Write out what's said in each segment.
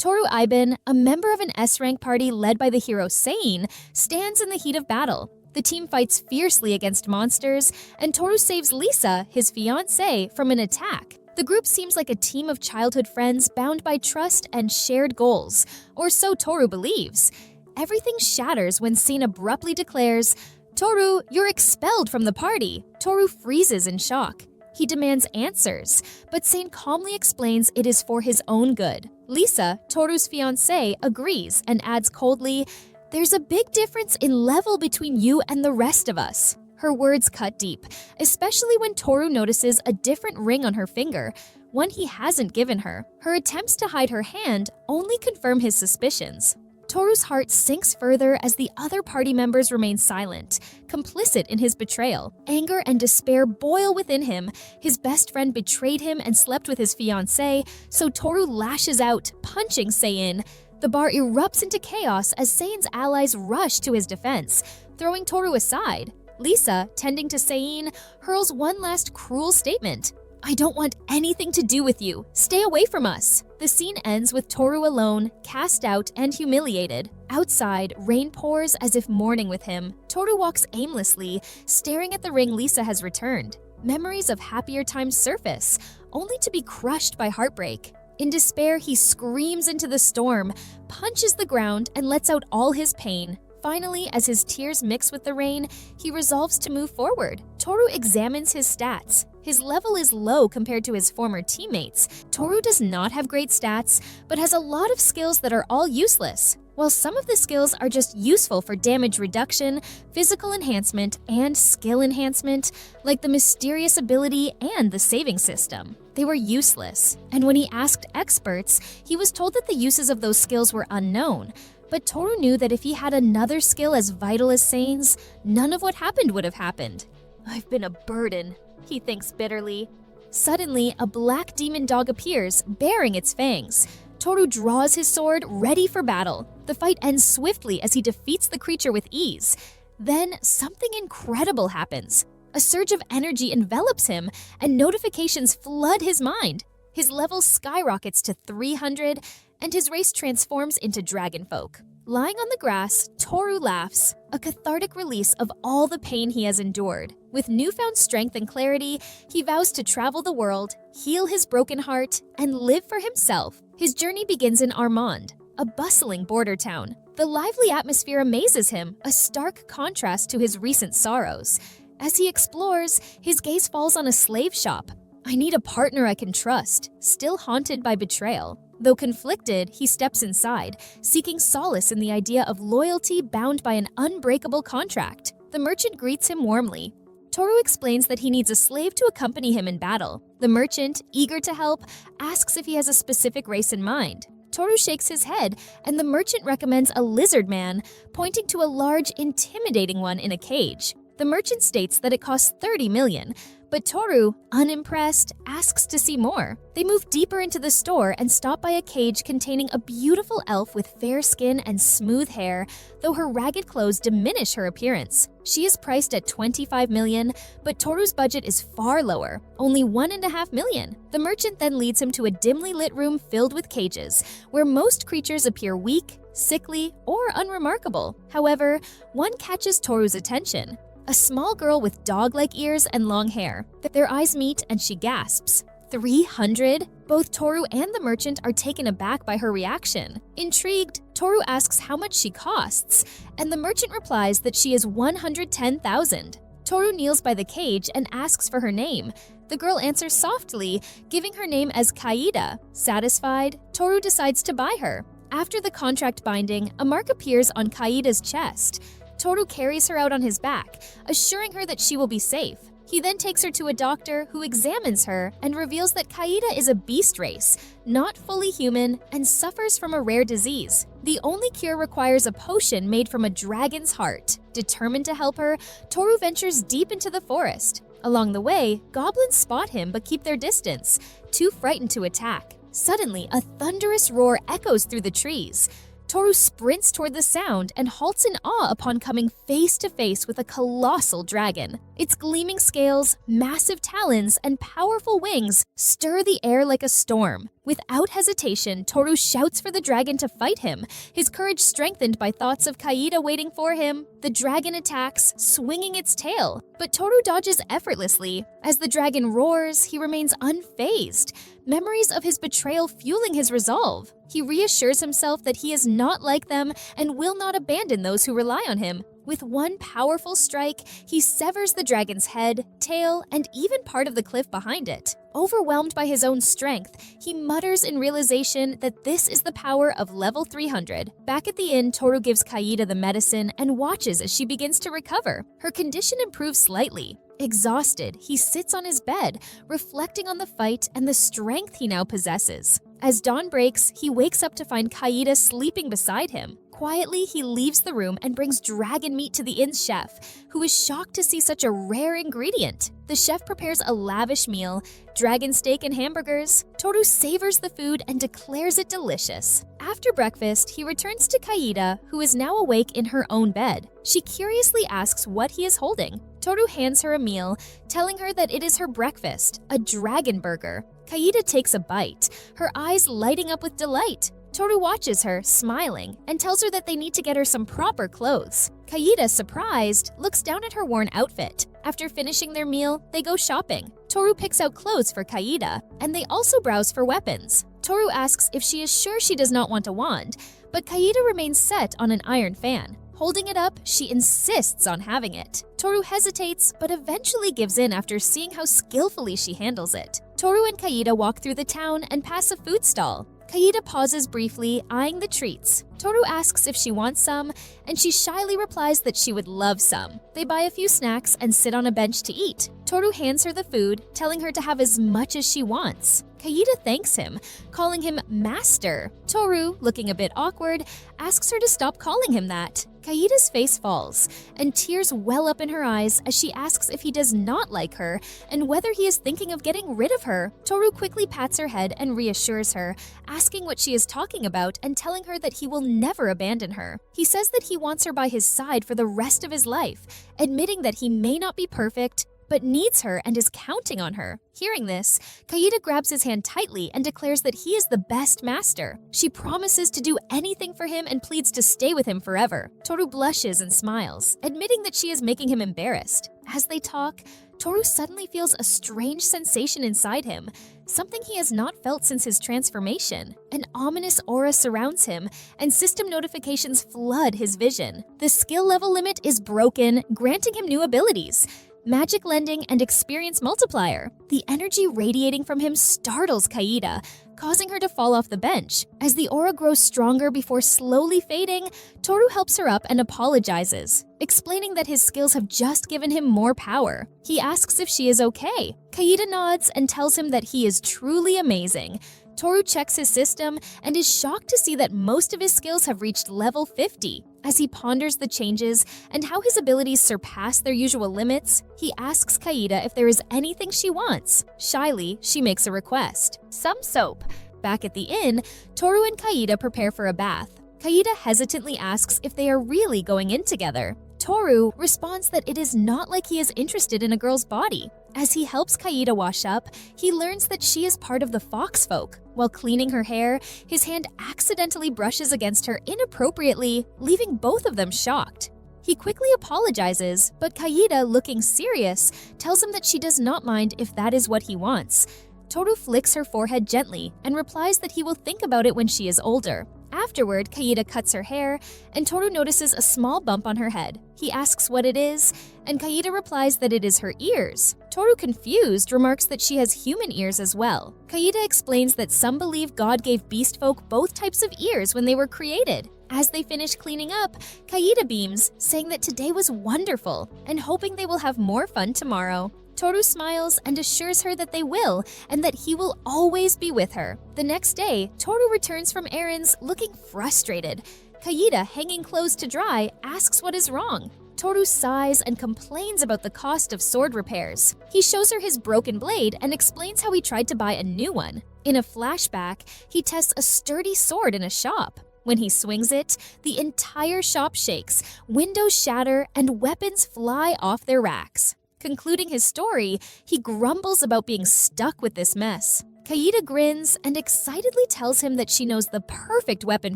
Toru Iben, a member of an S-rank party led by the hero Sein, stands in the heat of battle. The team fights fiercely against monsters, and Toru saves Lisa, his fiancée, from an attack. The group seems like a team of childhood friends bound by trust and shared goals, or so Toru believes. Everything shatters when Sein abruptly declares, "Toru, you're expelled from the party." Toru freezes in shock. He demands answers, but Sein calmly explains it is for his own good. Lisa, Toru's fiancée, agrees and adds coldly, "There's a big difference in level between you and the rest of us." Her words cut deep, especially when Toru notices a different ring on her finger, one he hasn't given her. Her attempts to hide her hand only confirm his suspicions. Toru's heart sinks further as the other party members remain silent, complicit in his betrayal. Anger and despair boil within him. His best friend betrayed him and slept with his fiancée, so Toru lashes out, punching Sein. The bar erupts into chaos as Sein's allies rush to his defense, throwing Toru aside. Lisa, tending to Sein, hurls one last cruel statement. "I don't want anything to do with you. Stay away from us." The scene ends with Toru alone, cast out and humiliated. Outside, rain pours as if mourning with him. Toru walks aimlessly, staring at the ring Lisa has returned. Memories of happier times surface, only to be crushed by heartbreak. In despair, he screams into the storm, punches the ground, and lets out all his pain. Finally, as his tears mix with the rain, he resolves to move forward. Toru examines his stats. His level is low compared to his former teammates. Toru does not have great stats, but has a lot of skills that are all useless. While some of the skills are just useful for damage reduction, physical enhancement, and skill enhancement, like the mysterious ability and the saving system, they were useless. And when he asked experts, he was told that the uses of those skills were unknown. But Toru knew that if he had another skill as vital as Sein's, none of what happened would have happened. "I've been a burden," he thinks bitterly. Suddenly, a black demon dog appears, baring its fangs. Toru draws his sword, ready for battle. The fight ends swiftly as he defeats the creature with ease. Then, something incredible happens. A surge of energy envelops him, and notifications flood his mind. His level skyrockets to 300, and his race transforms into dragonfolk. Lying on the grass, Toru laughs, a cathartic release of all the pain he has endured. With newfound strength and clarity, he vows to travel the world, heal his broken heart, and live for himself. His journey begins in Armand, a bustling border town. The lively atmosphere amazes him, a stark contrast to his recent sorrows. As he explores, his gaze falls on a slave shop. "I need a partner I can trust," still haunted by betrayal. Though conflicted, he steps inside, seeking solace in the idea of loyalty bound by an unbreakable contract. The merchant greets him warmly. Toru explains that he needs a slave to accompany him in battle. The merchant, eager to help, asks if he has a specific race in mind. Toru shakes his head, and the merchant recommends a lizard man, pointing to a large, intimidating one in a cage. The merchant states that it costs 30 million, but Toru, unimpressed, asks to see more. They move deeper into the store and stop by a cage containing a beautiful elf with fair skin and smooth hair, though her ragged clothes diminish her appearance. She is priced at 25 million, but Toru's budget is far lower, only 1.5 million. The merchant then leads him to a dimly lit room filled with cages, where most creatures appear weak, sickly, or unremarkable. However, one catches Toru's attention. A small girl with dog-like ears and long hair. Their eyes meet and she gasps. 300? Both Toru and the merchant are taken aback by her reaction. Intrigued, Toru asks how much she costs, and the merchant replies that she is 110,000. Toru kneels by the cage and asks for her name. The girl answers softly, giving her name as Kaida. Satisfied, Toru decides to buy her. After the contract binding, a mark appears on Kaida's chest. Toru carries her out on his back, assuring her that she will be safe. He then takes her to a doctor who examines her and reveals that Kaida is a beast race, not fully human, and suffers from a rare disease. The only cure requires a potion made from a dragon's heart. Determined to help her, Toru ventures deep into the forest. Along the way, goblins spot him but keep their distance, too frightened to attack. Suddenly, a thunderous roar echoes through the trees. Toru sprints toward the sound and halts in awe upon coming face to face with a colossal dragon. Its gleaming scales, massive talons, and powerful wings stir the air like a storm. Without hesitation, Toru shouts for the dragon to fight him, his courage strengthened by thoughts of Kaida waiting for him. The dragon attacks, swinging its tail, but Toru dodges effortlessly. As the dragon roars, he remains unfazed, memories of his betrayal fueling his resolve. He reassures himself that he is not like them and will not abandon those who rely on him. With one powerful strike, he severs the dragon's head, tail, and even part of the cliff behind it. Overwhelmed by his own strength, he mutters in realization that this is the power of level 300. Back at the inn, Toru gives Kaida the medicine and watches as she begins to recover. Her condition improves slightly. Exhausted, he sits on his bed, reflecting on the fight and the strength he now possesses. As dawn breaks, he wakes up to find Kaida sleeping beside him. Quietly, he leaves the room and brings dragon meat to the inn's chef, who is shocked to see such a rare ingredient. The chef prepares a lavish meal, dragon steak and hamburgers. Toru savors the food and declares it delicious. After breakfast, he returns to Kaida, who is now awake in her own bed. She curiously asks what he is holding. Toru hands her a meal, telling her that it is her breakfast, a dragon burger. Kaida takes a bite, her eyes lighting up with delight. Toru watches her, smiling, and tells her that they need to get her some proper clothes. Kaida, surprised, looks down at her worn outfit. After finishing their meal, they go shopping. Toru picks out clothes for Kaida, and they also browse for weapons. Toru asks if she is sure she does not want a wand, but Kaida remains set on an iron fan. Holding it up, she insists on having it. Toru hesitates, but eventually gives in after seeing how skillfully she handles it. Toru and Kaida walk through the town and pass a food stall. Kaida pauses briefly, eyeing the treats. Toru asks if she wants some, and she shyly replies that she would love some. They buy a few snacks and sit on a bench to eat. Toru hands her the food, telling her to have as much as she wants. Kaida thanks him, calling him Master. Toru, looking a bit awkward, asks her to stop calling him that. Kaida's face falls, and tears well up in her eyes as she asks if he does not like her and whether he is thinking of getting rid of her. Toru quickly pats her head and reassures her, asking what she is talking about and telling her that he will never abandon her. He says that he wants her by his side for the rest of his life, admitting that he may not be perfect, but needs her and is counting on her. Hearing this, Kaida grabs his hand tightly and declares that he is the best master. She promises to do anything for him and pleads to stay with him forever. Toru blushes and smiles, admitting that she is making him embarrassed. As they talk, Toru suddenly feels a strange sensation inside him, something he has not felt since his transformation. An ominous aura surrounds him, and system notifications flood his vision. The skill level limit is broken, granting him new abilities. Magic Lending and Experience Multiplier. The energy radiating from him startles Kaida, causing her to fall off the bench. As the aura grows stronger before slowly fading, Toru helps her up and apologizes, explaining that his skills have just given him more power. He asks if she is okay. Kaida nods and tells him that he is truly amazing. Toru checks his system and is shocked to see that most of his skills have reached level 50. As he ponders the changes and how his abilities surpass their usual limits, he asks Kaida if there is anything she wants. Shyly, she makes a request: some soap. Back at the inn, Toru and Kaida prepare for a bath. Kaida hesitantly asks if they are really going in together. Toru responds that it is not like he is interested in a girl's body. As he helps Kaida wash up, he learns that she is part of the fox folk. While cleaning her hair, his hand accidentally brushes against her inappropriately, leaving both of them shocked. He quickly apologizes, but Kaida, looking serious, tells him that she does not mind if that is what he wants. Toru flicks her forehead gently and replies that he will think about it when she is older. Afterward, Kaida cuts her hair, and Toru notices a small bump on her head. He asks what it is, and Kaida replies that it is her ears. Toru, confused, remarks that she has human ears as well. Kaida explains that some believe God gave beast folk both types of ears when they were created. As they finish cleaning up, Kaida beams, saying that today was wonderful, and hoping they will have more fun tomorrow. Toru smiles and assures her that they will, and that he will always be with her. The next day, Toru returns from errands looking frustrated. Kaida, hanging clothes to dry, asks what is wrong. Toru sighs and complains about the cost of sword repairs. He shows her his broken blade and explains how he tried to buy a new one. In a flashback, he tests a sturdy sword in a shop. When he swings it, the entire shop shakes, windows shatter, and weapons fly off their racks. Concluding his story, he grumbles about being stuck with this mess. Kaida grins and excitedly tells him that she knows the perfect weapon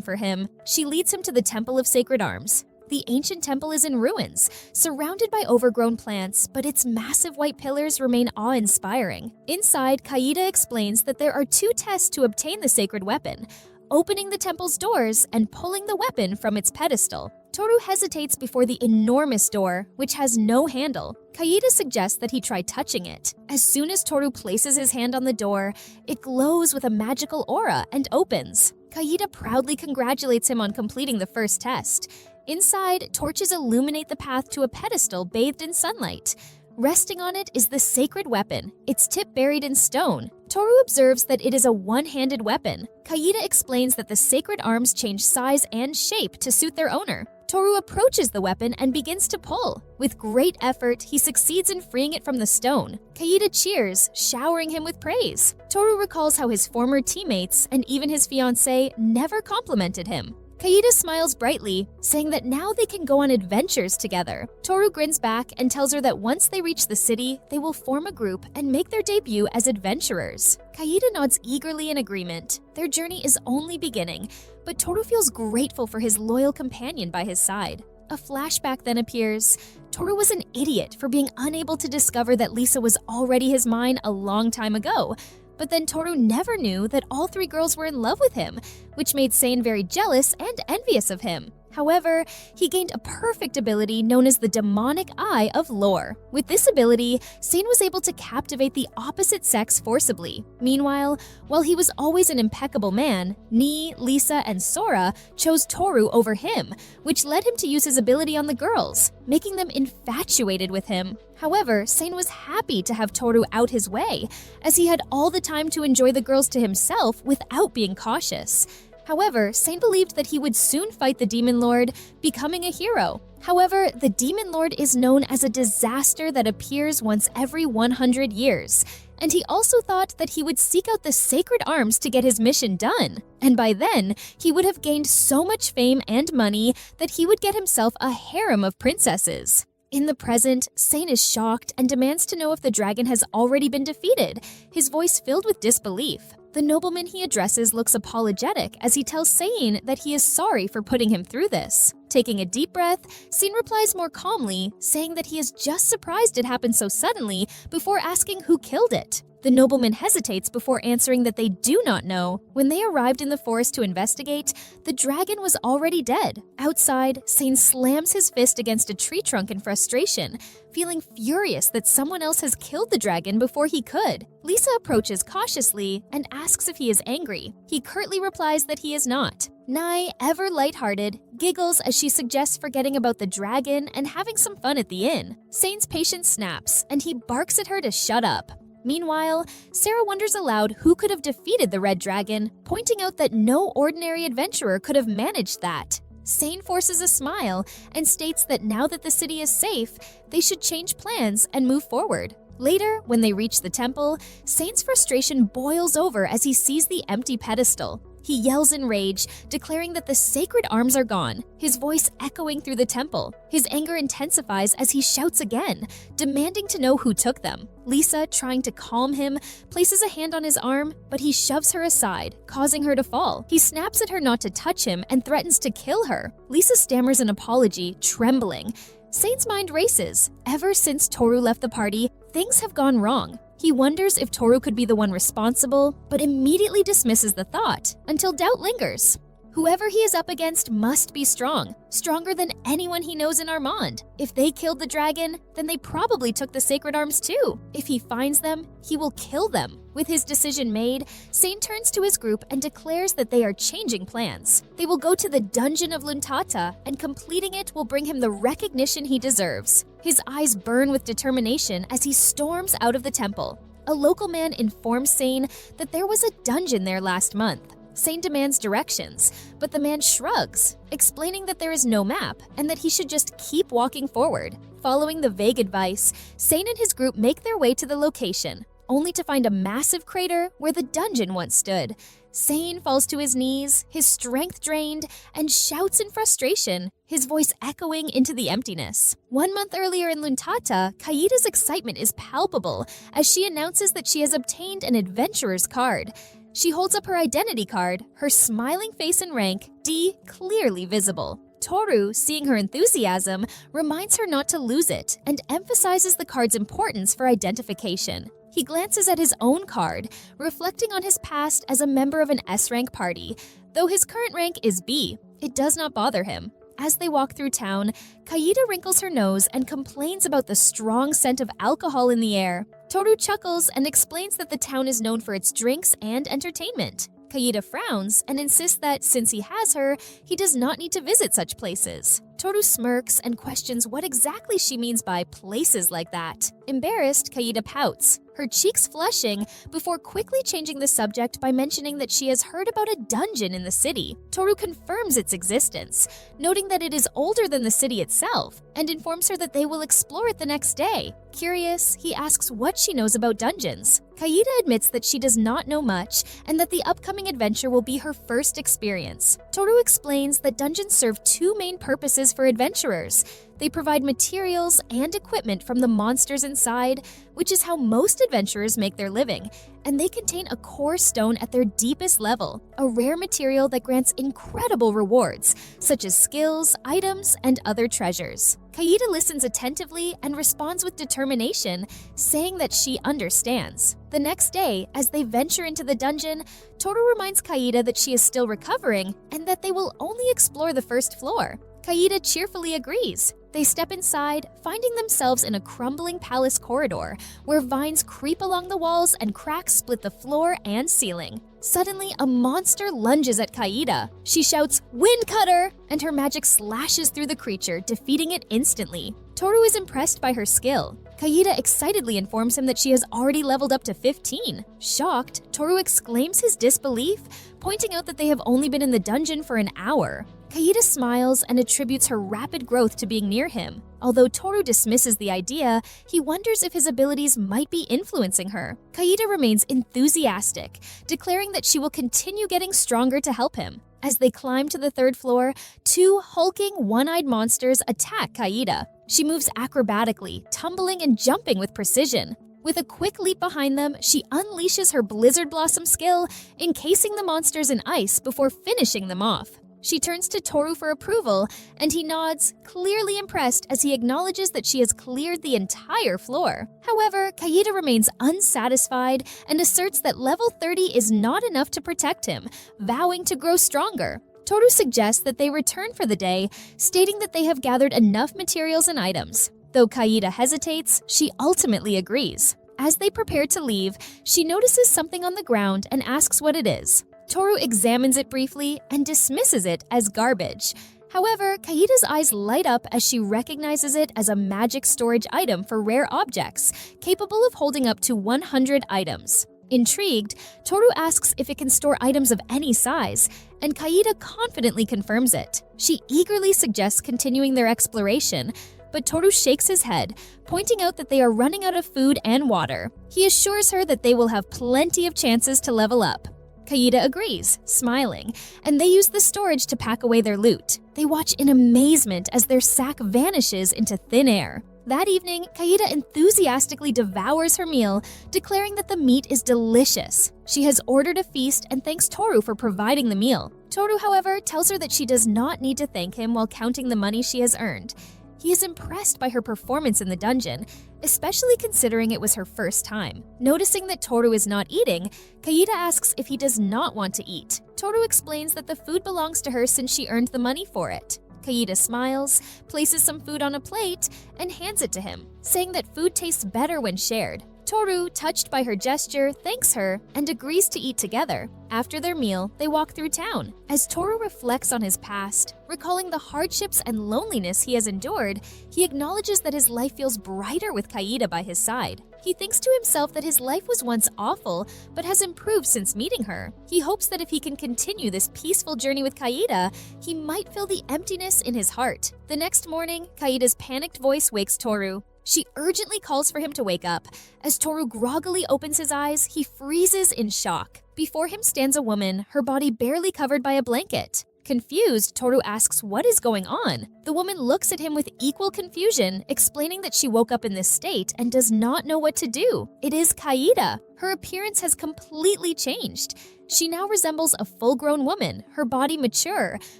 for him. She leads him to the Temple of Sacred Arms. The ancient temple is in ruins, surrounded by overgrown plants, but its massive white pillars remain awe-inspiring. Inside, Kaida explains that there are 2 tests to obtain the sacred weapon: opening the temple's doors and pulling the weapon from its pedestal. Toru hesitates before the enormous door, which has no handle. Kaida suggests that he try touching it. As soon as Toru places his hand on the door, it glows with a magical aura and opens. Kaida proudly congratulates him on completing the first test. Inside, torches illuminate the path to a pedestal bathed in sunlight. Resting on it is the sacred weapon, its tip buried in stone. Toru observes that it is a one-handed weapon. Kaida explains that the sacred arms change size and shape to suit their owner. Toru approaches the weapon and begins to pull. With great effort, he succeeds in freeing it from the stone. Kaida cheers, showering him with praise. Toru recalls how his former teammates, and even his fiancée, never complimented him. Kaida smiles brightly, saying that now they can go on adventures together. Toru grins back and tells her that once they reach the city, they will form a group and make their debut as adventurers. Kaida nods eagerly in agreement. Their journey is only beginning, but Toru feels grateful for his loyal companion by his side. A flashback then appears. Toru was an idiot for being unable to discover that Lisa was already his mine a long time ago. But then Toru never knew that all 3 girls were in love with him, which made Sane very jealous and envious of him. However, he gained a perfect ability known as the Demonic Eye of Lore. With this ability, Sane was able to captivate the opposite sex forcibly. Meanwhile, while he was always an impeccable man, Nii, Lisa, and Sora chose Toru over him, which led him to use his ability on the girls, making them infatuated with him. However, Sane was happy to have Toru out his way, as he had all the time to enjoy the girls to himself without being cautious. However, Sane believed that he would soon fight the Demon Lord, becoming a hero. However, the Demon Lord is known as a disaster that appears once every 100 years, and he also thought that he would seek out the sacred arms to get his mission done. And by then, he would have gained so much fame and money that he would get himself a harem of princesses. In the present, Sane is shocked and demands to know if the dragon has already been defeated, his voice filled with disbelief. The nobleman he addresses looks apologetic as he tells Sane that he is sorry for putting him through this. Taking a deep breath, Sane replies more calmly, saying that he is just surprised it happened so suddenly before asking who killed it. The nobleman hesitates before answering that they do not know. When they arrived in the forest to investigate, the dragon was already dead. Outside, Sane slams his fist against a tree trunk in frustration, feeling furious that someone else has killed the dragon before he could. Lisa approaches cautiously and asks if he is angry. He curtly replies that he is not. Nai, ever lighthearted, giggles as she suggests forgetting about the dragon and having some fun at the inn. Sane's patience snaps, and he barks at her to shut up. Meanwhile, Sarah wonders aloud who could have defeated the red dragon, pointing out that no ordinary adventurer could have managed that. Sane forces a smile and states that now that the city is safe, they should change plans and move forward. Later, when they reach the temple, Sane's frustration boils over as he sees the empty pedestal. He yells in rage, declaring that the sacred arms are gone, his voice echoing through the temple. His anger intensifies as he shouts again, demanding to know who took them. Lisa, trying to calm him, places a hand on his arm, but he shoves her aside, causing her to fall. He snaps at her not to touch him and threatens to kill her. Lisa stammers an apology, trembling. Sane's mind races. Ever since Toru left the party, things have gone wrong. He wonders if Toru could be the one responsible, but immediately dismisses the thought, until doubt lingers. Whoever he is up against must be strong, stronger than anyone he knows in Armand. If they killed the dragon, then they probably took the sacred arms too. If he finds them, he will kill them. With his decision made, Sane turns to his group and declares that they are changing plans. They will go to the dungeon of Luntata, and completing it will bring him the recognition he deserves. His eyes burn with determination as he storms out of the temple. A local man informs Sane that there was a dungeon there last month. Sane demands directions, but the man shrugs, explaining that there is no map and that he should just keep walking forward. Following the vague advice, Sane and his group make their way to the location, only to find a massive crater where the dungeon once stood. Sane falls to his knees, his strength drained, and shouts in frustration, his voice echoing into the emptiness. 1 month earlier in Luntata, Kaida's excitement is palpable as she announces that she has obtained an adventurer's card. She holds up her identity card, her smiling face and rank, D, clearly visible. Toru, seeing her enthusiasm, reminds her not to lose it and emphasizes the card's importance for identification. He glances at his own card, reflecting on his past as a member of an S-rank party. Though his current rank is B, it does not bother him. As they walk through town, Kaida wrinkles her nose and complains about the strong scent of alcohol in the air. Toru chuckles and explains that the town is known for its drinks and entertainment. Kaida frowns and insists that since he has her, he does not need to visit such places. Toru smirks and questions what exactly she means by places like that. Embarrassed, Kaida pouts, her cheeks flushing, before quickly changing the subject by mentioning that she has heard about a dungeon in the city. Toru confirms its existence, noting that it is older than the city itself, and informs her that they will explore it the next day. Curious, he asks what she knows about dungeons. Kaida admits that she does not know much and that the upcoming adventure will be her first experience. Toru explains that dungeons serve two main purposes for adventurers. They provide materials and equipment from the monsters inside, which is how most adventurers make their living, and they contain a core stone at their deepest level, a rare material that grants incredible rewards, such as skills, items, and other treasures. Kaida listens attentively and responds with determination, saying that she understands. The next day, as they venture into the dungeon, Toru reminds Kaida that she is still recovering and that they will only explore the first floor. Kaida cheerfully agrees. They step inside, finding themselves in a crumbling palace corridor where vines creep along the walls and cracks split the floor and ceiling. Suddenly, a monster lunges at Kaida. She shouts, "Wind Cutter!" and her magic slashes through the creature, defeating it instantly. Toru is impressed by her skill. Kaida excitedly informs him that she has already leveled up to 15. Shocked, Toru exclaims his disbelief, pointing out that they have only been in the dungeon for an hour. Kaida smiles and attributes her rapid growth to being near him. Although Toru dismisses the idea, he wonders if his abilities might be influencing her. Kaida remains enthusiastic, declaring that she will continue getting stronger to help him. As they climb to the third floor, two hulking, one-eyed monsters attack Kaida. She moves acrobatically, tumbling and jumping with precision. With a quick leap behind them, she unleashes her Blizzard Blossom skill, encasing the monsters in ice before finishing them off. She turns to Toru for approval, and he nods, clearly impressed as he acknowledges that she has cleared the entire floor. However, Kaida remains unsatisfied and asserts that level 30 is not enough to protect him, vowing to grow stronger. Toru suggests that they return for the day, stating that they have gathered enough materials and items. Though Kaida hesitates, she ultimately agrees. As they prepare to leave, she notices something on the ground and asks what it is. Toru examines it briefly and dismisses it as garbage. However, Kaida's eyes light up as she recognizes it as a magic storage item for rare objects, capable of holding up to 100 items. Intrigued, Toru asks if it can store items of any size, and Kaida confidently confirms it. She eagerly suggests continuing their exploration, but Toru shakes his head, pointing out that they are running out of food and water. He assures her that they will have plenty of chances to level up. Kaida agrees, smiling, and they use the storage to pack away their loot. They watch in amazement as their sack vanishes into thin air. That evening, Kaida enthusiastically devours her meal, declaring that the meat is delicious. She has ordered a feast and thanks Toru for providing the meal. Toru, however, tells her that she does not need to thank him while counting the money she has earned. He is impressed by her performance in the dungeon, especially considering it was her first time. Noticing that Toru is not eating, Kaida asks if he does not want to eat. Toru explains that the food belongs to her since she earned the money for it. Kaida smiles, places some food on a plate, and hands it to him, saying that food tastes better when shared. Toru, touched by her gesture, thanks her and agrees to eat together. After their meal, they walk through town. As Toru reflects on his past, recalling the hardships and loneliness he has endured, he acknowledges that his life feels brighter with Kaida by his side. He thinks to himself that his life was once awful, but has improved since meeting her. He hopes that if he can continue this peaceful journey with Kaida, he might fill the emptiness in his heart. The next morning, Kaida's panicked voice wakes Toru. She urgently calls for him to wake up. As Toru groggily opens his eyes, he freezes in shock. Before him stands a woman, her body barely covered by a blanket. Confused, Toru asks what is going on. The woman looks at him with equal confusion, explaining that she woke up in this state and does not know what to do. It is Kaida. Her appearance has completely changed. She now resembles a full-grown woman, her body mature,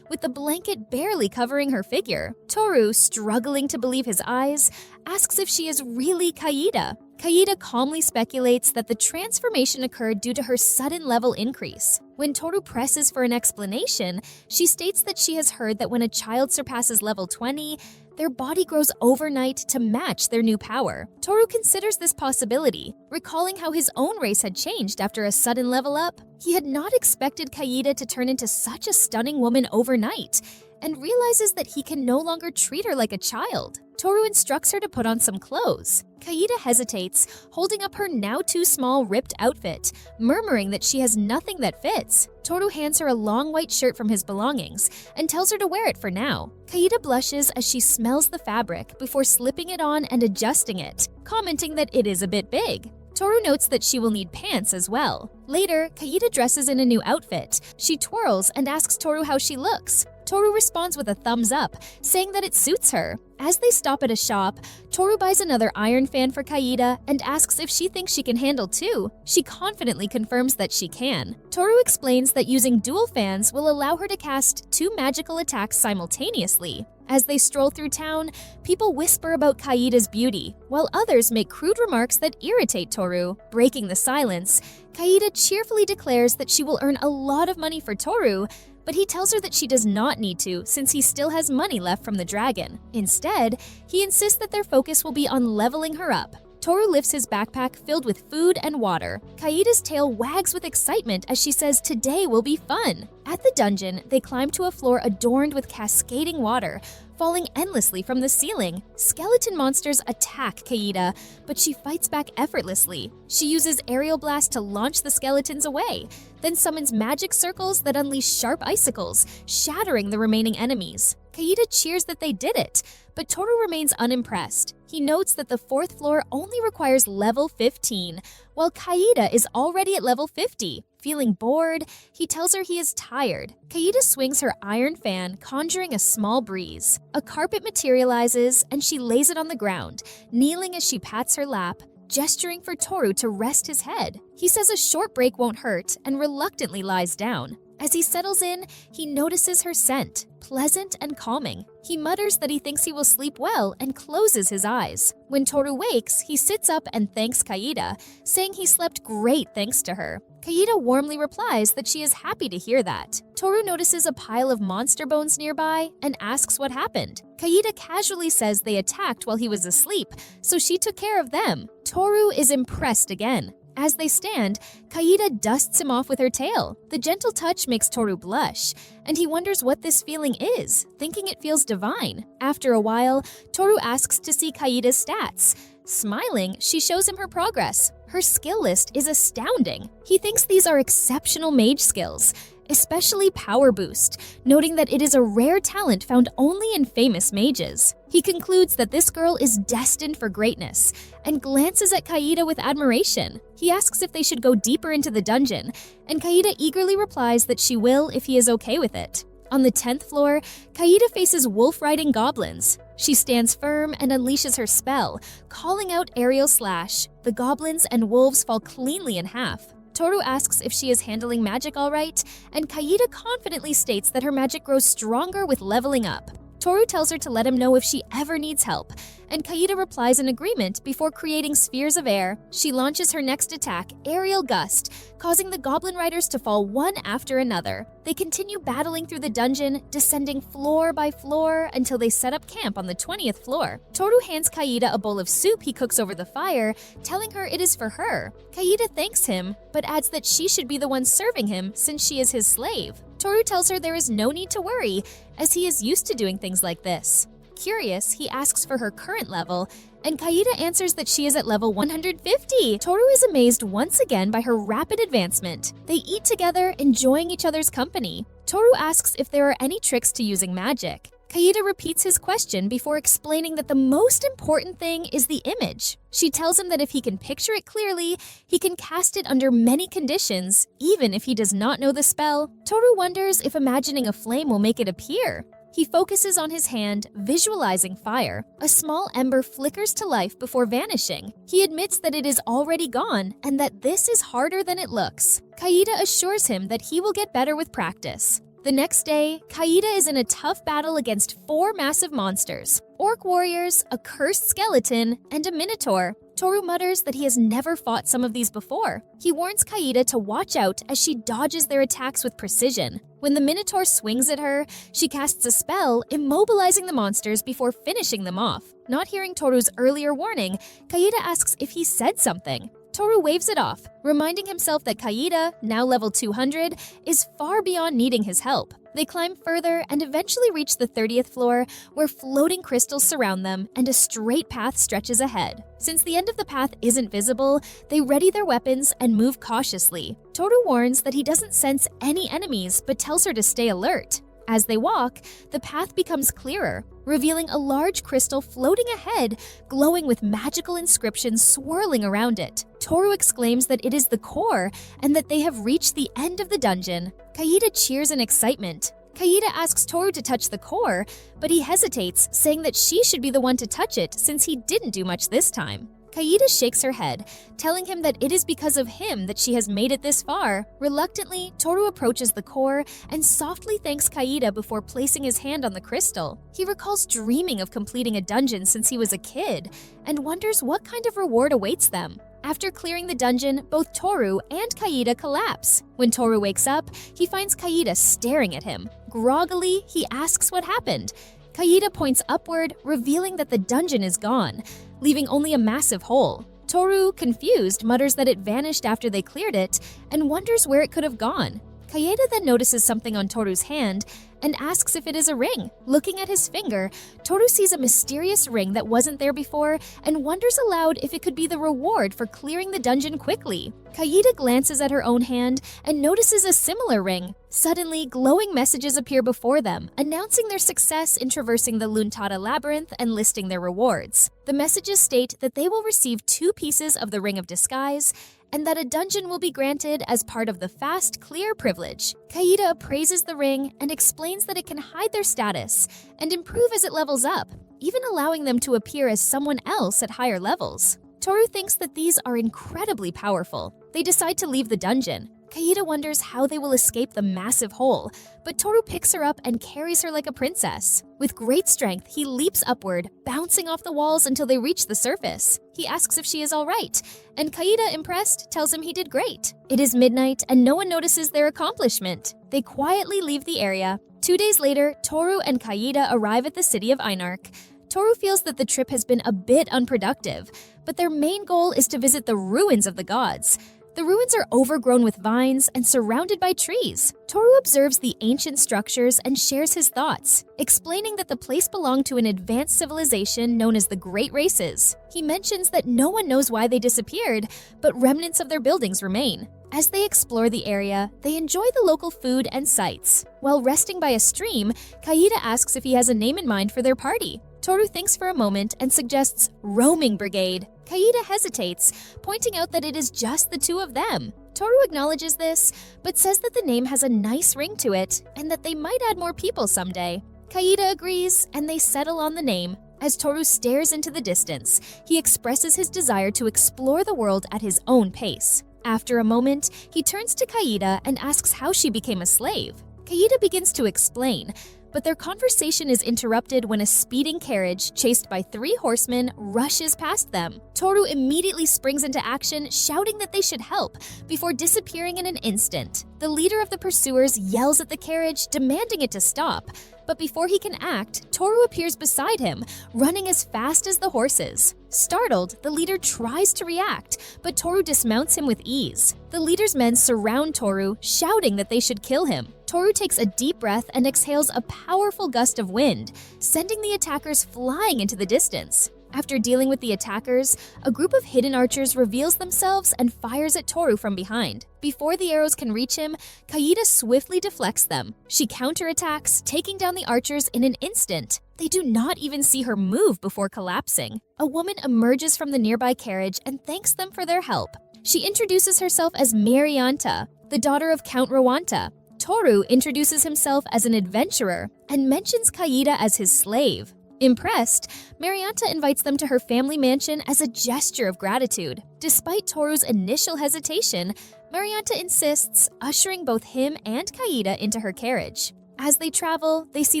with the blanket barely covering her figure. Toru, struggling to believe his eyes, asks if she is really Kaida. Kaida calmly speculates that the transformation occurred due to her sudden level increase. When Toru presses for an explanation, she states that she has heard that when a child surpasses level 20, their body grows overnight to match their new power. Toru considers this possibility, recalling how his own race had changed after a sudden level up. He had not expected Kaida to turn into such a stunning woman overnight, and realizes that he can no longer treat her like a child. Toru instructs her to put on some clothes. Kaida hesitates, holding up her now too small ripped outfit, murmuring that she has nothing that fits. Toru hands her a long white shirt from his belongings and tells her to wear it for now. Kaida blushes as she smells the fabric before slipping it on and adjusting it, commenting that it is a bit big. Toru notes that she will need pants as well. Later, Kaida dresses in a new outfit. She twirls and asks Toru how she looks. Toru responds with a thumbs up, saying that it suits her. As they stop at a shop, Toru buys another iron fan for Kaida and asks if she thinks she can handle two. She confidently confirms that she can. Toru explains that using dual fans will allow her to cast 2 magical attacks simultaneously. As they stroll through town, people whisper about Kaida's beauty, while others make crude remarks that irritate Toru. Breaking the silence, Kaida cheerfully declares that she will earn a lot of money for Toru, but he tells her that she does not need to since he still has money left from the dragon. Instead, he insists that their focus will be on leveling her up. Toru lifts his backpack filled with food and water. Kaida's tail wags with excitement as she says today will be fun. At the dungeon, they climb to a floor adorned with cascading water, falling endlessly from the ceiling. Skeleton monsters attack Kaida, but she fights back effortlessly. She uses aerial blast to launch the skeletons away, then summons magic circles that unleash sharp icicles, shattering the remaining enemies. Kaida cheers that they did it, but Toru remains unimpressed. He notes that the 4th floor only requires level 15, while Kaida is already at level 50. Feeling bored, he tells her he is tired. Kaida swings her iron fan, conjuring a small breeze. A carpet materializes, and she lays it on the ground, kneeling as she pats her lap, gesturing for Toru to rest his head. He says a short break won't hurt and reluctantly lies down. As he settles in, he notices her scent, pleasant and calming. He mutters that he thinks he will sleep well and closes his eyes. When Toru wakes, he sits up and thanks Kaida, saying he slept great thanks to her. Kaida warmly replies that she is happy to hear that. Toru notices a pile of monster bones nearby and asks what happened. Kaida casually says they attacked while he was asleep, so she took care of them. Toru is impressed again. As they stand, Kaida dusts him off with her tail. The gentle touch makes Toru blush, and he wonders what this feeling is, thinking it feels divine. After a while, Toru asks to see Kaida's stats. Smiling, she shows him her progress. Her skill list is astounding. He thinks these are exceptional mage skills, especially Power Boost, noting that it is a rare talent found only in famous mages. He concludes that this girl is destined for greatness and glances at Kaida with admiration. He asks if they should go deeper into the dungeon, and Kaida eagerly replies that she will if he is okay with it. On the 10th floor, Kaida faces wolf-riding goblins. She stands firm and unleashes her spell, calling out aerial slash. The goblins and wolves fall cleanly in half. Toru asks if she is handling magic all right, and Kaida confidently states that her magic grows stronger with leveling up. Toru tells her to let him know if she ever needs help, and Kaida replies in agreement before creating spheres of air. She launches her next attack, Aerial Gust, causing the goblin riders to fall one after another. They continue battling through the dungeon, descending floor by floor until they set up camp on the 20th floor. Toru hands Kaida a bowl of soup he cooks over the fire, telling her it is for her. Kaida thanks him, but adds that she should be the one serving him since she is his slave. Toru tells her there is no need to worry, as he is used to doing things like this. Curious, he asks for her current level, and Kaida answers that she is at level 150. Toru is amazed once again by her rapid advancement. They eat together, enjoying each other's company. Toru asks if there are any tricks to using magic. Kaida repeats his question before explaining that the most important thing is the image. She tells him that if he can picture it clearly, he can cast it under many conditions, even if he does not know the spell. Toru wonders if imagining a flame will make it appear. He focuses on his hand, visualizing fire. A small ember flickers to life before vanishing. He admits that it is already gone and that this is harder than it looks. Kaida assures him that he will get better with practice. The next day, Kaida is in a tough battle against 4 massive monsters: orc warriors, a cursed skeleton, and a minotaur. Toru mutters that he has never fought some of these before. He warns Kaida to watch out as she dodges their attacks with precision. When the minotaur swings at her, she casts a spell, immobilizing the monsters before finishing them off. Not hearing Toru's earlier warning, Kaida asks if he said something. Toru waves it off, reminding himself that Kaida, now level 200, is far beyond needing his help. They climb further and eventually reach the 30th floor, where floating crystals surround them and a straight path stretches ahead. Since the end of the path isn't visible, they ready their weapons and move cautiously. Toru warns that he doesn't sense any enemies but tells her to stay alert. As they walk, the path becomes clearer, revealing a large crystal floating ahead, glowing with magical inscriptions swirling around it. Toru exclaims that it is the core and that they have reached the end of the dungeon. Kaida cheers in excitement. Kaida asks Toru to touch the core, but he hesitates, saying that she should be the one to touch it since he didn't do much this time. Kaida shakes her head, telling him that it is because of him that she has made it this far. Reluctantly, Toru approaches the core and softly thanks Kaida before placing his hand on the crystal. He recalls dreaming of completing a dungeon since he was a kid and wonders what kind of reward awaits them. After clearing the dungeon, both Toru and Kaida collapse. When Toru wakes up, he finds Kaida staring at him. Groggily, he asks what happened. Kaida points upward, revealing that the dungeon is gone, leaving only a massive hole. Toru, confused, mutters that it vanished after they cleared it and wonders where it could have gone. Kaida then notices something on Toru's hand and asks if it is a ring. Looking at his finger, Toru sees a mysterious ring that wasn't there before and wonders aloud if it could be the reward for clearing the dungeon quickly. Kaida glances at her own hand and notices a similar ring. Suddenly, glowing messages appear before them, announcing their success in traversing the Luntada labyrinth and listing their rewards. The messages state that they will receive 2 pieces of the Ring of Disguise and that a dungeon will be granted as part of the Fast Clear privilege. Kaida appraises the ring and explains that it can hide their status and improve as it levels up, even allowing them to appear as someone else at higher levels. Toru thinks that these are incredibly powerful. They decide to leave the dungeon. Kaida wonders how they will escape the massive hole, but Toru picks her up and carries her like a princess. With great strength, he leaps upward, bouncing off the walls until they reach the surface. He asks if she is all right, and Kaida, impressed, tells him he did great. It is midnight, and no one notices their accomplishment. They quietly leave the area. 2 days later, Toru and Kaida arrive at the city of Einark. Toru feels that the trip has been a bit unproductive, but their main goal is to visit the ruins of the gods. The ruins are overgrown with vines and surrounded by trees. Toru observes the ancient structures and shares his thoughts, explaining that the place belonged to an advanced civilization known as the Great Races. He mentions that no one knows why they disappeared, but remnants of their buildings remain. As they explore the area, they enjoy the local food and sights. While resting by a stream, Kaida asks if he has a name in mind for their party. Toru thinks for a moment and suggests Roaming Brigade. Kaida hesitates, pointing out that it is just the 2 of them. Toru acknowledges this, but says that the name has a nice ring to it and that they might add more people someday. Kaida agrees, and they settle on the name. As Toru stares into the distance, he expresses his desire to explore the world at his own pace. After a moment, he turns to Kaida and asks how she became a slave. Kaida begins to explain, but their conversation is interrupted when a speeding carriage, chased by 3 horsemen, rushes past them. Toru immediately springs into action, shouting that they should help, before disappearing in an instant. The leader of the pursuers yells at the carriage, demanding it to stop. But before he can act, Toru appears beside him, running as fast as the horses. Startled, the leader tries to react, but Toru dismounts him with ease. The leader's men surround Toru, shouting that they should kill him. Toru takes a deep breath and exhales a powerful gust of wind, sending the attackers flying into the distance. After dealing with the attackers, a group of hidden archers reveals themselves and fires at Toru from behind. Before the arrows can reach him, Kaida swiftly deflects them. She counterattacks, taking down the archers in an instant. They do not even see her move before collapsing. A woman emerges from the nearby carriage and thanks them for their help. She introduces herself as Marianta, the daughter of Count Rwanta. Toru introduces himself as an adventurer and mentions Kaida as his slave. Impressed, Marianta invites them to her family mansion as a gesture of gratitude. Despite Toru's initial hesitation, Marianta insists, ushering both him and Kaida into her carriage. As they travel, they see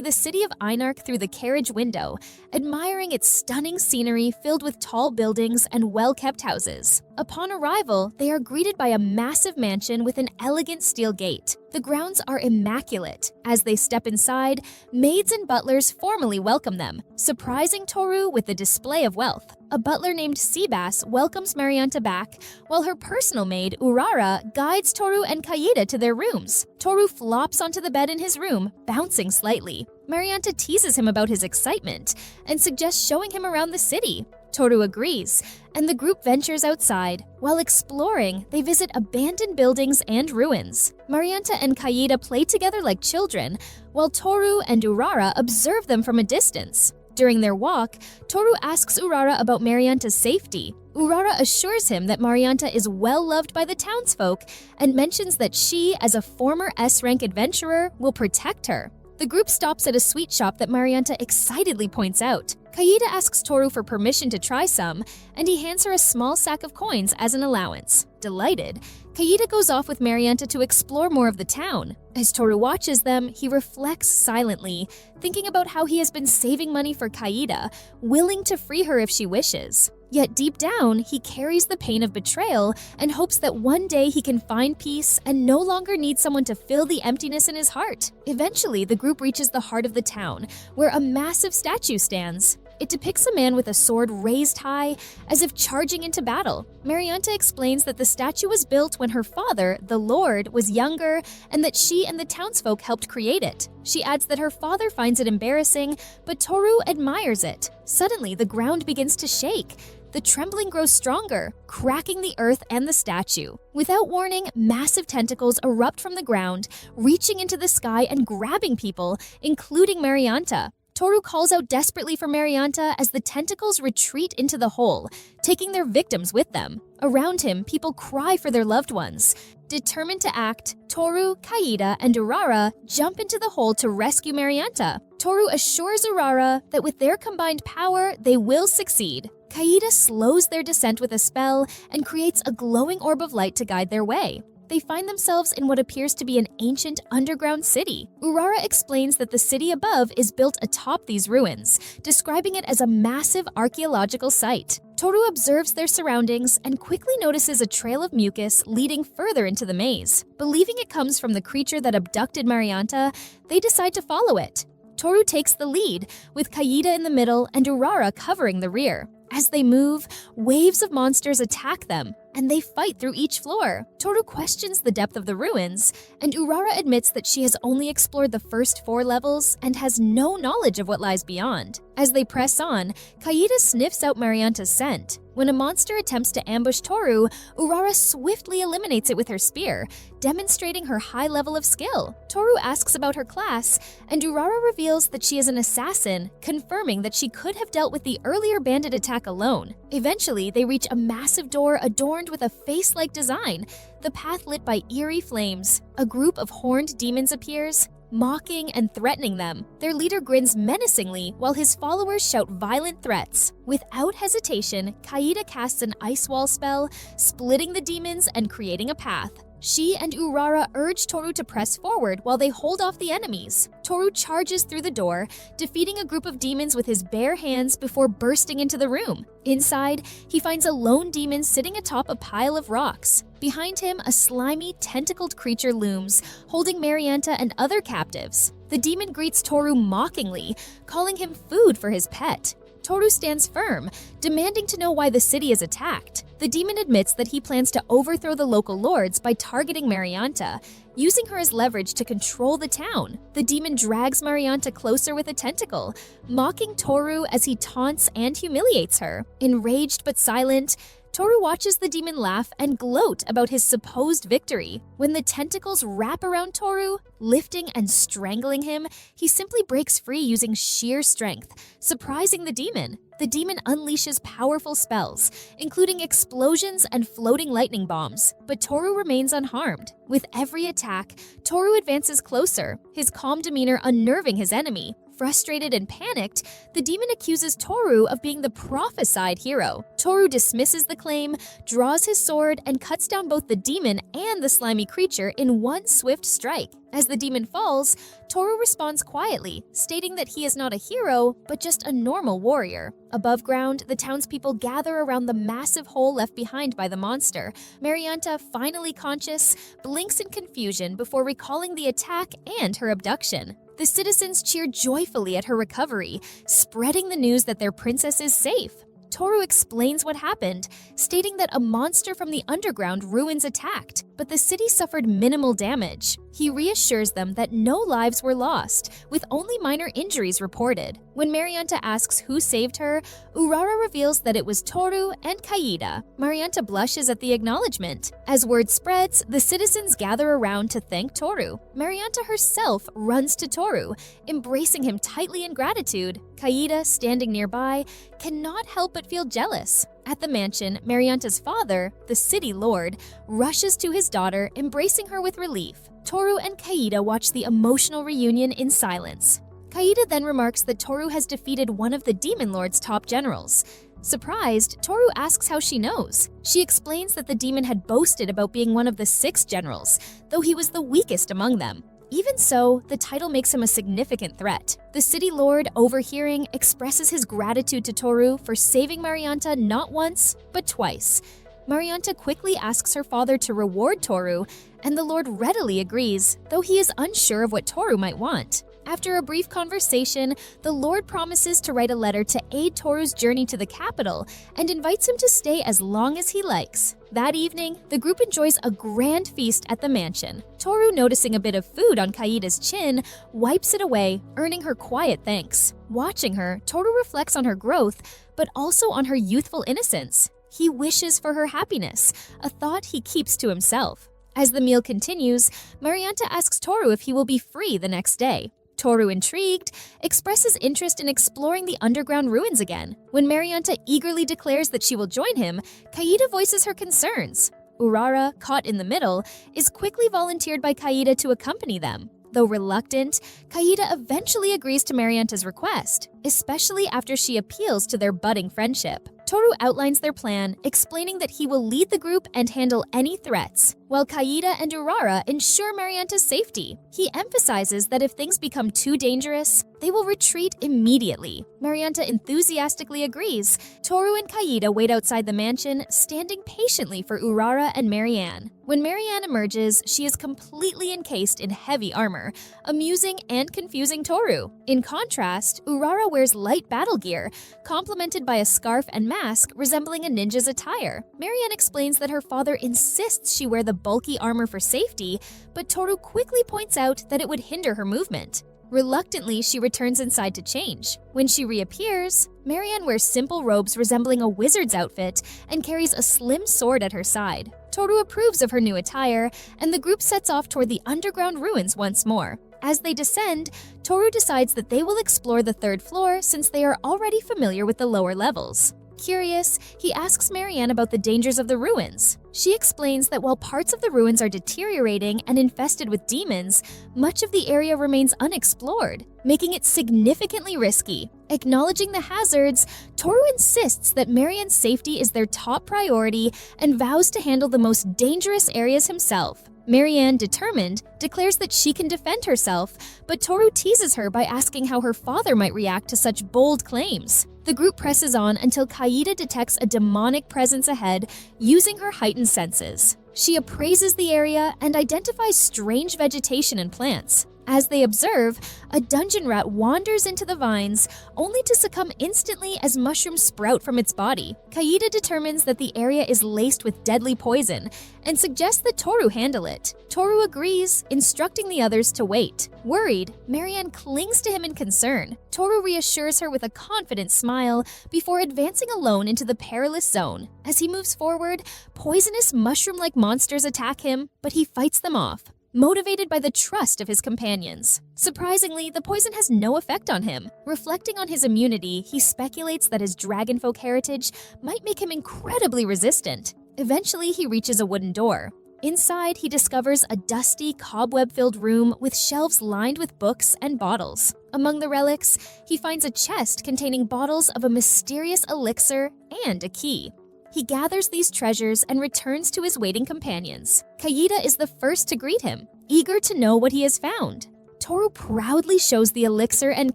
the city of Einarch through the carriage window, admiring its stunning scenery filled with tall buildings and well-kept houses. Upon arrival, they are greeted by a massive mansion with an elegant steel gate. The grounds are immaculate. As they step inside, maids and butlers formally welcome them, surprising Toru with the display of wealth. A butler named Seabass welcomes Marianta back, while her personal maid, Urara, guides Toru and Kaida to their rooms. Toru flops onto the bed in his room, bouncing slightly. Marianta teases him about his excitement and suggests showing him around the city. Toru agrees, and the group ventures outside. While exploring, they visit abandoned buildings and ruins. Marianta and Kaida play together like children, while Toru and Urara observe them from a distance. During their walk, Toru asks Urara about Marianta's safety. Urara assures him that Marianta is well loved by the townsfolk and mentions that she, as a former S-rank adventurer, will protect her. The group stops at a sweet shop that Marianta excitedly points out. Kaida asks Toru for permission to try some, and he hands her a small sack of coins as an allowance. Delighted, Kaida goes off with Marianta to explore more of the town. As Toru watches them, he reflects silently, thinking about how he has been saving money for Kaida, willing to free her if she wishes. Yet deep down, he carries the pain of betrayal and hopes that one day he can find peace and no longer need someone to fill the emptiness in his heart. Eventually, the group reaches the heart of the town, where a massive statue stands. It depicts a man with a sword raised high, as if charging into battle. Marianta explains that the statue was built when her father, the Lord, was younger, and that she and the townsfolk helped create it. She adds that her father finds it embarrassing, but Toru admires it. Suddenly, the ground begins to shake. The trembling grows stronger, cracking the earth and the statue. Without warning, massive tentacles erupt from the ground, reaching into the sky and grabbing people, including Marianta. Toru calls out desperately for Marianta as the tentacles retreat into the hole, taking their victims with them. Around him, people cry for their loved ones. Determined to act, Toru, Kaida, and Urara jump into the hole to rescue Marianta. Toru assures Urara that with their combined power, they will succeed. Kaida slows their descent with a spell and creates a glowing orb of light to guide their way. They find themselves in what appears to be an ancient underground city. Urara explains that the city above is built atop these ruins, describing it as a massive archaeological site. Toru observes their surroundings and quickly notices a trail of mucus leading further into the maze. Believing it comes from the creature that abducted Marianta, they decide to follow it. Toru takes the lead, with Kaida in the middle and Urara covering the rear. As they move, waves of monsters attack them, and they fight through each floor. Toru questions the depth of the ruins, and Urara admits that she has only explored the first 4 levels and has no knowledge of what lies beyond. As they press on, Kaida sniffs out Marianta's scent. When a monster attempts to ambush Toru, Urara swiftly eliminates it with her spear, demonstrating her high level of skill. Toru asks about her class, and Urara reveals that she is an assassin, confirming that she could have dealt with the earlier bandit attack alone. Eventually, they reach a massive door adorned with a face-like design, the path lit by eerie flames. A group of horned demons appears, mocking and threatening them. Their leader grins menacingly while his followers shout violent threats. Without hesitation, Kaida casts an ice wall spell, splitting the demons and creating a path. She and Urara urge Toru to press forward while they hold off the enemies. Toru charges through the door, defeating a group of demons with his bare hands before bursting into the room. Inside, he finds a lone demon sitting atop a pile of rocks. Behind him, a slimy, tentacled creature looms, holding Marianta and other captives. The demon greets Toru mockingly, calling him food for his pet. Toru stands firm, demanding to know why the city is attacked. The demon admits that he plans to overthrow the local lords by targeting Marianta, using her as leverage to control the town. The demon drags Marianta closer with a tentacle, mocking Toru as he taunts and humiliates her. Enraged but silent, Toru watches the demon laugh and gloat about his supposed victory. When the tentacles wrap around Toru, lifting and strangling him, he simply breaks free using sheer strength, surprising the demon. The demon unleashes powerful spells, including explosions and floating lightning bombs, but Toru remains unharmed. With every attack, Toru advances closer, his calm demeanor unnerving his enemy. Frustrated and panicked, the demon accuses Toru of being the prophesied hero. Toru dismisses the claim, draws his sword, and cuts down both the demon and the slimy creature in one swift strike. As the demon falls, Toru responds quietly, stating that he is not a hero, but just a normal warrior. Above ground, the townspeople gather around the massive hole left behind by the monster. Marianta, finally conscious, blinks in confusion before recalling the attack and her abduction. The citizens cheer joyfully at her recovery, spreading the news that their princess is safe. Toru explains what happened, stating that a monster from the underground ruins attacked, but the city suffered minimal damage. He reassures them that no lives were lost, with only minor injuries reported. When Marianta asks who saved her, Urara reveals that it was Toru and Kaida. Marianta blushes at the acknowledgement. As word spreads, the citizens gather around to thank Toru. Marianta herself runs to Toru, embracing him tightly in gratitude. Kaida, standing nearby, cannot help but feel jealous. At the mansion, Marianta's father, the city lord, rushes to his daughter, embracing her with relief. Toru and Kaida watch the emotional reunion in silence. Kaida then remarks that Toru has defeated one of the Demon Lord's top generals. Surprised, Toru asks how she knows. She explains that the demon had boasted about being one of the 6 generals, though he was the weakest among them. Even so, the title makes him a significant threat. The city lord, overhearing, expresses his gratitude to Toru for saving Marianta not once, but twice. Marianta quickly asks her father to reward Toru, and the lord readily agrees, though he is unsure of what Toru might want. After a brief conversation, the lord promises to write a letter to aid Toru's journey to the capital and invites him to stay as long as he likes. That evening, the group enjoys a grand feast at the mansion. Toru, noticing a bit of food on Kaida's chin, wipes it away, earning her quiet thanks. Watching her, Toru reflects on her growth, but also on her youthful innocence. He wishes for her happiness, a thought he keeps to himself. As the meal continues, Marianta asks Toru if he will be free the next day. Toru, intrigued, expresses interest in exploring the underground ruins again. When Marianta eagerly declares that she will join him, Kaida voices her concerns. Urara, caught in the middle, is quickly volunteered by Kaida to accompany them. Though reluctant, Kaida eventually agrees to Marianta's request, especially after she appeals to their budding friendship. Toru outlines their plan, explaining that he will lead the group and handle any threats, while Kaida and Urara ensure Marianta's safety. He emphasizes that if things become too dangerous, they will retreat immediately. Marianta enthusiastically agrees. Toru and Kaida wait outside the mansion, standing patiently for Urara and Marianne. When Marianne emerges, she is completely encased in heavy armor, amusing and confusing Toru. In contrast, Urara wears light battle gear, complemented by a scarf and mask resembling a ninja's attire. Marianne explains that her father insists she wear the bulky armor for safety, but Toru quickly points out that it would hinder her movement. Reluctantly, she returns inside to change. When she reappears, Marianne wears simple robes resembling a wizard's outfit and carries a slim sword at her side. Toru approves of her new attire, and the group sets off toward the underground ruins once more. As they descend, Toru decides that they will explore the 3rd floor since they are already familiar with the lower levels. Curious, he asks Marianne about the dangers of the ruins. She explains that while parts of the ruins are deteriorating and infested with demons, much of the area remains unexplored, making it significantly risky. Acknowledging the hazards, Toru insists that Marianne's safety is their top priority and vows to handle the most dangerous areas himself. Marianne, determined, declares that she can defend herself, but Toru teases her by asking how her father might react to such bold claims. The group presses on until Kaida detects a demonic presence ahead, using her heightened senses. She appraises the area and identifies strange vegetation and plants. As they observe, a dungeon rat wanders into the vines, only to succumb instantly as mushrooms sprout from its body. Kaida determines that the area is laced with deadly poison and suggests that Toru handle it. Toru agrees, instructing the others to wait. Worried, Marianne clings to him in concern. Toru reassures her with a confident smile before advancing alone into the perilous zone. As he moves forward, poisonous mushroom-like monsters attack him, but he fights them off, motivated by the trust of his companions. Surprisingly, the poison has no effect on him. Reflecting on his immunity, he speculates that his dragonfolk heritage might make him incredibly resistant. Eventually, he reaches a wooden door. Inside, he discovers a dusty, cobweb-filled room with shelves lined with books and bottles. Among the relics, he finds a chest containing bottles of a mysterious elixir and a key. He gathers these treasures and returns to his waiting companions. Kaida is the first to greet him, eager to know what he has found. Toru proudly shows the elixir and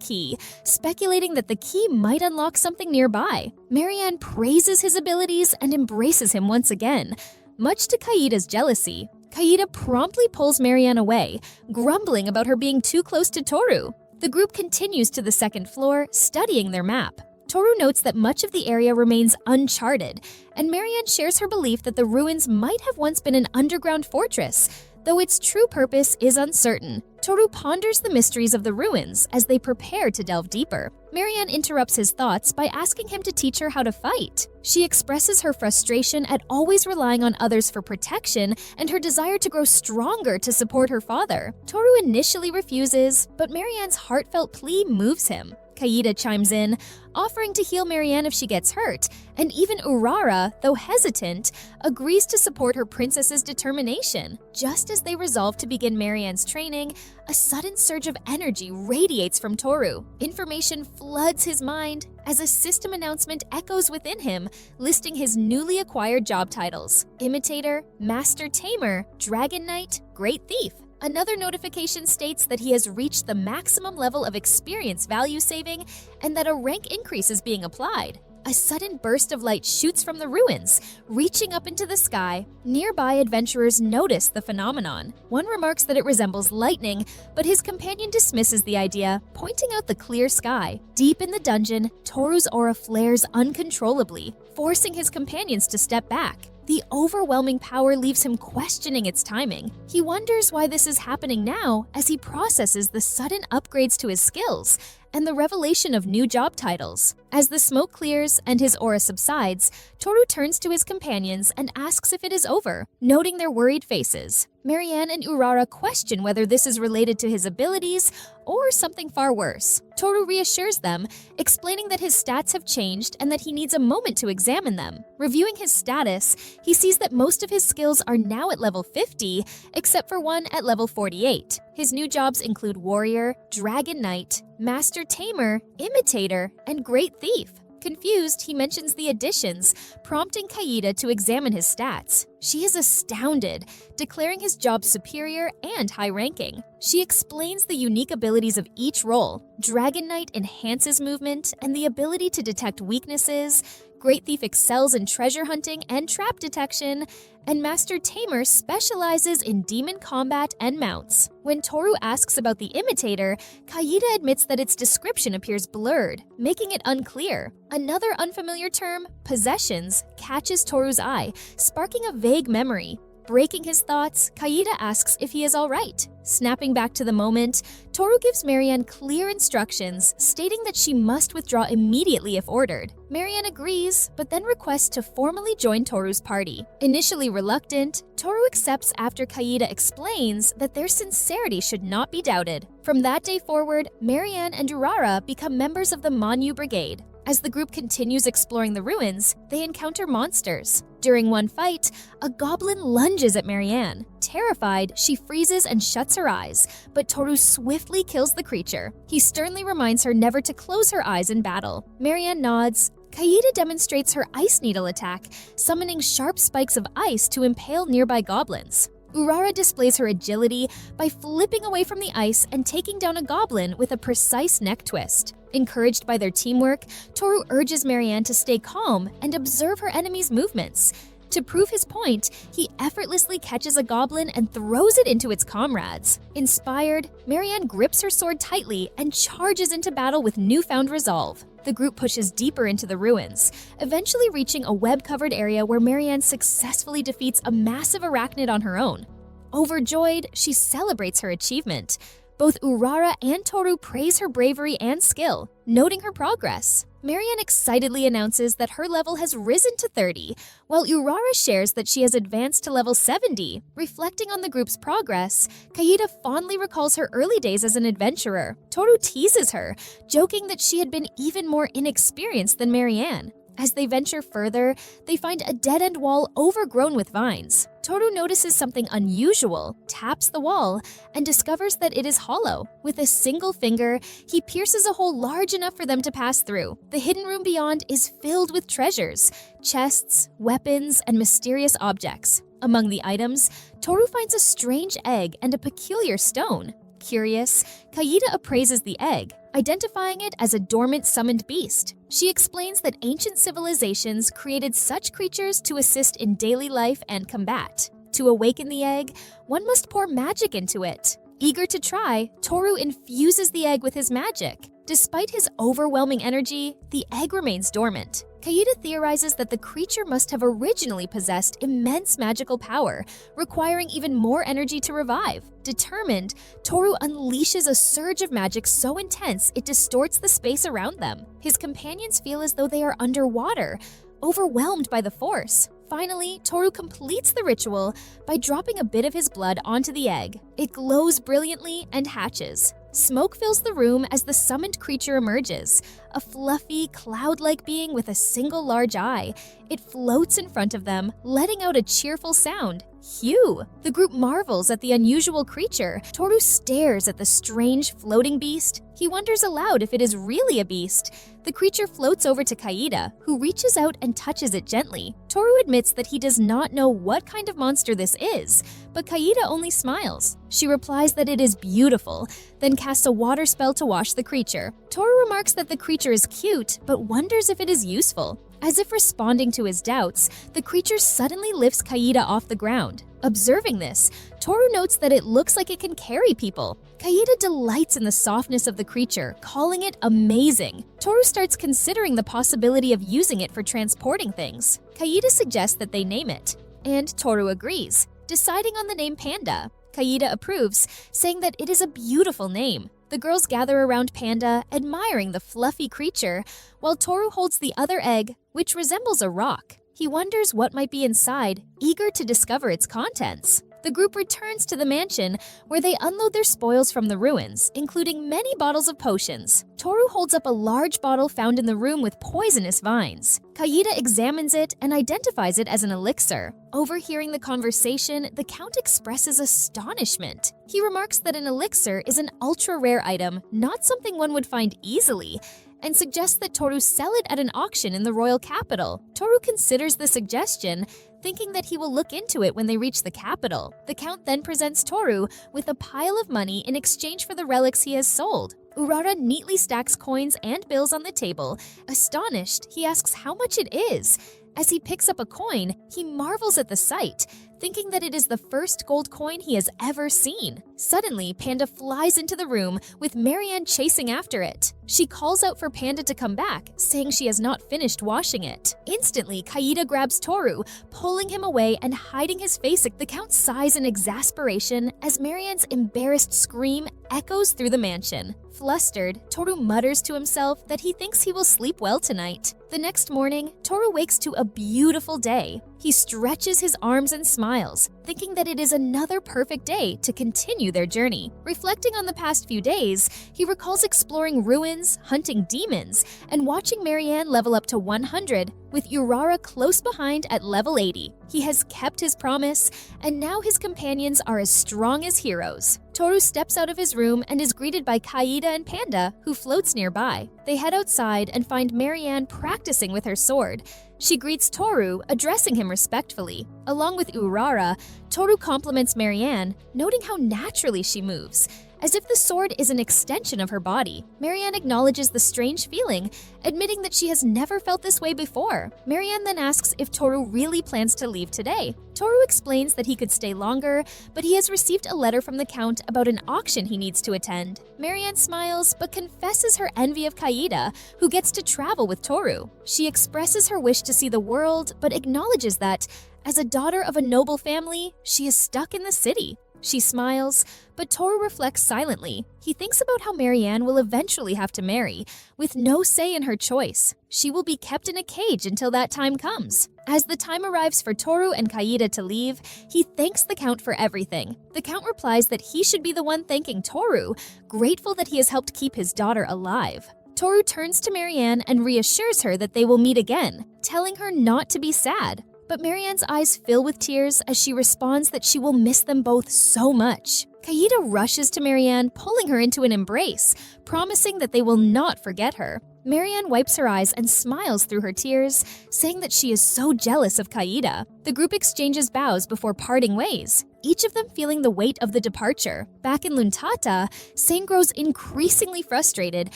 key, speculating that the key might unlock something nearby. Marianne praises his abilities and embraces him once again. Much to Kaida's jealousy, Kaida promptly pulls Marianne away, grumbling about her being too close to Toru. The group continues to the second floor, studying their map. Toru notes that much of the area remains uncharted, and Marianne shares her belief that the ruins might have once been an underground fortress, though its true purpose is uncertain. Toru ponders the mysteries of the ruins as they prepare to delve deeper. Marianne interrupts his thoughts by asking him to teach her how to fight. She expresses her frustration at always relying on others for protection and her desire to grow stronger to support her father. Toru initially refuses, but Marianne's heartfelt plea moves him. Kaida chimes in, offering to heal Marianne if she gets hurt, and even Urara, though hesitant, agrees to support her princess's determination. Just as they resolve to begin Marianne's training, a sudden surge of energy radiates from Toru. Information floods his mind as a system announcement echoes within him, listing his newly acquired job titles: Imitator, Master Tamer, Dragon Knight, Great Thief. Another notification states that he has reached the maximum level of experience value saving and that a rank increase is being applied. A sudden burst of light shoots from the ruins, reaching up into the sky. Nearby adventurers notice the phenomenon. One remarks that it resembles lightning, but his companion dismisses the idea, pointing out the clear sky. Deep in the dungeon, Toru's aura flares uncontrollably, forcing his companions to step back. The overwhelming power leaves him questioning its timing. He wonders why this is happening now as he processes the sudden upgrades to his skills and the revelation of new job titles. As the smoke clears and his aura subsides, Toru turns to his companions and asks if it is over, noting their worried faces. Marianne and Urara question whether this is related to his abilities or something far worse. Toru reassures them, explaining that his stats have changed and that he needs a moment to examine them. Reviewing his status, he sees that most of his skills are now at level 50, except for one at level 48. His new jobs include Warrior, Dragon Knight, Master Tamer, Imitator, and Great Thief. Confused, he mentions the additions, prompting Kaida to examine his stats. She is astounded, declaring his job superior and high-ranking. She explains the unique abilities of each role. Dragon Knight enhances movement and the ability to detect weaknesses. Great Thief excels in treasure hunting and trap detection, and Master Tamer specializes in demon combat and mounts. When Toru asks about the Imitator, Kaida admits that its description appears blurred, making it unclear. Another unfamiliar term, possessions, catches Toru's eye, sparking a vague memory. Breaking his thoughts, Kaida asks if he is all right. Snapping back to the moment, Toru gives Marianne clear instructions, stating that she must withdraw immediately if ordered. Marianne agrees, but then requests to formally join Toru's party. Initially reluctant, Toru accepts after Kaida explains that their sincerity should not be doubted. From that day forward, Marianne and Urara become members of the Manhwa Brigade. As the group continues exploring the ruins, they encounter monsters. During one fight, a goblin lunges at Marianne. Terrified, she freezes and shuts her eyes, but Toru swiftly kills the creature. He sternly reminds her never to close her eyes in battle. Marianne nods. Kaida demonstrates her ice needle attack, summoning sharp spikes of ice to impale nearby goblins. Urara displays her agility by flipping away from the ice and taking down a goblin with a precise neck twist. Encouraged by their teamwork, Toru urges Marianne to stay calm and observe her enemy's movements. To prove his point, he effortlessly catches a goblin and throws it into its comrades. Inspired, Marianne grips her sword tightly and charges into battle with newfound resolve. The group pushes deeper into the ruins, eventually reaching a web-covered area where Marianne successfully defeats a massive arachnid on her own. Overjoyed, she celebrates her achievement. Both Urara and Toru praise her bravery and skill, noting her progress. Marianne excitedly announces that her level has risen to 30, while Urara shares that she has advanced to level 70. Reflecting on the group's progress, Kaida fondly recalls her early days as an adventurer. Toru teases her, joking that she had been even more inexperienced than Marianne. As they venture further, they find a dead-end wall overgrown with vines. Toru notices something unusual, taps the wall, and discovers that it is hollow. With a single finger, he pierces a hole large enough for them to pass through. The hidden room beyond is filled with treasures, chests, weapons, and mysterious objects. Among the items, Toru finds a strange egg and a peculiar stone. Curious, Kaida appraises the egg, identifying it as a dormant summoned beast. She explains that ancient civilizations created such creatures to assist in daily life and combat. To awaken the egg, one must pour magic into it. Eager to try, Toru infuses the egg with his magic. Despite his overwhelming energy, the egg remains dormant. Kaida theorizes that the creature must have originally possessed immense magical power, requiring even more energy to revive. Determined, Toru unleashes a surge of magic so intense it distorts the space around them. His companions feel as though they are underwater, overwhelmed by the force. Finally, Toru completes the ritual by dropping a bit of his blood onto the egg. It glows brilliantly and hatches. Smoke fills the room as the summoned creature emerges, a fluffy, cloud-like being with a single large eye. It floats in front of them, letting out a cheerful sound. Hugh! The group marvels at the unusual creature. Toru stares at the strange floating beast. He wonders aloud if it is really a beast. The creature floats over to Kaida, who reaches out and touches it gently. Toru admits that he does not know what kind of monster this is, but Kaida only smiles. She replies that it is beautiful, then casts a water spell to wash the creature. Toru remarks that the creature is cute, but wonders if it is useful. As if responding to his doubts, the creature suddenly lifts Kaida off the ground. Observing this, Toru notes that it looks like it can carry people. Kaida delights in the softness of the creature, calling it amazing. Toru starts considering the possibility of using it for transporting things. Kaida suggests that they name it, and Toru agrees, deciding on the name Panda. Kaida approves, saying that it is a beautiful name. The girls gather around Panda, admiring the fluffy creature, while Toru holds the other egg, which resembles a rock. He wonders what might be inside, eager to discover its contents. The group returns to the mansion, where they unload their spoils from the ruins, including many bottles of potions. Toru holds up a large bottle found in the room with poisonous vines. Kaida examines it and identifies it as an elixir. Overhearing the conversation, the Count expresses astonishment. He remarks that an elixir is an ultra-rare item, not something one would find easily, and suggests that Toru sell it at an auction in the royal capital. Toru considers the suggestion, thinking that he will look into it when they reach the capital. The Count then presents Toru with a pile of money in exchange for the relics he has sold. Urara neatly stacks coins and bills on the table. Astonished, he asks how much it is. As he picks up a coin, he marvels at the sight, thinking that it is the first gold coin he has ever seen. Suddenly, Panda flies into the room, with Marianne chasing after it. She calls out for Panda to come back, saying she has not finished washing it. Instantly, Kaida grabs Toru, pulling him away and hiding his face. The Count sighs in exasperation as Marianne's embarrassed scream echoes through the mansion. Flustered, Toru mutters to himself that he thinks he will sleep well tonight. The next morning, Toru wakes to a beautiful day. He stretches his arms and smiles, thinking that it is another perfect day to continue their journey. Reflecting on the past few days, he recalls exploring ruins, hunting demons, and watching Marianne level up to 100, with Urara close behind at level 80. He has kept his promise, and now his companions are as strong as heroes. Toru steps out of his room and is greeted by Kaida and Panda, who floats nearby. They head outside and find Marianne practicing with her sword. She greets Toru, addressing him respectfully. Along with Urara, Toru compliments Marianne, noting how naturally she moves. As if the sword is an extension of her body, Marianne acknowledges the strange feeling, admitting that she has never felt this way before. Marianne then asks if Toru really plans to leave today. Toru explains that he could stay longer, but he has received a letter from the Count about an auction he needs to attend. Marianne smiles, but confesses her envy of Kaida, who gets to travel with Toru. She expresses her wish to see the world, but acknowledges that, as a daughter of a noble family, she is stuck in the city. She smiles, but Toru reflects silently. He thinks about how Marianne will eventually have to marry, with no say in her choice. She will be kept in a cage until that time comes. As the time arrives for Toru and Kaida to leave, he thanks the Count for everything. The Count replies that he should be the one thanking Toru, grateful that he has helped keep his daughter alive. Toru turns to Marianne and reassures her that they will meet again, telling her not to be sad. But Marianne's eyes fill with tears as she responds that she will miss them both so much. Kaida rushes to Marianne, pulling her into an embrace, promising that they will not forget her. Marianne wipes her eyes and smiles through her tears, saying that she is so jealous of Kaida. The group exchanges bows before parting ways, each of them feeling the weight of the departure. Back in Luntata, Sane grows increasingly frustrated,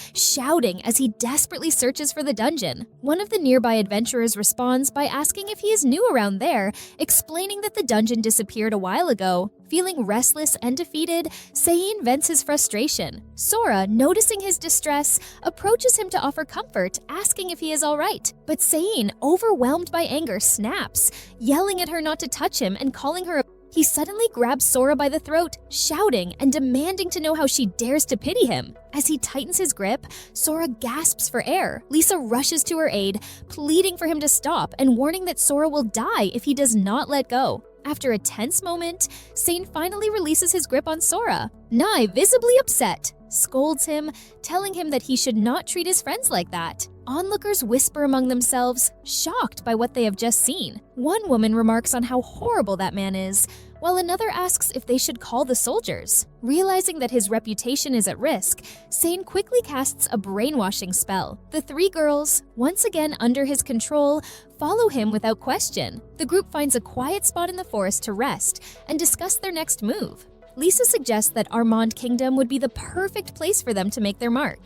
shouting as he desperately searches for the dungeon. One of the nearby adventurers responds by asking if he is new around there, explaining that the dungeon disappeared a while ago. Feeling restless and defeated, Sane vents his frustration. Sora, noticing his distress, approaches him to offer comfort, asking if he is alright. But Sane, overwhelmed by anger, snaps, yelling at her not to touch him and calling her a... He suddenly grabs Sora by the throat, shouting and demanding to know how she dares to pity him. As he tightens his grip, Sora gasps for air. Lisa rushes to her aid, pleading for him to stop and warning that Sora will die if he does not let go. After a tense moment, Sane finally releases his grip on Sora. Nai, visibly upset, scolds him, telling him that he should not treat his friends like that. Onlookers whisper among themselves, shocked by what they have just seen. One woman remarks on how horrible that man is, while another asks if they should call the soldiers. Realizing that his reputation is at risk, Sane quickly casts a brainwashing spell. The three girls, once again under his control, follow him without question. The group finds a quiet spot in the forest to rest and discuss their next move. Lisa suggests that Armand Kingdom would be the perfect place for them to make their mark.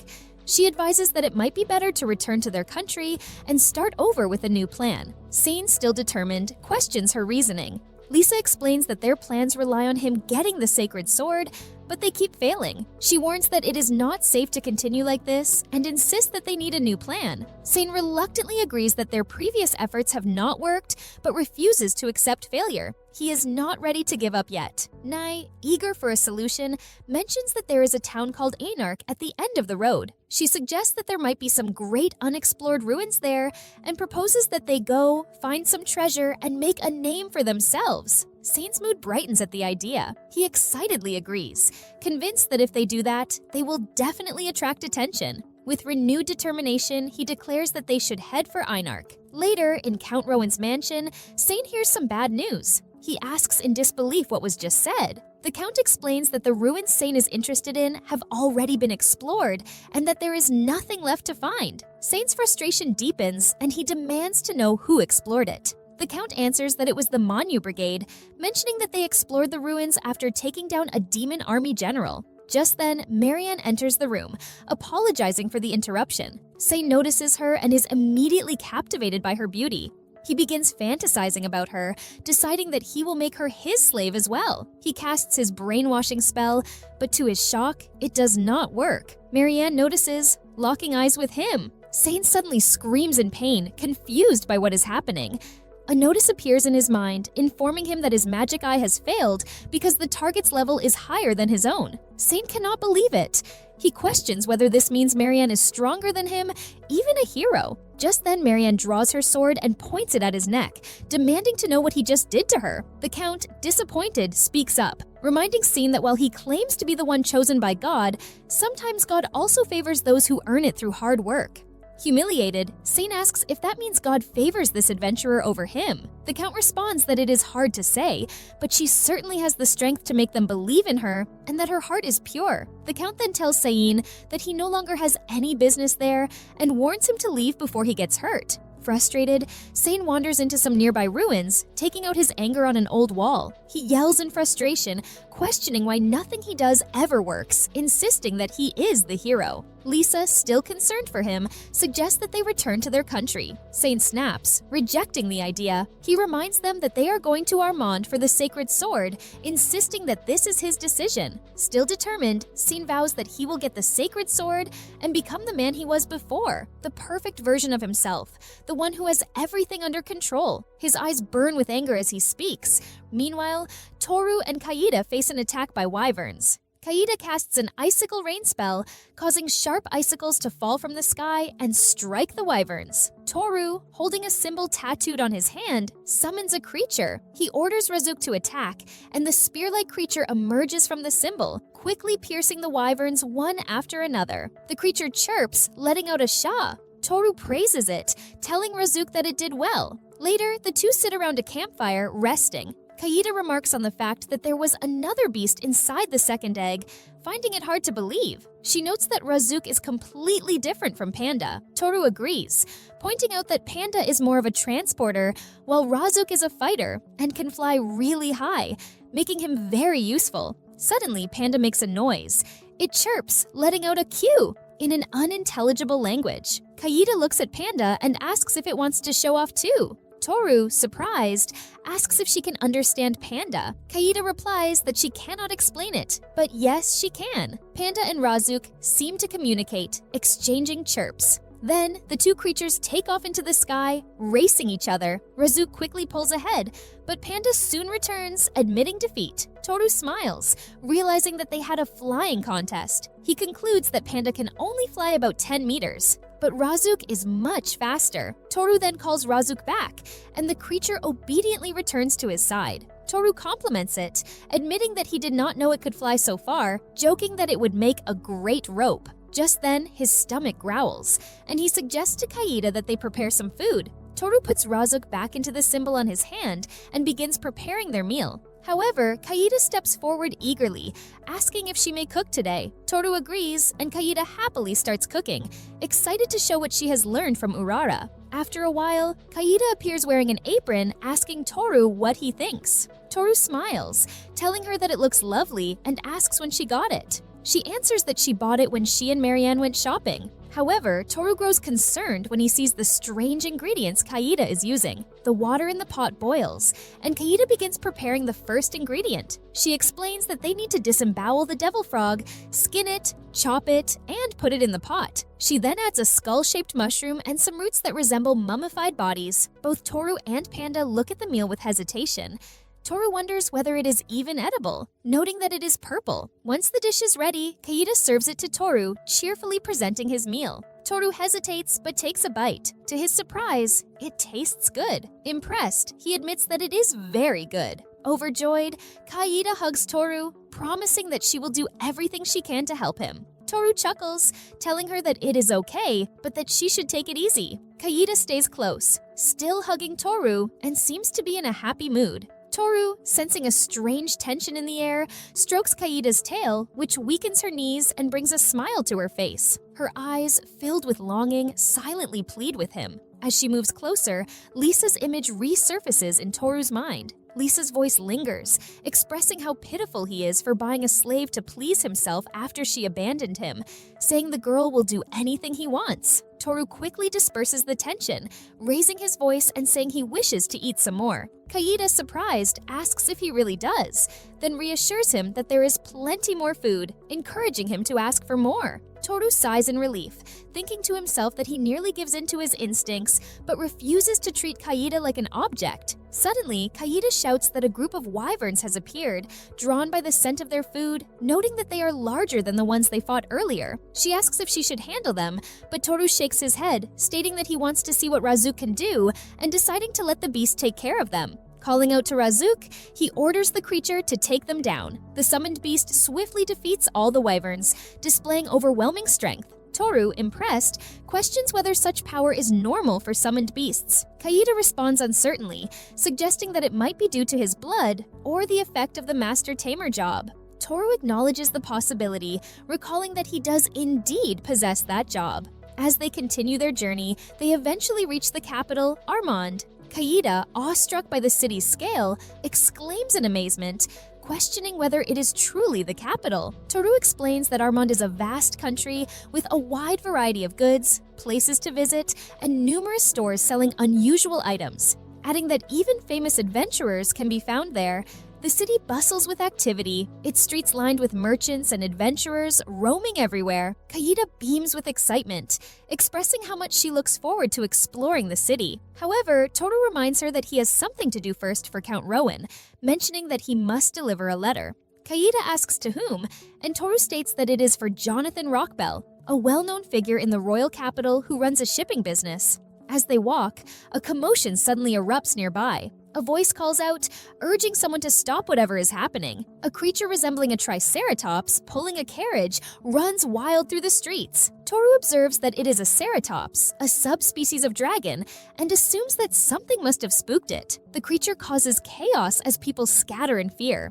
She advises that it might be better to return to their country and start over with a new plan. Sane, still determined, questions her reasoning. Lisa explains that their plans rely on him getting the sacred sword, but they keep failing. She warns that it is not safe to continue like this and insists that they need a new plan. Sane reluctantly agrees that their previous efforts have not worked, but refuses to accept failure. He is not ready to give up yet. Nai, eager for a solution, mentions that there is a town called Anarch at the end of the road. She suggests that there might be some great unexplored ruins there and proposes that they go, find some treasure, and make a name for themselves. Sane's mood brightens at the idea. He excitedly agrees, convinced that if they do that, they will definitely attract attention. With renewed determination, he declares that they should head for Einarch. Later, in Count Rowan's mansion, Sane hears some bad news. He asks in disbelief what was just said. The Count explains that the ruins Sane is interested in have already been explored and that there is nothing left to find. Sane's frustration deepens and he demands to know who explored it. The Count answers that it was the Manhwa Brigade, mentioning that they explored the ruins after taking down a demon army general. Just then, Marianne enters the room, apologizing for the interruption. Sane notices her and is immediately captivated by her beauty. He begins fantasizing about her, deciding that he will make her his slave as well. He casts his brainwashing spell, but to his shock, it does not work. Marianne notices, locking eyes with him. Sane suddenly screams in pain, confused by what is happening. A notice appears in his mind, informing him that his magic eye has failed because the target's level is higher than his own. Sane cannot believe it. He questions whether this means Marianne is stronger than him, even a hero. Just then, Marianne draws her sword and points it at his neck, demanding to know what he just did to her. The Count, disappointed, speaks up, reminding Sane that while he claims to be the one chosen by God, sometimes God also favors those who earn it through hard work. Humiliated, Sane asks if that means God favors this adventurer over him. The Count responds that it is hard to say, but she certainly has the strength to make them believe in her and that her heart is pure. The Count then tells Sane that he no longer has any business there and warns him to leave before he gets hurt. Frustrated, Sane wanders into some nearby ruins, taking out his anger on an old wall. He yells in frustration, questioning why nothing he does ever works, insisting that he is the hero. Lisa, still concerned for him, suggests that they return to their country. Sane snaps, rejecting the idea. He reminds them that they are going to Armand for the sacred sword, insisting that this is his decision. Still determined, Sane vows that he will get the sacred sword and become the man he was before, the perfect version of himself, the one who has everything under control. His eyes burn with anger as he speaks. Meanwhile, Toru and Kaida face an attack by wyverns. Kaida casts an icicle rain spell, causing sharp icicles to fall from the sky and strike the wyverns. Toru, holding a symbol tattooed on his hand, summons a creature. He orders Razuk to attack, and the spear-like creature emerges from the symbol, quickly piercing the wyverns one after another. The creature chirps, letting out a sha. Toru praises it, telling Razuk that it did well. Later, the two sit around a campfire, resting. Kaida remarks on the fact that there was another beast inside the second egg, finding it hard to believe. She notes that Razuk is completely different from Panda. Toru agrees, pointing out that Panda is more of a transporter, while Razuk is a fighter and can fly really high, making him very useful. Suddenly, Panda makes a noise. It chirps, letting out a cue in an unintelligible language. Kaida looks at Panda and asks if it wants to show off too. Toru, surprised, asks if she can understand Panda. Kaida replies that she cannot explain it, but yes, she can. Panda and Razuk seem to communicate, exchanging chirps. Then, the two creatures take off into the sky, racing each other. Razuk quickly pulls ahead, but Panda soon returns, admitting defeat. Toru smiles, realizing that they had a flying contest. He concludes that Panda can only fly about 10 meters. But Razuk is much faster. Toru then calls Razuk back, and the creature obediently returns to his side. Toru compliments it, admitting that he did not know it could fly so far, joking that it would make a great rope. Just then, his stomach growls, and he suggests to Kaida that they prepare some food. Toru puts Razuk back into the symbol on his hand and begins preparing their meal. However, Kaida steps forward eagerly, asking if she may cook today. Toru agrees, and Kaida happily starts cooking, excited to show what she has learned from Urara. After a while, Kaida appears wearing an apron, asking Toru what he thinks. Toru smiles, telling her that it looks lovely, and asks when she got it. She answers that she bought it when she and Marianne went shopping. However, Toru grows concerned when he sees the strange ingredients Kaida is using. The water in the pot boils, and Kaida begins preparing the first ingredient. She explains that they need to disembowel the devil frog, skin it, chop it, and put it in the pot. She then adds a skull-shaped mushroom and some roots that resemble mummified bodies. Both Toru and Panda look at the meal with hesitation. Toru wonders whether it is even edible, noting that it is purple. Once the dish is ready, Kaida serves it to Toru, cheerfully presenting his meal. Toru hesitates but takes a bite. To his surprise, it tastes good. Impressed, he admits that it is very good. Overjoyed, Kaida hugs Toru, promising that she will do everything she can to help him. Toru chuckles, telling her that it is okay, but that she should take it easy. Kaida stays close, still hugging Toru, and seems to be in a happy mood. Toru, sensing a strange tension in the air, strokes Kaida's tail, which weakens her knees and brings a smile to her face. Her eyes, filled with longing, silently plead with him. As she moves closer, Lisa's image resurfaces in Toru's mind. Lisa's voice lingers, expressing how pitiful he is for buying a slave to please himself after she abandoned him, saying the girl will do anything he wants. Toru quickly disperses the tension, raising his voice and saying he wishes to eat some more. Kaida, surprised, asks if he really does, then reassures him that there is plenty more food, encouraging him to ask for more. Toru sighs in relief, thinking to himself that he nearly gives in to his instincts, but refuses to treat Kaida like an object. Suddenly, Kaida shouts that a group of wyverns has appeared, drawn by the scent of their food, noting that they are larger than the ones they fought earlier. She asks if she should handle them, but Toru shakes his head, stating that he wants to see what Razuk can do, and deciding to let the beast take care of them. Calling out to Razuk, he orders the creature to take them down. The summoned beast swiftly defeats all the wyverns, displaying overwhelming strength. Toru, impressed, questions whether such power is normal for summoned beasts. Kaida responds uncertainly, suggesting that it might be due to his blood or the effect of the Master Tamer job. Toru acknowledges the possibility, recalling that he does indeed possess that job. As they continue their journey, they eventually reach the capital, Armand. Kaida, awestruck by the city's scale, exclaims in amazement, questioning whether it is truly the capital. Toru explains that Armand is a vast country with a wide variety of goods, places to visit, and numerous stores selling unusual items. Adding that even famous adventurers can be found there, the city bustles with activity, its streets lined with merchants and adventurers roaming everywhere. Kaida beams with excitement, expressing how much she looks forward to exploring the city. However, Toru reminds her that he has something to do first for Count Rowan, mentioning that he must deliver a letter. Kaida asks to whom, and Toru states that it is for Jonathan Rockbell, a well-known figure in the royal capital who runs a shipping business. As they walk, a commotion suddenly erupts nearby. A voice calls out, urging someone to stop whatever is happening. A creature resembling a triceratops, pulling a carriage, runs wild through the streets. Toru observes that it is a ceratops, a subspecies of dragon, and assumes that something must have spooked it. The creature causes chaos as people scatter in fear.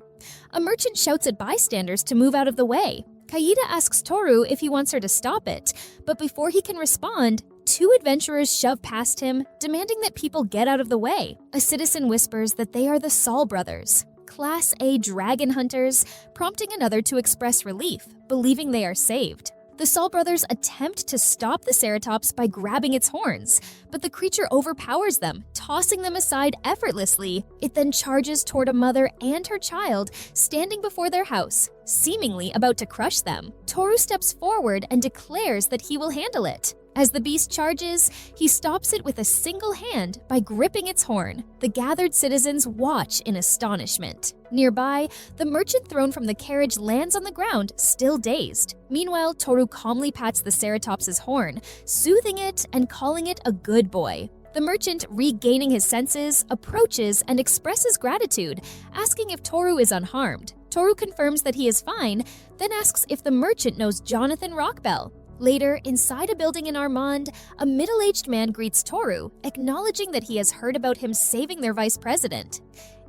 A merchant shouts at bystanders to move out of the way. Kaida asks Toru if he wants her to stop it, but before he can respond, two adventurers shove past him, demanding that people get out of the way. A citizen whispers that they are the Saul brothers, Class A dragon hunters, prompting another to express relief, believing they are saved. The Saul brothers attempt to stop the ceratops by grabbing its horns, but the creature overpowers them, tossing them aside effortlessly. It then charges toward a mother and her child standing before their house, seemingly about to crush them. Toru steps forward and declares that he will handle it. As the beast charges, he stops it with a single hand by gripping its horn. The gathered citizens watch in astonishment. Nearby, the merchant thrown from the carriage lands on the ground, still dazed. Meanwhile, Toru calmly pats the ceratops's horn, soothing it and calling it a good boy. The merchant, regaining his senses, approaches and expresses gratitude, asking if Toru is unharmed. Toru confirms that he is fine, then asks if the merchant knows Jonathan Rockbell. Later, inside a building in Armand, a middle-aged man greets Toru, acknowledging that he has heard about him saving their vice president.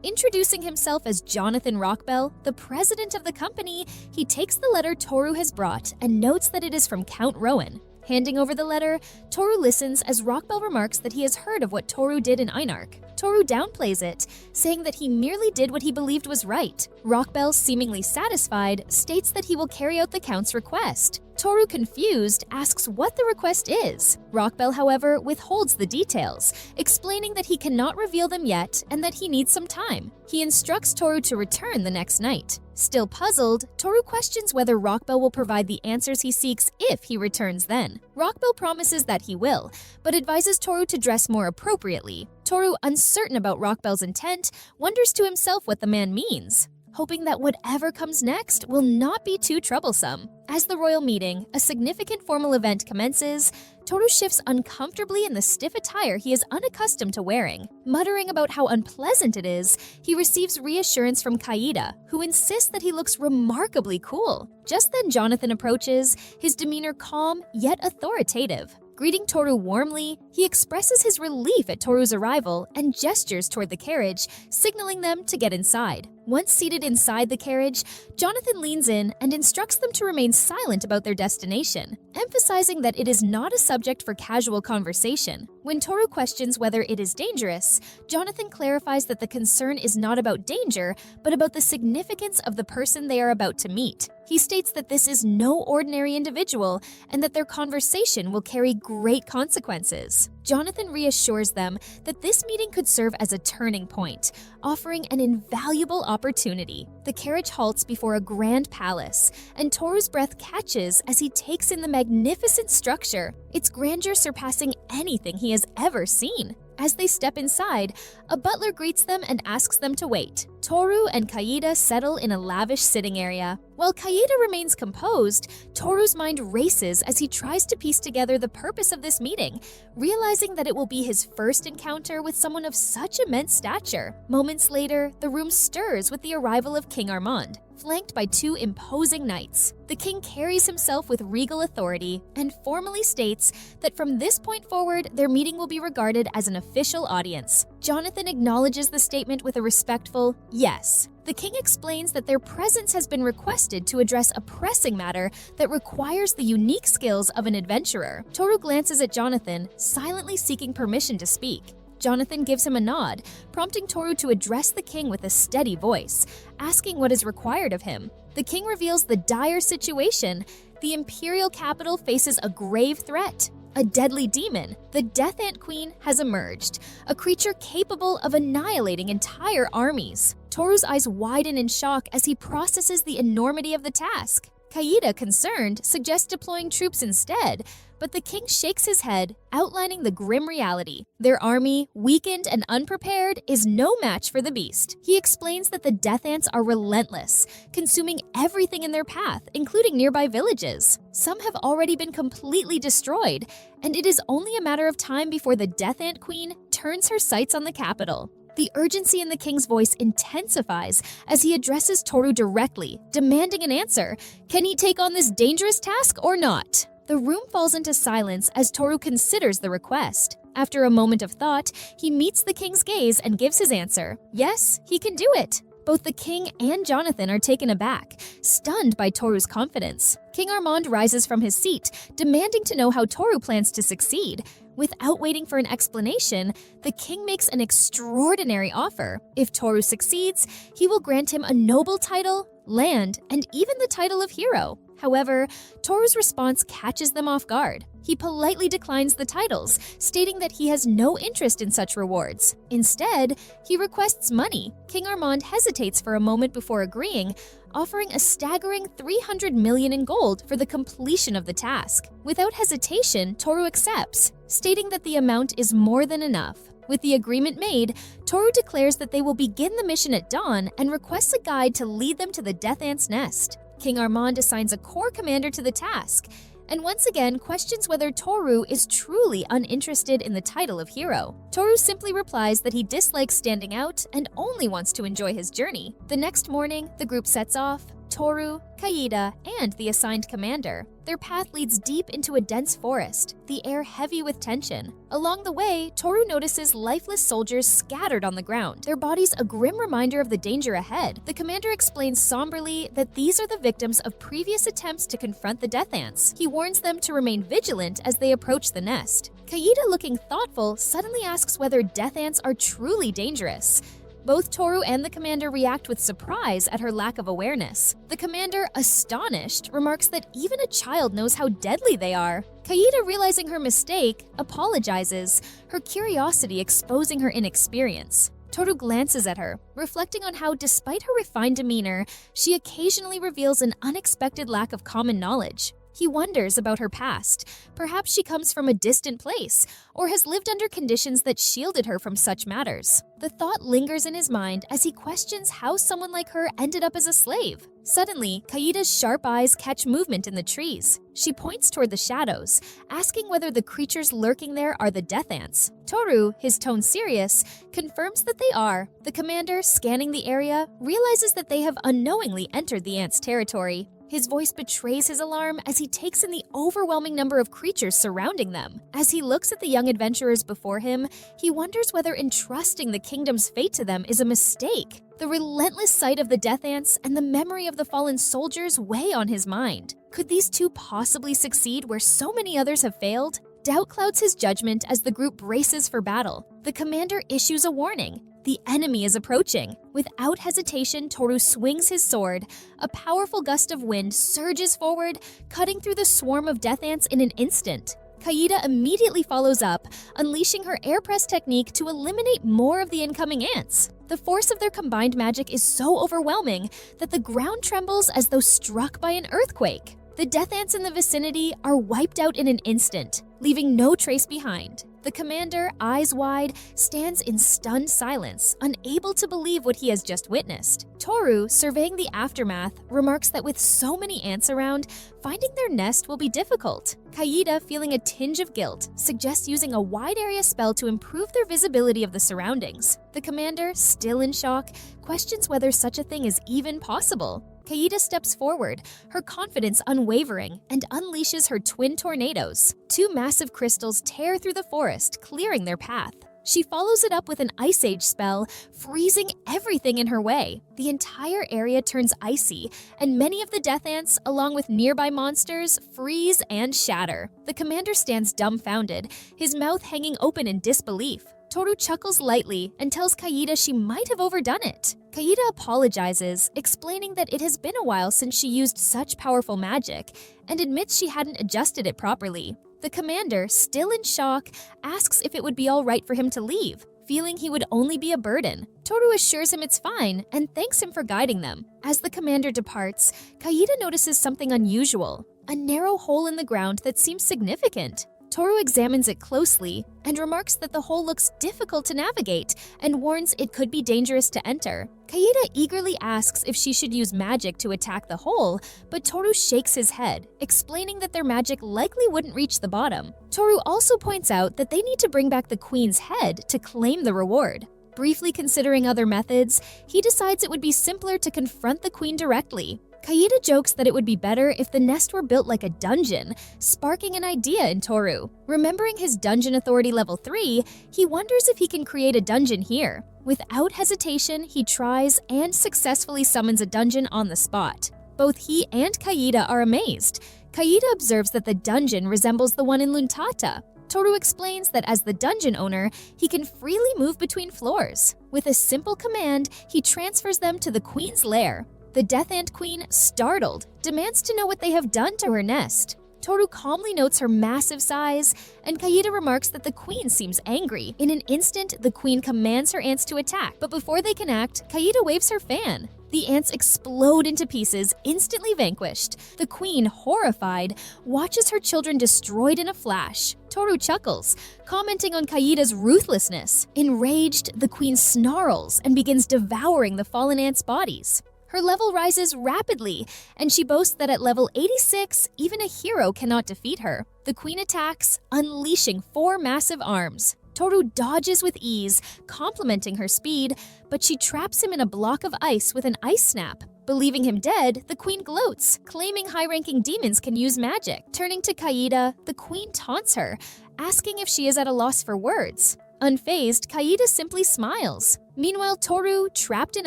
Introducing himself as Jonathan Rockbell, the president of the company, he takes the letter Toru has brought and notes that it is from Count Rowan. Handing over the letter, Toru listens as Rockbell remarks that he has heard of what Toru did in Einark. Toru downplays it, saying that he merely did what he believed was right. Rockbell, seemingly satisfied, states that he will carry out the Count's request. Toru, confused, asks what the request is. Rockbell, however, withholds the details, explaining that he cannot reveal them yet and that he needs some time. He instructs Toru to return the next night. Still puzzled, Toru questions whether Rockbell will provide the answers he seeks if he returns then. Rockbell promises that he will, but advises Toru to dress more appropriately. Toru, uncertain about Rockbell's intent, wonders to himself what the man means, hoping that whatever comes next will not be too troublesome. As the royal meeting, a significant formal event commences, Toru shifts uncomfortably in the stiff attire he is unaccustomed to wearing. Muttering about how unpleasant it is, he receives reassurance from Kaida, who insists that he looks remarkably cool. Just then Jonathan approaches, his demeanor calm yet authoritative. Greeting Toru warmly, he expresses his relief at Toru's arrival and gestures toward the carriage, signaling them to get inside. Once seated inside the carriage, Jonathan leans in and instructs them to remain silent about their destination, emphasizing that it is not a subject for casual conversation. When Toru questions whether it is dangerous, Jonathan clarifies that the concern is not about danger, but about the significance of the person they are about to meet. He states that this is no ordinary individual and that their conversation will carry great consequences. Jonathan reassures them that this meeting could serve as a turning point, offering an invaluable opportunity. The carriage halts before a grand palace, and Toru's breath catches as he takes in the magnificent structure, its grandeur surpassing anything he has ever seen. As they step inside, a butler greets them and asks them to wait. Toru and Kaida settle in a lavish sitting area. While Kaida remains composed, Toru's mind races as he tries to piece together the purpose of this meeting, realizing that it will be his first encounter with someone of such immense stature. Moments later, the room stirs with the arrival of King Armand, flanked by two imposing knights. The king carries himself with regal authority and formally states that from this point forward, their meeting will be regarded as an official audience. Jonathan acknowledges the statement with a respectful yes. The king explains that their presence has been requested entrusted to address a pressing matter that requires the unique skills of an adventurer. Toru glances at Jonathan, silently seeking permission to speak. Jonathan gives him a nod, prompting Toru to address the king with a steady voice, asking what is required of him. The king reveals the dire situation. The imperial capital faces a grave threat. A deadly demon, the Death Ant Queen, has emerged, a creature capable of annihilating entire armies. Toru's eyes widen in shock as he processes the enormity of the task. Kaida, concerned, suggests deploying troops instead, but the king shakes his head, outlining the grim reality. Their army, weakened and unprepared, is no match for the beast. He explains that the Death Ants are relentless, consuming everything in their path, including nearby villages. Some have already been completely destroyed, and it is only a matter of time before the Death Ant Queen turns her sights on the capital. The urgency in the king's voice intensifies as he addresses Toru directly, demanding an answer. Can he take on this dangerous task or not? The room falls into silence as Toru considers the request. After a moment of thought, he meets the king's gaze and gives his answer. Yes, he can do it. Both the king and Jonathan are taken aback, stunned by Toru's confidence. King Armand rises from his seat, demanding to know how Toru plans to succeed. Without waiting for an explanation, the king makes an extraordinary offer. If Toru succeeds, he will grant him a noble title, land, and even the title of hero. However, Toru's response catches them off guard. He politely declines the titles, stating that he has no interest in such rewards. Instead, he requests money. King Armand hesitates for a moment before agreeing, offering a staggering 300 million in gold for the completion of the task. Without hesitation, Toru accepts, stating that the amount is more than enough. With the agreement made, Toru declares that they will begin the mission at dawn and requests a guide to lead them to the Death Ant's nest. King Armand assigns a corps commander to the task, and once again questions whether Toru is truly uninterested in the title of hero. Toru simply replies that he dislikes standing out and only wants to enjoy his journey. The next morning, the group sets off. Toru, Kaida, and the assigned commander. Their path leads deep into a dense forest, the air heavy with tension. Along the way, Toru notices lifeless soldiers scattered on the ground, their bodies a grim reminder of the danger ahead. The commander explains somberly that these are the victims of previous attempts to confront the Death Ants. He warns them to remain vigilant as they approach the nest. Kaida, looking thoughtful, suddenly asks whether Death Ants are truly dangerous. Both Toru and the commander react with surprise at her lack of awareness. The commander, astonished, remarks that even a child knows how deadly they are. Kaida, realizing her mistake, apologizes, her curiosity exposing her inexperience. Toru glances at her, reflecting on how, despite her refined demeanor, she occasionally reveals an unexpected lack of common knowledge. He wonders about her past. Perhaps she comes from a distant place, or has lived under conditions that shielded her from such matters. The thought lingers in his mind as he questions how someone like her ended up as a slave. Suddenly, Kaida's sharp eyes catch movement in the trees. She points toward the shadows, asking whether the creatures lurking there are the Death Ants. Toru, his tone serious, confirms that they are. The commander, scanning the area, realizes that they have unknowingly entered the ants' territory. His voice betrays his alarm as he takes in the overwhelming number of creatures surrounding them. As he looks at the young adventurers before him, he wonders whether entrusting the kingdom's fate to them is a mistake. The relentless sight of the Death Ants and the memory of the fallen soldiers weigh on his mind. Could these two possibly succeed where so many others have failed? Doubt clouds his judgment as the group braces for battle. The commander issues a warning. The enemy is approaching. Without hesitation, Toru swings his sword. A powerful gust of wind surges forward, cutting through the swarm of Death Ants in an instant. Kaida immediately follows up, unleashing her air press technique to eliminate more of the incoming ants. The force of their combined magic is so overwhelming that the ground trembles as though struck by an earthquake. The Death Ants in the vicinity are wiped out in an instant, leaving no trace behind. The commander, eyes wide, stands in stunned silence, unable to believe what he has just witnessed. Toru, surveying the aftermath, remarks that with so many ants around, finding their nest will be difficult. Kaida, feeling a tinge of guilt, suggests using a wide area spell to improve their visibility of the surroundings. The commander, still in shock, questions whether such a thing is even possible. Kaida steps forward, her confidence unwavering, and unleashes her twin tornadoes. Two massive crystals tear through the forest, clearing their path. She follows it up with an Ice Age spell, freezing everything in her way. The entire area turns icy, and many of the death ants, along with nearby monsters, freeze and shatter. The commander stands dumbfounded, his mouth hanging open in disbelief. Toru chuckles lightly and tells Kaida she might have overdone it. Kaida apologizes, explaining that it has been a while since she used such powerful magic, and admits she hadn't adjusted it properly. The commander, still in shock, asks if it would be all right for him to leave, feeling he would only be a burden. Toru assures him it's fine and thanks him for guiding them. As the commander departs, Kaida notices something unusual, a narrow hole in the ground that seems significant. Toru examines it closely and remarks that the hole looks difficult to navigate and warns it could be dangerous to enter. Kaida eagerly asks if she should use magic to attack the hole, but Toru shakes his head, explaining that their magic likely wouldn't reach the bottom. Toru also points out that they need to bring back the queen's head to claim the reward. Briefly considering other methods, he decides it would be simpler to confront the queen directly. Kaida jokes that it would be better if the nest were built like a dungeon, sparking an idea in Toru. Remembering his dungeon authority level 3, he wonders if he can create a dungeon here. Without hesitation, he tries and successfully summons a dungeon on the spot. Both he and Kaida are amazed. Kaida observes that the dungeon resembles the one in Luntata. Toru explains that as the dungeon owner, he can freely move between floors. With a simple command, he transfers them to the queen's lair. The Death Ant Queen, startled, demands to know what they have done to her nest. Toru calmly notes her massive size, and Kaida remarks that the queen seems angry. In an instant, the queen commands her ants to attack, but before they can act, Kaida waves her fan. The ants explode into pieces, instantly vanquished. The queen, horrified, watches her children destroyed in a flash. Toru chuckles, commenting on Kaida's ruthlessness. Enraged, the queen snarls and begins devouring the fallen ants' bodies. Her level rises rapidly, and she boasts that at level 86, even a hero cannot defeat her. The queen attacks, unleashing 4 massive arms. Toru dodges with ease, complimenting her speed, but she traps him in a block of ice with an ice snap. Believing him dead, the queen gloats, claiming high-ranking demons can use magic. Turning to Kaida, the queen taunts her, asking if she is at a loss for words. Unfazed, Kaida simply smiles. Meanwhile, Toru, trapped in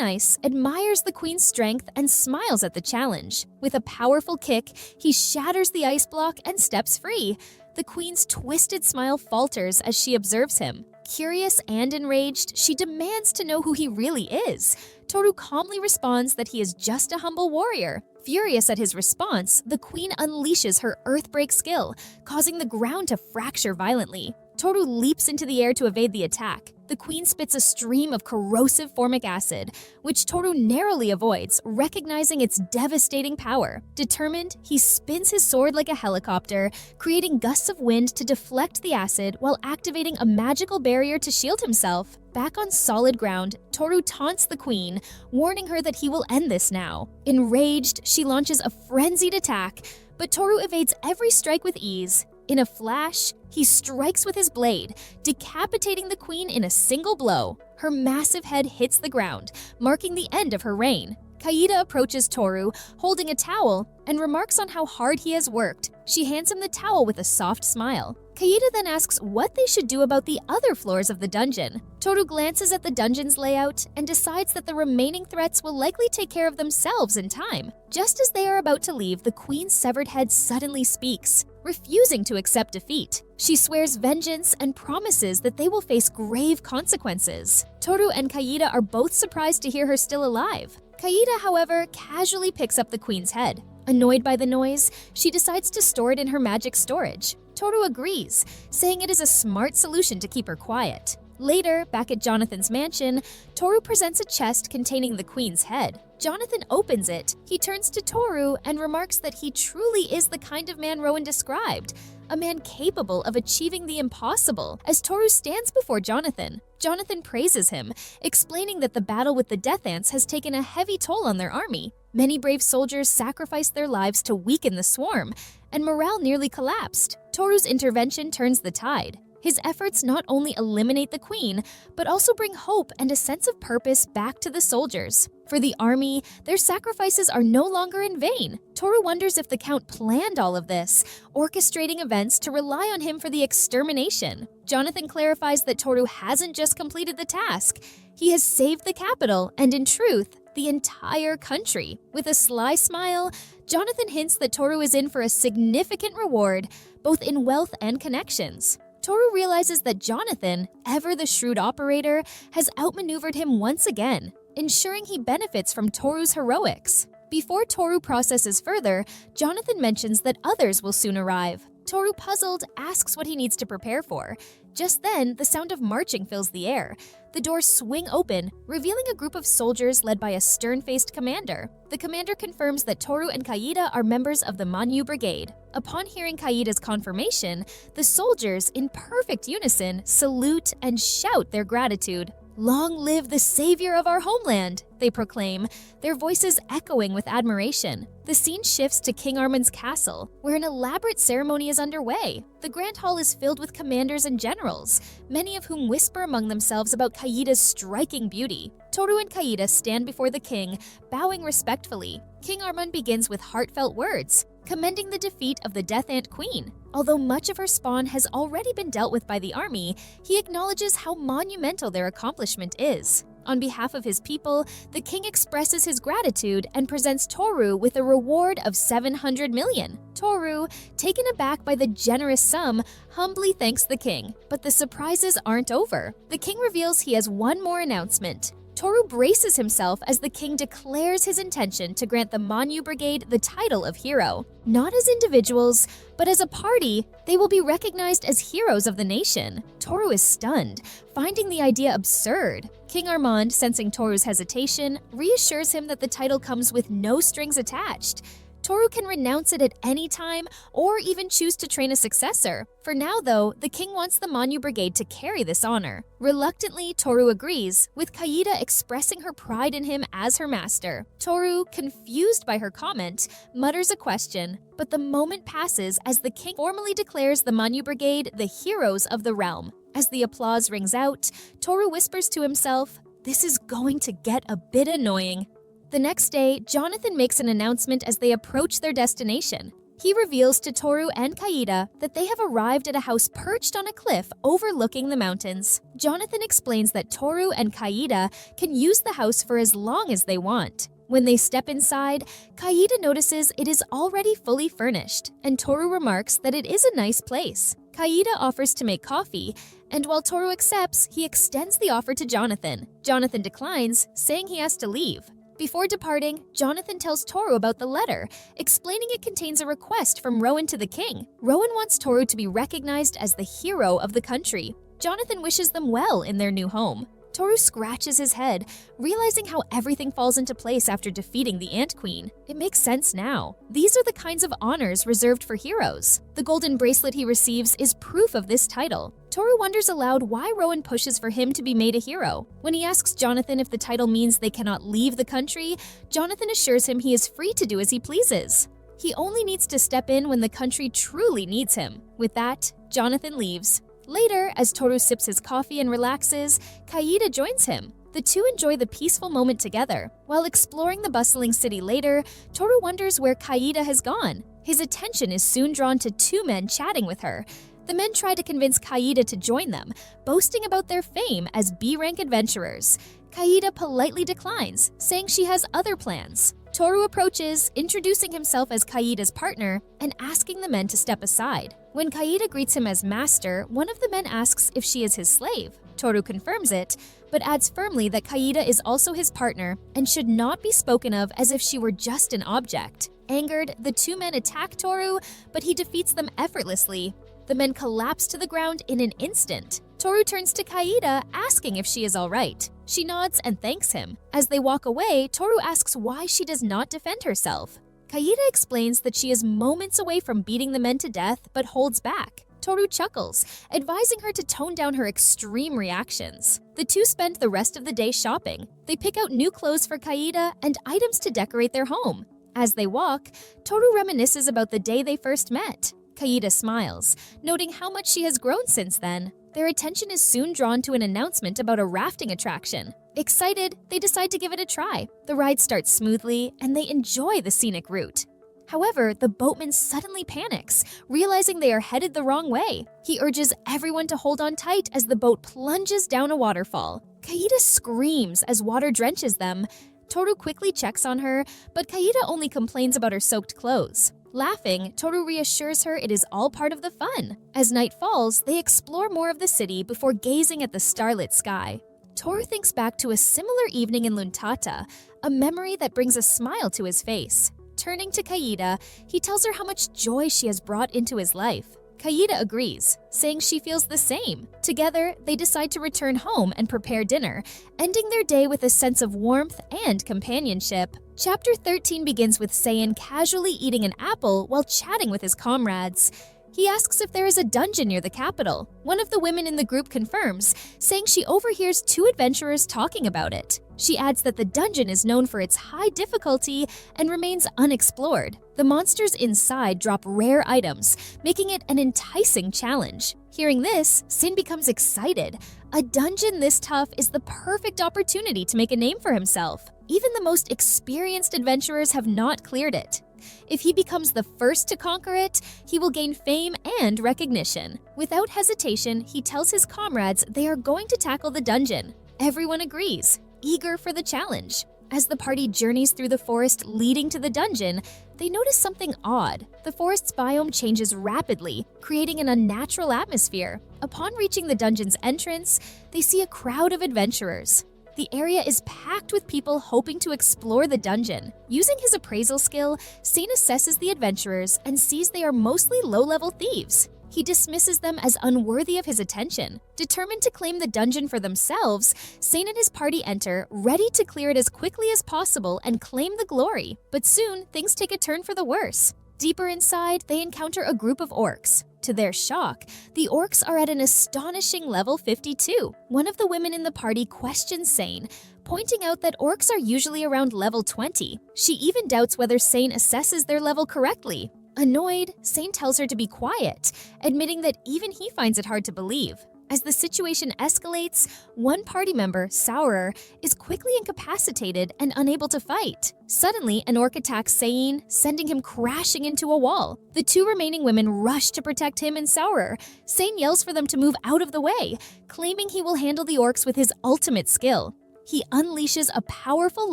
ice, admires the queen's strength and smiles at the challenge. With a powerful kick, he shatters the ice block and steps free. The queen's twisted smile falters as she observes him. Curious and enraged, she demands to know who he really is. Toru calmly responds that he is just a humble warrior. Furious at his response, the queen unleashes her Earthbreak skill, causing the ground to fracture violently. Toru leaps into the air to evade the attack. The queen spits a stream of corrosive formic acid, which Toru narrowly avoids, recognizing its devastating power. Determined, he spins his sword like a helicopter, creating gusts of wind to deflect the acid while activating a magical barrier to shield himself. Back on solid ground, Toru taunts the queen, warning her that he will end this now. Enraged, she launches a frenzied attack, but Toru evades every strike with ease. In a flash, he strikes with his blade, decapitating the queen in a single blow. Her massive head hits the ground, marking the end of her reign. Kaida approaches Toru, holding a towel, and remarks on how hard he has worked. She hands him the towel with a soft smile. Kaida then asks what they should do about the other floors of the dungeon. Toru glances at the dungeon's layout and decides that the remaining threats will likely take care of themselves in time. Just as they are about to leave, the queen's severed head suddenly speaks, refusing to accept defeat. She swears vengeance and promises that they will face grave consequences. Toru and Kaida are both surprised to hear her still alive. Kaida, however, casually picks up the queen's head. Annoyed by the noise, she decides to store it in her magic storage. Toru agrees, saying it is a smart solution to keep her quiet. Later, back at Jonathan's mansion, Toru presents a chest containing the queen's head. Jonathan opens it. He turns to Toru and remarks that he truly is the kind of man Rowan described, a man capable of achieving the impossible. As Toru stands before Jonathan, Jonathan praises him, explaining that the battle with the Death Ants has taken a heavy toll on their army. Many brave soldiers sacrificed their lives to weaken the swarm, and morale nearly collapsed. Toru's intervention turns the tide. His efforts not only eliminate the queen, but also bring hope and a sense of purpose back to the soldiers. For the army, their sacrifices are no longer in vain. Toru wonders if the Count planned all of this, orchestrating events to rely on him for the extermination. Jonathan clarifies that Toru hasn't just completed the task. He has saved the capital, and in truth, the entire country. With a sly smile, Jonathan hints that Toru is in for a significant reward, both in wealth and connections. Toru realizes that Jonathan, ever the shrewd operator, has outmaneuvered him once again, ensuring he benefits from Toru's heroics. Before Toru processes further, Jonathan mentions that others will soon arrive. Toru, puzzled, asks what he needs to prepare for. Just then, the sound of marching fills the air. The doors swing open, revealing a group of soldiers led by a stern-faced commander. The commander confirms that Toru and Kaida are members of the Manhwa Brigade. Upon hearing Kaida's confirmation, the soldiers, in perfect unison, salute and shout their gratitude. "Long live the savior of our homeland," they proclaim, their voices echoing with admiration. The scene shifts to King Armin's castle, where an elaborate ceremony is underway. The grand hall is filled with commanders and generals, many of whom whisper among themselves about Kaida's striking beauty. Toru and Kaida stand before the king, bowing respectfully. King Armin begins with heartfelt words, commending the defeat of the Death Ant Queen. Although much of her spawn has already been dealt with by the army, he acknowledges how monumental their accomplishment is. On behalf of his people, the king expresses his gratitude and presents Toru with a reward of 700 million. Toru, taken aback by the generous sum, humbly thanks the king. But the surprises aren't over. The king reveals he has one more announcement. Toru braces himself as the king declares his intention to grant the Manhwa Brigade the title of hero. Not as individuals, but as a party, they will be recognized as heroes of the nation. Toru is stunned, finding the idea absurd. King Armand, sensing Toru's hesitation, reassures him that the title comes with no strings attached. Toru can renounce it at any time or even choose to train a successor. For now, though, the king wants the Manhwa Brigade to carry this honor. Reluctantly, Toru agrees, with Kaida expressing her pride in him as her master. Toru, confused by her comment, mutters a question, but the moment passes as the king formally declares the Manhwa Brigade the heroes of the realm. As the applause rings out, Toru whispers to himself, "This is going to get a bit annoying." The next day, Jonathan makes an announcement as they approach their destination. He reveals to Toru and Kaida that they have arrived at a house perched on a cliff overlooking the mountains. Jonathan explains that Toru and Kaida can use the house for as long as they want. When they step inside, Kaida notices it is already fully furnished, and Toru remarks that it is a nice place. Kaida offers to make coffee, and while Toru accepts, he extends the offer to Jonathan. Jonathan declines, saying he has to leave. Before departing, Jonathan tells Toru about the letter, explaining it contains a request from Rowan to the king. Rowan wants Toru to be recognized as the hero of the country. Jonathan wishes them well in their new home. Toru scratches his head, realizing how everything falls into place after defeating the Ant Queen. It makes sense now. These are the kinds of honors reserved for heroes. The golden bracelet he receives is proof of this title. Toru wonders aloud why Rowan pushes for him to be made a hero. When he asks Jonathan if the title means they cannot leave the country, Jonathan assures him he is free to do as he pleases. He only needs to step in when the country truly needs him. With that, Jonathan leaves. Later, as Toru sips his coffee and relaxes, Kaida joins him. The two enjoy the peaceful moment together. While exploring the bustling city later, Toru wonders where Kaida has gone. His attention is soon drawn to two men chatting with her. The men try to convince Kaida to join them, boasting about their fame as B-rank adventurers. Kaida politely declines, saying she has other plans. Toru approaches, introducing himself as Kaida's partner and asking the men to step aside. When Kaida greets him as master, one of the men asks if she is his slave. Toru confirms it, but adds firmly that Kaida is also his partner and should not be spoken of as if she were just an object. Angered, the two men attack Toru, but he defeats them effortlessly. The men collapse to the ground in an instant. Toru turns to Kaida, asking if she is all right. She nods and thanks him. As they walk away, Toru asks why she does not defend herself. Kaida explains that she is moments away from beating the men to death, but holds back. Toru chuckles, advising her to tone down her extreme reactions. The two spend the rest of the day shopping. They pick out new clothes for Kaida and items to decorate their home. As they walk, Toru reminisces about the day they first met. Kaida smiles, noting how much she has grown since then. Their attention is soon drawn to an announcement about a rafting attraction. Excited, they decide to give it a try. The ride starts smoothly, and they enjoy the scenic route. However, the boatman suddenly panics, realizing they are headed the wrong way. He urges everyone to hold on tight as the boat plunges down a waterfall. Kaida screams as water drenches them. Toru quickly checks on her, but Kaida only complains about her soaked clothes. Laughing, Toru reassures her it is all part of the fun. As night falls, they explore more of the city before gazing at the starlit sky. Toru thinks back to a similar evening in Luntata, a memory that brings a smile to his face. Turning to Kaida, he tells her how much joy she has brought into his life. Kaida agrees, saying she feels the same. Together, they decide to return home and prepare dinner, ending their day with a sense of warmth and companionship. Chapter 13 begins with Seiin casually eating an apple while chatting with his comrades. He asks if there is a dungeon near the capital. One of the women in the group confirms, saying she overhears two adventurers talking about it. She adds that the dungeon is known for its high difficulty and remains unexplored. The monsters inside drop rare items, making it an enticing challenge. Hearing this, Sin becomes excited. A dungeon this tough is the perfect opportunity to make a name for himself. Even the most experienced adventurers have not cleared it. If he becomes the first to conquer it, he will gain fame and recognition. Without hesitation, he tells his comrades they are going to tackle the dungeon. Everyone agrees, eager for the challenge. As the party journeys through the forest leading to the dungeon, they notice something odd. The forest's biome changes rapidly, creating an unnatural atmosphere. Upon reaching the dungeon's entrance, they see a crowd of adventurers. The area is packed with people hoping to explore the dungeon. Using his appraisal skill, Sane assesses the adventurers and sees they are mostly low-level thieves. He dismisses them as unworthy of his attention. Determined to claim the dungeon for themselves, Sane and his party enter, ready to clear it as quickly as possible and claim the glory. But soon, things take a turn for the worse. Deeper inside, they encounter a group of orcs. To their shock, the orcs are at an astonishing level 52. One of the women in the party questions Sane, pointing out that orcs are usually around level 20. She even doubts whether Sane assesses their level correctly. Annoyed, Sane tells her to be quiet, admitting that even he finds it hard to believe. As the situation escalates, one party member, Saurer, is quickly incapacitated and unable to fight. Suddenly, an orc attacks Sane, sending him crashing into a wall. The two remaining women rush to protect him and Saurer. Sane yells for them to move out of the way, claiming he will handle the orcs with his ultimate skill. He unleashes a powerful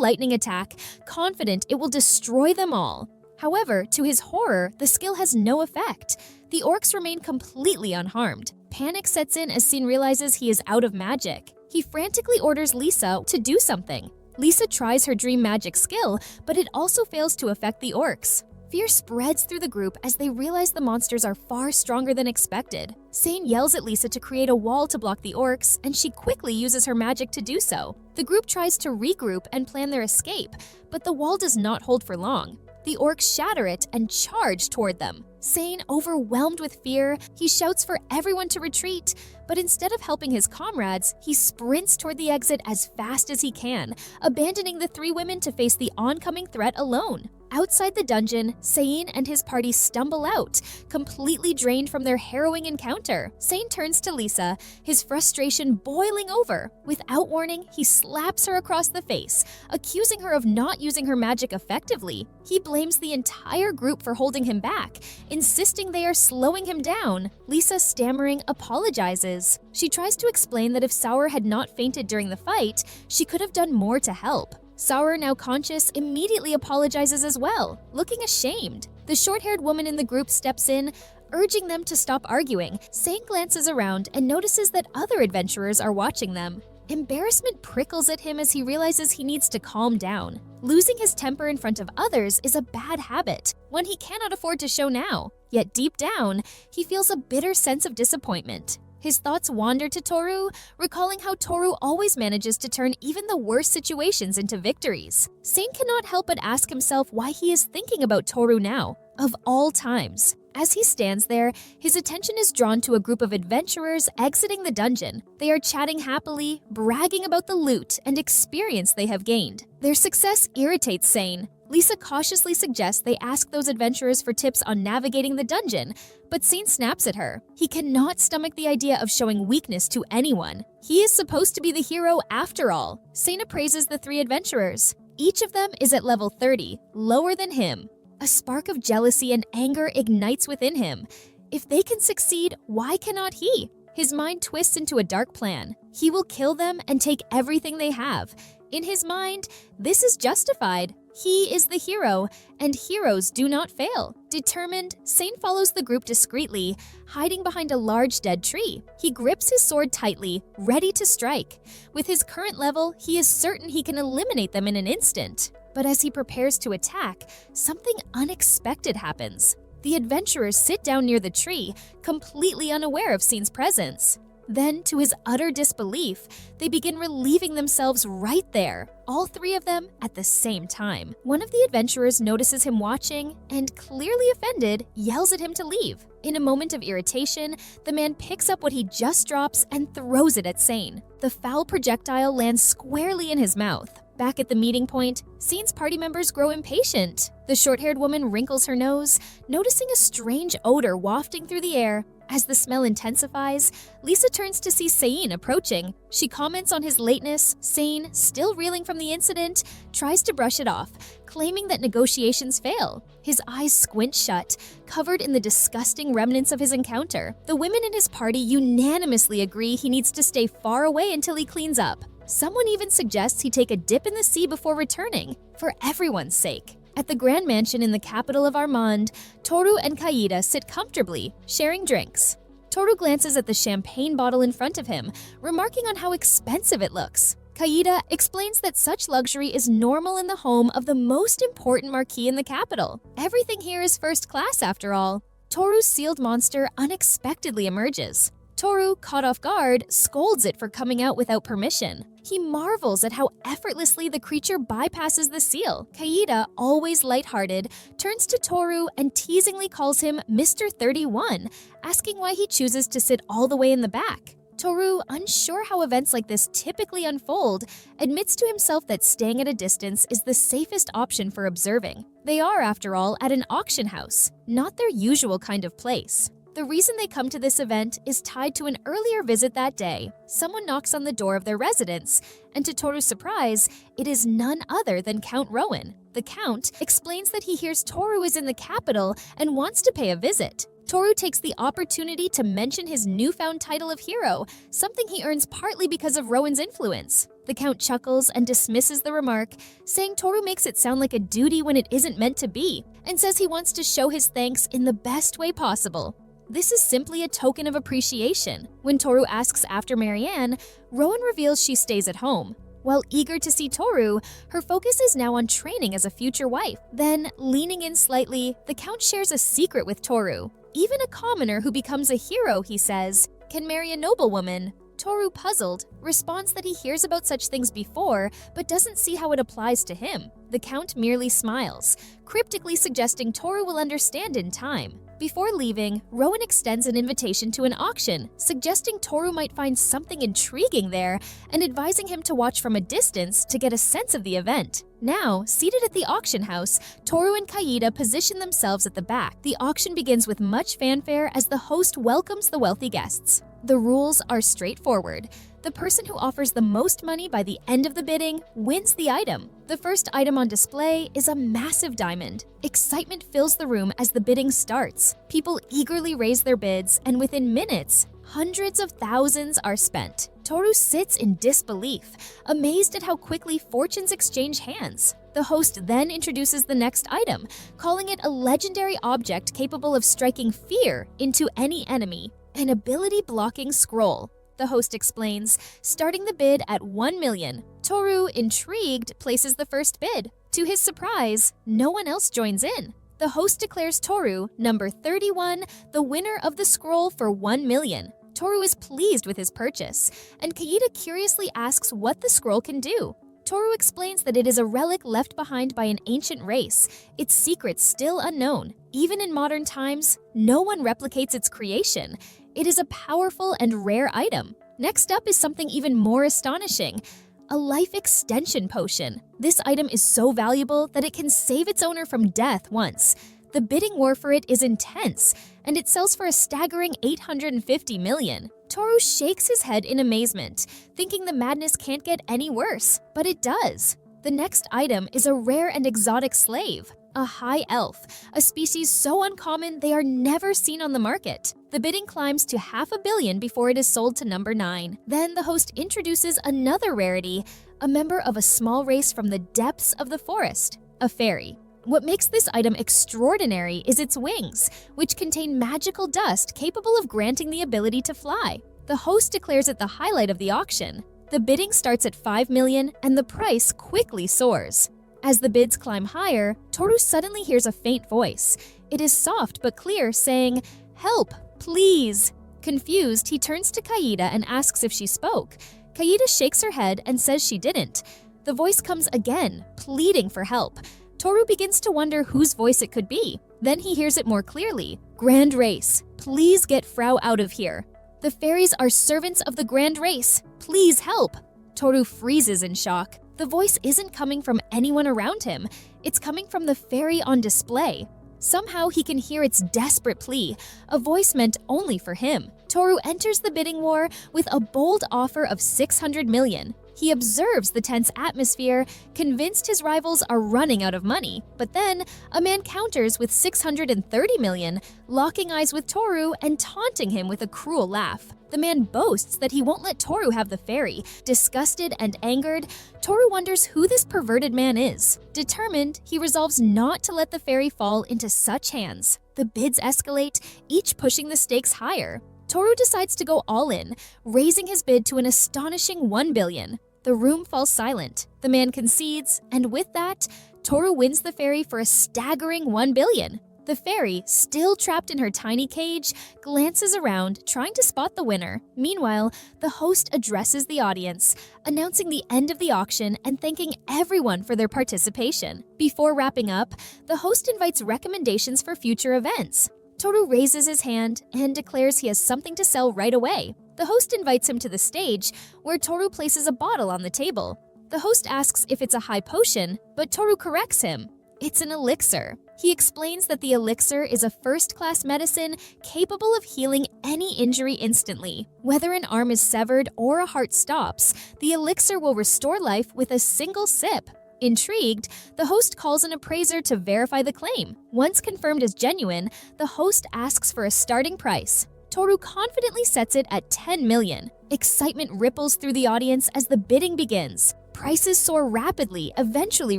lightning attack, confident it will destroy them all. However, to his horror, the skill has no effect. The orcs remain completely unharmed. Panic sets in as Sin realizes he is out of magic. He frantically orders Lisa to do something. Lisa tries her dream magic skill, but it also fails to affect the orcs. Fear spreads through the group as they realize the monsters are far stronger than expected. Sane yells at Lisa to create a wall to block the orcs, and she quickly uses her magic to do so. The group tries to regroup and plan their escape, but the wall does not hold for long. The orcs shatter it and charge toward them. Sane, overwhelmed with fear, he shouts for everyone to retreat, but instead of helping his comrades, he sprints toward the exit as fast as he can, abandoning the three women to face the oncoming threat alone. Outside the dungeon, Sane and his party stumble out, completely drained from their harrowing encounter. Sane turns to Lisa, his frustration boiling over. Without warning, he slaps her across the face, accusing her of not using her magic effectively. He blames the entire group for holding him back, insisting they are slowing him down. Lisa, stammering, apologizes. She tries to explain that if Sauer had not fainted during the fight, she could have done more to help. Sauer, now conscious, immediately apologizes as well, looking ashamed. The short-haired woman in the group steps in, urging them to stop arguing. Sane glances around and notices that other adventurers are watching them. Embarrassment prickles at him as he realizes he needs to calm down. Losing his temper in front of others is a bad habit, one he cannot afford to show now. Yet deep down, he feels a bitter sense of disappointment. His thoughts wander to Toru, recalling how Toru always manages to turn even the worst situations into victories. Sane cannot help but ask himself why he is thinking about Toru now, of all times. As he stands there, his attention is drawn to a group of adventurers exiting the dungeon. They are chatting happily, bragging about the loot and experience they have gained. Their success irritates Sane. Lisa cautiously suggests they ask those adventurers for tips on navigating the dungeon, but Sein snaps at her. He cannot stomach the idea of showing weakness to anyone. He is supposed to be the hero after all. Sein appraises the 3 adventurers. Each of them is at level 30, lower than him. A spark of jealousy and anger ignites within him. If they can succeed, why cannot he? His mind twists into a dark plan. He will kill them and take everything they have. In his mind, this is justified. He is the hero, and heroes do not fail. Determined, Sein follows the group discreetly, hiding behind a large dead tree. He grips his sword tightly, ready to strike. With his current level, he is certain he can eliminate them in an instant. But as he prepares to attack, something unexpected happens. The adventurers sit down near the tree, completely unaware of Sein's presence. Then, to his utter disbelief, they begin relieving themselves right there, all 3 of them at the same time. One of the adventurers notices him watching and, clearly offended, yells at him to leave. In a moment of irritation, the man picks up what he just drops and throws it at Sein. The foul projectile lands squarely in his mouth. Back at the meeting point, Sein's party members grow impatient. The short-haired woman wrinkles her nose, noticing a strange odor wafting through the air. As the smell intensifies, Lisa turns to see Sein approaching. She comments on his lateness. Sein, still reeling from the incident, tries to brush it off, claiming that negotiations fail. His eyes squint shut, covered in the disgusting remnants of his encounter. The women in his party unanimously agree he needs to stay far away until he cleans up. Someone even suggests he take a dip in the sea before returning, for everyone's sake. At the Grand Mansion in the capital of Armand, Toru and Kaida sit comfortably, sharing drinks. Toru glances at the champagne bottle in front of him, remarking on how expensive it looks. Kaida explains that such luxury is normal in the home of the most important marquis in the capital. Everything here is first class after all. Toru's sealed monster unexpectedly emerges. Toru, caught off guard, scolds it for coming out without permission. He marvels at how effortlessly the creature bypasses the seal. Kaida, always lighthearted, turns to Toru and teasingly calls him Mr. 31, asking why he chooses to sit all the way in the back. Toru, unsure how events like this typically unfold, admits to himself that staying at a distance is the safest option for observing. They are, after all, at an auction house, not their usual kind of place. The reason they come to this event is tied to an earlier visit that day. Someone knocks on the door of their residence, and to Toru's surprise, it is none other than Count Rowan. The Count explains that he hears Toru is in the capital and wants to pay a visit. Toru takes the opportunity to mention his newfound title of hero, something he earns partly because of Rowan's influence. The Count chuckles and dismisses the remark, saying Toru makes it sound like a duty when it isn't meant to be, and says he wants to show his thanks in the best way possible. This is simply a token of appreciation. When Toru asks after Marianne, Rowan reveals she stays at home. While eager to see Toru, her focus is now on training as a future wife. Then, leaning in slightly, the Count shares a secret with Toru. Even a commoner who becomes a hero, he says, can marry a noblewoman. Toru, puzzled, responds that he hears about such things before, but doesn't see how it applies to him. The Count merely smiles, cryptically suggesting Toru will understand in time. Before leaving, Rowan extends an invitation to an auction, suggesting Toru might find something intriguing there and advising him to watch from a distance to get a sense of the event. Now, seated at the auction house, Toru and Kaida position themselves at the back. The auction begins with much fanfare as the host welcomes the wealthy guests. The rules are straightforward. The person who offers the most money by the end of the bidding wins the item. The first item on display is a massive diamond. Excitement fills the room as the bidding starts. People eagerly raise their bids, and within minutes, hundreds of thousands are spent. Toru sits in disbelief, amazed at how quickly fortunes exchange hands. The host then introduces the next item, calling it a legendary object capable of striking fear into any enemy, an ability-blocking scroll. The host explains, starting the bid at 1 million. Toru, intrigued, places the first bid. To his surprise, no one else joins in. The host declares Toru, number 31, the winner of the scroll for 1 million. Toru is pleased with his purchase, and Kaida curiously asks what the scroll can do. Toru explains that it is a relic left behind by an ancient race, its secrets still unknown. Even in modern times, no one replicates its creation. It is a powerful and rare item. Next up is something even more astonishing, a life extension potion. This item is so valuable that it can save its owner from death once. The bidding war for it is intense, and it sells for a staggering 850 million. Toru shakes his head in amazement, thinking the madness can't get any worse, but it does. The next item is a rare and exotic slave, a high elf, a species so uncommon they are never seen on the market. The bidding climbs to $500 million before it is sold to number 9. Then the host introduces another rarity, a member of a small race from the depths of the forest, a fairy. What makes this item extraordinary is its wings, which contain magical dust capable of granting the ability to fly. The host declares it the highlight of the auction. The bidding starts at $5 million, and the price quickly soars. As the bids climb higher, Toru suddenly hears a faint voice. It is soft but clear, saying, "Help, please." Confused, he turns to Kaida and asks if she spoke. Kaida shakes her head and says she didn't. The voice comes again, pleading for help. Toru begins to wonder whose voice it could be. Then he hears it more clearly. "Grand Race, please get Frau out of here. The fairies are servants of the Grand Race. Please help." Toru freezes in shock. The voice isn't coming from anyone around him. It's coming from the fairy on display. Somehow he can hear its desperate plea, a voice meant only for him. Toru enters the bidding war with a bold offer of 600 million. He observes the tense atmosphere, convinced his rivals are running out of money. But then, a man counters with 630 million, locking eyes with Toru and taunting him with a cruel laugh. The man boasts that he won't let Toru have the fairy. Disgusted and angered, Toru wonders who this perverted man is. Determined, he resolves not to let the fairy fall into such hands. The bids escalate, each pushing the stakes higher. Toru decides to go all in, raising his bid to an astonishing 1 billion. The room falls silent. The man concedes, and with that, Toru wins the fairy for a staggering 1 billion. The fairy, still trapped in her tiny cage, glances around, trying to spot the winner. Meanwhile, the host addresses the audience, announcing the end of the auction and thanking everyone for their participation. Before wrapping up, the host invites recommendations for future events. Toru raises his hand and declares he has something to sell right away. The host invites him to the stage, where Toru places a bottle on the table. The host asks if it's a high potion, but Toru corrects him. It's an elixir. He explains that the elixir is a first-class medicine capable of healing any injury instantly. Whether an arm is severed or a heart stops, the elixir will restore life with a single sip. Intrigued, the host calls an appraiser to verify the claim. Once confirmed as genuine, the host asks for a starting price. Toru confidently sets it at 10 million. Excitement ripples through the audience as the bidding begins. Prices soar rapidly, eventually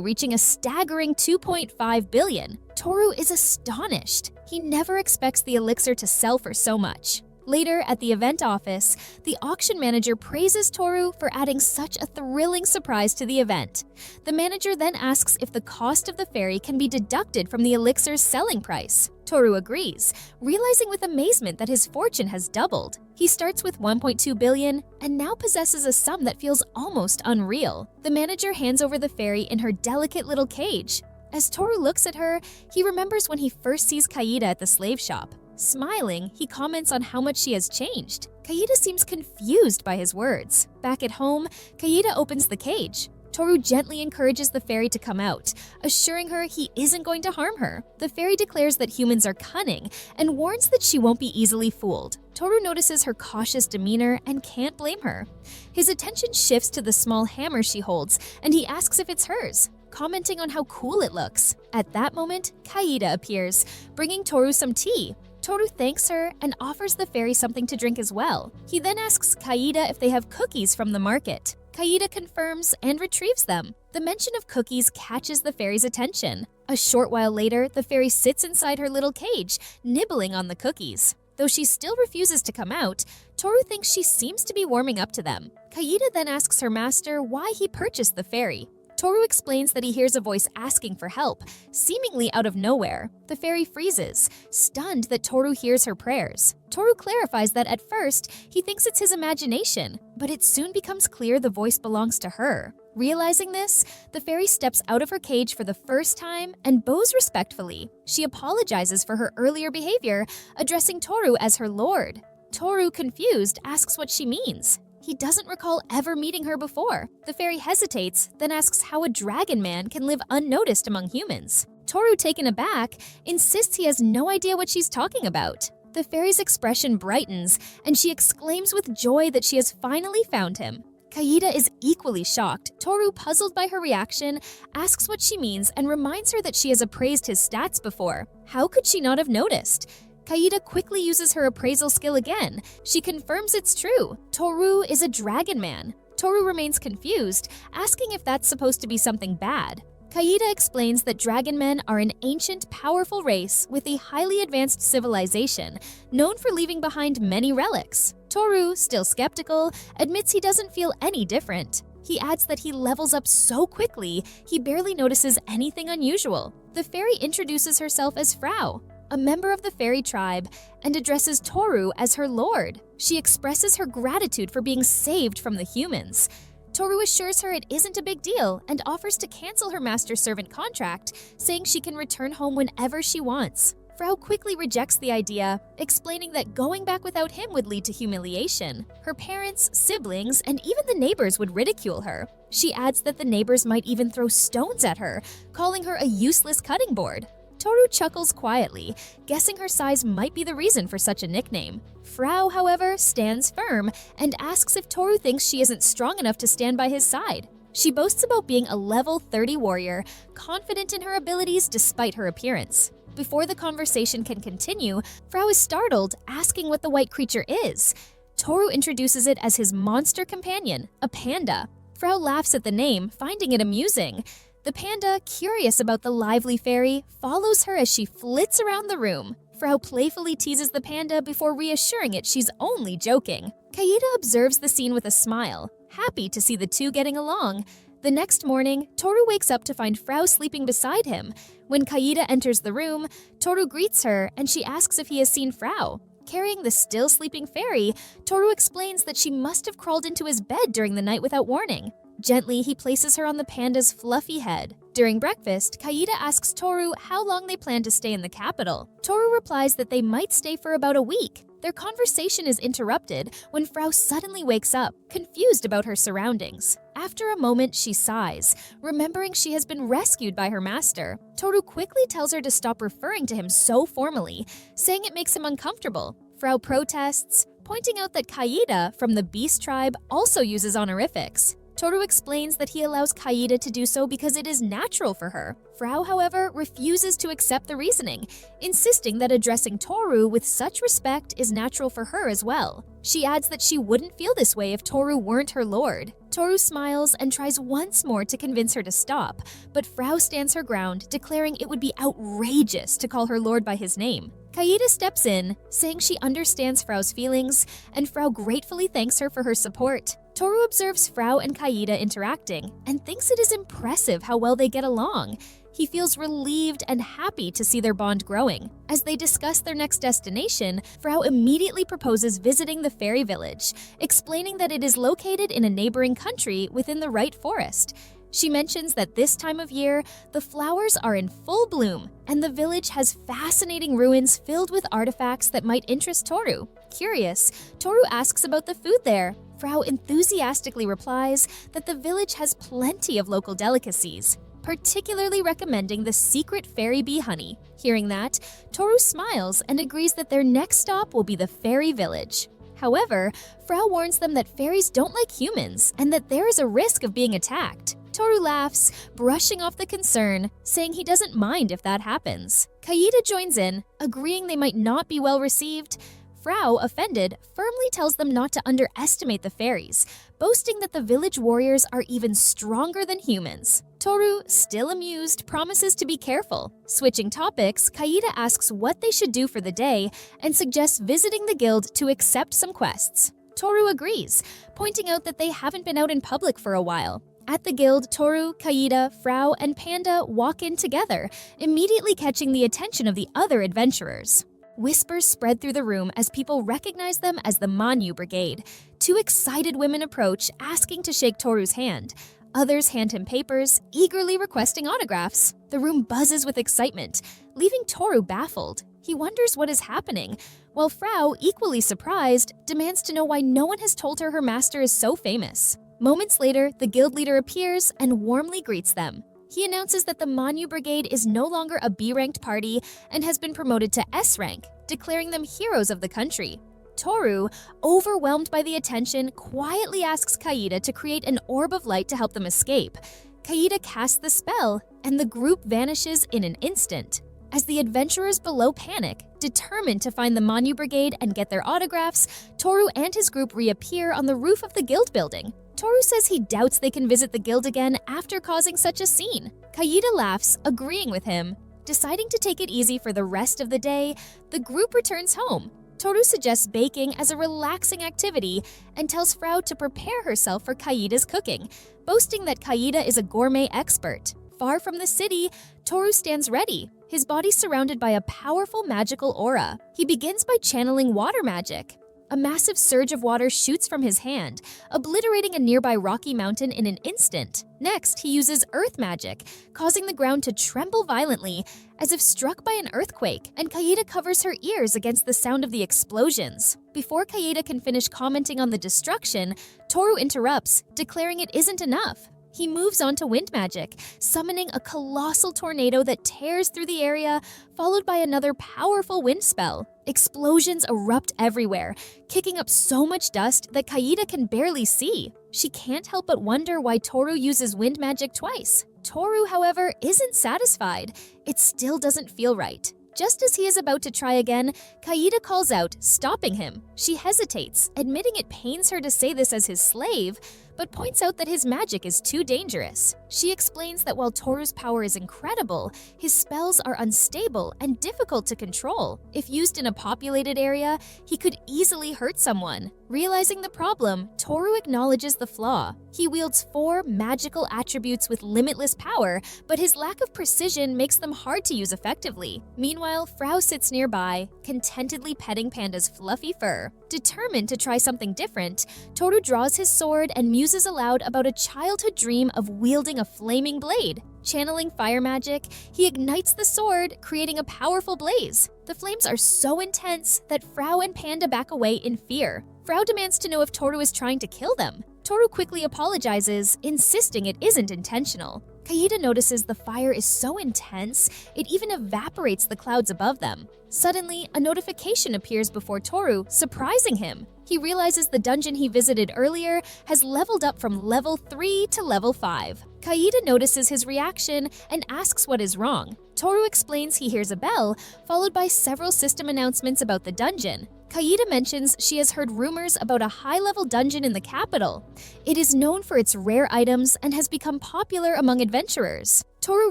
reaching a staggering 2.5 billion. Toru is astonished. He never expects the elixir to sell for so much. Later, at the event office, the auction manager praises Toru for adding such a thrilling surprise to the event. The manager then asks if the cost of the fairy can be deducted from the elixir's selling price. Toru agrees, realizing with amazement that his fortune has doubled. He starts with 1.2 billion and now possesses a sum that feels almost unreal. The manager hands over the fairy in her delicate little cage. As Toru looks at her, he remembers when he first sees Kaida at the slave shop. Smiling, he comments on how much she has changed. Kaida seems confused by his words. Back at home, Kaida opens the cage. Toru gently encourages the fairy to come out, assuring her he isn't going to harm her. The fairy declares that humans are cunning and warns that she won't be easily fooled. Toru notices her cautious demeanor and can't blame her. His attention shifts to the small hammer she holds, and he asks if it's hers, commenting on how cool it looks. At that moment, Kaida appears, bringing Toru some tea. Toru thanks her and offers the fairy something to drink as well. He then asks Kaida if they have cookies from the market. Kaida confirms and retrieves them. The mention of cookies catches the fairy's attention. A short while later, the fairy sits inside her little cage, nibbling on the cookies. Though she still refuses to come out, Toru thinks she seems to be warming up to them. Kaida then asks her master why he purchased the fairy. Toru explains that he hears a voice asking for help, seemingly out of nowhere. The fairy freezes, stunned that Toru hears her prayers. Toru clarifies that at first, he thinks it's his imagination, but it soon becomes clear the voice belongs to her. Realizing this, the fairy steps out of her cage for the first time and bows respectfully. She apologizes for her earlier behavior, addressing Toru as her lord. Toru, confused, asks what she means. he doesn't recall ever meeting her before. The fairy hesitates, then asks how a dragon man can live unnoticed among humans. Toru, taken aback, insists he has no idea what she's talking about. The fairy's expression brightens, and she exclaims with joy that she has finally found him. Kaida is equally shocked. Toru, puzzled by her reaction, asks what she means and reminds her that she has appraised his stats before. How could she not have noticed? Kaida quickly uses her appraisal skill again. She confirms it's true. Toru is a dragon man. Toru remains confused, asking if that's supposed to be something bad. Kaida explains that dragon men are an ancient, powerful race with a highly advanced civilization, known for leaving behind many relics. Toru, still skeptical, admits he doesn't feel any different. He adds that he levels up so quickly, he barely notices anything unusual. The fairy introduces herself as Frau, a member of the fairy tribe, and addresses Toru as her lord. She expresses her gratitude for being saved from the humans. Toru assures her it isn't a big deal and offers to cancel her master-servant contract, saying she can return home whenever she wants. Frau quickly rejects the idea, explaining that going back without him would lead to humiliation. Her parents, siblings, and even the neighbors would ridicule her. She adds that the neighbors might even throw stones at her, calling her a useless cutting board. Toru chuckles quietly, guessing her size might be the reason for such a nickname. Frau, however, stands firm and asks if Toru thinks she isn't strong enough to stand by his side. She boasts about being a level 30 warrior, confident in her abilities despite her appearance. Before the conversation can continue, Frau is startled, asking what the white creature is. Toru introduces it as his monster companion, a panda. Frau laughs at the name, finding it amusing. The panda, curious about the lively fairy, follows her as she flits around the room. Frau playfully teases the panda before reassuring it she's only joking. Kaida observes the scene with a smile, happy to see the two getting along. The next morning, Toru wakes up to find Frau sleeping beside him. When Kaida enters the room, Toru greets her and she asks if he has seen Frau. Carrying the still sleeping fairy, Toru explains that she must have crawled into his bed during the night without warning. Gently, he places her on the panda's fluffy head. During breakfast, Kaida asks Toru how long they plan to stay in the capital. Toru replies that they might stay for about a week. Their conversation is interrupted when Frau suddenly wakes up, confused about her surroundings. After a moment, she sighs, remembering she has been rescued by her master. Toru quickly tells her to stop referring to him so formally, saying it makes him uncomfortable. Frau protests, pointing out that Kaida from the Beast tribe also uses honorifics. Toru explains that he allows Kaida to do so because it is natural for her. Frau, however, refuses to accept the reasoning, insisting that addressing Toru with such respect is natural for her as well. She adds that she wouldn't feel this way if Toru weren't her lord. Toru smiles and tries once more to convince her to stop, but Frau stands her ground, declaring it would be outrageous to call her lord by his name. Kaida steps in, saying she understands Frau's feelings, and Frau gratefully thanks her for her support. Toru observes Frau and Kaida interacting and thinks it is impressive how well they get along. He feels relieved and happy to see their bond growing. As they discuss their next destination, Frau immediately proposes visiting the fairy village, explaining that it is located in a neighboring country within the right forest. She mentions that this time of year, the flowers are in full bloom, and the village has fascinating ruins filled with artifacts that might interest Toru. Curious, Toru asks about the food there. Frau enthusiastically replies that the village has plenty of local delicacies, particularly recommending the secret fairy bee honey. Hearing that, Toru smiles and agrees that their next stop will be the fairy village. However, Frau warns them that fairies don't like humans and that there is a risk of being attacked. Toru laughs, brushing off the concern, saying he doesn't mind if that happens. Kaida joins in, agreeing they might not be well received. Frau, offended, firmly tells them not to underestimate the fairies, boasting that the village warriors are even stronger than humans. Toru, still amused, promises to be careful. Switching topics, Kaida asks what they should do for the day and suggests visiting the guild to accept some quests. Toru agrees, pointing out that they haven't been out in public for a while. At the guild, Toru, Kaida, Frau, and Panda walk in together, immediately catching the attention of the other adventurers. Whispers spread through the room as people recognize them as the Manhwa Brigade. Two excited women approach, asking to shake Toru's hand. Others hand him papers, eagerly requesting autographs. The room buzzes with excitement, leaving Toru baffled. He wonders what is happening, while Frau, equally surprised, demands to know why no one has told her master is so famous. Moments later, the guild leader appears and warmly greets them. He announces that the Manhwa Brigade is no longer a B-ranked party and has been promoted to S rank, declaring them heroes of the country. Toru, overwhelmed by the attention, quietly asks Kaida to create an orb of light to help them escape. Kaida casts the spell, and the group vanishes in an instant. As the adventurers below panic, determined to find the Manhwa Brigade and get their autographs, Toru and his group reappear on the roof of the guild building. Toru says he doubts they can visit the guild again after causing such a scene. Kaida laughs, agreeing with him. Deciding to take it easy for the rest of the day, the group returns home. Toru suggests baking as a relaxing activity and tells Frau to prepare herself for Kaida's cooking, boasting that Kaida is a gourmet expert. Far from the city, Toru stands ready, his body surrounded by a powerful magical aura. He begins by channeling water magic. A massive surge of water shoots from his hand, obliterating a nearby rocky mountain in an instant. Next, he uses earth magic, causing the ground to tremble violently, as if struck by an earthquake, and Kaida covers her ears against the sound of the explosions. Before Kaida can finish commenting on the destruction, Toru interrupts, declaring it isn't enough. He moves on to wind magic, summoning a colossal tornado that tears through the area, followed by another powerful wind spell. Explosions erupt everywhere, kicking up so much dust that Kaida can barely see. She can't help but wonder why Toru uses wind magic twice. Toru, however, isn't satisfied. It still doesn't feel right. Just as he is about to try again, Kaida calls out, stopping him. She hesitates, admitting it pains her to say this as his slave, but points out that his magic is too dangerous. She explains that while Toru's power is incredible, his spells are unstable and difficult to control. If used in a populated area, he could easily hurt someone. Realizing the problem, Toru acknowledges the flaw. He wields 4 magical attributes with limitless power, but his lack of precision makes them hard to use effectively. Meanwhile, Frau sits nearby, contentedly petting Panda's fluffy fur. Determined to try something different, Toru draws his sword and muses aloud about a childhood dream of wielding a flaming blade. Channeling fire magic, he ignites the sword, creating a powerful blaze. The flames are so intense that Frau and Panda back away in fear. Frau demands to know if Toru is trying to kill them. Toru quickly apologizes, insisting it isn't intentional. Kaida notices the fire is so intense, it even evaporates the clouds above them. Suddenly, a notification appears before Toru, surprising him. He realizes the dungeon he visited earlier has leveled up from level 3 to level 5. Kaida notices his reaction and asks what is wrong. Toru explains he hears a bell, followed by several system announcements about the dungeon. Kaida mentions she has heard rumors about a high-level dungeon in the capital. It is known for its rare items and has become popular among adventurers. Toru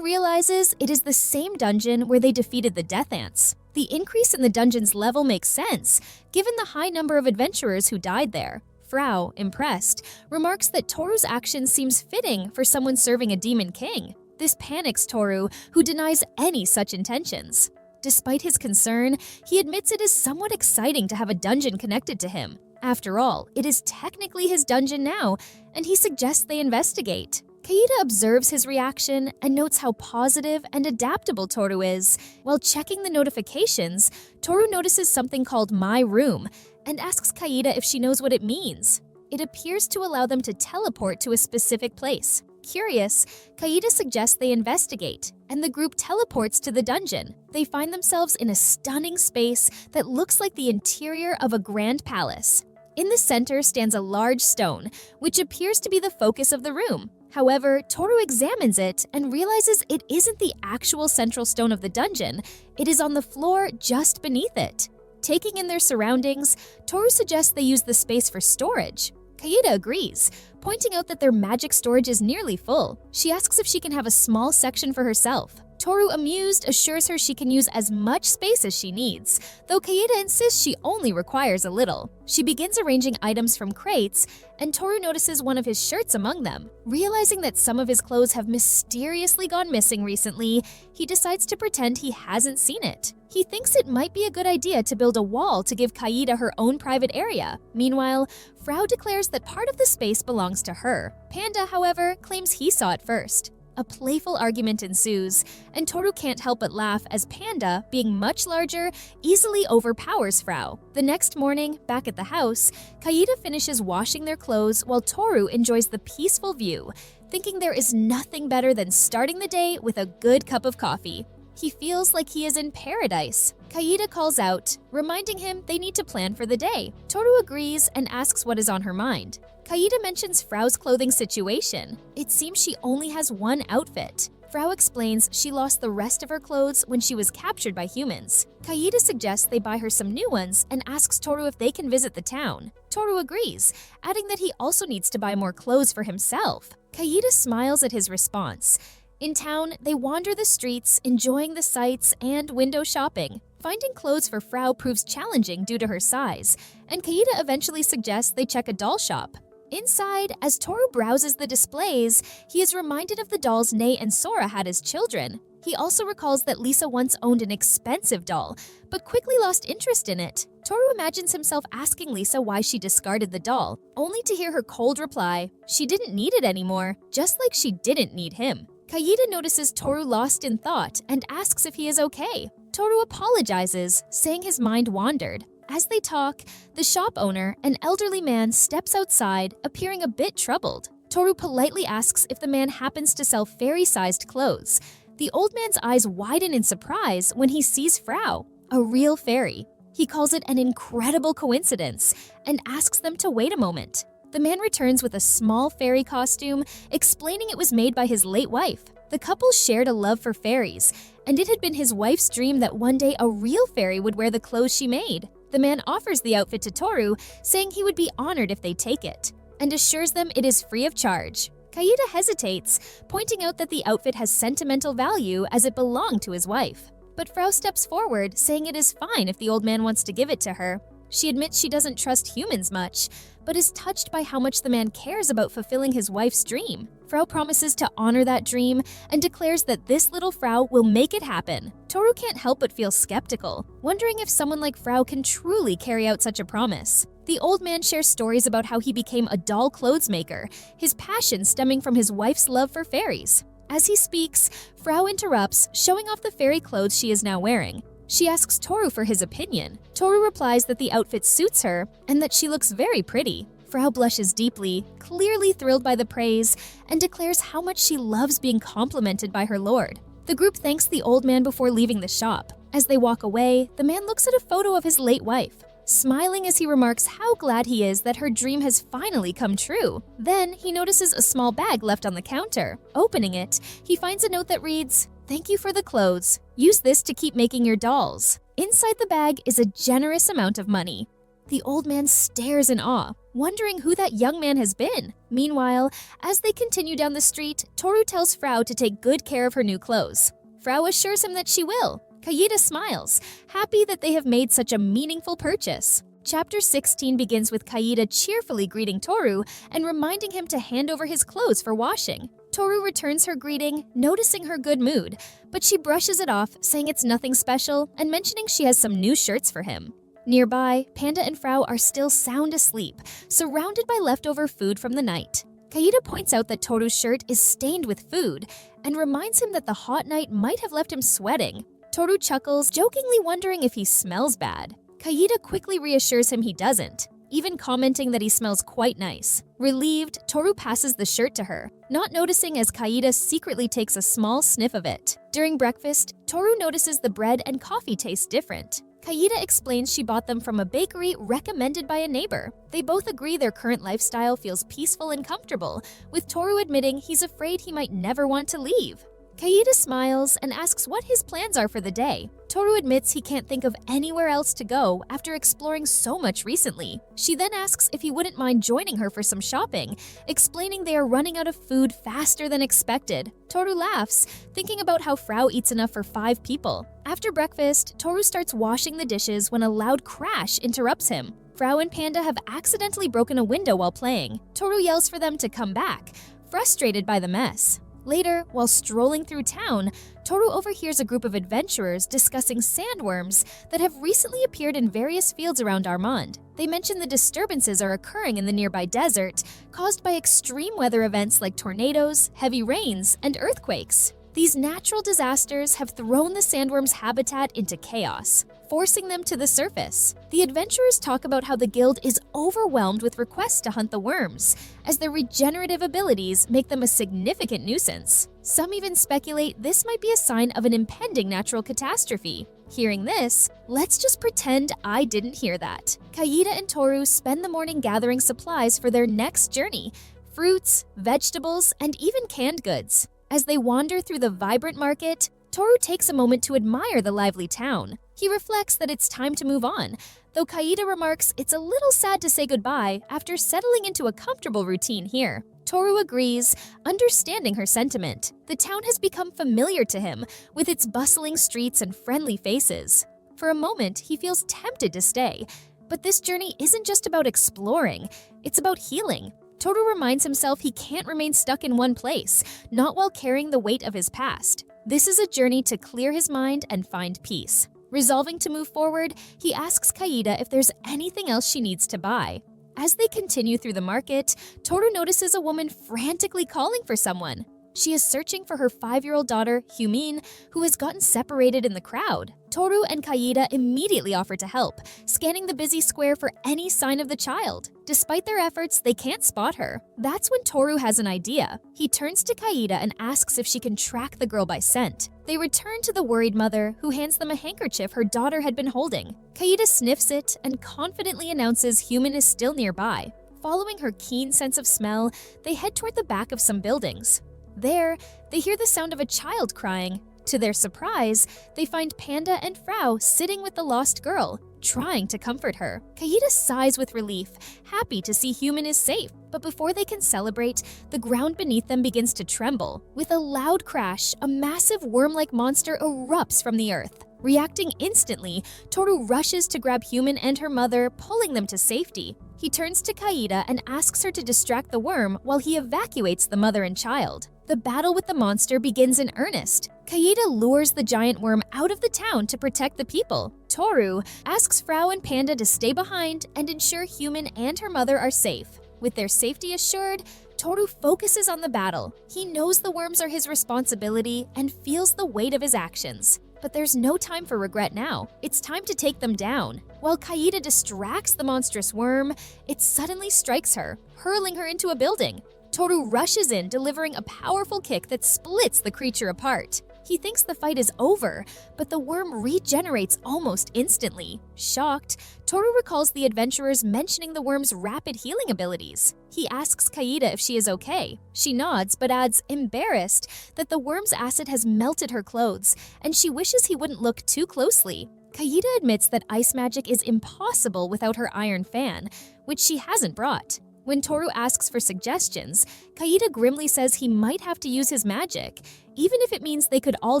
realizes it is the same dungeon where they defeated the Death Ants. The increase in the dungeon's level makes sense, given the high number of adventurers who died there. Frau, impressed, remarks that Toru's action seems fitting for someone serving a demon king. This panics Toru, who denies any such intentions. Despite his concern, he admits it is somewhat exciting to have a dungeon connected to him. After all, it is technically his dungeon now, and he suggests they investigate. Kaida observes his reaction and notes how positive and adaptable Toru is. While checking the notifications, Toru notices something called My Room and asks Kaida if she knows what it means. It appears to allow them to teleport to a specific place. Curious, Kaida suggests they investigate, and the group teleports to the dungeon. They find themselves in a stunning space that looks like the interior of a grand palace. In the center stands a large stone, which appears to be the focus of the room. However, Toru examines it and realizes it isn't the actual central stone of the dungeon. It is on the floor just beneath it. Taking in their surroundings, Toru suggests they use the space for storage. Kaida agrees, pointing out that their magic storage is nearly full. She asks if she can have a small section for herself. Toru, amused, assures her she can use as much space as she needs, though Kaida insists she only requires a little. She begins arranging items from crates, and Toru notices one of his shirts among them. Realizing that some of his clothes have mysteriously gone missing recently, he decides to pretend he hasn't seen it. He thinks it might be a good idea to build a wall to give Kaida her own private area. Meanwhile, Frau declares that part of the space belongs to her. Panda, however, claims he saw it first. A playful argument ensues, and Toru can't help but laugh as Panda, being much larger, easily overpowers Frau. The next morning, back at the house, Kaida finishes washing their clothes while Toru enjoys the peaceful view, thinking there is nothing better than starting the day with a good cup of coffee. He feels like he is in paradise. Kaida calls out, reminding him they need to plan for the day. Toru agrees and asks what is on her mind. Kaida mentions Frau's clothing situation. It seems she only has one outfit. Frau explains she lost the rest of her clothes when she was captured by humans. Kaida suggests they buy her some new ones and asks Toru if they can visit the town. Toru agrees, adding that he also needs to buy more clothes for himself. Kaida smiles at his response. In town, they wander the streets, enjoying the sights and window shopping. Finding clothes for Frau proves challenging due to her size, and Kaida eventually suggests they check a doll shop. Inside, as Toru browses the displays, he is reminded of the dolls Nei and Sora had as children. He also recalls that Lisa once owned an expensive doll, but quickly lost interest in it. Toru imagines himself asking Lisa why she discarded the doll, only to hear her cold reply, she didn't need it anymore, just like she didn't need him. Kaida notices Toru lost in thought and asks if he is okay. Toru apologizes, saying his mind wandered. As they talk, the shop owner, an elderly man, steps outside, appearing a bit troubled. Toru politely asks if the man happens to sell fairy-sized clothes. The old man's eyes widen in surprise when he sees Frau, a real fairy. He calls it an incredible coincidence and asks them to wait a moment. The man returns with a small fairy costume, explaining it was made by his late wife. The couple shared a love for fairies, and it had been his wife's dream that one day a real fairy would wear the clothes she made. The man offers the outfit to Toru, saying he would be honored if they take it, and assures them it is free of charge. Kaida hesitates, pointing out that the outfit has sentimental value as it belonged to his wife. But Frau steps forward, saying it is fine if the old man wants to give it to her. She admits she doesn't trust humans much, but is touched by how much the man cares about fulfilling his wife's dream. Frau promises to honor that dream and declares that this little Frau will make it happen. Toru can't help but feel skeptical, wondering if someone like Frau can truly carry out such a promise. The old man shares stories about how he became a doll clothes maker, his passion stemming from his wife's love for fairies. As he speaks, Frau interrupts, showing off the fairy clothes she is now wearing. She asks Toru for his opinion. Toru replies that the outfit suits her and that she looks very pretty. Frau blushes deeply, clearly thrilled by the praise, and declares how much she loves being complimented by her lord. The group thanks the old man before leaving the shop. As they walk away, the man looks at a photo of his late wife, smiling as he remarks how glad he is that her dream has finally come true. Then he notices a small bag left on the counter. Opening it, he finds a note that reads, "Thank you for the clothes. Use this to keep making your dolls." Inside the bag is a generous amount of money. The old man stares in awe, wondering who that young man has been. Meanwhile, as they continue down the street, Toru tells Frau to take good care of her new clothes. Frau assures him that she will. Kaida smiles, happy that they have made such a meaningful purchase. Chapter 16 begins with Kaida cheerfully greeting Toru and reminding him to hand over his clothes for washing. Toru returns her greeting, noticing her good mood, but she brushes it off, saying it's nothing special and mentioning she has some new shirts for him. Nearby, Panda and Frau are still sound asleep, surrounded by leftover food from the night. Kaida points out that Toru's shirt is stained with food and reminds him that the hot night might have left him sweating. Toru chuckles, jokingly wondering if he smells bad. Kaida quickly reassures him he doesn't, even commenting that he smells quite nice. Relieved, Toru passes the shirt to her, not noticing as Kaida secretly takes a small sniff of it. During breakfast, Toru notices the bread and coffee taste different. Kaida explains she bought them from a bakery recommended by a neighbor. They both agree their current lifestyle feels peaceful and comfortable, with Toru admitting he's afraid he might never want to leave. Kaida smiles and asks what his plans are for the day. Toru admits he can't think of anywhere else to go after exploring so much recently. She then asks if he wouldn't mind joining her for some shopping, explaining they are running out of food faster than expected. Toru laughs, thinking about how Frau eats enough for 5 people. After breakfast, Toru starts washing the dishes when a loud crash interrupts him. Frau and Panda have accidentally broken a window while playing. Toru yells for them to come back, frustrated by the mess. Later, while strolling through town, Toru overhears a group of adventurers discussing sandworms that have recently appeared in various fields around Armand. They mention the disturbances are occurring in the nearby desert, caused by extreme weather events like tornadoes, heavy rains, and earthquakes. These natural disasters have thrown the sandworms' habitat into chaos, forcing them to the surface. The adventurers talk about how the guild is overwhelmed with requests to hunt the worms, as their regenerative abilities make them a significant nuisance. Some even speculate this might be a sign of an impending natural catastrophe. Hearing this, let's just pretend I didn't hear that. Kaida and Toru spend the morning gathering supplies for their next journey: fruits, vegetables, and even canned goods. As they wander through the vibrant market, Toru takes a moment to admire the lively town. He reflects that it's time to move on, though Kaida remarks it's a little sad to say goodbye after settling into a comfortable routine here. Toru agrees, understanding her sentiment. The town has become familiar to him, with its bustling streets and friendly faces. For a moment, he feels tempted to stay, but this journey isn't just about exploring, it's about healing. Toru reminds himself he can't remain stuck in one place, not while carrying the weight of his past. This is a journey to clear his mind and find peace. Resolving to move forward, he asks Kaida if there's anything else she needs to buy. As they continue through the market, Toru notices a woman frantically calling for someone. She is searching for her 5-year-old daughter, Hyumin, who has gotten separated in the crowd. Toru and Kaida immediately offer to help, scanning the busy square for any sign of the child. Despite their efforts, they can't spot her. That's when Toru has an idea. He turns to Kaida and asks if she can track the girl by scent. They return to the worried mother, who hands them a handkerchief her daughter had been holding. Kaida sniffs it and confidently announces Hyumin is still nearby. Following her keen sense of smell, they head toward the back of some buildings. There, they hear the sound of a child crying. To their surprise, they find Panda and Frau sitting with the lost girl, trying to comfort her. Kaida sighs with relief, happy to see Hyumin is safe. But before they can celebrate, the ground beneath them begins to tremble. With a loud crash, a massive worm-like monster erupts from the earth. Reacting instantly, Toru rushes to grab Hyumin and her mother, pulling them to safety. He turns to Kaida and asks her to distract the worm while he evacuates the mother and child. The battle with the monster begins in earnest. Kaida lures the giant worm out of the town to protect the people. Toru asks Frau and Panda to stay behind and ensure Hyumin and her mother are safe. With their safety assured, Toru focuses on the battle. He knows the worms are his responsibility and feels the weight of his actions. But there's no time for regret now. It's time to take them down. While Kaida distracts the monstrous worm, it suddenly strikes her, hurling her into a building. Toru rushes in, delivering a powerful kick that splits the creature apart. He thinks the fight is over, but the worm regenerates almost instantly. Shocked, Toru recalls the adventurers mentioning the worm's rapid healing abilities. He asks Kaida if she is okay. She nods, but adds, embarrassed, that the worm's acid has melted her clothes, and she wishes he wouldn't look too closely. Kaida admits that ice magic is impossible without her iron fan, which she hasn't brought. When Toru asks for suggestions, Kaida grimly says he might have to use his magic, even if it means they could all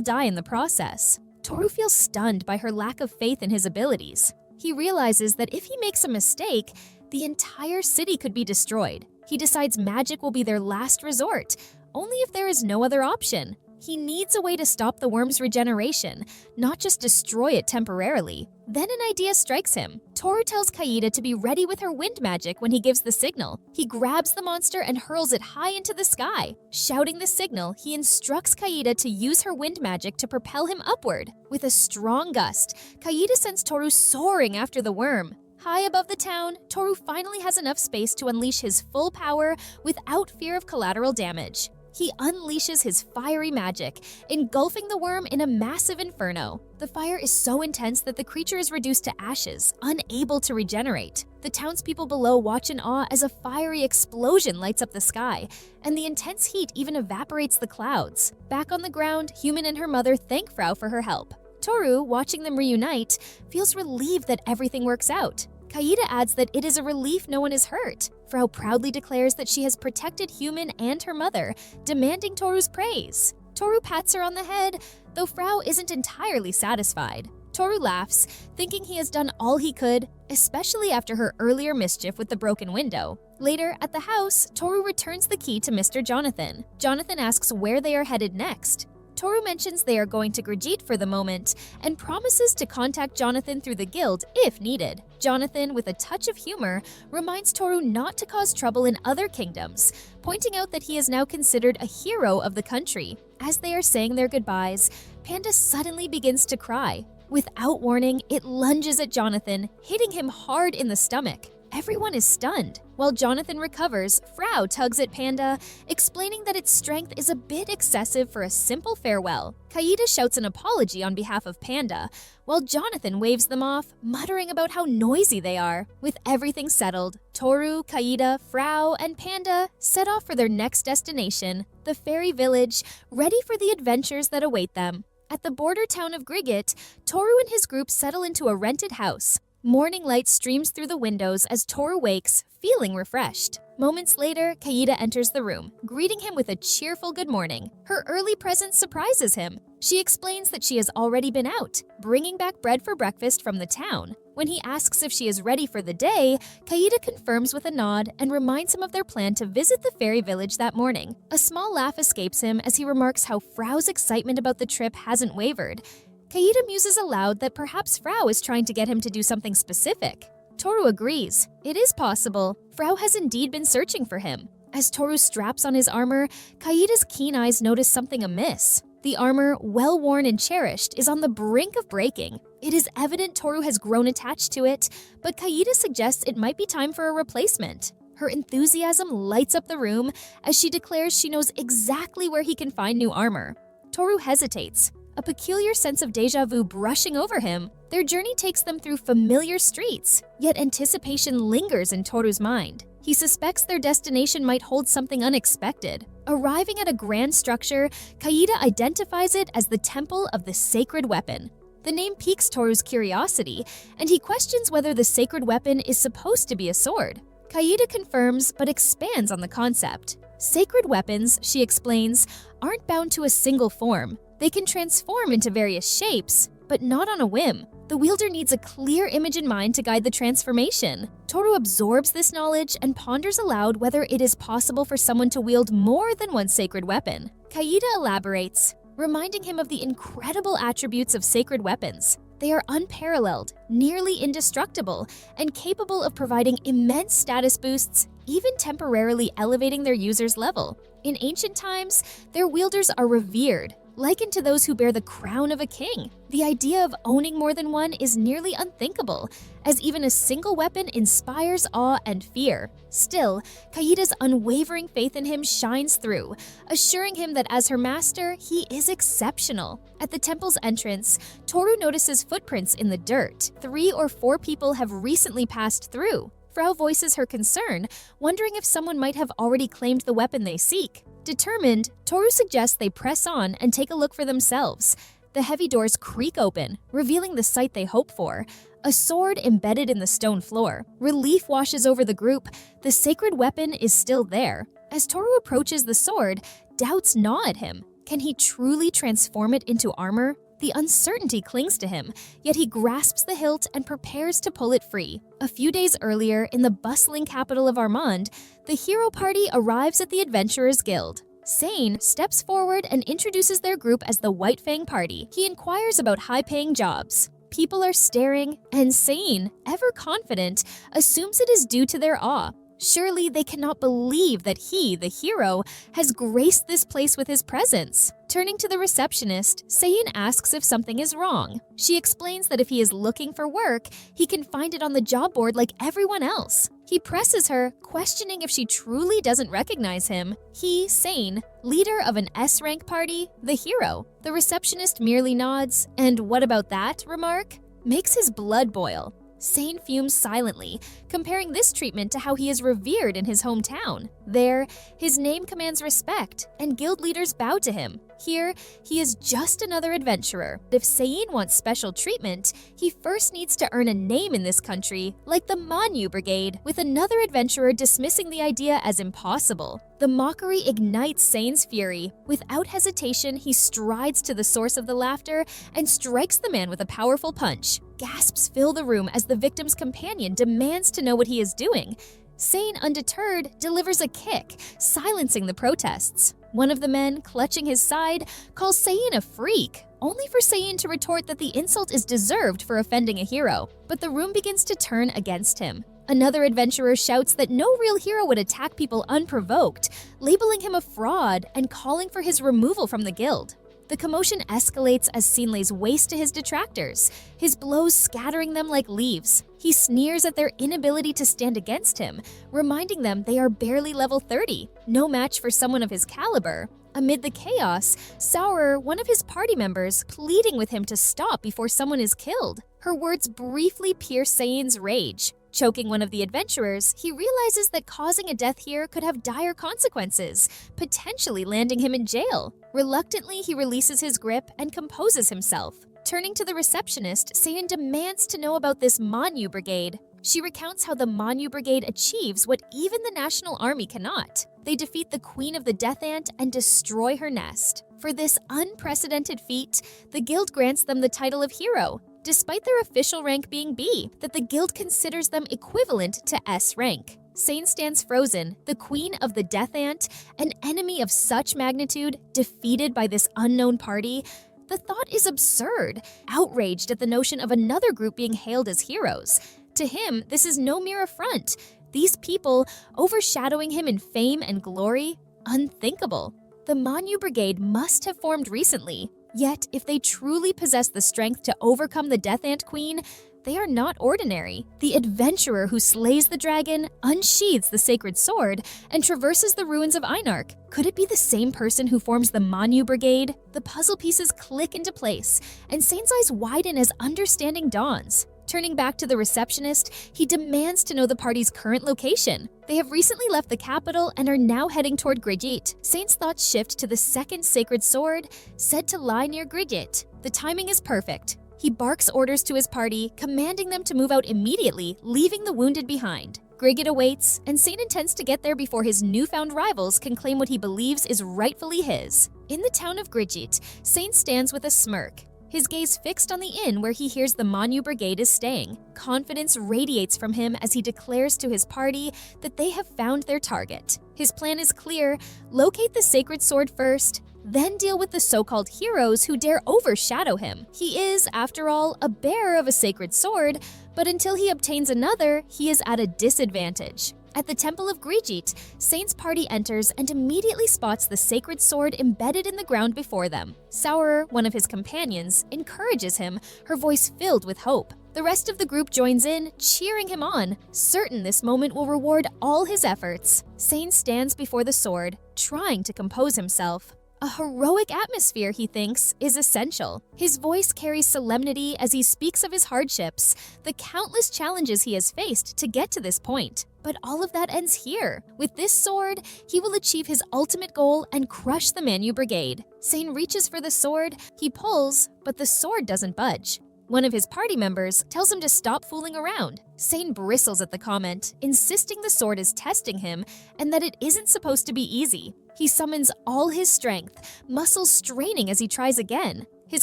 die in the process. Toru feels stunned by her lack of faith in his abilities. He realizes that if he makes a mistake, the entire city could be destroyed. He decides magic will be their last resort, only if there is no other option. He needs a way to stop the worm's regeneration, not just destroy it temporarily. Then an idea strikes him. Toru tells Kaida to be ready with her wind magic when he gives the signal. He grabs the monster and hurls it high into the sky. Shouting the signal, he instructs Kaida to use her wind magic to propel him upward. With a strong gust, Kaida sends Toru soaring after the worm. High above the town, Toru finally has enough space to unleash his full power without fear of collateral damage. He unleashes his fiery magic, engulfing the worm in a massive inferno. The fire is so intense that the creature is reduced to ashes, unable to regenerate. The townspeople below watch in awe as a fiery explosion lights up the sky, and the intense heat even evaporates the clouds. Back on the ground, Hyumin and her mother thank Frau for her help. Toru, watching them reunite, feels relieved that everything works out. Kaida adds that it is a relief no one is hurt. Frau proudly declares that she has protected Hyumin and her mother, demanding Toru's praise. Toru pats her on the head, though Frau isn't entirely satisfied. Toru laughs, thinking he has done all he could, especially after her earlier mischief with the broken window. Later, at the house, Toru returns the key to Mr. Jonathan. Jonathan asks where they are headed next. Toru mentions they are going to Grijit for the moment and promises to contact Jonathan through the guild if needed. Jonathan, with a touch of humor, reminds Toru not to cause trouble in other kingdoms, pointing out that he is now considered a hero of the country. As they are saying their goodbyes, Panda suddenly begins to cry. Without warning, it lunges at Jonathan, hitting him hard in the stomach. Everyone is stunned. While Jonathan recovers, Frau tugs at Panda, explaining that its strength is a bit excessive for a simple farewell. Kaida shouts an apology on behalf of Panda, while Jonathan waves them off, muttering about how noisy they are. With everything settled, Toru, Kaida, Frau, and Panda set off for their next destination, the fairy village, ready for the adventures that await them. At the border town of Grijit, Toru and his group settle into a rented house. Morning light streams through the windows as Toru wakes, feeling refreshed. Moments later, Kaida enters the room, greeting him with a cheerful good morning. Her early presence surprises him. She explains that she has already been out, bringing back bread for breakfast from the town. When he asks if she is ready for the day, Kaida confirms with a nod and reminds him of their plan to visit the fairy village that morning. A small laugh escapes him as he remarks how Frau's excitement about the trip hasn't wavered. Kaida muses aloud that perhaps Frau is trying to get him to do something specific. Toru agrees. It is possible. Frau has indeed been searching for him. As Toru straps on his armor, Kaida's keen eyes notice something amiss. The armor, well worn and cherished, is on the brink of breaking. It is evident Toru has grown attached to it, but Kaida suggests it might be time for a replacement. Her enthusiasm lights up the room as she declares she knows exactly where he can find new armor. Toru hesitates, a peculiar sense of déjà vu brushing over him. Their journey takes them through familiar streets, yet anticipation lingers in Toru's mind. He suspects their destination might hold something unexpected. Arriving at a grand structure, Kaida identifies it as the Temple of the Sacred Weapon. The name piques Toru's curiosity, and he questions whether the sacred weapon is supposed to be a sword. Kaida confirms but expands on the concept. Sacred weapons, she explains, aren't bound to a single form. They can transform into various shapes, but not on a whim. The wielder needs a clear image in mind to guide the transformation. Toru absorbs this knowledge and ponders aloud whether it is possible for someone to wield more than one sacred weapon. Kaida elaborates, reminding him of the incredible attributes of sacred weapons. They are unparalleled, nearly indestructible, and capable of providing immense status boosts, even temporarily elevating their user's level. In ancient times, their wielders are revered, likened to those who bear the crown of a king. The idea of owning more than one is nearly unthinkable, as even a single weapon inspires awe and fear. Still, Kaida's unwavering faith in him shines through, assuring him that as her master, he is exceptional. At the temple's entrance, Toru notices footprints in the dirt. 3 or 4 people have recently passed through. Frau voices her concern, wondering if someone might have already claimed the weapon they seek. Determined, Toru suggests they press on and take a look for themselves. The heavy doors creak open, revealing the sight they hope for, a sword embedded in the stone floor. Relief washes over the group. The sacred weapon is still there. As Toru approaches the sword, doubts gnaw at him. Can he truly transform it into armor? The uncertainty clings to him, yet he grasps the hilt and prepares to pull it free. A few days earlier, in the bustling capital of Armand, the hero party arrives at the Adventurers Guild. Sane steps forward and introduces their group as the White Fang Party. He inquires about high-paying jobs. People are staring, and Sane, ever confident, assumes it is due to their awe. Surely they cannot believe that he, the hero, has graced this place with his presence. Turning to the receptionist, Seiyin asks if something is wrong. She explains that if he is looking for work, he can find it on the job board like everyone else. He presses her, questioning if she truly doesn't recognize him. He, Sane, leader of an S-rank party, the hero. The receptionist merely nods, and "what about that?" remark makes his blood boil. Sane fumes silently, comparing this treatment to how he is revered in his hometown. There, his name commands respect, and guild leaders bow to him. Here, he is just another adventurer. If Seiyin wants special treatment, he first needs to earn a name in this country, like the Manhwa Brigade, with another adventurer dismissing the idea as impossible. The mockery ignites Seiin's fury. Without hesitation, he strides to the source of the laughter and strikes the man with a powerful punch. Gasps fill the room as the victim's companion demands to know what he is doing. Sein, undeterred, delivers a kick, silencing the protests. One of the men, clutching his side, calls Sein a freak, only for Sein to retort that the insult is deserved for offending a hero. But the room begins to turn against him. Another adventurer shouts that no real hero would attack people unprovoked, labeling him a fraud and calling for his removal from the guild. The commotion escalates as Sein lays waste to his detractors, his blows scattering them like leaves. He sneers at their inability to stand against him, reminding them they are barely level 30, no match for someone of his caliber. Amid the chaos, Sauer, one of his party members, pleading with him to stop before someone is killed. Her words briefly pierce Sein's rage. Choking one of the adventurers, he realizes that causing a death here could have dire consequences, potentially landing him in jail. Reluctantly, he releases his grip and composes himself. Turning to the receptionist, Sein demands to know about this manhwa brigade. She recounts how the manhwa brigade achieves what even the National Army cannot. They defeat the Queen of the Death Ant and destroy her nest. For this unprecedented feat, the guild grants them the title of hero, despite their official rank being B, that the guild considers them equivalent to S rank. Sein stands frozen, the Queen of the Death Ant, an enemy of such magnitude, defeated by this unknown party. The thought is absurd, outraged at the notion of another group being hailed as heroes. To him, this is no mere affront. These people, overshadowing him in fame and glory, unthinkable. The manhwa brigade must have formed recently. Yet, if they truly possess the strength to overcome the Death Ant Queen, they are not ordinary. The adventurer who slays the dragon, unsheathes the sacred sword, and traverses the ruins of Einarch. Could it be the same person who forms the manhwa brigade? The puzzle pieces click into place, and Sein's eyes widen as understanding dawns. Turning back to the receptionist, he demands to know the party's current location. They have recently left the capital and are now heading toward Grigit. Sein's thoughts shift to the second sacred sword, said to lie near Grigit. The timing is perfect. He barks orders to his party, commanding them to move out immediately, leaving the wounded behind. Grigit awaits, and Sein intends to get there before his newfound rivals can claim what he believes is rightfully his. In the town of Grigit, Sein stands with a smirk, his gaze fixed on the inn where he hears the manhwa brigade is staying. Confidence radiates from him as he declares to his party that they have found their target. His plan is clear: locate the sacred sword first, then deal with the so-called heroes who dare overshadow him. He is, after all, a bearer of a sacred sword, but until he obtains another, he is at a disadvantage. At the Temple of Grigit, Sein's party enters and immediately spots the sacred sword embedded in the ground before them. Sauer, one of his companions, encourages him, her voice filled with hope. The rest of the group joins in, cheering him on, certain this moment will reward all his efforts. Sein stands before the sword, trying to compose himself. A heroic atmosphere, he thinks, is essential. His voice carries solemnity as he speaks of his hardships, the countless challenges he has faced to get to this point. But all of that ends here. With this sword, he will achieve his ultimate goal and crush the manhwa brigade. Sein reaches for the sword, he pulls, but the sword doesn't budge. One of his party members tells him to stop fooling around. Sein bristles at the comment, insisting the sword is testing him and that it isn't supposed to be easy. He summons all his strength, muscles straining as he tries again. His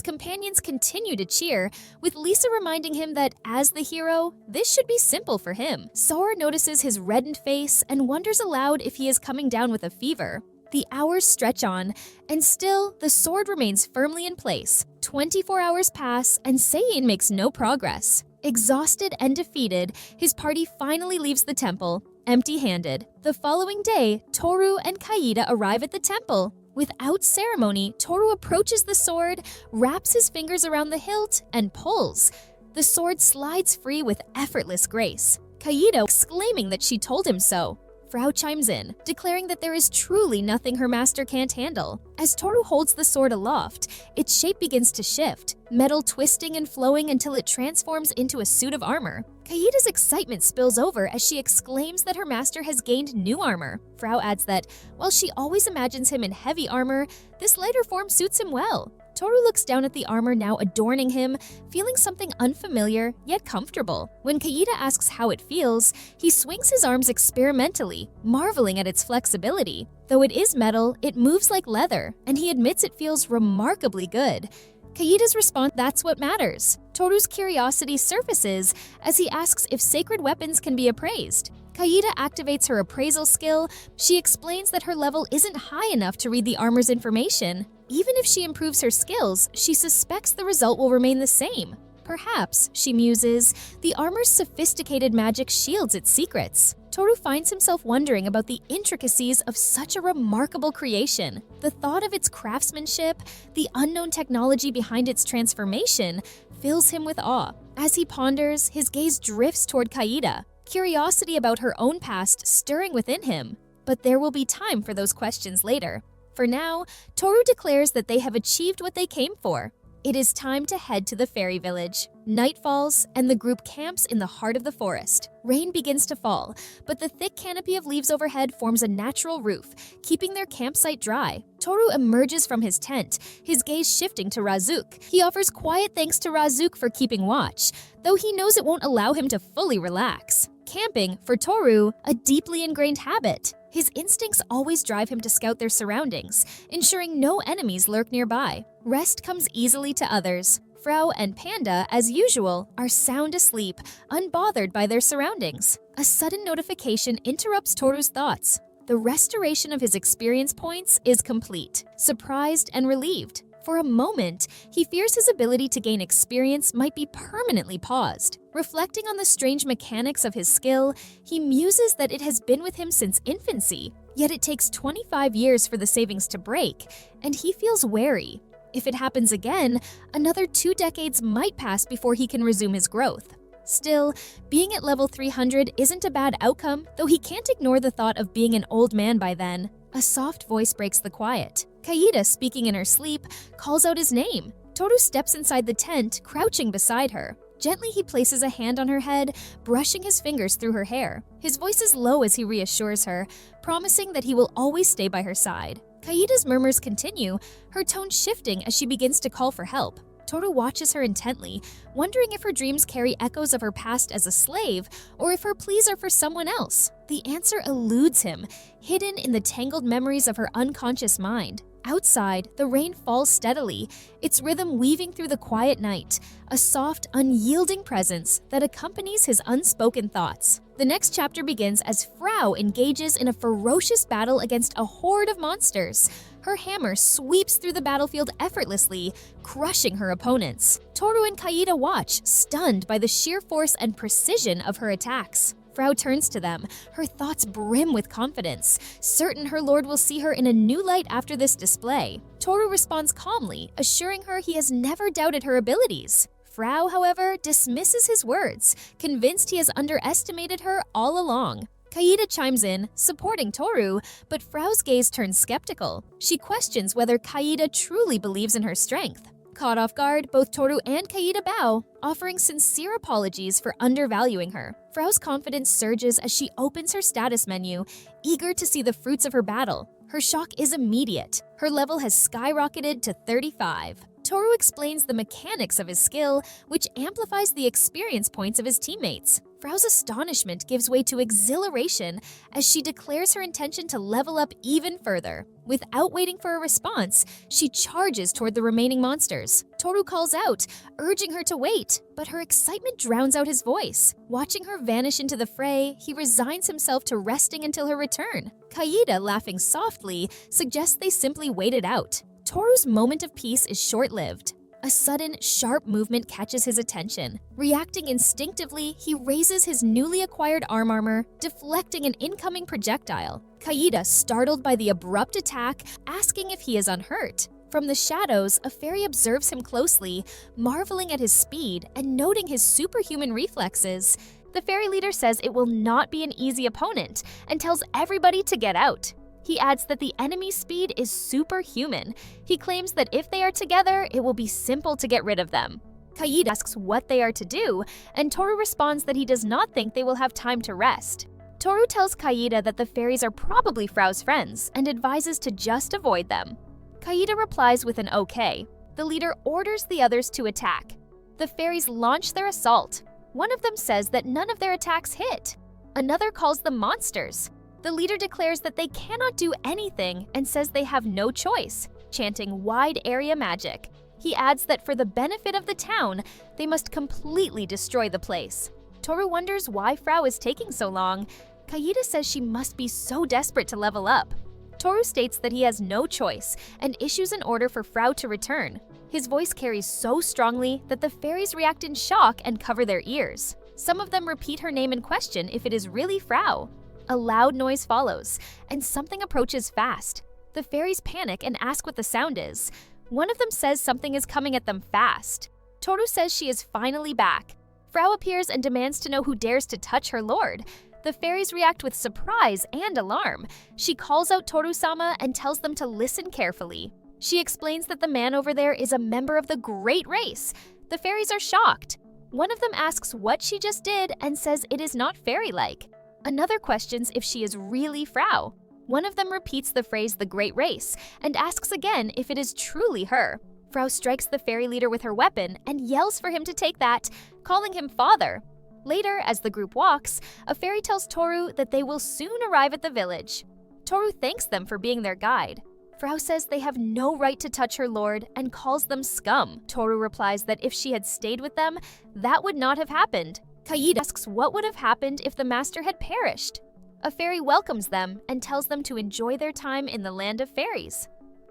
companions continue to cheer, with Lisa reminding him that, as the hero, this should be simple for him. Sora notices his reddened face and wonders aloud if he is coming down with a fever. The hours stretch on, and still, the sword remains firmly in place. 24 hours pass, and Sein makes no progress. Exhausted and defeated, his party finally leaves the temple, empty-handed. The following day, Toru and Kaida arrive at the temple. Without ceremony, Toru approaches the sword, wraps his fingers around the hilt, and pulls. The sword slides free with effortless grace, Kaida exclaiming that she told him so. Frau chimes in, declaring that there is truly nothing her master can't handle. As Toru holds the sword aloft, its shape begins to shift, metal twisting and flowing until it transforms into a suit of armor. Kaida's excitement spills over as she exclaims that her master has gained new armor. Frau adds that, while she always imagines him in heavy armor, this lighter form suits him well. Toru looks down at the armor now adorning him, feeling something unfamiliar yet comfortable. When Kaida asks how it feels, he swings his arms experimentally, marveling at its flexibility. Though it is metal, it moves like leather, and he admits it feels remarkably good. Kaida's response, that's what matters. Toru's curiosity surfaces as he asks if sacred weapons can be appraised. Kaida activates her appraisal skill. She explains that her level isn't high enough to read the armor's information. Even if she improves her skills, she suspects the result will remain the same. Perhaps, she muses, the armor's sophisticated magic shields its secrets. Toru finds himself wondering about the intricacies of such a remarkable creation. The thought of its craftsmanship, the unknown technology behind its transformation, fills him with awe. As he ponders, his gaze drifts toward Kaida, curiosity about her own past stirring within him. But there will be time for those questions later. For now, Toru declares that they have achieved what they came for. It is time to head to the fairy village. Night falls, and the group camps in the heart of the forest. Rain begins to fall, but the thick canopy of leaves overhead forms a natural roof, keeping their campsite dry. Toru emerges from his tent, his gaze shifting to Razuk. He offers quiet thanks to Razuk for keeping watch, though he knows it won't allow him to fully relax. Camping, for Toru, a deeply ingrained habit. His instincts always drive him to scout their surroundings, ensuring no enemies lurk nearby. Rest comes easily to others. Frau and Panda, as usual, are sound asleep, unbothered by their surroundings. A sudden notification interrupts Toru's thoughts. The restoration of his experience points is complete. Surprised and relieved. For a moment, he fears his ability to gain experience might be permanently paused. Reflecting on the strange mechanics of his skill, he muses that it has been with him since infancy, yet it takes 25 years for the savings to break, and he feels wary. If it happens again, another 2 decades might pass before he can resume his growth. Still, being at level 300 isn't a bad outcome, though he can't ignore the thought of being an old man by then. A soft voice breaks the quiet. Kaida, speaking in her sleep, calls out his name. Toru steps inside the tent, crouching beside her. Gently, he places a hand on her head, brushing his fingers through her hair. His voice is low as he reassures her, promising that he will always stay by her side. Kaida's murmurs continue, her tone shifting as she begins to call for help. Toru watches her intently, wondering if her dreams carry echoes of her past as a slave, or if her pleas are for someone else. The answer eludes him, hidden in the tangled memories of her unconscious mind. Outside, the rain falls steadily, its rhythm weaving through the quiet night, a soft, unyielding presence that accompanies his unspoken thoughts. The next chapter begins as Frau engages in a ferocious battle against a horde of monsters. Her hammer sweeps through the battlefield effortlessly, crushing her opponents. Toru and Kaida watch, stunned by the sheer force and precision of her attacks. Frau turns to them, her thoughts brim with confidence, certain her lord will see her in a new light after this display. Toru responds calmly, assuring her he has never doubted her abilities. Frau, however, dismisses his words, convinced he has underestimated her all along. Kaida chimes in, supporting Toru, but Frau's gaze turns skeptical. She questions whether Kaida truly believes in her strength. Caught off guard, both Toru and Kaida bow, offering sincere apologies for undervaluing her. Frau's confidence surges as she opens her status menu, eager to see the fruits of her battle. Her shock is immediate. Her level has skyrocketed to 35. Toru explains the mechanics of his skill, which amplifies the experience points of his teammates. Frau's astonishment gives way to exhilaration as she declares her intention to level up even further. Without waiting for a response, she charges toward the remaining monsters. Toru calls out, urging her to wait, but her excitement drowns out his voice. Watching her vanish into the fray, he resigns himself to resting until her return. Kaida, laughing softly, suggests they simply wait it out. Toru's moment of peace is short-lived. A sudden, sharp movement catches his attention. Reacting instinctively, he raises his newly acquired armor, deflecting an incoming projectile. Kaida, startled by the abrupt attack, asking if he is unhurt. From the shadows, a fairy observes him closely, marveling at his speed and noting his superhuman reflexes. The fairy leader says it will not be an easy opponent and tells everybody to get out. He adds that the enemy's speed is superhuman. He claims that if they are together, it will be simple to get rid of them. Kaida asks what they are to do, and Toru responds that he does not think they will have time to rest. Toru tells Kaida that the fairies are probably Frau's friends and advises to just avoid them. Kaida replies with an okay. The leader orders the others to attack. The fairies launch their assault. One of them says that none of their attacks hit. Another calls them monsters. The leader declares that they cannot do anything and says they have no choice, chanting wide area magic. He adds that for the benefit of the town, they must completely destroy the place. Toru wonders why Frau is taking so long. Kaida says she must be so desperate to level up. Toru states that he has no choice and issues an order for Frau to return. His voice carries so strongly that the fairies react in shock and cover their ears. Some of them repeat her name and question if it is really Frau. A loud noise follows, and something approaches fast. The fairies panic and ask what the sound is. One of them says something is coming at them fast. Toru says she is finally back. Frau appears and demands to know who dares to touch her lord. The fairies react with surprise and alarm. She calls out Toru-sama and tells them to listen carefully. She explains that the man over there is a member of the Great Race. The fairies are shocked. One of them asks what she just did and says it is not fairy-like. Another questions if she is really Frau. One of them repeats the phrase the Great Race and asks again if it is truly her. Frau strikes the fairy leader with her weapon and yells for him to take that, calling him father. Later, as the group walks, a fairy tells Toru that they will soon arrive at the village. Toru thanks them for being their guide. Frau says they have no right to touch her lord and calls them scum. Toru replies that if she had stayed with them, that would not have happened. Kaida asks what would have happened if the master had perished. A fairy welcomes them and tells them to enjoy their time in the land of fairies.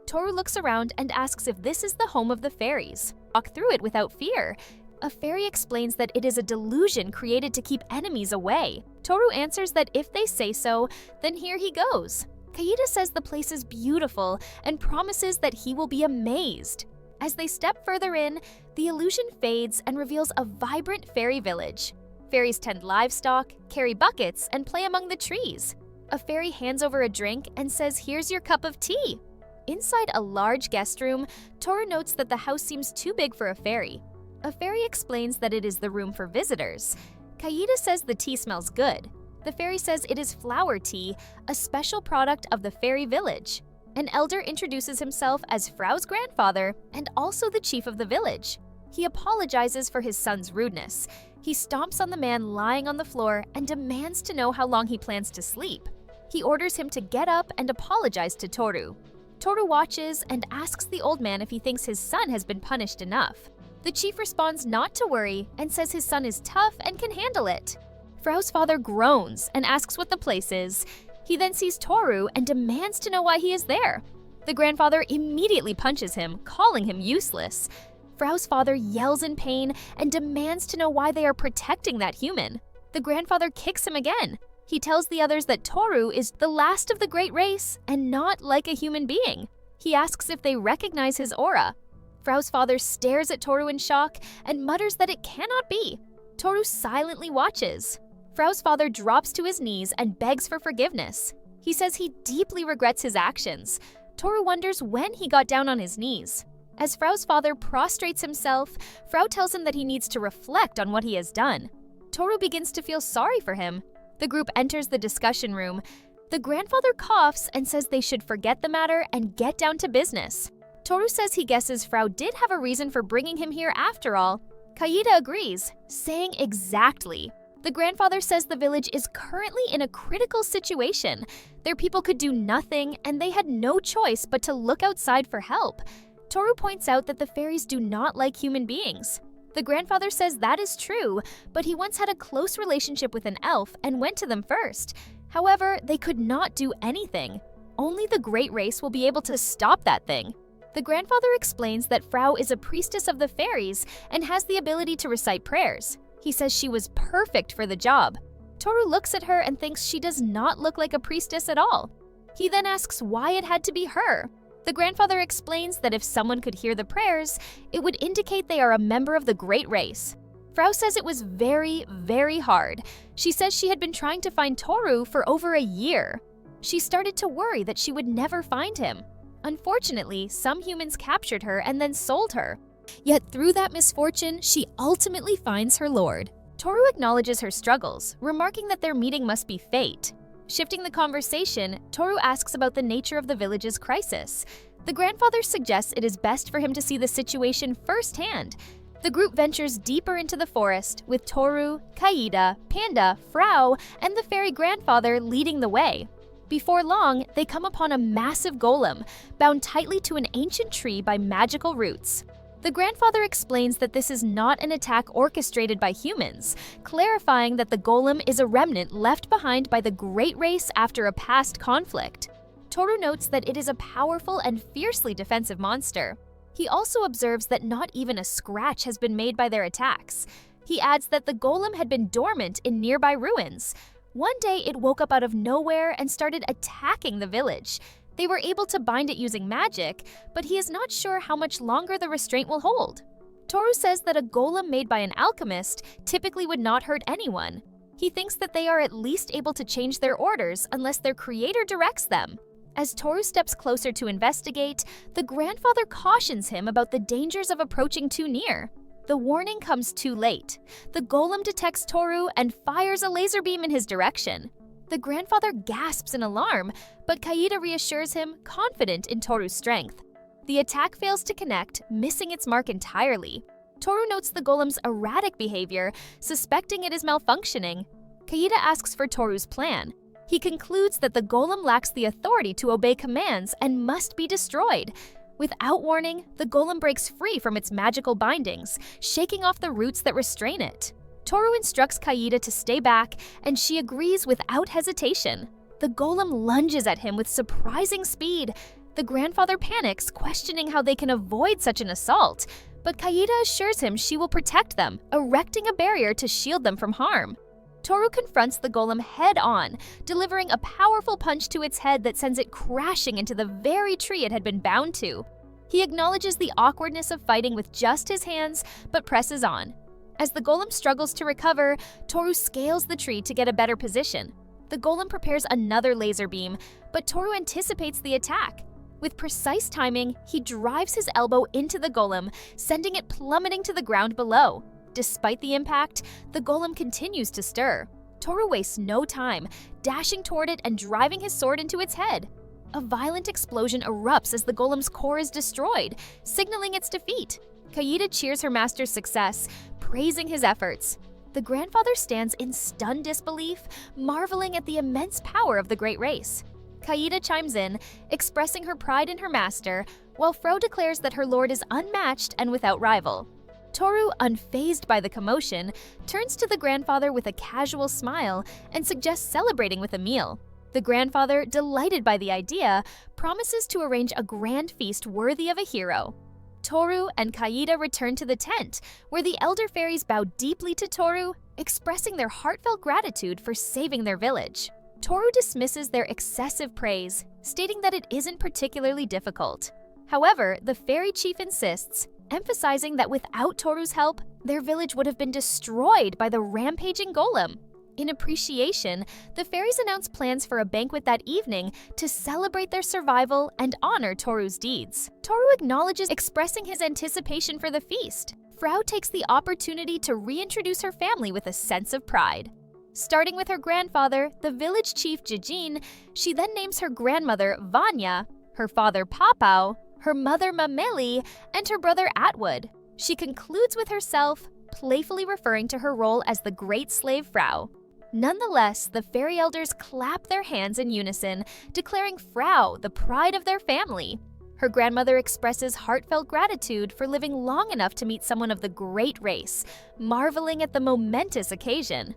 Toru looks around and asks if this is the home of the fairies. Walk through it without fear. A fairy explains that it is a delusion created to keep enemies away. Toru answers that if they say so, then here he goes. Kaida says the place is beautiful and promises that he will be amazed. As they step further in, the illusion fades and reveals a vibrant fairy village. Fairies tend livestock, carry buckets, and play among the trees. A fairy hands over a drink and says, "Here's your cup of tea." Inside a large guest room, Toru notes that the house seems too big for a fairy. A fairy explains that it is the room for visitors. Kaida says the tea smells good. The fairy says it is flower tea, a special product of the fairy village. An elder introduces himself as Frau's grandfather and also the chief of the village. He apologizes for his son's rudeness. He stomps on the man lying on the floor and demands to know how long he plans to sleep. He orders him to get up and apologize to Toru. Toru watches and asks the old man if he thinks his son has been punished enough. The chief responds not to worry and says his son is tough and can handle it. Frau's father groans and asks what the place is. He then sees Toru and demands to know why he is there. The grandfather immediately punches him, calling him useless. Frau's father yells in pain and demands to know why they are protecting that human. The grandfather kicks him again. He tells the others that Toru is the last of the great race and not like a human being. He asks if they recognize his aura. Frau's father stares at Toru in shock and mutters that it cannot be. Toru silently watches. Frau's father drops to his knees and begs for forgiveness. He says he deeply regrets his actions. Toru wonders when he got down on his knees. As Frau's father prostrates himself, Frau tells him that he needs to reflect on what he has done. Toru begins to feel sorry for him. The group enters the discussion room. The grandfather coughs and says they should forget the matter and get down to business. Toru says he guesses Frau did have a reason for bringing him here after all. Kaida agrees, saying exactly. The grandfather says the village is currently in a critical situation. Their people could do nothing and they had no choice but to look outside for help. Toru points out that the fairies do not like human beings. The grandfather says that is true, but he once had a close relationship with an elf and went to them first. However, they could not do anything. Only the great race will be able to stop that thing. The grandfather explains that Frau is a priestess of the fairies and has the ability to recite prayers. He says she was perfect for the job. Toru looks at her and thinks she does not look like a priestess at all. He then asks why it had to be her. The grandfather explains that if someone could hear the prayers, it would indicate they are a member of the great race. Frau says it was very, very hard. She says she had been trying to find Toru for over a year. She started to worry that she would never find him. Unfortunately, some humans captured her and then sold her. Yet through that misfortune, she ultimately finds her lord. Toru acknowledges her struggles, remarking that their meeting must be fate. Shifting the conversation, Toru asks about the nature of the village's crisis. The grandfather suggests it is best for him to see the situation firsthand. The group ventures deeper into the forest, with Toru, Kaida, Panda, Frau, and the fairy grandfather leading the way. Before long, they come upon a massive golem, bound tightly to an ancient tree by magical roots. The grandfather explains that this is not an attack orchestrated by humans, clarifying that the golem is a remnant left behind by the Great Race after a past conflict. Toru notes that it is a powerful and fiercely defensive monster. He also observes that not even a scratch has been made by their attacks. He adds that the golem had been dormant in nearby ruins. One day it woke up out of nowhere and started attacking the village. They were able to bind it using magic, but he is not sure how much longer the restraint will hold. Toru says that a golem made by an alchemist typically would not hurt anyone. He thinks that they are at least able to change their orders unless their creator directs them. As Toru steps closer to investigate, the grandfather cautions him about the dangers of approaching too near. The warning comes too late. The golem detects Toru and fires a laser beam in his direction. The grandfather gasps in alarm, but Kaida reassures him, confident in Toru's strength. The attack fails to connect, missing its mark entirely. Toru notes the golem's erratic behavior, suspecting it is malfunctioning. Kaida asks for Toru's plan. He concludes that the golem lacks the authority to obey commands and must be destroyed. Without warning, the golem breaks free from its magical bindings, shaking off the roots that restrain it. Toru instructs Kaida to stay back, and she agrees without hesitation. The golem lunges at him with surprising speed. The grandfather panics, questioning how they can avoid such an assault, but Kaida assures him she will protect them, erecting a barrier to shield them from harm. Toru confronts the golem head-on, delivering a powerful punch to its head that sends it crashing into the very tree it had been bound to. He acknowledges the awkwardness of fighting with just his hands, but presses on. As the golem struggles to recover, Toru scales the tree to get a better position. The golem prepares another laser beam, but Toru anticipates the attack. With precise timing, he drives his elbow into the golem, sending it plummeting to the ground below. Despite the impact, the golem continues to stir. Toru wastes no time, dashing toward it and driving his sword into its head. A violent explosion erupts as the golem's core is destroyed, signaling its defeat. Kaida cheers her master's success, praising his efforts. The grandfather stands in stunned disbelief, marveling at the immense power of the Great Race. Kaida chimes in, expressing her pride in her master, while Frau declares that her lord is unmatched and without rival. Toru, unfazed by the commotion, turns to the grandfather with a casual smile and suggests celebrating with a meal. The grandfather, delighted by the idea, promises to arrange a grand feast worthy of a hero. Toru and Kaida return to the tent, where the elder fairies bow deeply to Toru, expressing their heartfelt gratitude for saving their village. Toru dismisses their excessive praise, stating that it isn't particularly difficult. However, the fairy chief insists, emphasizing that without Toru's help, their village would have been destroyed by the rampaging golem. In appreciation, the fairies announce plans for a banquet that evening to celebrate their survival and honor Toru's deeds. Toru acknowledges, expressing his anticipation for the feast. Frau takes the opportunity to reintroduce her family with a sense of pride. Starting with her grandfather, the village chief Jijin, she then names her grandmother Vanya, her father Papao, her mother Mameli, and her brother Atwood. She concludes with herself, playfully referring to her role as the great slave Frau. Nonetheless, the fairy elders clap their hands in unison, declaring Frau the pride of their family. Her grandmother expresses heartfelt gratitude for living long enough to meet someone of the Great Race, marveling at the momentous occasion.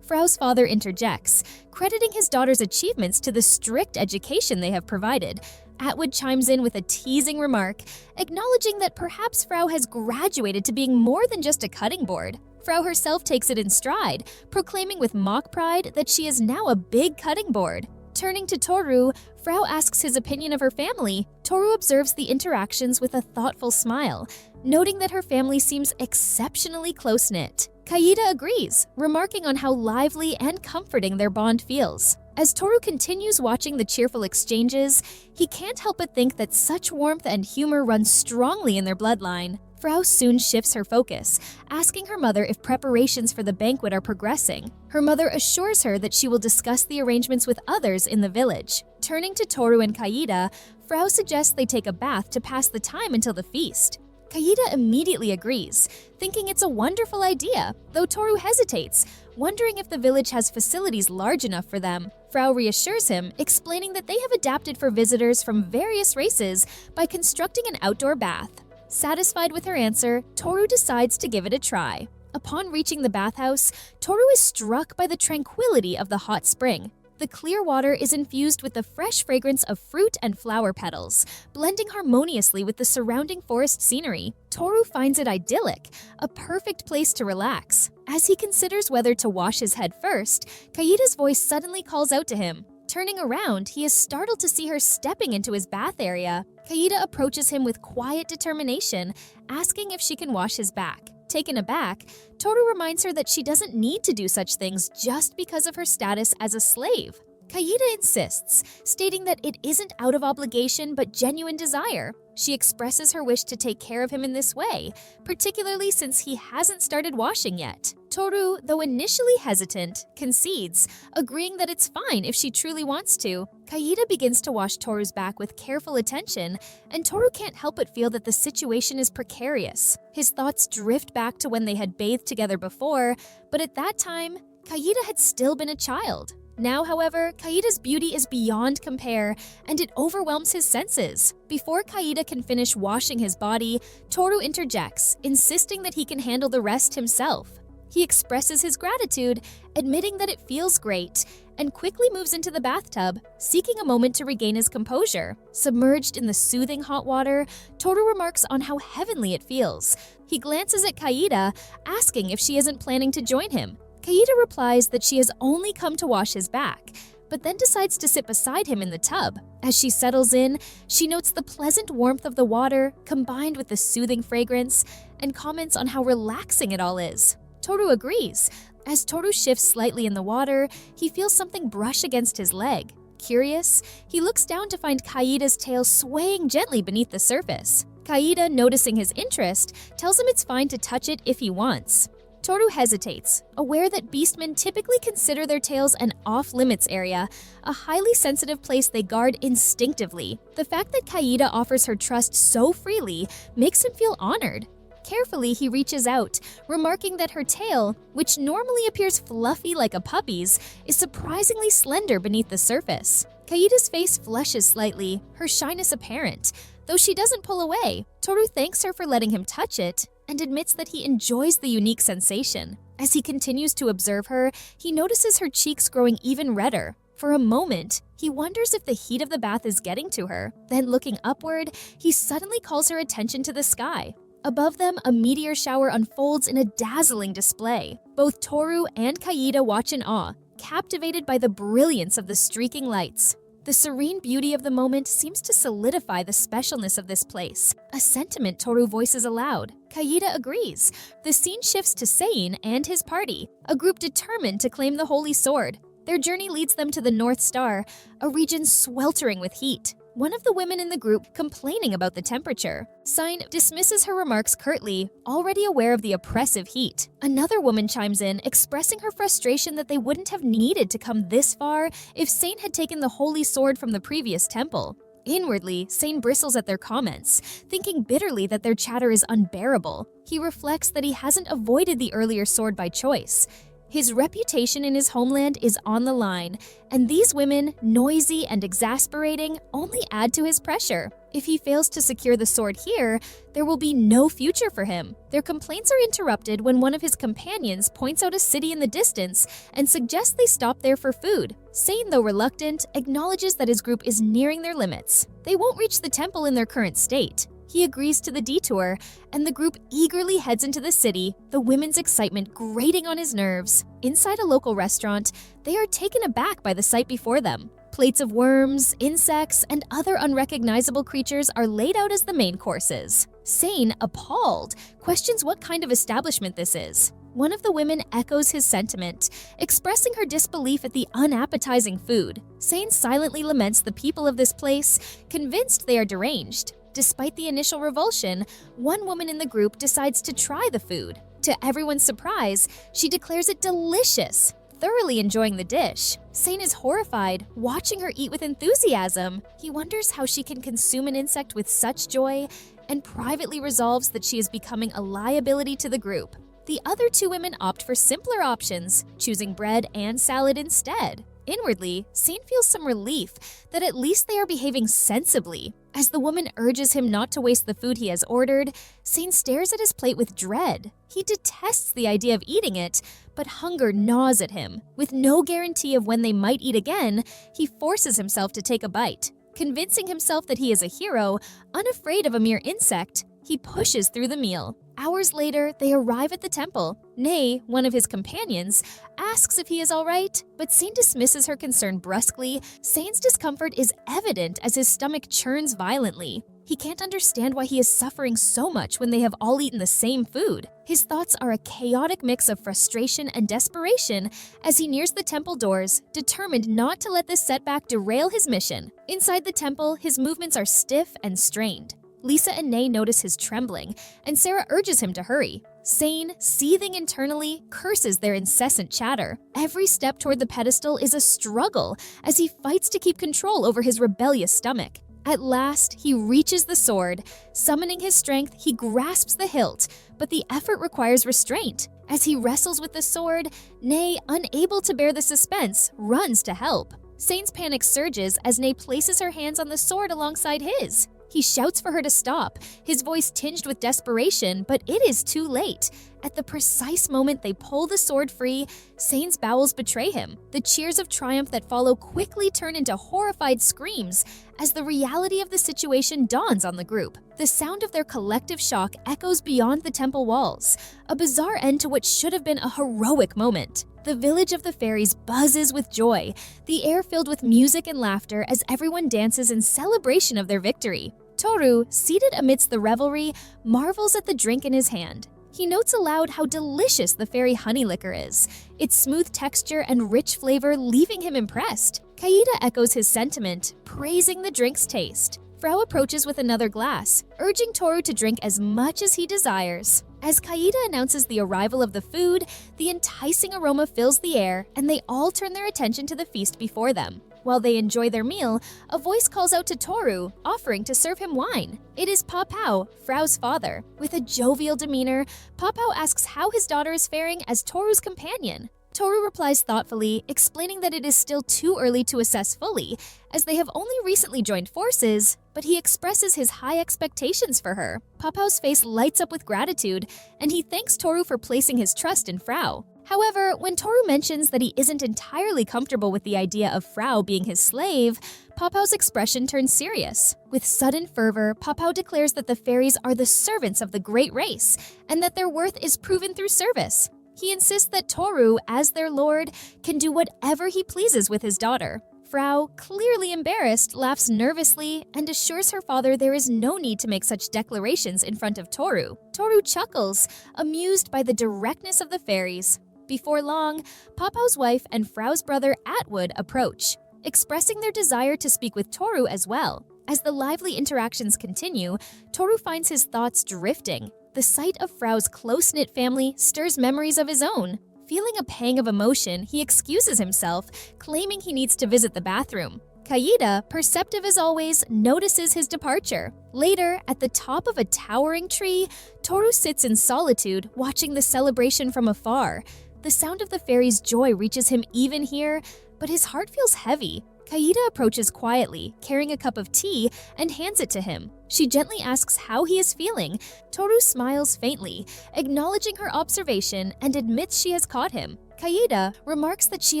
Frau's father interjects, crediting his daughter's achievements to the strict education they have provided. Atwood chimes in with a teasing remark, acknowledging that perhaps Frau has graduated to being more than just a cutting board. Frau herself takes it in stride, proclaiming with mock pride that she is now a big cutting board. Turning to Toru, Frau asks his opinion of her family. Toru observes the interactions with a thoughtful smile, noting that her family seems exceptionally close-knit. Kaida agrees, remarking on how lively and comforting their bond feels. As Toru continues watching the cheerful exchanges, he can't help but think that such warmth and humor run strongly in their bloodline. Frau soon shifts her focus, asking her mother if preparations for the banquet are progressing. Her mother assures her that she will discuss the arrangements with others in the village. Turning to Toru and Kaida, Frau suggests they take a bath to pass the time until the feast. Kaida immediately agrees, thinking it's a wonderful idea, though Toru hesitates, wondering if the village has facilities large enough for them. Frau reassures him, explaining that they have adapted for visitors from various races by constructing an outdoor bath. Satisfied with her answer, Toru decides to give it a try. Upon reaching the bathhouse, Toru is struck by the tranquility of the hot spring. The clear water is infused with the fresh fragrance of fruit and flower petals, blending harmoniously with the surrounding forest scenery. Toru finds it idyllic, a perfect place to relax. As he considers whether to wash his head first, Kaida's voice suddenly calls out to him. Turning around, he is startled to see her stepping into his bath area. Kaida approaches him with quiet determination, asking if she can wash his back. Taken aback, Toru reminds her that she doesn't need to do such things just because of her status as a slave. Kaida insists, stating that it isn't out of obligation but genuine desire. She expresses her wish to take care of him in this way, particularly since he hasn't started washing yet. Toru, though initially hesitant, concedes, agreeing that it's fine if she truly wants to. Kaida begins to wash Toru's back with careful attention, and Toru can't help but feel that the situation is precarious. His thoughts drift back to when they had bathed together before, but at that time, Kaida had still been a child. Now, however, Kaida's beauty is beyond compare, and it overwhelms his senses. Before Kaida can finish washing his body, Toru interjects, insisting that he can handle the rest himself. He expresses his gratitude, admitting that it feels great, and quickly moves into the bathtub, seeking a moment to regain his composure. Submerged in the soothing hot water, Toru remarks on how heavenly it feels. He glances at Kaida, asking if she isn't planning to join him. Kaida replies that she has only come to wash his back, but then decides to sit beside him in the tub. As she settles in, she notes the pleasant warmth of the water combined with the soothing fragrance and comments on how relaxing it all is. Toru agrees. As Toru shifts slightly in the water, he feels something brush against his leg. Curious, he looks down to find Kaida's tail swaying gently beneath the surface. Kaida, noticing his interest, tells him it's fine to touch it if he wants. Toru hesitates, aware that beastmen typically consider their tails an off-limits area, a highly sensitive place they guard instinctively. The fact that Kaida offers her trust so freely makes him feel honored. Carefully, he reaches out, remarking that her tail, which normally appears fluffy like a puppy's, is surprisingly slender beneath the surface. Kaida's face flushes slightly, her shyness apparent. Though she doesn't pull away, Toru thanks her for letting him touch it and admits that he enjoys the unique sensation. As he continues to observe her, he notices her cheeks growing even redder. For a moment, he wonders if the heat of the bath is getting to her. Then looking upward, he suddenly calls her attention to the sky. Above them, a meteor shower unfolds in a dazzling display. Both Toru and Kaida watch in awe, captivated by the brilliance of the streaking lights. The serene beauty of the moment seems to solidify the specialness of this place, a sentiment Toru voices aloud. Kaida agrees. The scene shifts to Sein and his party, a group determined to claim the Holy Sword. Their journey leads them to the North Star, a region sweltering with heat. One of the women in the group complaining about the temperature. Sein dismisses her remarks curtly, already aware of the oppressive heat. Another woman chimes in, expressing her frustration that they wouldn't have needed to come this far if Sein had taken the Holy Sword from the previous temple. Inwardly, Sein bristles at their comments, thinking bitterly that their chatter is unbearable. He reflects that he hasn't avoided the earlier sword by choice. His reputation in his homeland is on the line, and these women, noisy and exasperating, only add to his pressure. If he fails to secure the sword here, there will be no future for him. Their complaints are interrupted when one of his companions points out a city in the distance and suggests they stop there for food. Sein, though reluctant, acknowledges that his group is nearing their limits. They won't reach the temple in their current state. He agrees to the detour, and the group eagerly heads into the city, the women's excitement grating on his nerves. Inside a local restaurant, they are taken aback by the sight before them. Plates of worms, insects, and other unrecognizable creatures are laid out as the main courses. Sein, appalled, questions what kind of establishment this is. One of the women echoes his sentiment, expressing her disbelief at the unappetizing food. Sein silently laments the people of this place, convinced they are deranged. Despite the initial revulsion, one woman in the group decides to try the food. To everyone's surprise, she declares it delicious, thoroughly enjoying the dish. Sein is horrified, watching her eat with enthusiasm. He wonders how she can consume an insect with such joy, and privately resolves that she is becoming a liability to the group. The other two women opt for simpler options, choosing bread and salad instead. Inwardly, Sane feels some relief that at least they are behaving sensibly. As the woman urges him not to waste the food he has ordered, Sane stares at his plate with dread. He detests the idea of eating it, but hunger gnaws at him. With no guarantee of when they might eat again, he forces himself to take a bite. Convincing himself that he is a hero, unafraid of a mere insect, he pushes through the meal. Hours later, they arrive at the temple. Nay, one of his companions, asks if he is all right, but Sane dismisses her concern brusquely. Sane's discomfort is evident as his stomach churns violently. He can't understand why he is suffering so much when they have all eaten the same food. His thoughts are a chaotic mix of frustration and desperation as he nears the temple doors, determined not to let this setback derail his mission. Inside the temple, his movements are stiff and strained. Lisa and Nay notice his trembling, and Sarah urges him to hurry. Sane, seething internally, curses their incessant chatter. Every step toward the pedestal is a struggle as he fights to keep control over his rebellious stomach. At last, he reaches the sword. Summoning his strength, he grasps the hilt, but the effort requires restraint. As he wrestles with the sword, Nay, unable to bear the suspense, runs to help. Sane's panic surges as Nay places her hands on the sword alongside his. He shouts for her to stop, his voice tinged with desperation, but it is too late. At the precise moment they pull the sword free, Sane's bowels betray him. The cheers of triumph that follow quickly turn into horrified screams as the reality of the situation dawns on the group. The sound of their collective shock echoes beyond the temple walls, a bizarre end to what should have been a heroic moment. The village of the fairies buzzes with joy, the air filled with music and laughter as everyone dances in celebration of their victory. Toru, seated amidst the revelry, marvels at the drink in his hand. He notes aloud how delicious the fairy honey liquor is, its smooth texture and rich flavor leaving him impressed. Kaida echoes his sentiment, praising the drink's taste. Frau approaches with another glass, urging Toru to drink as much as he desires. As Kaida announces the arrival of the food, the enticing aroma fills the air, and they all turn their attention to the feast before them. While they enjoy their meal, a voice calls out to Toru, offering to serve him wine. It is Papao, Frau's father. With a jovial demeanor, Papao asks how his daughter is faring as Toru's companion. Toru replies thoughtfully, explaining that it is still too early to assess fully, as they have only recently joined forces, but he expresses his high expectations for her. Papao's face lights up with gratitude, and he thanks Toru for placing his trust in Frau. However, when Toru mentions that he isn't entirely comfortable with the idea of Frau being his slave, Papao's expression turns serious. With sudden fervor, Papao declares that the fairies are the servants of the great race, and that their worth is proven through service. He insists that Toru, as their lord, can do whatever he pleases with his daughter. Frau, clearly embarrassed, laughs nervously and assures her father there is no need to make such declarations in front of Toru. Toru chuckles, amused by the directness of the fairies. Before long, Papao's wife and Frau's brother Atwood approach, expressing their desire to speak with Toru as well. As the lively interactions continue, Toru finds his thoughts drifting. The sight of Frau's close-knit family stirs memories of his own. Feeling a pang of emotion, he excuses himself, claiming he needs to visit the bathroom. Kaida, perceptive as always, notices his departure. Later, at the top of a towering tree, Toru sits in solitude, watching the celebration from afar. The sound of the fairies' joy reaches him even here, but his heart feels heavy. Kaida approaches quietly, carrying a cup of tea, and hands it to him. She gently asks how he is feeling. Toru smiles faintly, acknowledging her observation and admits she has caught him. Kaida remarks that she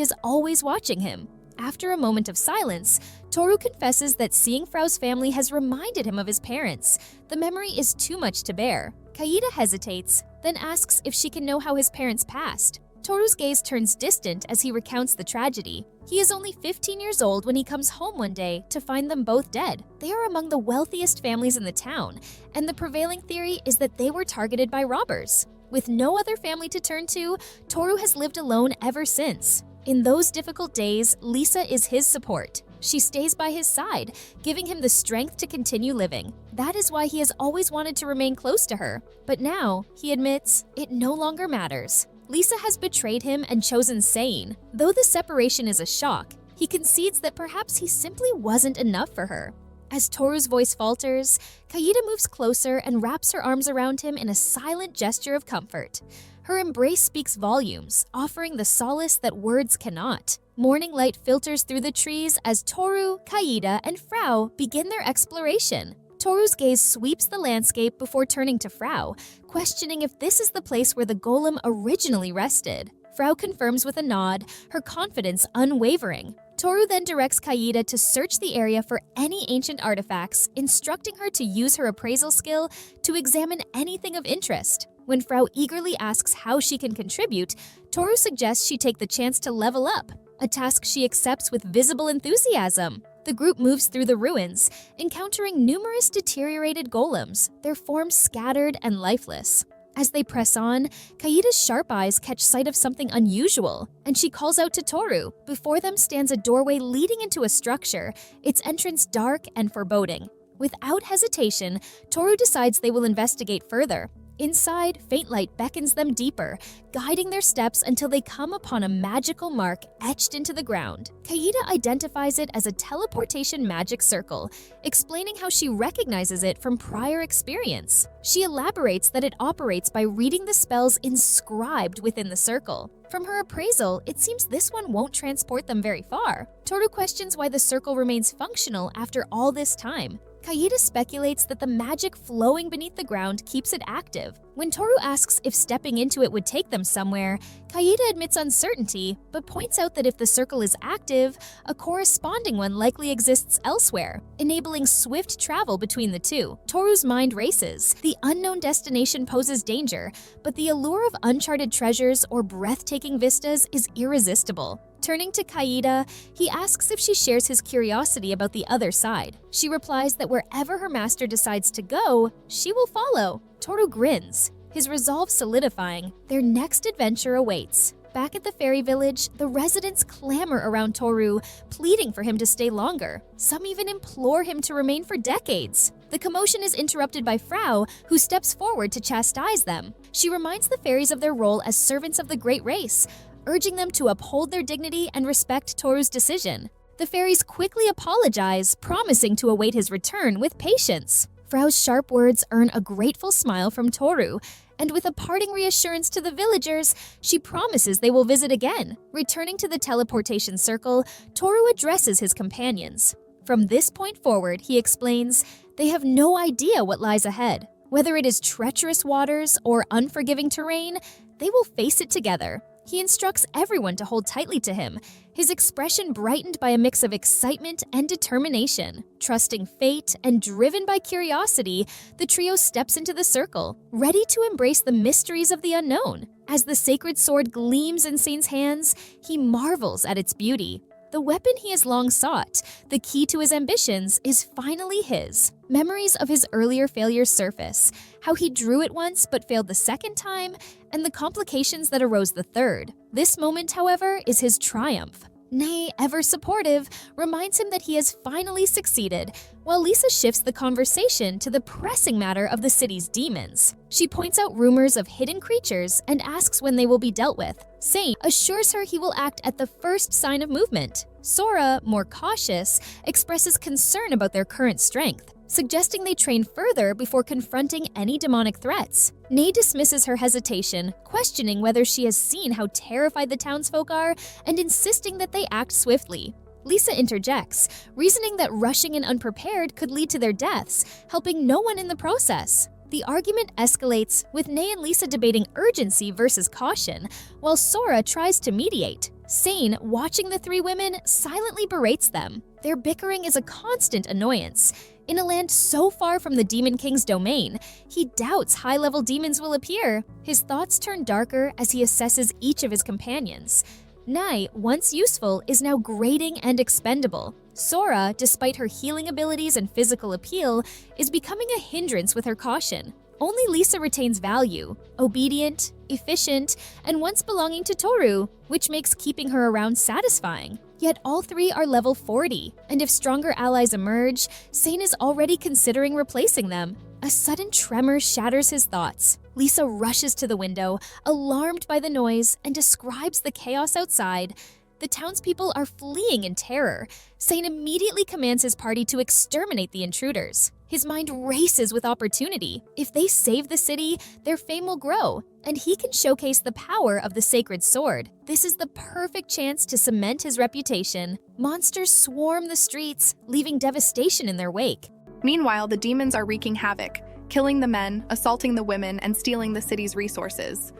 is always watching him. After a moment of silence, Toru confesses that seeing Frau's family has reminded him of his parents. The memory is too much to bear. Kaida hesitates, then asks if she can know how his parents passed. Toru's gaze turns distant as he recounts the tragedy. He is only 15 years old when he comes home one day to find them both dead. They are among the wealthiest families in the town, and the prevailing theory is that they were targeted by robbers. With no other family to turn to, Toru has lived alone ever since. In those difficult days, Lisa is his support. She stays by his side, giving him the strength to continue living. That is why he has always wanted to remain close to her. But now, he admits, it no longer matters. Lisa has betrayed him and chosen Sane. Though the separation is a shock, he concedes that perhaps he simply wasn't enough for her. As Toru's voice falters, Kaida moves closer and wraps her arms around him in a silent gesture of comfort. Her embrace speaks volumes, offering the solace that words cannot. Morning light filters through the trees as Toru, Kaida, and Frau begin their exploration. Toru's gaze sweeps the landscape before turning to Frau, questioning if this is the place where the golem originally rested. Frau confirms with a nod, her confidence unwavering. Toru then directs Kaida to search the area for any ancient artifacts, instructing her to use her appraisal skill to examine anything of interest. When Frau eagerly asks how she can contribute, Toru suggests she take the chance to level up, a task she accepts with visible enthusiasm. The group moves through the ruins, encountering numerous deteriorated golems, their forms scattered and lifeless. As they press on, Kaida's sharp eyes catch sight of something unusual, and she calls out to Toru. Before them stands a doorway leading into a structure, its entrance dark and foreboding. Without hesitation, Toru decides they will investigate further. Inside, faint light beckons them deeper, guiding their steps until they come upon a magical mark etched into the ground. Kaida identifies it as a teleportation magic circle, explaining how she recognizes it from prior experience. She elaborates that it operates by reading the spells inscribed within the circle. From her appraisal, it seems this one won't transport them very far. Toru questions why the circle remains functional after all this time. Kaida speculates that the magic flowing beneath the ground keeps it active. When Toru asks if stepping into it would take them somewhere, Kaida admits uncertainty, but points out that if the circle is active, a corresponding one likely exists elsewhere, enabling swift travel between the two. Toru's mind races. The unknown destination poses danger, but the allure of uncharted treasures or breathtaking vistas is irresistible. Turning to Kaida, he asks if she shares his curiosity about the other side. She replies that wherever her master decides to go, she will follow. Toru grins, his resolve solidifying. Their next adventure awaits. Back at the fairy village, the residents clamor around Toru, pleading for him to stay longer. Some even implore him to remain for decades. The commotion is interrupted by Frau, who steps forward to chastise them. She reminds the fairies of their role as servants of the great race, urging them to uphold their dignity and respect Toru's decision. The fairies quickly apologize, promising to await his return with patience. Frau's sharp words earn a grateful smile from Toru, and with a parting reassurance to the villagers, she promises they will visit again. Returning to the teleportation circle, Toru addresses his companions. From this point forward, he explains, they have no idea what lies ahead. Whether it is treacherous waters or unforgiving terrain, they will face it together. He instructs everyone to hold tightly to him, his expression brightened by a mix of excitement and determination. Trusting fate and driven by curiosity, the trio steps into the circle, ready to embrace the mysteries of the unknown. As the sacred sword gleams in Sane's hands, he marvels at its beauty. The weapon he has long sought, the key to his ambitions, is finally his. Memories of his earlier failures surface, how he drew it once but failed the second time, and the complications that arose the third. This moment, however, is his triumph. Nay, ever supportive, reminds him that he has finally succeeded, while Lisa shifts the conversation to the pressing matter of the city's demons. She points out rumors of hidden creatures and asks when they will be dealt with. Sane assures her he will act at the first sign of movement. Sora, more cautious, expresses concern about their current strength, suggesting they train further before confronting any demonic threats. Nay dismisses her hesitation, questioning whether she has seen how terrified the townsfolk are and insisting that they act swiftly. Lisa interjects, reasoning that rushing in unprepared could lead to their deaths, helping no one in the process. The argument escalates, with Nay and Lisa debating urgency versus caution, while Sora tries to mediate. Sane, watching the three women, silently berates them. Their bickering is a constant annoyance. In a land so far from the Demon King's domain, he doubts high-level demons will appear. His thoughts turn darker as he assesses each of his companions. Nai, once useful, is now grating and expendable. Sora, despite her healing abilities and physical appeal, is becoming a hindrance with her caution. Only Lisa retains value, obedient, efficient, and once belonging to Toru, which makes keeping her around satisfying. Yet all three are level 40, and if stronger allies emerge, Sane is already considering replacing them. A sudden tremor shatters his thoughts. Lisa rushes to the window, alarmed by the noise, and describes the chaos outside. The townspeople are fleeing in terror. Sane immediately commands his party to exterminate the intruders. His mind races with opportunity. If they save the city, their fame will grow, and he can showcase the power of the sacred sword. This is the perfect chance to cement his reputation. Monsters swarm the streets, leaving devastation in their wake. Meanwhile, the demons are wreaking havoc, killing the men, assaulting the women, and stealing the city's resources.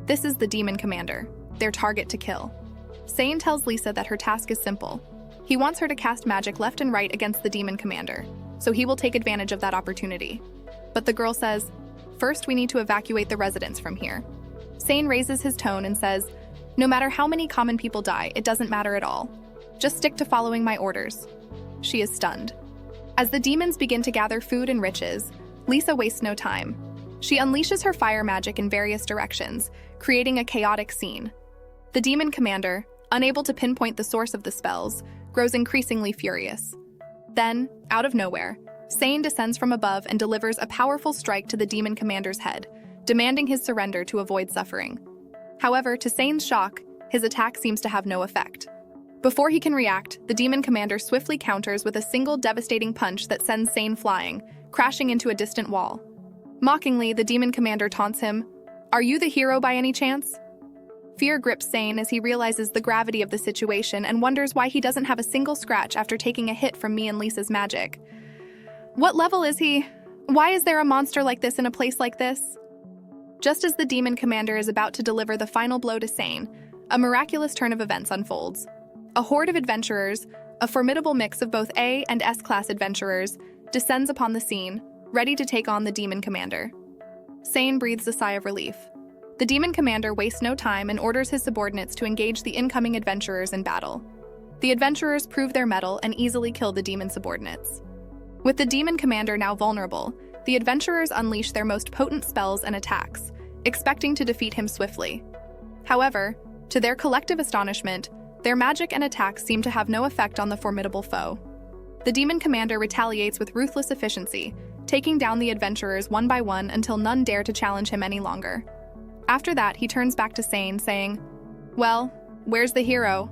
This is the demon commander, their target to kill. Sane tells Lisa that her task is simple. He wants her to cast magic left and right against the demon commander, so he will take advantage of that opportunity. But the girl says, "First, we need to evacuate the residents from here." Sane raises his tone and says, "No matter how many common people die, it doesn't matter at all. Just stick to following my orders." She is stunned. As the demons begin to gather food and riches, Lisa wastes no time. She unleashes her fire magic in various directions, creating a chaotic scene. The demon commander, unable to pinpoint the source of the spells, grows increasingly furious. Then, out of nowhere, Sane descends from above and delivers a powerful strike to the demon commander's head, demanding his surrender to avoid suffering. However, to Sane's shock, his attack seems to have no effect. Before he can react, the demon commander swiftly counters with a single devastating punch that sends Sane flying, crashing into a distant wall. Mockingly, the demon commander taunts him, "Are you the hero by any chance?" Fear grips Sane as he realizes the gravity of the situation and wonders why he doesn't have a single scratch after taking a hit from me and Lisa's magic. What level is he? Why is there a monster like this in a place like this? Just as the demon commander is about to deliver the final blow to Sane, a miraculous turn of events unfolds. A horde of adventurers, a formidable mix of both A and S-class adventurers, descends upon the scene, ready to take on the demon commander. Sane breathes a sigh of relief. The demon commander wastes no time and orders his subordinates to engage the incoming adventurers in battle. The adventurers prove their mettle and easily kill the demon subordinates. With the demon commander now vulnerable, the adventurers unleash their most potent spells and attacks, expecting to defeat him swiftly. However, to their collective astonishment, their magic and attacks seem to have no effect on the formidable foe. The demon commander retaliates with ruthless efficiency, taking down the adventurers one by one until none dare to challenge him any longer. After that, he turns back to Sane, saying, "Well, where's the hero?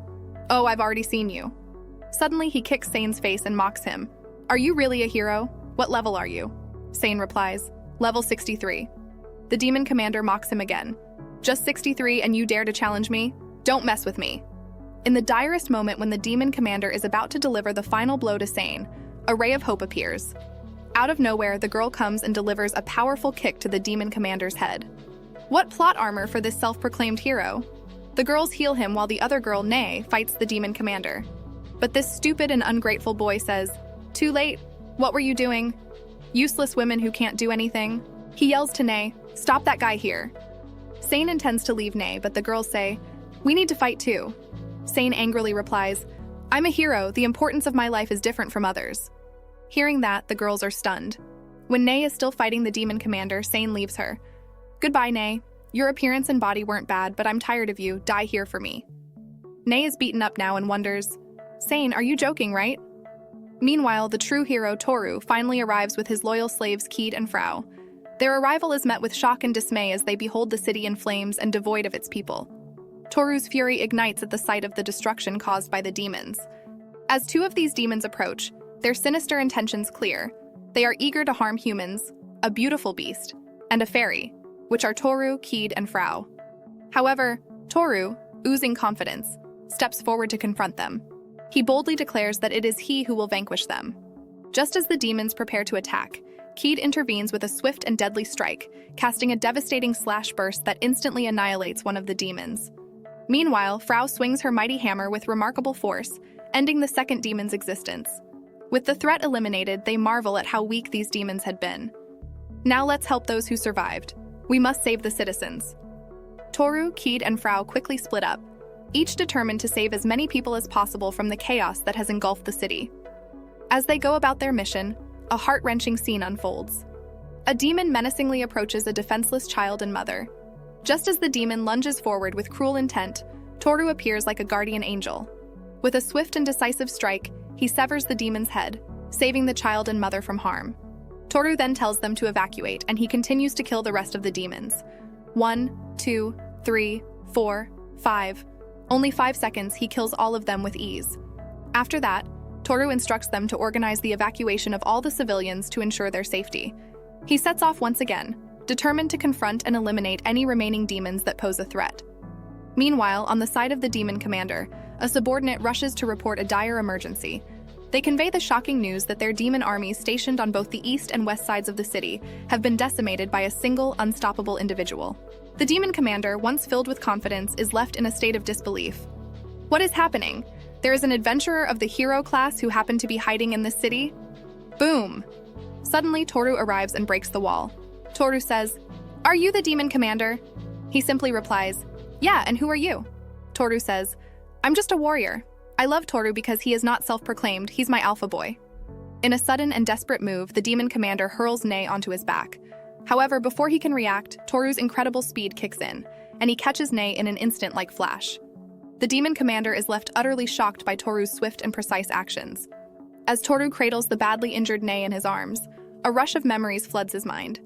Oh, I've already seen you." Suddenly, he kicks Sane's face and mocks him. "Are you really a hero? What level are you?" Sane replies, "Level 63. The demon commander mocks him again. "Just 63 and you dare to challenge me? Don't mess with me." In the direst moment when the demon commander is about to deliver the final blow to Sane, a ray of hope appears. Out of nowhere, the girl comes and delivers a powerful kick to the demon commander's head. What plot armor for this self-proclaimed hero? The girls heal him while the other girl, Nay, fights the demon commander. But this stupid and ungrateful boy says, "Too late. What were you doing? Useless women who can't do anything." He yells to Nay, "Stop that guy here." Sane intends to leave Nay, but the girls say, "We need to fight too." Sane angrily replies, "I'm a hero. The importance of my life is different from others." Hearing that, the girls are stunned. When Nay is still fighting the demon commander, Sane leaves her. "Goodbye, Nay. Your appearance and body weren't bad, but I'm tired of you. Die here for me." Nay is beaten up now and wonders, "Sane, are you joking, right?" Meanwhile, the true hero, Toru, finally arrives with his loyal slaves, Keed and Frau. Their arrival is met with shock and dismay as they behold the city in flames and devoid of its people. Toru's fury ignites at the sight of the destruction caused by the demons. As two of these demons approach, their sinister intentions clear. They are eager to harm humans, a beautiful beast, and a fairy, which are Toru, Keed, and Frau. However, Toru, oozing confidence, steps forward to confront them. He boldly declares that it is he who will vanquish them. Just as the demons prepare to attack, Keed intervenes with a swift and deadly strike, casting a devastating slash burst that instantly annihilates one of the demons. Meanwhile, Frau swings her mighty hammer with remarkable force, ending the second demon's existence. With the threat eliminated, they marvel at how weak these demons had been. Now let's help those who survived. We must save the citizens. Toru, Keed, and Frau quickly split up, each determined to save as many people as possible from the chaos that has engulfed the city. As they go about their mission, a heart-wrenching scene unfolds. A demon menacingly approaches a defenseless child and mother. Just as the demon lunges forward with cruel intent, Toru appears like a guardian angel. With a swift and decisive strike, he severs the demon's head, saving the child and mother from harm. Toru then tells them to evacuate, and he continues to kill the rest of the demons. 1, 2, 3, 4, 5. Only 5 seconds, he kills all of them with ease. After that, Toru instructs them to organize the evacuation of all the civilians to ensure their safety. He sets off once again, determined to confront and eliminate any remaining demons that pose a threat. Meanwhile, on the side of the demon commander, a subordinate rushes to report a dire emergency. They convey the shocking news that their demon armies stationed on both the east and west sides of the city have been decimated by a single, unstoppable individual. The demon commander, once filled with confidence, is left in a state of disbelief. What is happening? There is an adventurer of the hero class who happened to be hiding in this city? Boom! Suddenly, Toru arrives and breaks the wall. Toru says, "Are you the demon commander?" He simply replies, "Yeah, and who are you?" Toru says, "I'm just a warrior." I love Toru because he is not self-proclaimed, he's my alpha boy. In a sudden and desperate move, the demon commander hurls Nei onto his back. However, before he can react, Toru's incredible speed kicks in, and he catches Nei in an instant like flash. The demon commander is left utterly shocked by Toru's swift and precise actions. As Toru cradles the badly injured Nei in his arms, a rush of memories floods his mind.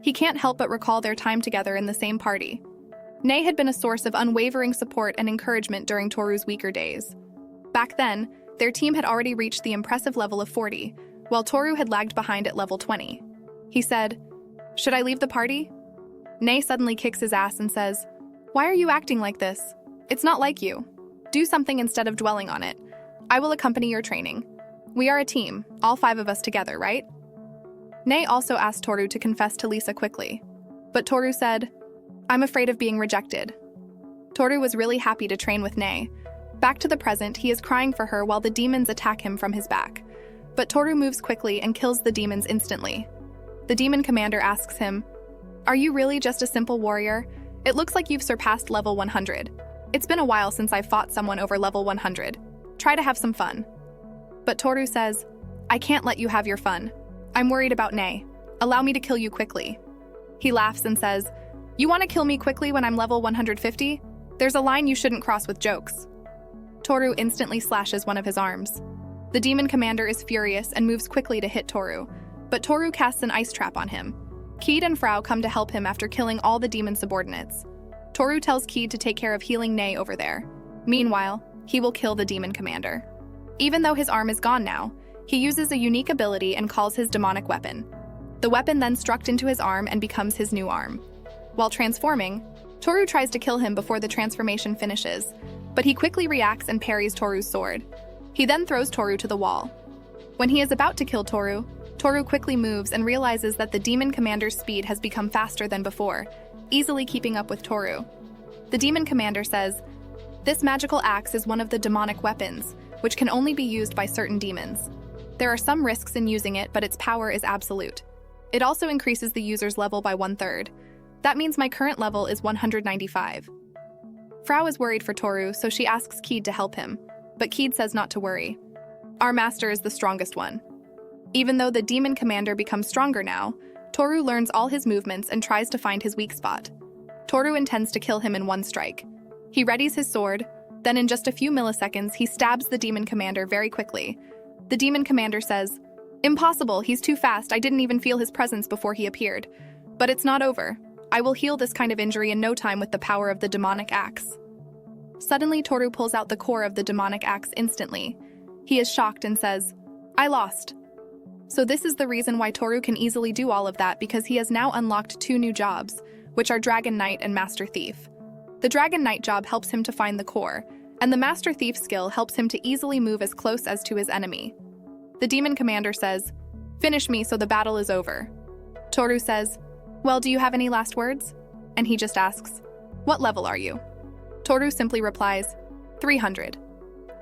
He can't help but recall their time together in the same party. Nei had been a source of unwavering support and encouragement during Toru's weaker days. Back then, their team had already reached the impressive level of 40, while Toru had lagged behind at level 20. He said, "Should I leave the party?" Nei suddenly kicks his ass and says, "Why are you acting like this? It's not like you. Do something instead of dwelling on it. I will accompany your training. We are a team, all 5 of us together, right?" Nei also asked Toru to confess to Lisa quickly. But Toru said, "I'm afraid of being rejected." Toru was really happy to train with Nei. Back to the present, he is crying for her while the demons attack him from his back. But Toru moves quickly and kills the demons instantly. The demon commander asks him, "Are you really just a simple warrior? It looks like you've surpassed level 100. It's been a while since I've fought someone over level 100. Try to have some fun." But Toru says, "I can't let you have your fun. I'm worried about Nei. Allow me to kill you quickly." He laughs and says, "You want to kill me quickly when I'm level 150? There's a line you shouldn't cross with jokes." Toru instantly slashes one of his arms. The demon commander is furious and moves quickly to hit Toru, but Toru casts an ice trap on him. Keed and Frau come to help him after killing all the demon subordinates. Toru tells Keed to take care of healing Nei over there. Meanwhile, he will kill the demon commander. Even though his arm is gone now, he uses a unique ability and calls his demonic weapon. The weapon then struck into his arm and becomes his new arm. While transforming, Toru tries to kill him before the transformation finishes, but he quickly reacts and parries Toru's sword. He then throws Toru to the wall. When he is about to kill Toru, Toru quickly moves and realizes that the demon commander's speed has become faster than before, easily keeping up with Toru. The demon commander says, "This magical axe is one of the demonic weapons, which can only be used by certain demons. There are some risks in using it, but its power is absolute. It also increases the user's level by 1/3. That means my current level is 195. Frau is worried for Toru, so she asks Keed to help him, but Keed says not to worry. Our master is the strongest one. Even though the demon commander becomes stronger now, Toru learns all his movements and tries to find his weak spot. Toru intends to kill him in one strike. He readies his sword, then in just a few milliseconds, he stabs the demon commander very quickly. The demon commander says, "Impossible, he's too fast, I didn't even feel his presence before he appeared. But it's not over. I will heal this kind of injury in no time with the power of the demonic axe." Suddenly, Toru pulls out the core of the demonic axe instantly. He is shocked and says, "I lost." So this is the reason why Toru can easily do all of that, because he has now unlocked 2 new jobs, which are Dragon Knight and Master Thief. The Dragon Knight job helps him to find the core, and the Master Thief skill helps him to easily move as close as to his enemy. The demon commander says, "Finish me so the battle is over." Toru says, "Well, do you have any last words?" And he just asks, "What level are you?" Toru simply replies, 300.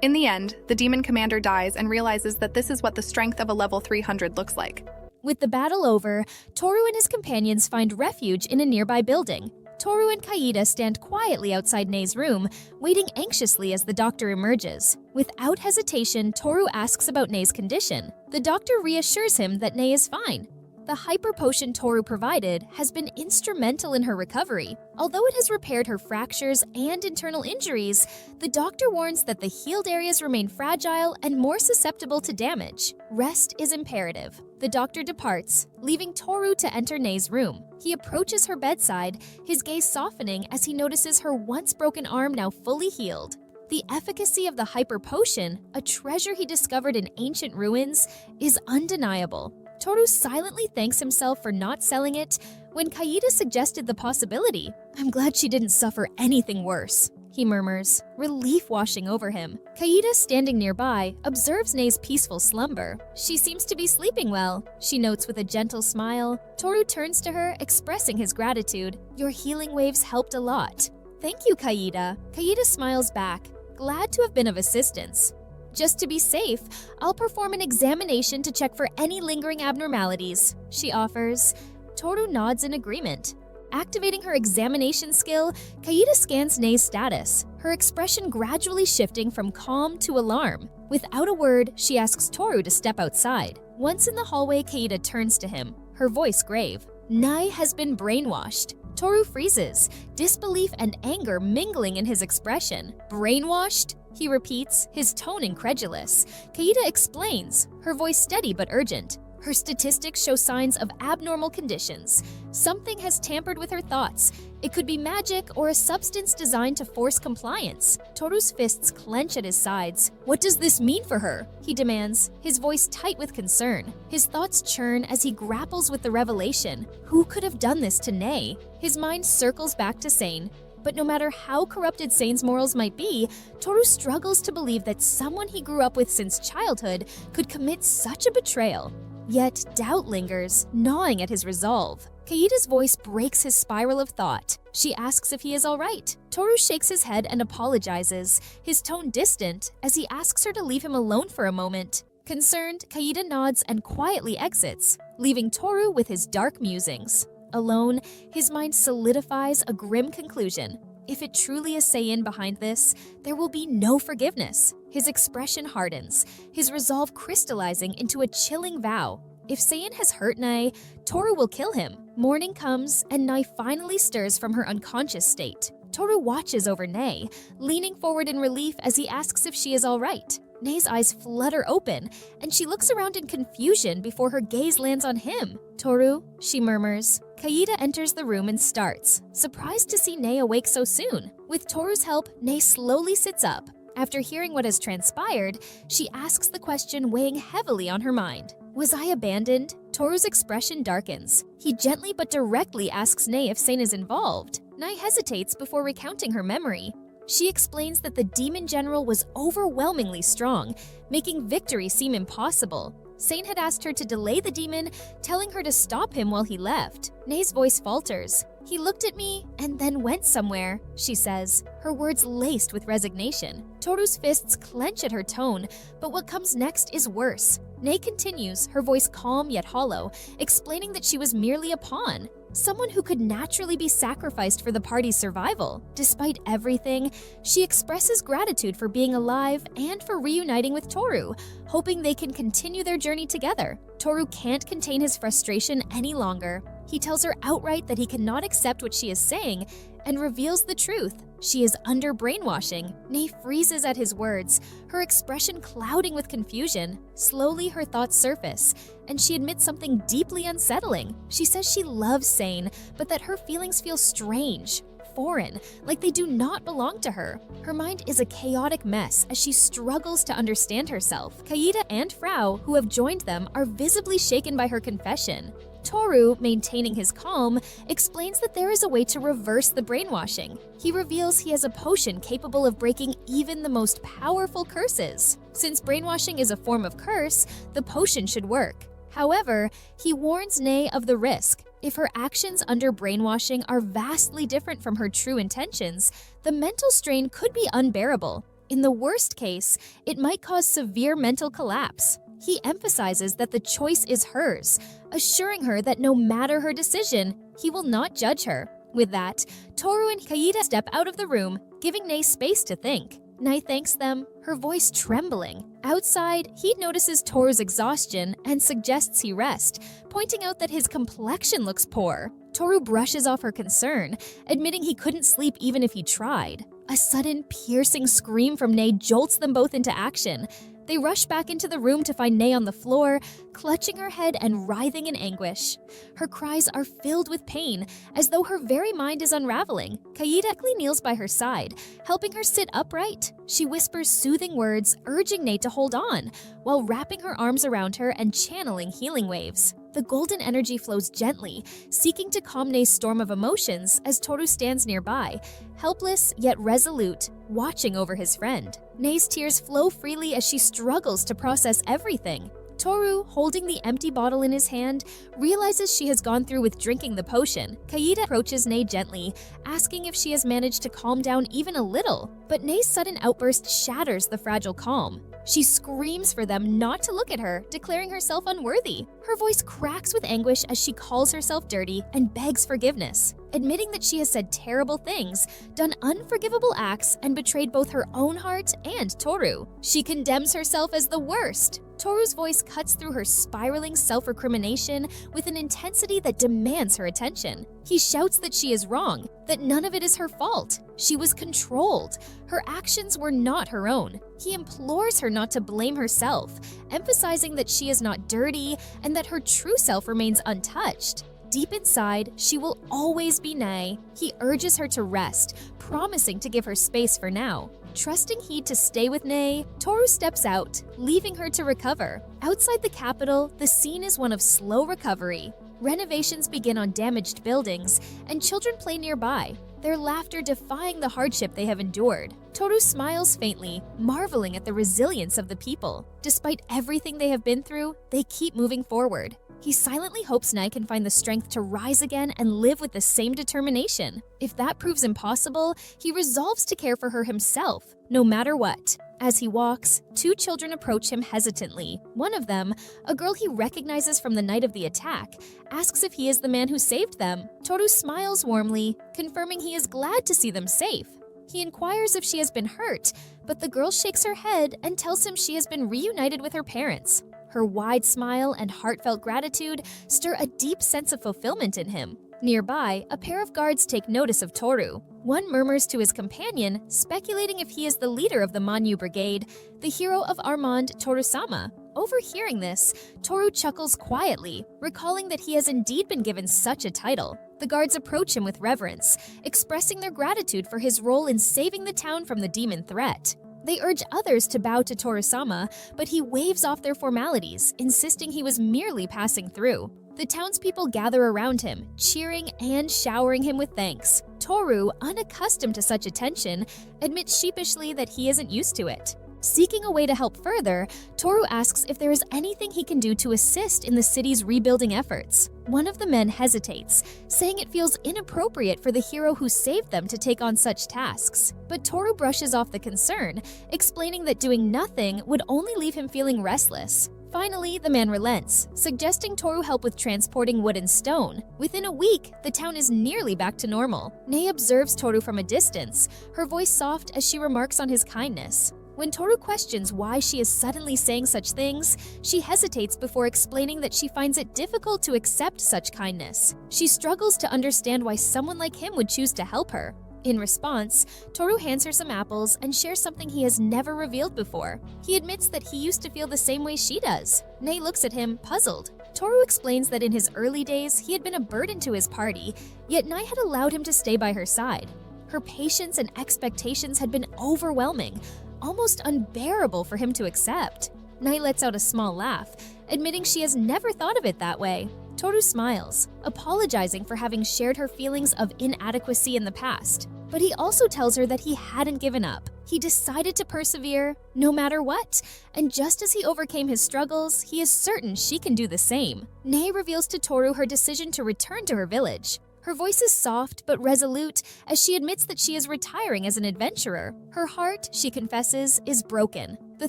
In the end, the demon commander dies and realizes that this is what the strength of a level 300 looks like. With the battle over, Toru and his companions find refuge in a nearby building. Toru and Kaida stand quietly outside Nei's room, waiting anxiously as the doctor emerges. Without hesitation, Toru asks about Nei's condition. The doctor reassures him that Nei is fine. The hyper potion Toru provided has been instrumental in her recovery. Although it has repaired her fractures and internal injuries, the doctor warns that the healed areas remain fragile and more susceptible to damage. Rest is imperative. The doctor departs, leaving Toru to enter Nei's room. He approaches her bedside, his gaze softening as he notices her once broken arm now fully healed. The efficacy of the hyper potion, a treasure he discovered in ancient ruins, is undeniable. Toru silently thanks himself for not selling it when Kaida suggested the possibility. "I'm glad she didn't suffer anything worse," he murmurs, relief washing over him. Kaida, standing nearby, observes Nei's peaceful slumber. She seems to be sleeping well, she notes with a gentle smile. Toru turns to her, expressing his gratitude. "Your healing waves helped a lot." "Thank you, Kaida." Kaida smiles back, glad to have been of assistance. "Just to be safe, I'll perform an examination to check for any lingering abnormalities," she offers. Toru nods in agreement. Activating her examination skill, Kaida scans Nei's status, her expression gradually shifting from calm to alarm. Without a word, she asks Toru to step outside. Once in the hallway, Kaida turns to him, her voice grave. "Nei has been brainwashed." Toru freezes, disbelief and anger mingling in his expression. "Brainwashed?" he repeats, his tone incredulous. Kaida explains, her voice steady but urgent. "Her statistics show signs of abnormal conditions. Something has tampered with her thoughts. It could be magic or a substance designed to force compliance." Toru's fists clench at his sides. "What does this mean for her?" he demands, his voice tight with concern. His thoughts churn as he grapples with the revelation. Who could have done this to Nei? His mind circles back to Sane. But no matter how corrupted Sane's morals might be, Toru struggles to believe that someone he grew up with since childhood could commit such a betrayal. Yet doubt lingers, gnawing at his resolve. Kaida's voice breaks his spiral of thought. She asks if he is all right. Toru shakes his head and apologizes, his tone distant as he asks her to leave him alone for a moment. Concerned, Kaida nods and quietly exits, leaving Toru with his dark musings. Alone, his mind solidifies a grim conclusion. If it truly is Seiin behind this, there will be no forgiveness. His expression hardens, his resolve crystallizing into a chilling vow. If Seiin has hurt Nei, Toru will kill him. Morning comes, and Nei finally stirs from her unconscious state. Toru watches over Nei, leaning forward in relief as he asks if she is all right. Nei's eyes flutter open, and she looks around in confusion before her gaze lands on him. "Toru," she murmurs. Kaida enters the room and starts, surprised to see Nei awake so soon. With Toru's help, Nei slowly sits up. After hearing what has transpired, she asks the question weighing heavily on her mind. "Was I abandoned?" Toru's expression darkens. He gently but directly asks Nei if Sane is involved. Nei hesitates before recounting her memory. She explains that the demon general was overwhelmingly strong, making victory seem impossible. Sane had asked her to delay the demon, telling her to stop him while he left. Nei's voice falters. "He looked at me and then went somewhere," she says, her words laced with resignation. Toru's fists clench at her tone, but what comes next is worse. Nei continues, her voice calm yet hollow, explaining that she was merely a pawn, someone who could naturally be sacrificed for the party's survival. Despite everything, she expresses gratitude for being alive and for reuniting with Toru, hoping they can continue their journey together. Toru can't contain his frustration any longer. He tells her outright that he cannot accept what she is saying and reveals the truth. She is under brainwashing. Nei freezes at his words, her expression clouding with confusion. Slowly, her thoughts surface, and she admits something deeply unsettling. She says she loves Sane, but that her feelings feel strange, foreign, like they do not belong to her. Her mind is a chaotic mess as she struggles to understand herself. Kaida and Frau, who have joined them, are visibly shaken by her confession. Toru, maintaining his calm, explains that there is a way to reverse the brainwashing. He reveals he has a potion capable of breaking even the most powerful curses. Since brainwashing is a form of curse, the potion should work. However, he warns Nei of the risk. If her actions under brainwashing are vastly different from her true intentions, the mental strain could be unbearable. In the worst case, it might cause severe mental collapse. He emphasizes that the choice is hers, assuring her that no matter her decision, he will not judge her. With that, Toru and Kaida step out of the room, giving Nei space to think. Nei thanks them, her voice trembling. Outside, he notices Toru's exhaustion and suggests he rest, pointing out that his complexion looks poor. Toru brushes off her concern, admitting he couldn't sleep even if he tried. A sudden, piercing scream from Nei jolts them both into action. They rush back into the room to find Nae on the floor, clutching her head and writhing in anguish. Her cries are filled with pain, as though her very mind is unraveling. Kaida quickly kneels by her side, helping her sit upright. She whispers soothing words, urging Nae to hold on, while wrapping her arms around her and channeling healing waves. The golden energy flows gently, seeking to calm Nae's storm of emotions as Toru stands nearby, helpless yet resolute, watching over his friend. Nae's tears flow freely as she struggles to process everything. Toru, holding the empty bottle in his hand, realizes she has gone through with drinking the potion. Kaida approaches Nae gently, asking if she has managed to calm down even a little, but Nae's sudden outburst shatters the fragile calm. She screams for them not to look at her, declaring herself unworthy. Her voice cracks with anguish as she calls herself dirty and begs forgiveness, admitting that she has said terrible things, done unforgivable acts, and betrayed both her own heart and Toru. She condemns herself as the worst. Toru's voice cuts through her spiraling self-recrimination with an intensity that demands her attention. He shouts that she is wrong, that none of it is her fault. She was controlled. Her actions were not her own. He implores her not to blame herself, emphasizing that she is not dirty and that her true self remains untouched. Deep inside, she will always be Nae. He urges her to rest, promising to give her space for now. Trusting Heed to stay with Nae, Toru steps out, leaving her to recover. Outside the capital, the scene is one of slow recovery. Renovations begin on damaged buildings, and children play nearby, their laughter defying the hardship they have endured. Toru smiles faintly, marveling at the resilience of the people. Despite everything they have been through, they keep moving forward. He silently hopes Nae can find the strength to rise again and live with the same determination. If that proves impossible, he resolves to care for her himself, no matter what. As he walks, two children approach him hesitantly. One of them, a girl he recognizes from the night of the attack, asks if he is the man who saved them. Toru smiles warmly, confirming he is glad to see them safe. He inquires if she has been hurt, but the girl shakes her head and tells him she has been reunited with her parents. Her wide smile and heartfelt gratitude stir a deep sense of fulfillment in him. Nearby, a pair of guards take notice of Toru. One murmurs to his companion, speculating if he is the leader of the Manhwa Brigade, the hero of Armand Toru-sama. Overhearing this, Toru chuckles quietly, recalling that he has indeed been given such a title. The guards approach him with reverence, expressing their gratitude for his role in saving the town from the demon threat. They urge others to bow to Toru-sama, but he waves off their formalities, insisting he was merely passing through. The townspeople gather around him, cheering and showering him with thanks. Toru, unaccustomed to such attention, admits sheepishly that he isn't used to it. Seeking a way to help further, Toru asks if there is anything he can do to assist in the city's rebuilding efforts. One of the men hesitates, saying it feels inappropriate for the hero who saved them to take on such tasks. But Toru brushes off the concern, explaining that doing nothing would only leave him feeling restless. Finally, the man relents, suggesting Toru help with transporting wood and stone. Within a week, the town is nearly back to normal. Nae observes Toru from a distance, her voice soft as she remarks on his kindness. When Toru questions why she is suddenly saying such things, she hesitates before explaining that she finds it difficult to accept such kindness. She struggles to understand why someone like him would choose to help her. In response, Toru hands her some apples and shares something he has never revealed before. He admits that he used to feel the same way she does. Nae looks at him, puzzled. Toru explains that in his early days, he had been a burden to his party, yet Nae had allowed him to stay by her side. Her patience and expectations had been overwhelming, almost unbearable for him to accept. Nae lets out a small laugh, admitting she has never thought of it that way. Toru smiles, apologizing for having shared her feelings of inadequacy in the past. But he also tells her that he hadn't given up. He decided to persevere, no matter what, and just as he overcame his struggles, he is certain she can do the same. Nae reveals to Toru her decision to return to her village. Her voice is soft but resolute as she admits that she is retiring as an adventurer. Her heart, she confesses, is broken. The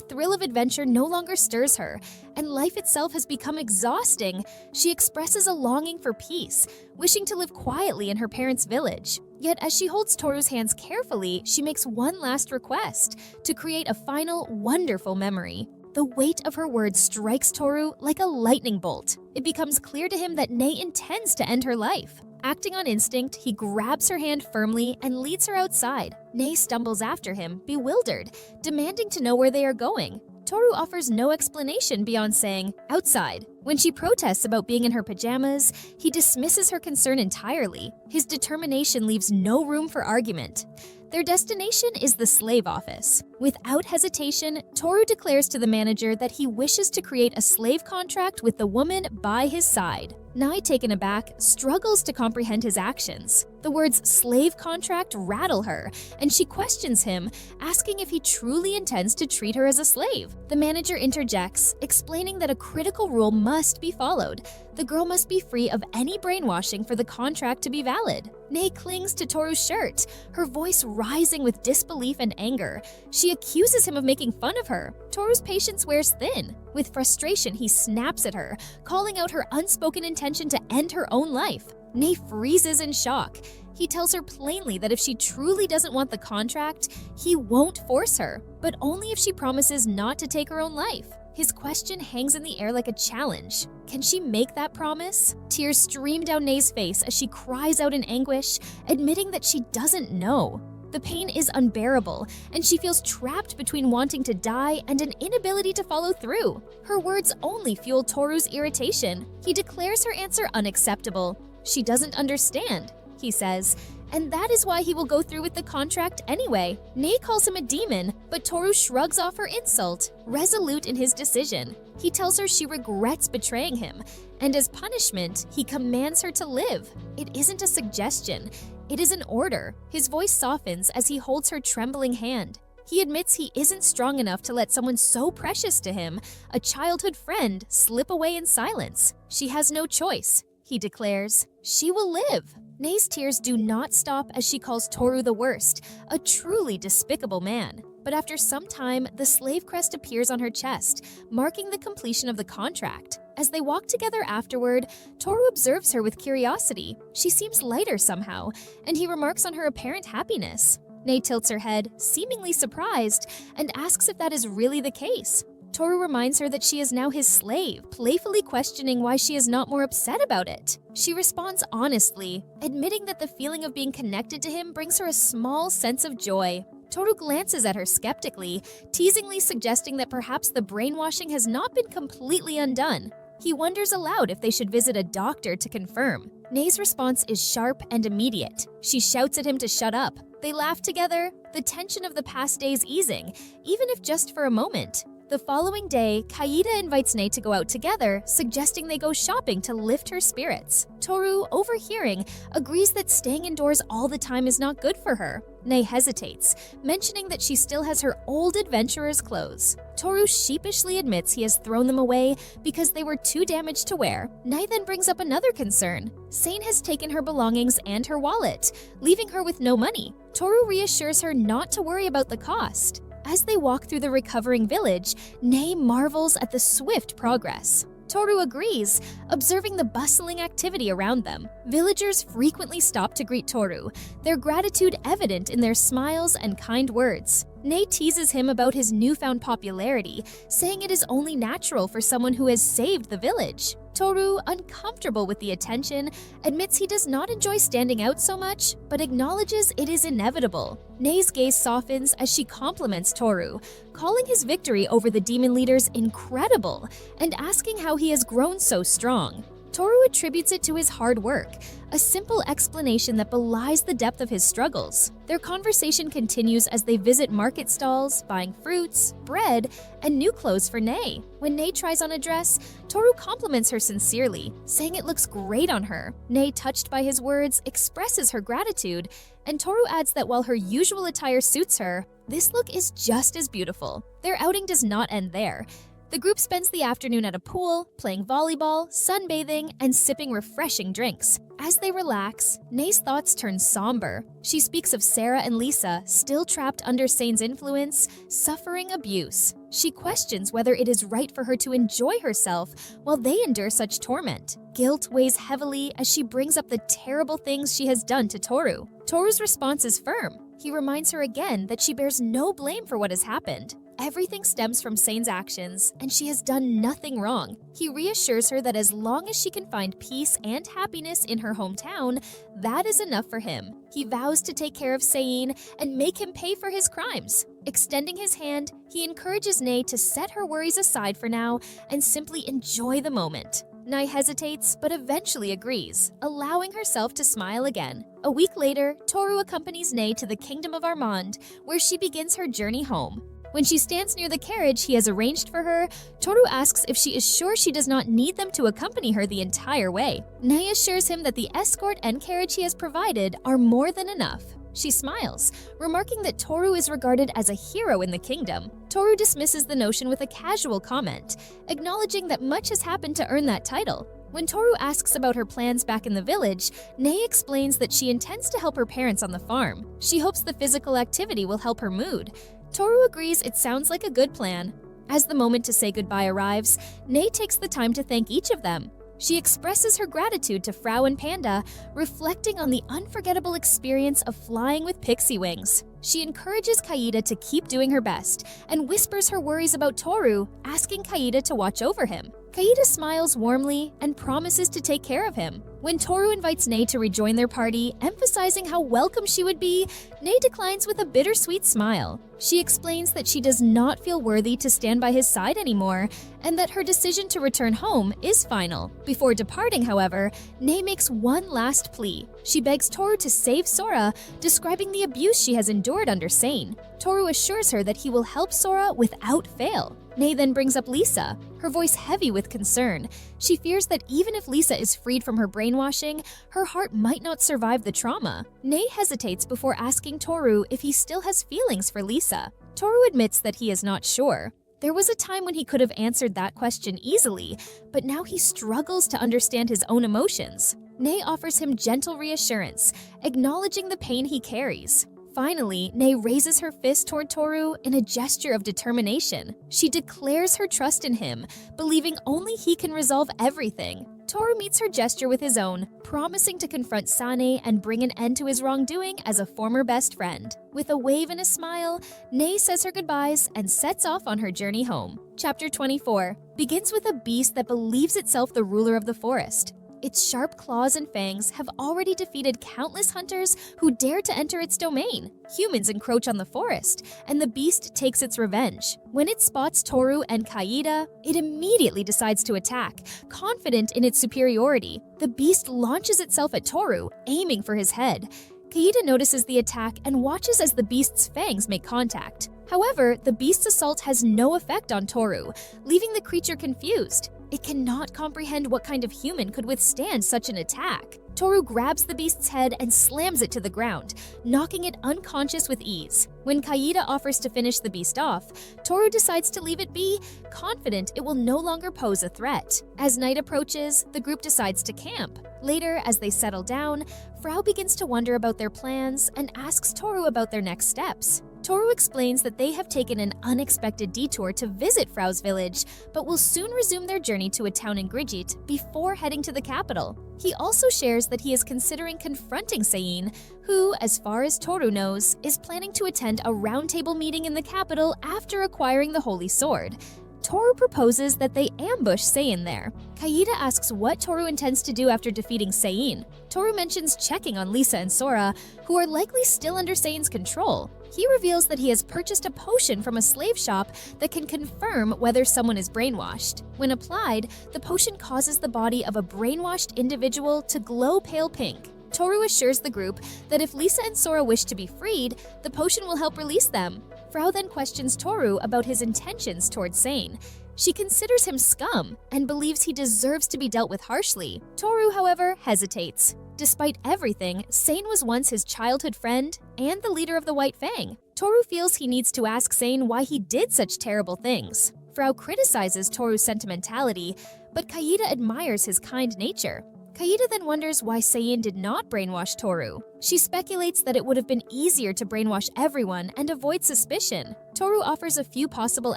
thrill of adventure no longer stirs her, and life itself has become exhausting. She expresses a longing for peace, wishing to live quietly in her parents' village. Yet as she holds Toru's hands carefully, she makes one last request, to create a final, wonderful memory. The weight of her words strikes Toru like a lightning bolt. It becomes clear to him that Nae intends to end her life. Acting on instinct, he grabs her hand firmly and leads her outside. Nae stumbles after him, bewildered, demanding to know where they are going. Toru offers no explanation beyond saying, "outside." When she protests about being in her pajamas, he dismisses her concern entirely. His determination leaves no room for argument. Their destination is the slave office. Without hesitation, Toru declares to the manager that he wishes to create a slave contract with the woman by his side. Nai, taken aback, struggles to comprehend his actions. The words slave contract rattle her, and she questions him, asking if he truly intends to treat her as a slave. The manager interjects, explaining that a critical rule must be followed. The girl must be free of any brainwashing for the contract to be valid. Nei clings to Toru's shirt, her voice rising with disbelief and anger. She accuses him of making fun of her. Toru's patience wears thin. With frustration, he snaps at her, calling out her unspoken intention to end her own life. Nei freezes in shock. He tells her plainly that if she truly doesn't want the contract, he won't force her, but only if she promises not to take her own life. His question hangs in the air like a challenge. Can she make that promise? Tears stream down Nei's face as she cries out in anguish, admitting that she doesn't know. The pain is unbearable, and she feels trapped between wanting to die and an inability to follow through. Her words only fuel Toru's irritation. He declares her answer unacceptable. She doesn't understand, he says, and that is why he will go through with the contract anyway. Nei calls him a demon, but Toru shrugs off her insult, resolute in his decision. He tells her she regrets betraying him, and as punishment, he commands her to live. It isn't a suggestion, it is an order. His voice softens as he holds her trembling hand. He admits he isn't strong enough to let someone so precious to him, a childhood friend, slip away in silence. She has no choice, he declares. She will live. Nei's tears do not stop as she calls Toru the worst, a truly despicable man. But after some time, the slave crest appears on her chest, marking the completion of the contract. As they walk together afterward, Toru observes her with curiosity. She seems lighter somehow, and he remarks on her apparent happiness. Nei tilts her head, seemingly surprised, and asks if that is really the case. Toru reminds her that she is now his slave, playfully questioning why she is not more upset about it. She responds honestly, admitting that the feeling of being connected to him brings her a small sense of joy. Toru glances at her skeptically, teasingly suggesting that perhaps the brainwashing has not been completely undone. He wonders aloud if they should visit a doctor to confirm. Nei's response is sharp and immediate. She shouts at him to shut up. They laugh together, the tension of the past days easing, even if just for a moment. The following day, Kaida invites Nei to go out together, suggesting they go shopping to lift her spirits. Toru, overhearing, agrees that staying indoors all the time is not good for her. Nei hesitates, mentioning that she still has her old adventurer's clothes. Toru sheepishly admits he has thrown them away because they were too damaged to wear. Nei then brings up another concern. Sane has taken her belongings and her wallet, leaving her with no money. Toru reassures her not to worry about the cost. As they walk through the recovering village, Nei marvels at the swift progress. Toru agrees, observing the bustling activity around them. Villagers frequently stop to greet Toru, their gratitude evident in their smiles and kind words. Nei teases him about his newfound popularity, saying it is only natural for someone who has saved the village. Toru, uncomfortable with the attention, admits he does not enjoy standing out so much, but acknowledges it is inevitable. Nei's gaze softens as she compliments Toru, calling his victory over the demon leaders incredible and asking how he has grown so strong. Toru attributes it to his hard work, a simple explanation that belies the depth of his struggles. Their conversation continues as they visit market stalls, buying fruits, bread, and new clothes for Nei. When Nei tries on a dress, Toru compliments her sincerely, saying it looks great on her. Nei, touched by his words, expresses her gratitude, and Toru adds that while her usual attire suits her, this look is just as beautiful. Their outing does not end there. The group spends the afternoon at a pool, playing volleyball, sunbathing, and sipping refreshing drinks. As they relax, Nei's thoughts turn somber. She speaks of Sarah and Lisa, still trapped under Sane's influence, suffering abuse. She questions whether it is right for her to enjoy herself while they endure such torment. Guilt weighs heavily as she brings up the terrible things she has done to Toru. Toru's response is firm. He reminds her again that she bears no blame for what has happened. everything stems from Sane's actions, and she has done nothing wrong. He reassures her that as long as she can find peace and happiness in her hometown, that is enough for him. He vows to take care of Sane and make him pay for his crimes. Extending his hand, he encourages Nae to set her worries aside for now and simply enjoy the moment. Nae hesitates, but eventually agrees, allowing herself to smile again. A week later, Toru accompanies Nae to the Kingdom of Armand, where she begins her journey home. When she stands near the carriage he has arranged for her, Toru asks if she is sure she does not need them to accompany her the entire way. Nae assures him that the escort and carriage he has provided are more than enough. She smiles, remarking that Toru is regarded as a hero in the kingdom. Toru dismisses the notion with a casual comment, acknowledging that much has happened to earn that title. When Toru asks about her plans back in the village, Nae explains that she intends to help her parents on the farm. She hopes the physical activity will help her mood. Toru agrees it sounds like a good plan. As the moment to say goodbye arrives, Nae takes the time to thank each of them. She expresses her gratitude to Frau and Panda, reflecting on the unforgettable experience of flying with pixie wings. She encourages Kaida to keep doing her best and whispers her worries about Toru, asking Kaida to watch over him. Kaida smiles warmly and promises to take care of him. When Toru invites Nae to rejoin their party, emphasizing how welcome she would be, Nae declines with a bittersweet smile. She explains that she does not feel worthy to stand by his side anymore, and that her decision to return home is final. Before departing, however, Nae makes one last plea. She begs Toru to save Sora, describing the abuse she has endured under Sane. Toru assures her that he will help Sora without fail. Nae then brings up Lisa, her voice heavy with concern. She fears that even if Lisa is freed from her brainwashing, her heart might not survive the trauma. Nae hesitates before asking Toru if he still has feelings for Lisa. Toru admits that he is not sure. There was a time when he could have answered that question easily, but now he struggles to understand his own emotions. Nae offers him gentle reassurance, acknowledging the pain he carries. Finally, Nae raises her fist toward Toru in a gesture of determination. She declares her trust in him, believing only he can resolve everything. Toru meets her gesture with his own, promising to confront Sane and bring an end to his wrongdoing as a former best friend. With a wave and a smile, Nae says her goodbyes and sets off on her journey home. Chapter 24 begins with a beast that believes itself the ruler of the forest. Its sharp claws and fangs have already defeated countless hunters who dare to enter its domain. Humans encroach on the forest, and the beast takes its revenge. When it spots Toru and Kaida, it immediately decides to attack, confident in its superiority. The beast launches itself at Toru, aiming for his head. Kaida notices the attack and watches as the beast's fangs make contact. However, the beast's assault has no effect on Toru, leaving the creature confused. It cannot comprehend what kind of human could withstand such an attack. Toru grabs the beast's head and slams it to the ground, knocking it unconscious with ease. When Kaida offers to finish the beast off, Toru decides to leave it be, confident it will no longer pose a threat. As night approaches, the group decides to camp. Later, as they settle down, Frau begins to wonder about their plans and asks Toru about their next steps. Toru explains that they have taken an unexpected detour to visit Frau's village, but will soon resume their journey to a town in Grigit before heading to the capital. He also shares that he is considering confronting Sein, who, as far as Toru knows, is planning to attend a roundtable meeting in the capital after acquiring the Holy Sword. Toru proposes that they ambush Sein there. Kaida asks what Toru intends to do after defeating Sein. Toru mentions checking on Lisa and Sora, who are likely still under Sein's control. He reveals that he has purchased a potion from a slave shop that can confirm whether someone is brainwashed. When applied, the potion causes the body of a brainwashed individual to glow pale pink. Toru assures the group that if Lisa and Sora wish to be freed, the potion will help release them. Frau then questions Toru about his intentions towards Sein. She considers him scum and believes he deserves to be dealt with harshly. Toru, however, hesitates. Despite everything, Sein was once his childhood friend and the leader of the White Fang. Toru feels he needs to ask Sein why he did such terrible things. Frau criticizes Toru's sentimentality, but Kaida admires his kind nature. Kaida then wonders why Sein did not brainwash Toru. She speculates that it would have been easier to brainwash everyone and avoid suspicion. Toru offers a few possible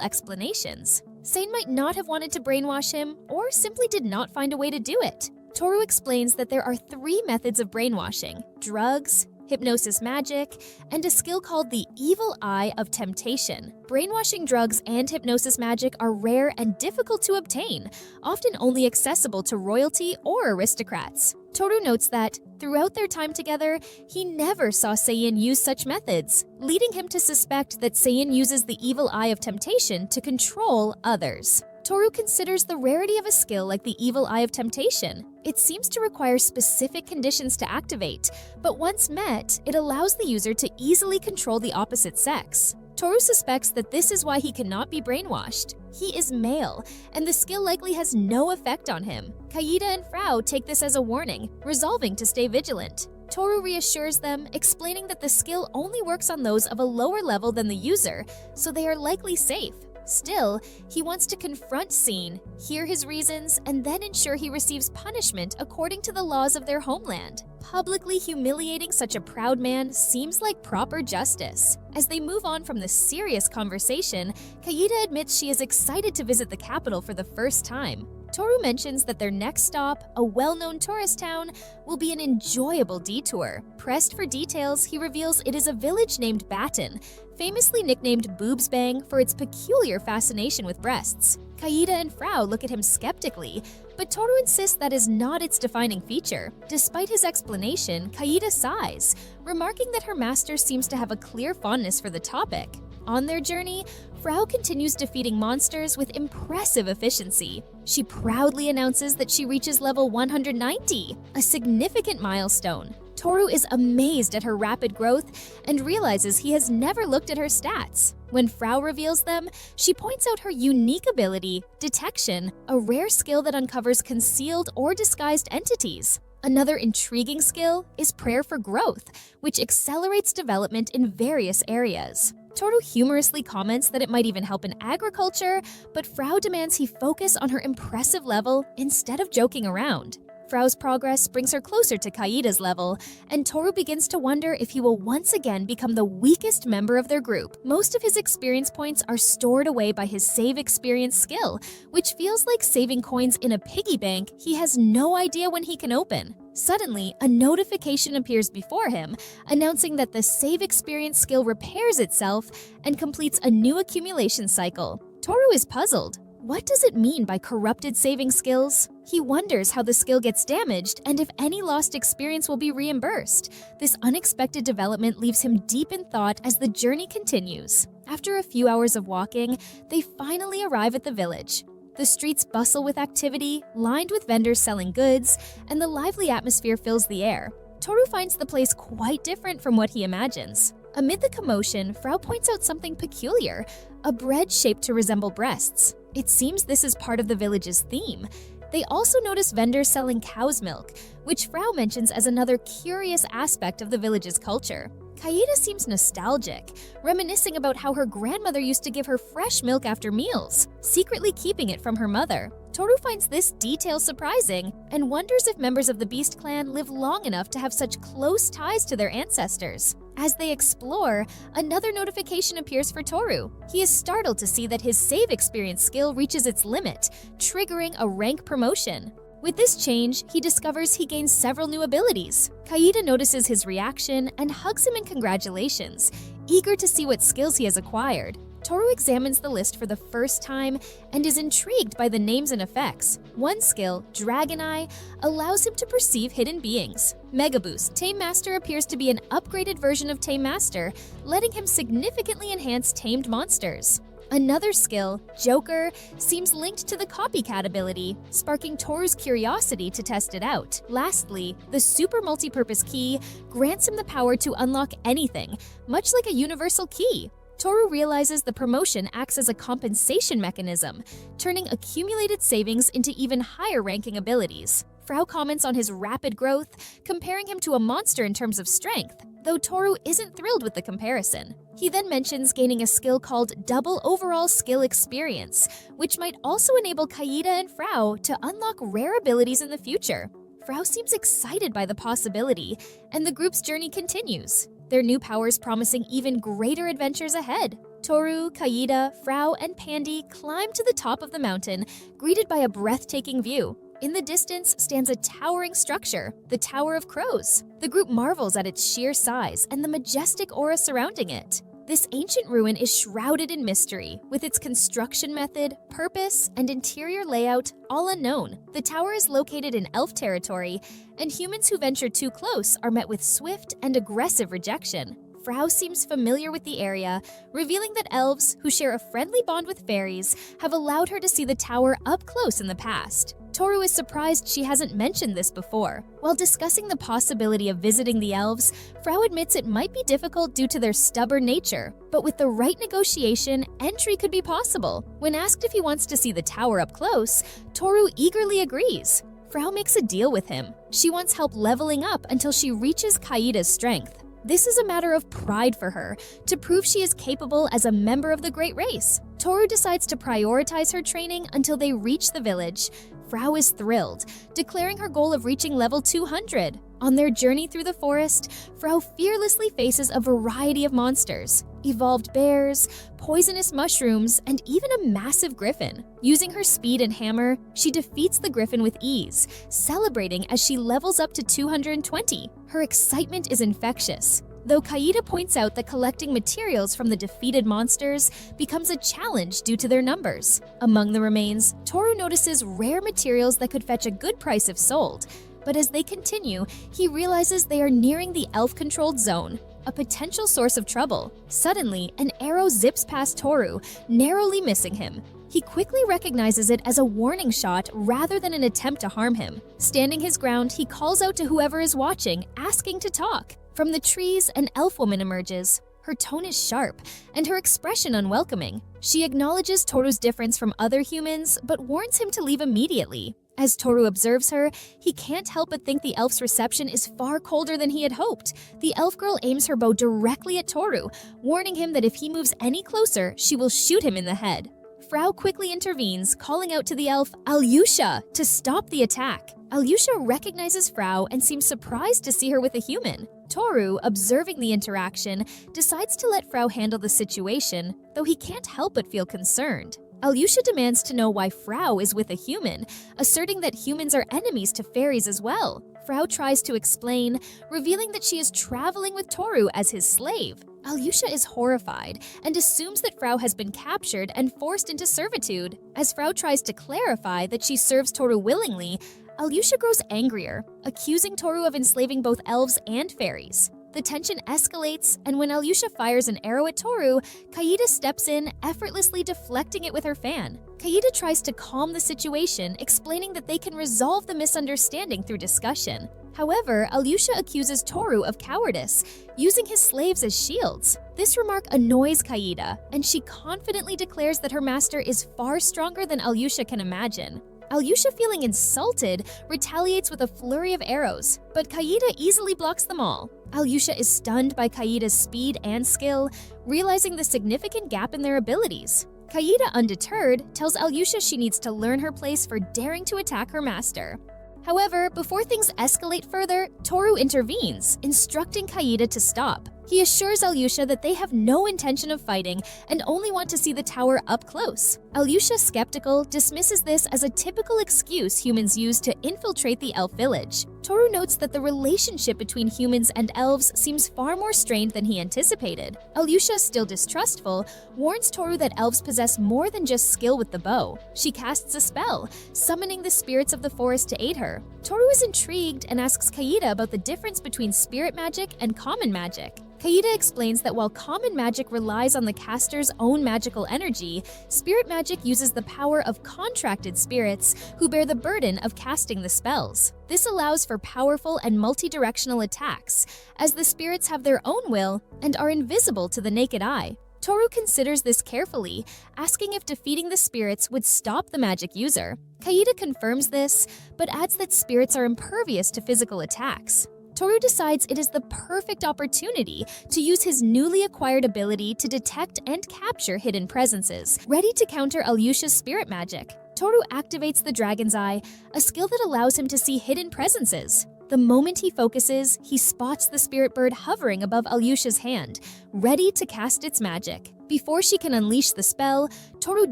explanations. Sein might not have wanted to brainwash him, or simply did not find a way to do it. Toru explains that there are 3 methods of brainwashing: drugs, hypnosis magic, and a skill called the Evil Eye of Temptation. Brainwashing drugs and hypnosis magic are rare and difficult to obtain, often only accessible to royalty or aristocrats. Toru notes that, throughout their time together, he never saw Seiin use such methods, leading him to suspect that Seiin uses the Evil Eye of Temptation to control others. Toru considers the rarity of a skill like the Evil Eye of Temptation. It seems to require specific conditions to activate, but once met, it allows the user to easily control the opposite sex. Toru suspects that this is why he cannot be brainwashed. He is male, and the skill likely has no effect on him. Kaida and Frau take this as a warning, resolving to stay vigilant. Toru reassures them, explaining that the skill only works on those of a lower level than the user, so they are likely safe. Still, he wants to confront Seiin, hear his reasons, and then ensure he receives punishment according to the laws of their homeland. Publicly humiliating such a proud man seems like proper justice. As they move on from the serious conversation, Kaida admits she is excited to visit the capital for the first time. Toru mentions that their next stop, a well-known tourist town, will be an enjoyable detour. Pressed for details, he reveals it is a village named Baton, famously nicknamed Boobs Bang for its peculiar fascination with breasts. Kaida and Frau look at him skeptically, but Toru insists that is not its defining feature. Despite his explanation, Kaida sighs, remarking that her master seems to have a clear fondness for the topic. On their journey, Frau continues defeating monsters with impressive efficiency. She proudly announces that she reaches level 190, a significant milestone. Toru is amazed at her rapid growth and realizes he has never looked at her stats. When Frau reveals them, she points out her unique ability, Detection, a rare skill that uncovers concealed or disguised entities. Another intriguing skill is Prayer for Growth, which accelerates development in various areas. Toru humorously comments that it might even help in agriculture, but Frau demands he focus on her impressive level instead of joking around. Frau's progress brings her closer to Kaida's level, and Toru begins to wonder if he will once again become the weakest member of their group. Most of his experience points are stored away by his save experience skill, which feels like saving coins in a piggy bank he has no idea when he can open. Suddenly, a notification appears before him, announcing that the save experience skill repairs itself and completes a new accumulation cycle. Toru is puzzled. What does it mean by corrupted saving skills? He wonders how the skill gets damaged and if any lost experience will be reimbursed. This unexpected development leaves him deep in thought as the journey continues. After a few hours of walking, they finally arrive at the village. The streets bustle with activity, lined with vendors selling goods, and the lively atmosphere fills the air. Toru finds the place quite different from what he imagines. Amid the commotion, Frau points out something peculiar, a bread shaped to resemble breasts. It seems this is part of the village's theme. They also notice vendors selling cow's milk, which Frau mentions as another curious aspect of the village's culture. Kaida seems nostalgic, reminiscing about how her grandmother used to give her fresh milk after meals, secretly keeping it from her mother. Toru finds this detail surprising and wonders if members of the Beast clan live long enough to have such close ties to their ancestors. As they explore, another notification appears for Toru. He is startled to see that his save experience skill reaches its limit, triggering a rank promotion. With this change, he discovers he gains several new abilities. Kaida notices his reaction and hugs him in congratulations, eager to see what skills he has acquired. Toru examines the list for the first time and is intrigued by the names and effects. One skill, Dragon Eye, allows him to perceive hidden beings. Mega Boost, Tame Master appears to be an upgraded version of Tame Master, letting him significantly enhance tamed monsters. Another skill, Joker, seems linked to the Copycat ability, sparking Toru's curiosity to test it out. Lastly, the Super Multipurpose Key grants him the power to unlock anything, much like a universal key. Toru realizes the promotion acts as a compensation mechanism, turning accumulated savings into even higher-ranking abilities. Frau comments on his rapid growth, comparing him to a monster in terms of strength, though Toru isn't thrilled with the comparison. He then mentions gaining a skill called Double Overall Skill Experience, which might also enable Kaida and Frau to unlock rare abilities in the future. Frau seems excited by the possibility, and the group's journey continues, their new powers promising even greater adventures ahead. Toru, Kaida, Frau, and Pandy climb to the top of the mountain, greeted by a breathtaking view. In the distance stands a towering structure, the Tower of Crows. The group marvels at its sheer size and the majestic aura surrounding it. This ancient ruin is shrouded in mystery, with its construction method, purpose, and interior layout all unknown. The tower is located in elf territory, and humans who venture too close are met with swift and aggressive rejection. Frau seems familiar with the area, revealing that elves, who share a friendly bond with fairies, have allowed her to see the tower up close in the past. Toru is surprised she hasn't mentioned this before. While discussing the possibility of visiting the elves, Frau admits it might be difficult due to their stubborn nature, but with the right negotiation, entry could be possible. When asked if he wants to see the tower up close, Toru eagerly agrees. Frau makes a deal with him. She wants help leveling up until she reaches Kaida's strength. This is a matter of pride for her, to prove she is capable as a member of the great race. Toru decides to prioritize her training until they reach the village. Frau is thrilled, declaring her goal of reaching level 200. On their journey through the forest, Frau fearlessly faces a variety of monsters: evolved bears, poisonous mushrooms, and even a massive griffin. Using her speed and hammer, she defeats the griffin with ease, celebrating as she levels up to 220. Her excitement is infectious, though Kaida points out that collecting materials from the defeated monsters becomes a challenge due to their numbers. Among the remains, Toru notices rare materials that could fetch a good price if sold, but as they continue, he realizes they are nearing the elf-controlled zone, a potential source of trouble. Suddenly, an arrow zips past Toru, narrowly missing him. He quickly recognizes it as a warning shot rather than an attempt to harm him. Standing his ground, he calls out to whoever is watching, asking to talk. From the trees, an elf woman emerges. Her tone is sharp, and her expression unwelcoming. She acknowledges Toru's difference from other humans, but warns him to leave immediately. As Toru observes her, he can't help but think the elf's reception is far colder than he had hoped. The elf girl aims her bow directly at Toru, warning him that if he moves any closer, she will shoot him in the head. Frau quickly intervenes, calling out to the elf, Alyosha, to stop the attack. Alyosha recognizes Frau and seems surprised to see her with a human. Toru, observing the interaction, decides to let Frau handle the situation, though he can't help but feel concerned. Alyosha demands to know why Frau is with a human, asserting that humans are enemies to fairies as well. Frau tries to explain, revealing that she is traveling with Toru as his slave. Alyosha is horrified and assumes that Frau has been captured and forced into servitude. As Frau tries to clarify that she serves Toru willingly, Alyosha grows angrier, accusing Toru of enslaving both elves and fairies. The tension escalates, and when Alyosha fires an arrow at Toru, Kaida steps in, effortlessly deflecting it with her fan. Kaida tries to calm the situation, explaining that they can resolve the misunderstanding through discussion. However, Alyosha accuses Toru of cowardice, using his slaves as shields. This remark annoys Kaida, and she confidently declares that her master is far stronger than Alyosha can imagine. Alyosha, feeling insulted, retaliates with a flurry of arrows, but Kaida easily blocks them all. Alyosha is stunned by Kaida's speed and skill, realizing the significant gap in their abilities. Kaida, undeterred, tells Alyosha she needs to learn her place for daring to attack her master. However, before things escalate further, Toru intervenes, instructing Kaida to stop. He assures Alyosha that they have no intention of fighting and only want to see the tower up close. Alyosha, skeptical, dismisses this as a typical excuse humans use to infiltrate the elf village. Toru notes that the relationship between humans and elves seems far more strained than he anticipated. Alyosha, still distrustful, warns Toru that elves possess more than just skill with the bow. She casts a spell, summoning the spirits of the forest to aid her. Toru is intrigued and asks Kaida about the difference between spirit magic and common magic. Kaida explains that while common magic relies on the caster's own magical energy, spirit magic uses the power of contracted spirits who bear the burden of casting the spells. This allows for powerful and multi-directional attacks, as the spirits have their own will and are invisible to the naked eye. Toru considers this carefully, asking if defeating the spirits would stop the magic user. Kaida confirms this, but adds that spirits are impervious to physical attacks. Toru decides it is the perfect opportunity to use his newly acquired ability to detect and capture hidden presences, ready to counter Alyosha's spirit magic. Toru activates the Dragon's Eye, a skill that allows him to see hidden presences. The moment he focuses, he spots the spirit bird hovering above Alyosha's hand, ready to cast its magic. Before she can unleash the spell, Toru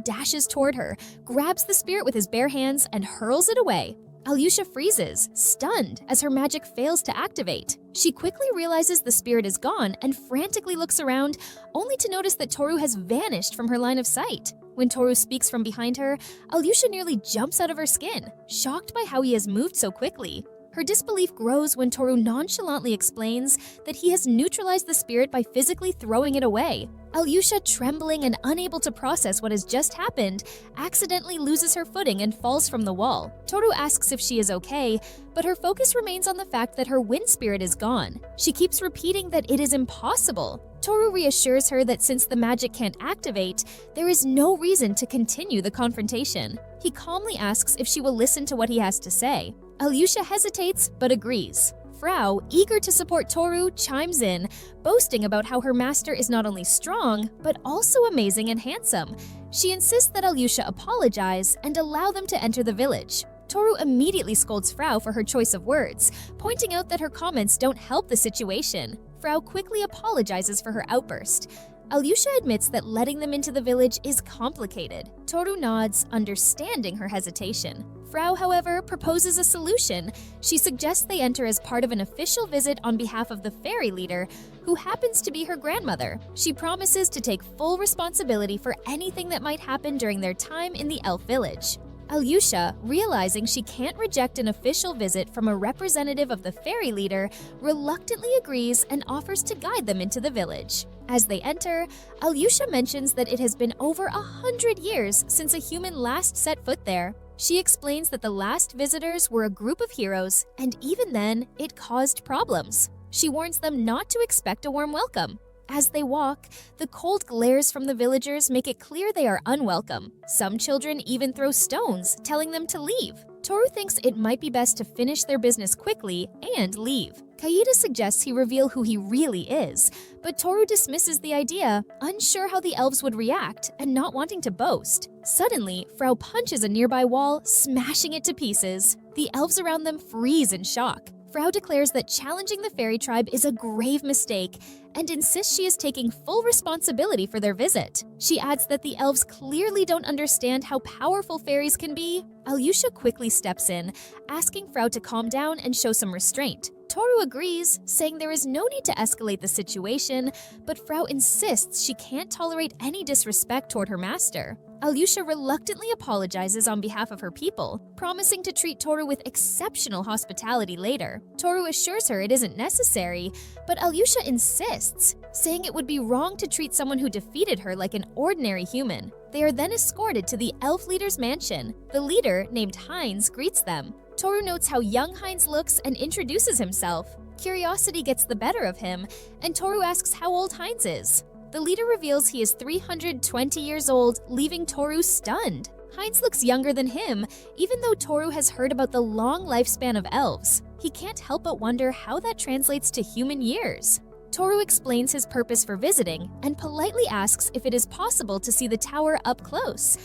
dashes toward her, grabs the spirit with his bare hands, and hurls it away. Alyosha freezes, stunned, as her magic fails to activate. She quickly realizes the spirit is gone and frantically looks around, only to notice that Toru has vanished from her line of sight. When Toru speaks from behind her, Alyosha nearly jumps out of her skin, shocked by how he has moved so quickly. Her disbelief grows when Toru nonchalantly explains that he has neutralized the spirit by physically throwing it away. Alyosha, trembling and unable to process what has just happened, accidentally loses her footing and falls from the wall. Toru asks if she is okay, but her focus remains on the fact that her wind spirit is gone. She keeps repeating that it is impossible. Toru reassures her that since the magic can't activate, there is no reason to continue the confrontation. He calmly asks if she will listen to what he has to say. Alyosha hesitates but agrees. Frau, eager to support Toru, chimes in, boasting about how her master is not only strong, but also amazing and handsome. She insists that Alyosha apologize and allow them to enter the village. Toru immediately scolds Frau for her choice of words, pointing out that her comments don't help the situation. Frau quickly apologizes for her outburst. Alyosha admits that letting them into the village is complicated. Toru nods, understanding her hesitation. Frau, however, proposes a solution. She suggests they enter as part of an official visit on behalf of the fairy leader, who happens to be her grandmother. She promises to take full responsibility for anything that might happen during their time in the elf village. Alyosha, realizing she can't reject an official visit from a representative of the fairy leader, reluctantly agrees and offers to guide them into the village. As they enter, Alyosha mentions that it has been over 100 years since a human last set foot there. She explains that the last visitors were a group of heroes, and even then, it caused problems. She warns them not to expect a warm welcome. As they walk, the cold glares from the villagers make it clear they are unwelcome. Some children even throw stones, telling them to leave. Toru thinks it might be best to finish their business quickly and leave. Kaida suggests he reveal who he really is, but Toru dismisses the idea, unsure how the elves would react and not wanting to boast. Suddenly, Frau punches a nearby wall, smashing it to pieces. The elves around them freeze in shock. Frau declares that challenging the fairy tribe is a grave mistake and insists she is taking full responsibility for their visit. She adds that the elves clearly don't understand how powerful fairies can be. Alyosha quickly steps in, asking Frau to calm down and show some restraint. Toru agrees, saying there is no need to escalate the situation, but Frau insists she can't tolerate any disrespect toward her master. Alyosha reluctantly apologizes on behalf of her people, promising to treat Toru with exceptional hospitality later. Toru assures her it isn't necessary, but Alyosha insists, saying it would be wrong to treat someone who defeated her like an ordinary human. They are then escorted to the elf leader's mansion. The leader, named Heinz, greets them. Toru notes how young Heinz looks and introduces himself. Curiosity gets the better of him, and Toru asks how old Heinz is. The leader reveals he is 320 years old, leaving Toru stunned. Heinz looks younger than him, even though Toru has heard about the long lifespan of elves. He can't help but wonder how that translates to human years. Toru explains his purpose for visiting and politely asks if it is possible to see the tower up close.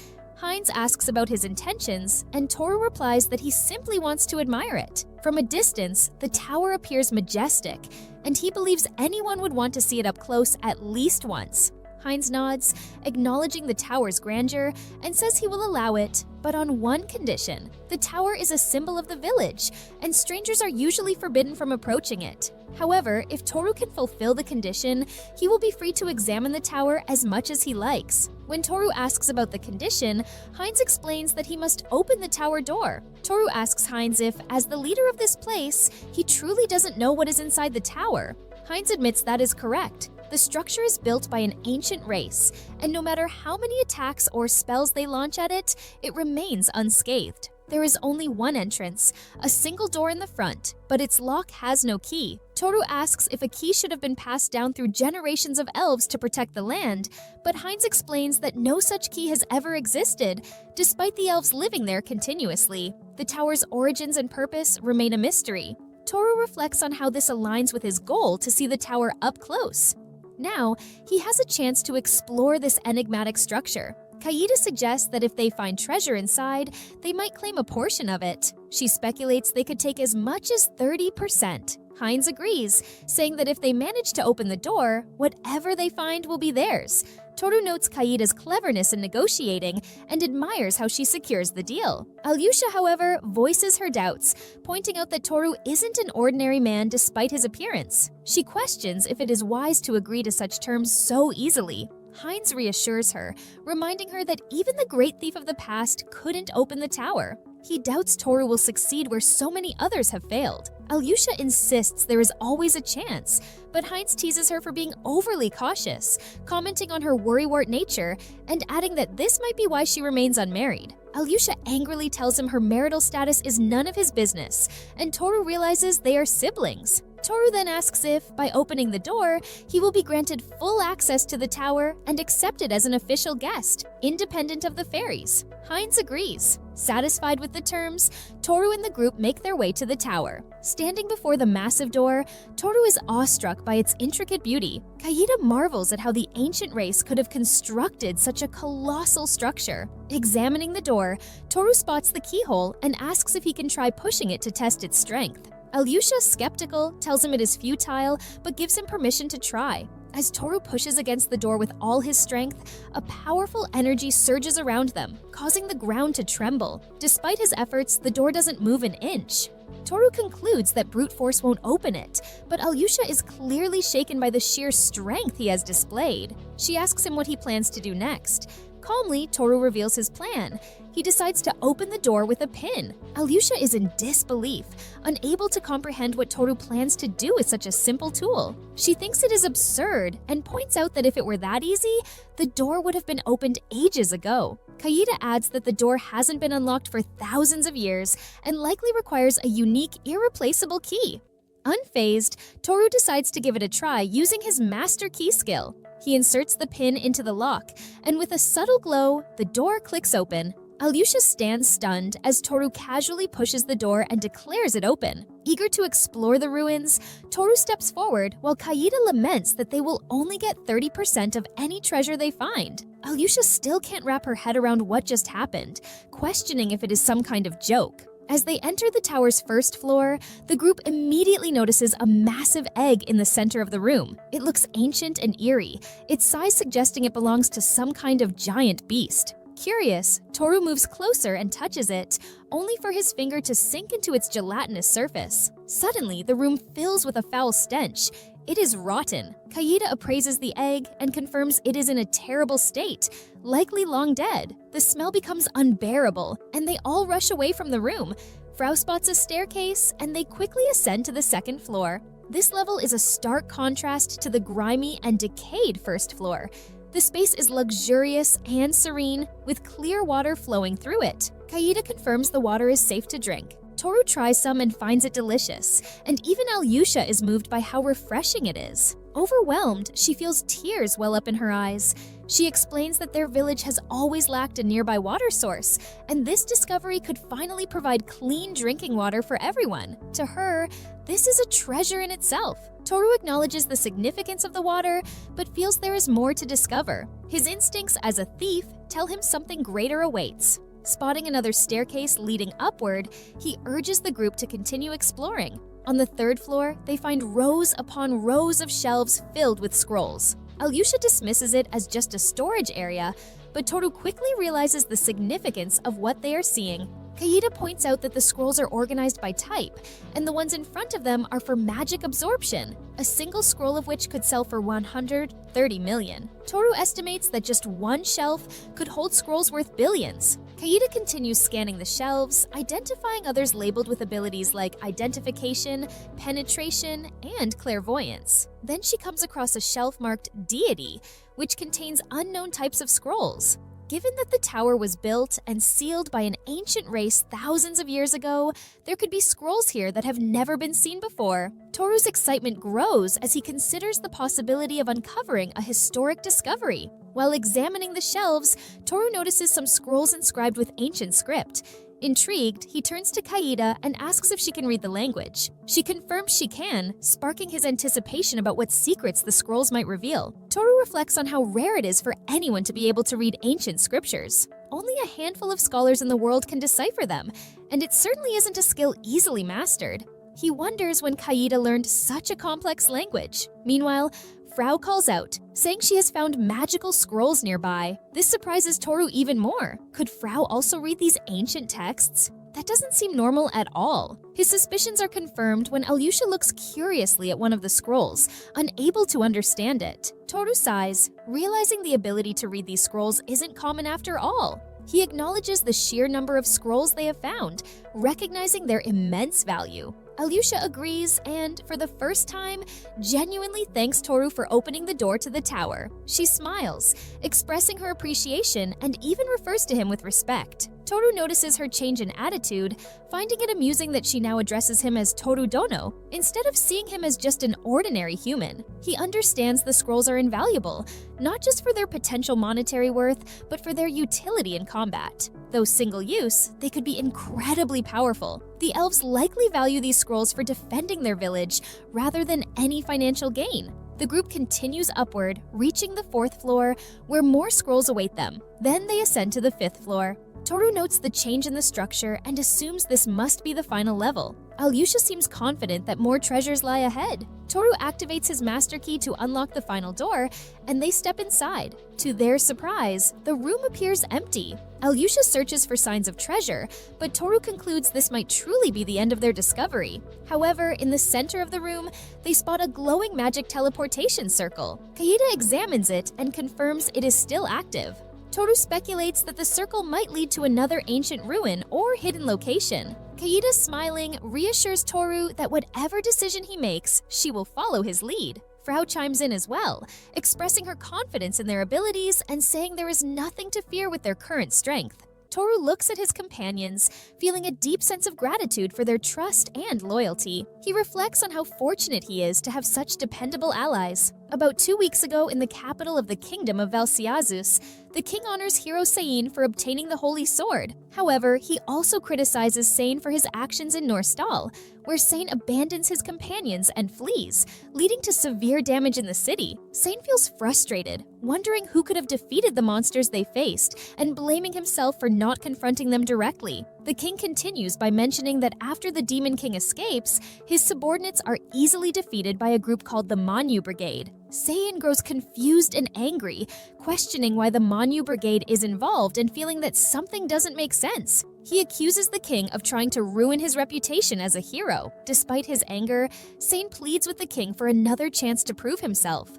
Heinz asks about his intentions, and Toru replies that he simply wants to admire it. From a distance, the tower appears majestic, and he believes anyone would want to see it up close at least once. Heinz nods, acknowledging the tower's grandeur, and says he will allow it, but on one condition. The tower is a symbol of the village, and strangers are usually forbidden from approaching it. However, if Toru can fulfill the condition, he will be free to examine the tower as much as he likes. When Toru asks about the condition, Heinz explains that he must open the tower door. Toru asks Heinz if, as the leader of this place, he truly doesn't know what is inside the tower. Heinz admits that is correct. The structure is built by an ancient race, and no matter how many attacks or spells they launch at it, it remains unscathed. There is only one entrance, a single door in the front, but its lock has no key. Toru asks if a key should have been passed down through generations of elves to protect the land, but Heinz explains that no such key has ever existed, despite the elves living there continuously. The tower's origins and purpose remain a mystery. Toru reflects on how this aligns with his goal to see the tower up close. Now, he has a chance to explore this enigmatic structure. Kaida suggests that if they find treasure inside, they might claim a portion of it. She speculates they could take as much as 30%. Heinz agrees, saying that if they manage to open the door, whatever they find will be theirs. Toru notes Kaida's cleverness in negotiating and admires how she secures the deal. Alyosha, however, voices her doubts, pointing out that Toru isn't an ordinary man despite his appearance. She questions if it is wise to agree to such terms so easily. Heinz reassures her, reminding her that even the great thief of the past couldn't open the tower. He doubts Toru will succeed where so many others have failed. Alyosha insists there is always a chance, but Heinz teases her for being overly cautious, commenting on her worrywart nature and adding that this might be why she remains unmarried. Alyosha angrily tells him her marital status is none of his business, and Toru realizes they are siblings. Toru then asks if, by opening the door, he will be granted full access to the tower and accepted as an official guest, independent of the fairies. Heinz agrees. Satisfied with the terms, Toru and the group make their way to the tower. Standing before the massive door, Toru is awestruck by its intricate beauty. Kaida marvels at how the ancient race could have constructed such a colossal structure. Examining the door, Toru spots the keyhole and asks if he can try pushing it to test its strength. Alyosha, skeptical, tells him it is futile, but gives him permission to try. As Toru pushes against the door with all his strength, a powerful energy surges around them, causing the ground to tremble. Despite his efforts, the door doesn't move an inch. Toru concludes that brute force won't open it, but Alyosha is clearly shaken by the sheer strength he has displayed. She asks him what he plans to do next. Calmly, Toru reveals his plan. He decides to open the door with a pin. Alyosha is in disbelief, unable to comprehend what Toru plans to do with such a simple tool. She thinks it is absurd and points out that if it were that easy, the door would have been opened ages ago. Kaida adds that the door hasn't been unlocked for thousands of years and likely requires a unique, irreplaceable key. Unfazed, Toru decides to give it a try using his master key skill. He inserts the pin into the lock, and with a subtle glow, the door clicks open. Alyosha stands stunned as Toru casually pushes the door and declares it open. Eager to explore the ruins, Toru steps forward while Kaida laments that they will only get 30% of any treasure they find. Alyosha still can't wrap her head around what just happened, questioning if it is some kind of joke. As they enter the tower's first floor, the group immediately notices a massive egg in the center of the room. It looks ancient and eerie, its size suggesting it belongs to some kind of giant beast. Curious, Toru moves closer and touches it, only for his finger to sink into its gelatinous surface. Suddenly, the room fills with a foul stench. It is rotten. Kaida appraises the egg and confirms it is in a terrible state, likely long dead. The smell becomes unbearable, and they all rush away from the room. Frau spots a staircase, and they quickly ascend to the second floor. This level is a stark contrast to the grimy and decayed first floor. The space is luxurious and serene, with clear water flowing through it. Kaida confirms the water is safe to drink. Toru tries some and finds it delicious, and even Alyosha is moved by how refreshing it is. Overwhelmed, she feels tears well up in her eyes. She explains that their village has always lacked a nearby water source, and this discovery could finally provide clean drinking water for everyone. To her, this is a treasure in itself. Toru acknowledges the significance of the water, but feels there is more to discover. His instincts as a thief tell him something greater awaits. Spotting another staircase leading upward, he urges the group to continue exploring. On the third floor, they find rows upon rows of shelves filled with scrolls. Alyosha dismisses it as just a storage area, but Toru quickly realizes the significance of what they are seeing. Kaida points out that the scrolls are organized by type, and the ones in front of them are for magic absorption, a single scroll of which could sell for 130 million. Toru estimates that just one shelf could hold scrolls worth billions. Kaida continues scanning the shelves, identifying others labeled with abilities like identification, penetration, and clairvoyance. Then she comes across a shelf marked Deity, which contains unknown types of scrolls. Given that the tower was built and sealed by an ancient race thousands of years ago, there could be scrolls here that have never been seen before. Toru's excitement grows as he considers the possibility of uncovering a historic discovery. While examining the shelves, Toru notices some scrolls inscribed with ancient script. Intrigued, he turns to Kaida and asks if she can read the language. She confirms she can, sparking his anticipation about what secrets the scrolls might reveal. Toru reflects on how rare it is for anyone to be able to read ancient scriptures. Only a handful of scholars in the world can decipher them, and it certainly isn't a skill easily mastered. He wonders when Kaida learned such a complex language. Meanwhile, Frau calls out, saying she has found magical scrolls nearby. This surprises Toru even more. Could Frau also read these ancient texts? That doesn't seem normal at all. His suspicions are confirmed when Alyosha looks curiously at one of the scrolls, unable to understand it. Toru sighs, realizing the ability to read these scrolls isn't common after all. He acknowledges the sheer number of scrolls they have found, recognizing their immense value. Alyosha agrees and, for the first time, genuinely thanks Toru for opening the door to the tower. She smiles, expressing her appreciation and even refers to him with respect. Toru notices her change in attitude, finding it amusing that she now addresses him as Toru Dono, instead of seeing him as just an ordinary human. He understands the scrolls are invaluable, not just for their potential monetary worth, but for their utility in combat. Though single-use, they could be incredibly powerful. The elves likely value these scrolls for defending their village, rather than any financial gain. The group continues upward, reaching the 4th floor, where more scrolls await them. Then they ascend to the 5th floor. Toru notes the change in the structure and assumes this must be the final level. Alyosha seems confident that more treasures lie ahead. Toru activates his master key to unlock the final door, and they step inside. To their surprise, the room appears empty. Alyosha searches for signs of treasure, but Toru concludes this might truly be the end of their discovery. However, in the center of the room, they spot a glowing magic teleportation circle. Kaida examines it and confirms it is still active. Toru speculates that the circle might lead to another ancient ruin or hidden location. Kaida, smiling, reassures Toru that whatever decision he makes, she will follow his lead. Frau chimes in as well, expressing her confidence in their abilities and saying there is nothing to fear with their current strength. Toru looks at his companions, feeling a deep sense of gratitude for their trust and loyalty. He reflects on how fortunate he is to have such dependable allies. About 2 weeks ago, in the capital of the kingdom of Valsiazus, the king honors hero Sein for obtaining the Holy Sword. However, he also criticizes Sein for his actions in Norstall, where Sein abandons his companions and flees, leading to severe damage in the city. Sein feels frustrated, wondering who could have defeated the monsters they faced, and blaming himself for not confronting them directly. The king continues by mentioning that after the Demon King escapes, his subordinates are easily defeated by a group called the Manhwa Brigade. Sein grows confused and angry, questioning why the Manhwa Brigade is involved and feeling that something doesn't make sense. He accuses the king of trying to ruin his reputation as a hero. Despite his anger, Sein pleads with the king for another chance to prove himself.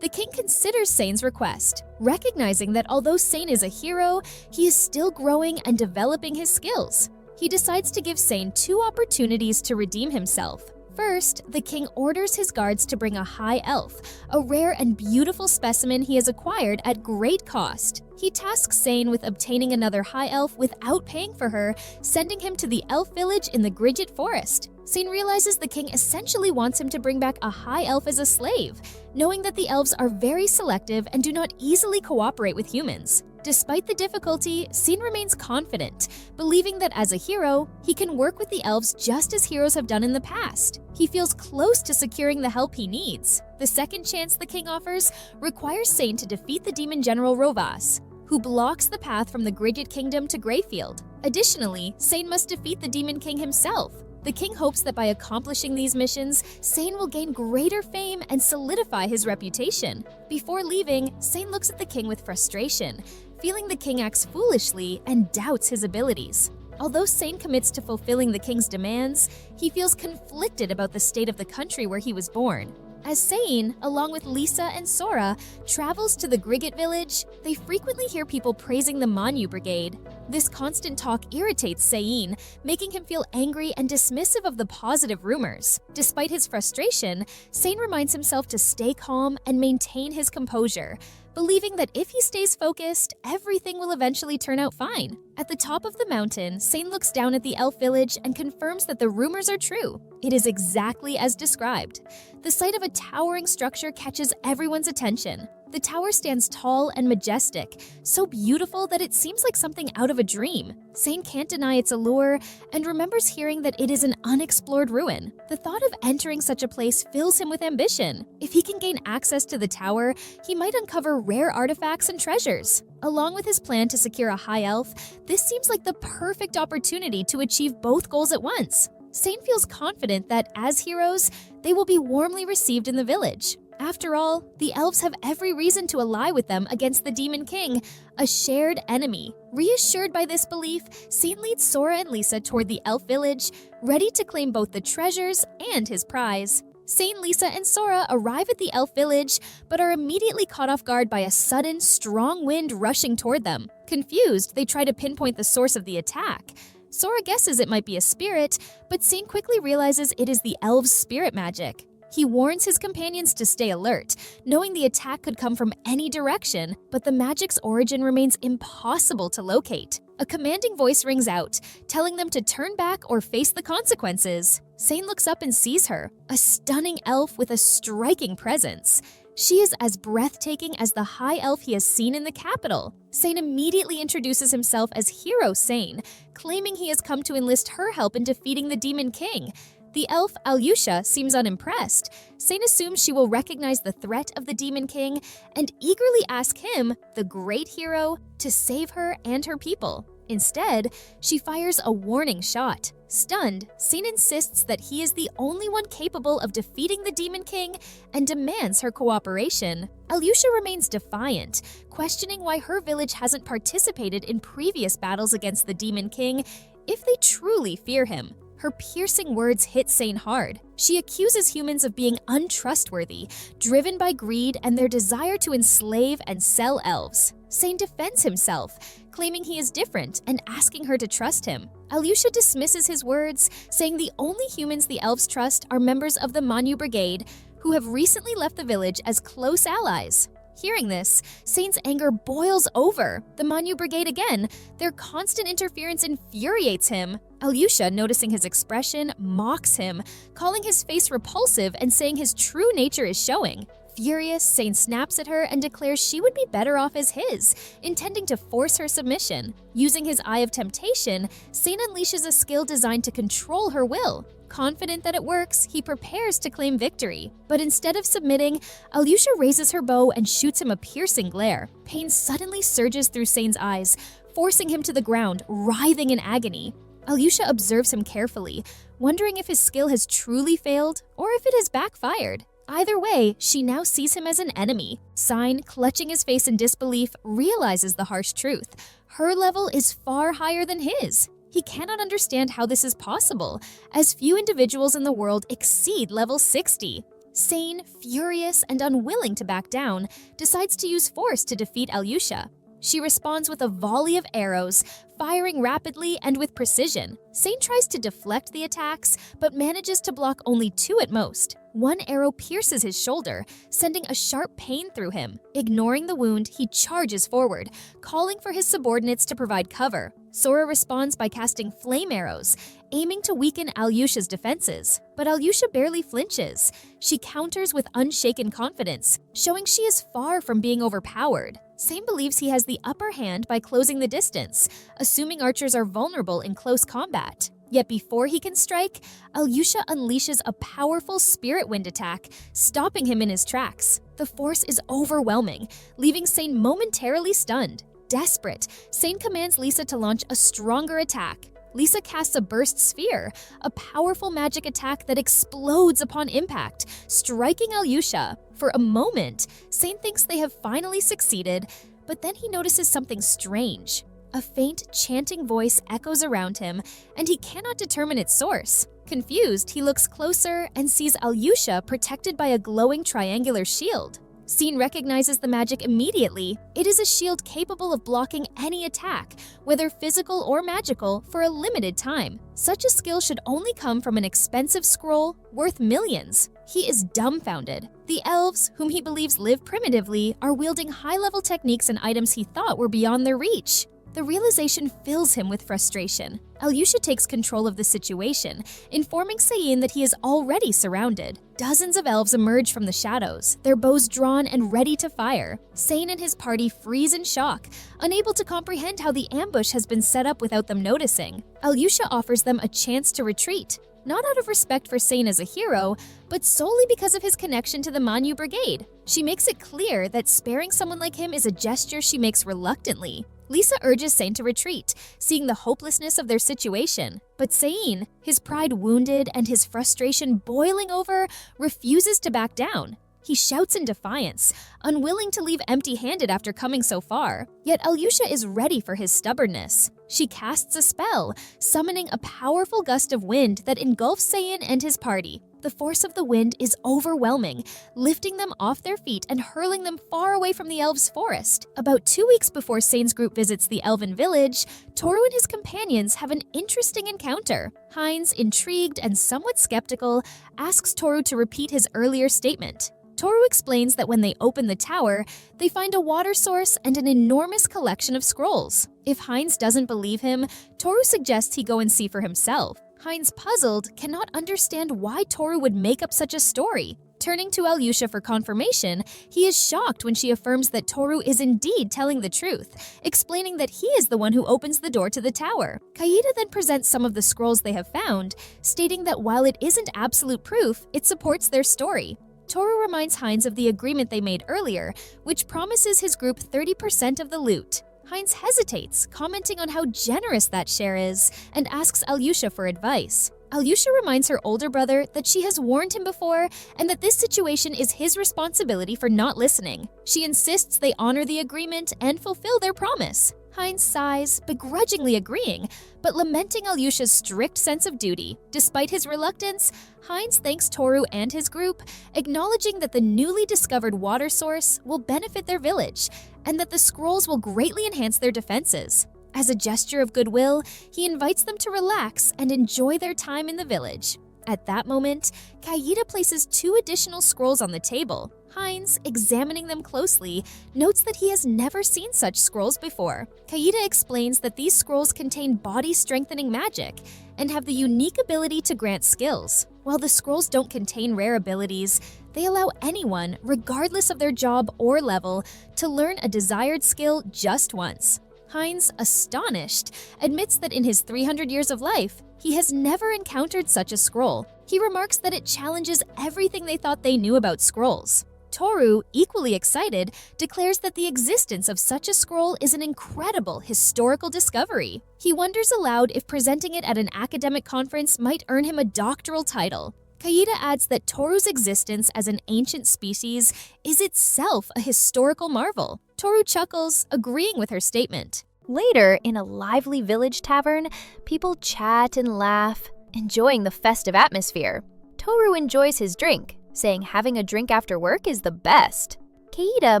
The king considers Sein's request, recognizing that although Sein is a hero, he is still growing and developing his skills. He decides to give Sein 2 opportunities to redeem himself. First, the king orders his guards to bring a high elf, a rare and beautiful specimen he has acquired at great cost. He tasks Sein with obtaining another high elf without paying for her, sending him to the elf village in the Grigit Forest. Sein realizes the king essentially wants him to bring back a high elf as a slave, knowing that the elves are very selective and do not easily cooperate with humans. Despite the difficulty, Sein remains confident, believing that as a hero, he can work with the elves just as heroes have done in the past. He feels close to securing the help he needs. The second chance the king offers requires Sein to defeat the demon general Rovas, who blocks the path from the Grigit Kingdom to Greyfield. Additionally, Sein must defeat the Demon King himself. The king hopes that by accomplishing these missions, Sein will gain greater fame and solidify his reputation. Before leaving, Sein looks at the king with frustration, feeling the king acts foolishly and doubts his abilities. Although Sein commits to fulfilling the king's demands, he feels conflicted about the state of the country where he was born. As Sein, along with Lisa and Sora, travels to the Grigit village, they frequently hear people praising the Manhwa Brigade. This constant talk irritates Sein, making him feel angry and dismissive of the positive rumors. Despite his frustration, Sein reminds himself to stay calm and maintain his composure, believing that if he stays focused, everything will eventually turn out fine. At the top of the mountain, Sein looks down at the elf village and confirms that the rumors are true. It is exactly as described. The sight of a towering structure catches everyone's attention. The tower stands tall and majestic, so beautiful that it seems like something out of a dream. Sein can't deny its allure and remembers hearing that it is an unexplored ruin. The thought of entering such a place fills him with ambition. If he can gain access to the tower, he might uncover rare artifacts and treasures. Along with his plan to secure a high elf, this seems like the perfect opportunity to achieve both goals at once. Sein feels confident that, as heroes, they will be warmly received in the village. After all, the elves have every reason to ally with them against the Demon King, a shared enemy. Reassured by this belief, Sane leads Sora and Lisa toward the elf village, ready to claim both the treasures and his prize. Sane, Lisa, and Sora arrive at the elf village, but are immediately caught off guard by a sudden, strong wind rushing toward them. Confused, they try to pinpoint the source of the attack. Sora guesses it might be a spirit, but Sane quickly realizes it is the elves' spirit magic. He warns his companions to stay alert, knowing the attack could come from any direction, but the magic's origin remains impossible to locate. A commanding voice rings out, telling them to turn back or face the consequences. Sane looks up and sees her, a stunning elf with a striking presence. She is as breathtaking as the high elf he has seen in the capital. Sane immediately introduces himself as Hero Sane, claiming he has come to enlist her help in defeating the Demon King. The elf, Alyosha, seems unimpressed. Sane assumes she will recognize the threat of the Demon King and eagerly ask him, the great hero, to save her and her people. Instead, she fires a warning shot. Stunned, Sane insists that he is the only one capable of defeating the Demon King and demands her cooperation. Alyosha remains defiant, questioning why her village hasn't participated in previous battles against the Demon King if they truly fear him. Her piercing words hit Sane hard. She accuses humans of being untrustworthy, driven by greed and their desire to enslave and sell elves. Sane defends himself, claiming he is different and asking her to trust him. Alyosha dismisses his words, saying the only humans the elves trust are members of the Manhwa Brigade, who have recently left the village as close allies. Hearing this, Sane's anger boils over. The Manhwa Brigade again. Their constant interference infuriates him. Alyosha, noticing his expression, mocks him, calling his face repulsive and saying his true nature is showing. Furious, Sane snaps at her and declares she would be better off as his, intending to force her submission. Using his Eye of Temptation, Sane unleashes a skill designed to control her will. Confident that it works, he prepares to claim victory. But instead of submitting, Alyosha raises her bow and shoots him a piercing glare. Pain suddenly surges through Sane's eyes, forcing him to the ground, writhing in agony. Alyosha observes him carefully, wondering if his skill has truly failed or if it has backfired. Either way, she now sees him as an enemy. Sane, clutching his face in disbelief, realizes the harsh truth. Her level is far higher than his. He cannot understand how this is possible, as few individuals in the world exceed level 60. Sane, furious and unwilling to back down, decides to use force to defeat Alyosha. She responds with a volley of arrows, firing rapidly and with precision. Sane tries to deflect the attacks, but manages to block only 2 at most. One arrow pierces his shoulder, sending a sharp pain through him. Ignoring the wound, he charges forward, calling for his subordinates to provide cover. Sora responds by casting flame arrows, aiming to weaken Alyosha's defenses. But Alyosha barely flinches. She counters with unshaken confidence, showing she is far from being overpowered. Sane believes he has the upper hand by closing the distance, assuming archers are vulnerable in close combat. Yet before he can strike, Alyosha unleashes a powerful spirit wind attack, stopping him in his tracks. The force is overwhelming, leaving Sane momentarily stunned. Desperate, Sane commands Lisa to launch a stronger attack. Lisa casts a burst sphere, a powerful magic attack that explodes upon impact, striking Alyosha. For a moment, Sane thinks they have finally succeeded, but then he notices something strange. A faint, chanting voice echoes around him, and he cannot determine its source. Confused, he looks closer and sees Alyosha protected by a glowing triangular shield. Sane recognizes the magic immediately. It is a shield capable of blocking any attack, whether physical or magical, for a limited time. Such a skill should only come from an expensive scroll worth millions. He is dumbfounded. The elves, whom he believes live primitively, are wielding high-level techniques and items he thought were beyond their reach. The realization fills him with frustration. Alyosha takes control of the situation, informing Sane that he is already surrounded. Dozens of elves emerge from the shadows, their bows drawn and ready to fire. Sane and his party freeze in shock, unable to comprehend how the ambush has been set up without them noticing. Alyosha offers them a chance to retreat, not out of respect for Sane as a hero, but solely because of his connection to the Manhwa Brigade. She makes it clear that sparing someone like him is a gesture she makes reluctantly. Lisa urges Sane to retreat, seeing the hopelessness of their situation. But Sane, his pride wounded and his frustration boiling over, refuses to back down. He shouts in defiance, unwilling to leave empty-handed after coming so far. Yet Alyosha is ready for his stubbornness. She casts a spell, summoning a powerful gust of wind that engulfs Seiin and his party. The force of the wind is overwhelming, lifting them off their feet and hurling them far away from the elves' forest. About 2 weeks before Sein's group visits the elven village, Toru and his companions have an interesting encounter. Heinz, intrigued and somewhat skeptical, asks Toru to repeat his earlier statement. Toru explains that when they open the tower, they find a water source and an enormous collection of scrolls. If Heinz doesn't believe him, Toru suggests he go and see for himself. Heinz, puzzled, cannot understand why Toru would make up such a story. Turning to Alyosha for confirmation, he is shocked when she affirms that Toru is indeed telling the truth, explaining that he is the one who opens the door to the tower. Kaida then presents some of the scrolls they have found, stating that while it isn't absolute proof, it supports their story. Toru reminds Heinz of the agreement they made earlier, which promises his group 30% of the loot. Heinz hesitates, commenting on how generous that share is, and asks Alyosha for advice. Alyosha reminds her older brother that she has warned him before and that this situation is his responsibility for not listening. She insists they honor the agreement and fulfill their promise. Heinz sighs, begrudgingly agreeing, but lamenting Alyosha's strict sense of duty. Despite his reluctance, Heinz thanks Toru and his group, acknowledging that the newly discovered water source will benefit their village, and that the scrolls will greatly enhance their defenses. As a gesture of goodwill, he invites them to relax and enjoy their time in the village. At that moment, Kaida places 2 additional scrolls on the table. Heinz, examining them closely, notes that he has never seen such scrolls before. Kaida explains that these scrolls contain body-strengthening magic and have the unique ability to grant skills. While the scrolls don't contain rare abilities, they allow anyone, regardless of their job or level, to learn a desired skill just once. Heinz, astonished, admits that in his 300 years of life, he has never encountered such a scroll. He remarks that it challenges everything they thought they knew about scrolls. Toru, equally excited, declares that the existence of such a scroll is an incredible historical discovery. He wonders aloud if presenting it at an academic conference might earn him a doctoral title. Kaida adds that Toru's existence as an ancient species is itself a historical marvel. Toru chuckles, agreeing with her statement. Later, in a lively village tavern, people chat and laugh, enjoying the festive atmosphere. Toru enjoys his drink, saying having a drink after work is the best. Kaida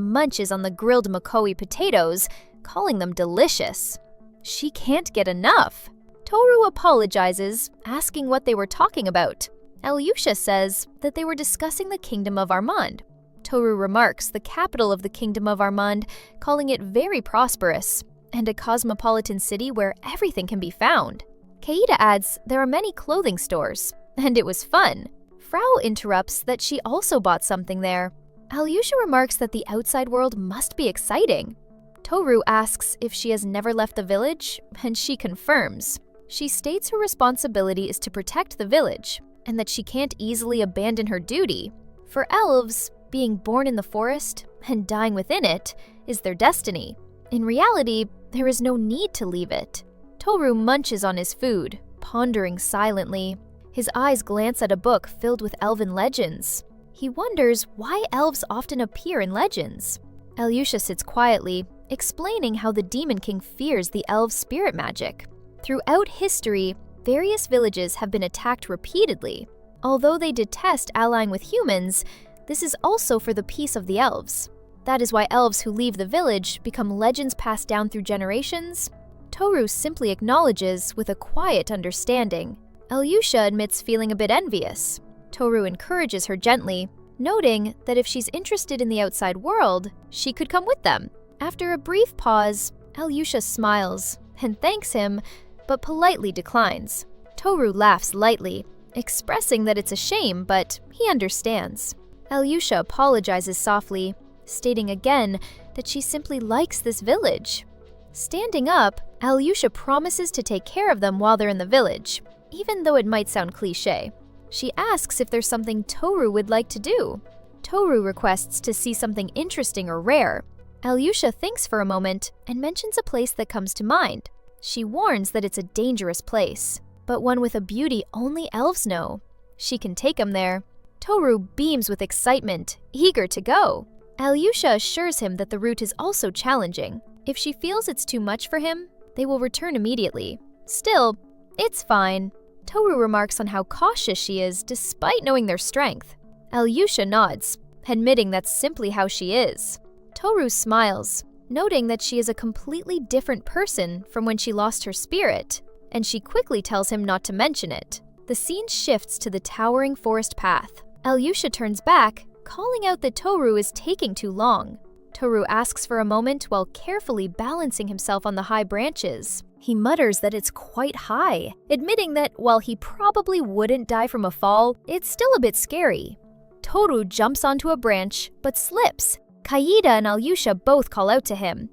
munches on the grilled makoi potatoes, calling them delicious. She can't get enough. Toru apologizes, asking what they were talking about. Alyosha says that they were discussing the kingdom of Armand. Toru remarks the capital of the kingdom of Armand, calling it very prosperous, and a cosmopolitan city where everything can be found. Kaida adds there are many clothing stores, and it was fun. Frau interrupts that she also bought something there. Alyosha remarks that the outside world must be exciting. Toru asks if she has never left the village, and she confirms. She states her responsibility is to protect the village, and that she can't easily abandon her duty. For elves, being born in the forest and dying within it is their destiny. In reality, there is no need to leave it. Toru munches on his food, pondering silently. His eyes glance at a book filled with elven legends. He wonders why elves often appear in legends. Alyosha sits quietly, explaining how the Demon King fears the elves' spirit magic. Throughout history, various villages have been attacked repeatedly. Although they detest allying with humans, this is also for the peace of the elves. That is why elves who leave the village become legends passed down through generations. Toru simply acknowledges with a quiet understanding. Alyosha admits feeling a bit envious. Toru encourages her gently, noting that if she's interested in the outside world, she could come with them. After a brief pause, Alyosha smiles and thanks him, but politely declines. Toru laughs lightly, expressing that it's a shame, but he understands. Alyosha apologizes softly, stating again that she simply likes this village. Standing up, Alyosha promises to take care of them while they're in the village, even though it might sound cliché. She asks if there's something Toru would like to do. Toru requests to see something interesting or rare. Alyosha thinks for a moment and mentions a place that comes to mind. She warns that it's a dangerous place, but one with a beauty only elves know. She can take him there. Toru beams with excitement, eager to go. Alyosha assures him that the route is also challenging. If she feels it's too much for him, they will return immediately. Still, it's fine. Toru remarks on how cautious she is despite knowing their strength. Alyosha nods, admitting that's simply how she is. Toru smiles, noting that she is a completely different person from when she lost her spirit, and she quickly tells him not to mention it. The scene shifts to the towering forest path. Alyosha turns back, calling out that Toru is taking too long. Toru asks for a moment while carefully balancing himself on the high branches. He mutters that it's quite high, admitting that while he probably wouldn't die from a fall, it's still a bit scary. Toru jumps onto a branch, but slips. Kaida and Alyosha both call out to him.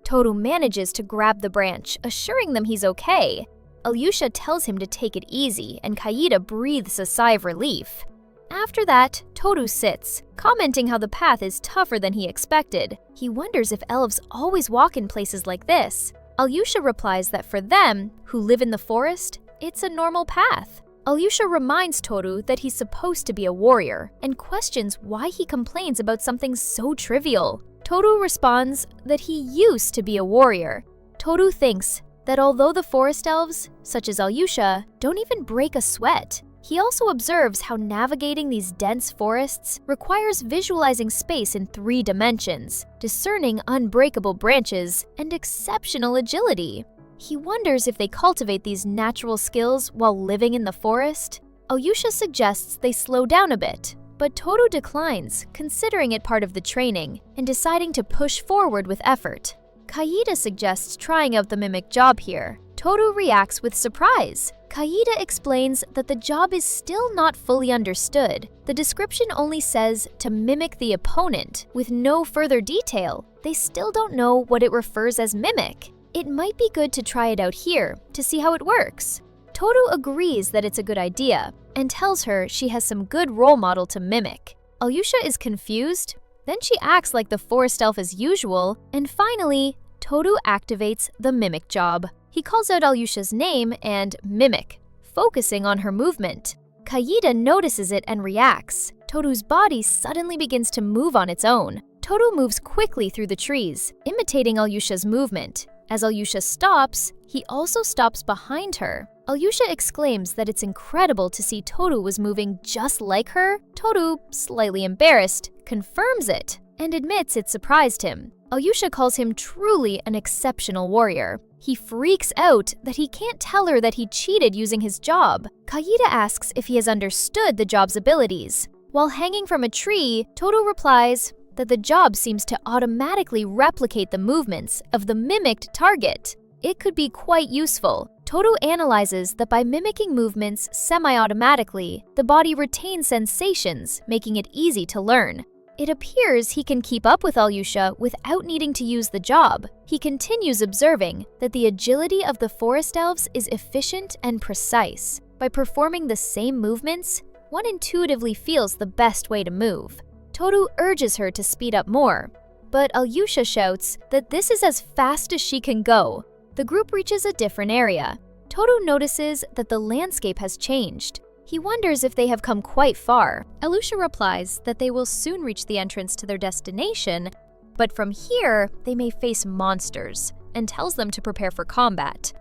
Toru manages to grab the branch, assuring them he's okay. Alyosha tells him to take it easy, and Kaida breathes a sigh of relief. After that, Toru sits, commenting how the path is tougher than he expected. He wonders if elves always walk in places like this. Alyosha replies that for them, who live in the forest, it's a normal path. Alyosha reminds Toru that he's supposed to be a warrior, and questions why he complains about something so trivial. Toru responds that he used to be a warrior. Toru thinks that although the forest elves, such as Alyosha, don't even break a sweat, he also observes how navigating these dense forests requires visualizing space in 3 dimensions, discerning unbreakable branches, and exceptional agility. He wonders if they cultivate these natural skills while living in the forest. Alyosha suggests they slow down a bit, but Toru declines, considering it part of the training, and deciding to push forward with effort. Kaida suggests trying out the mimic job here. Toru reacts with surprise. Kaida explains that the job is still not fully understood. The description only says to mimic the opponent, with no further detail. They still don't know what it refers as mimic. It might be good to try it out here to see how it works. Toru agrees that it's a good idea and tells her she has some good role model to mimic. Alyosha is confused, then she acts like the forest elf as usual, and finally, Toru activates the mimic job. He calls out Alyosha's name and mimic, focusing on her movement. Kaida notices it and reacts. Toru's body suddenly begins to move on its own. Toru moves quickly through the trees, imitating Alyosha's movement. As Alyosha stops, he also stops behind her. Alyosha exclaims that it's incredible to see Toru was moving just like her. Toru, slightly embarrassed, confirms it and admits it surprised him. Alyosha calls him truly an exceptional warrior. He freaks out that he can't tell her that he cheated using his job. Kaida asks if he has understood the job's abilities. While hanging from a tree, Toru replies that the job seems to automatically replicate the movements of the mimicked target. It could be quite useful. Toru analyzes that by mimicking movements semi-automatically, the body retains sensations, making it easy to learn. It appears he can keep up with Alyosha without needing to use the job. He continues observing that the agility of the forest elves is efficient and precise. By performing the same movements, one intuitively feels the best way to move. Toru urges her to speed up more, but Alyosha shouts that this is as fast as she can go. The group reaches a different area. Toru notices that the landscape has changed. He wonders if they have come quite far. Alyosha replies that they will soon reach the entrance to their destination, but from here, they may face monsters, and tells them to prepare for combat.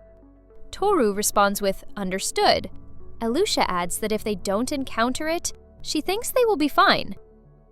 Toru responds with, "Understood." Alyosha adds that if they don't encounter it, she thinks they will be fine.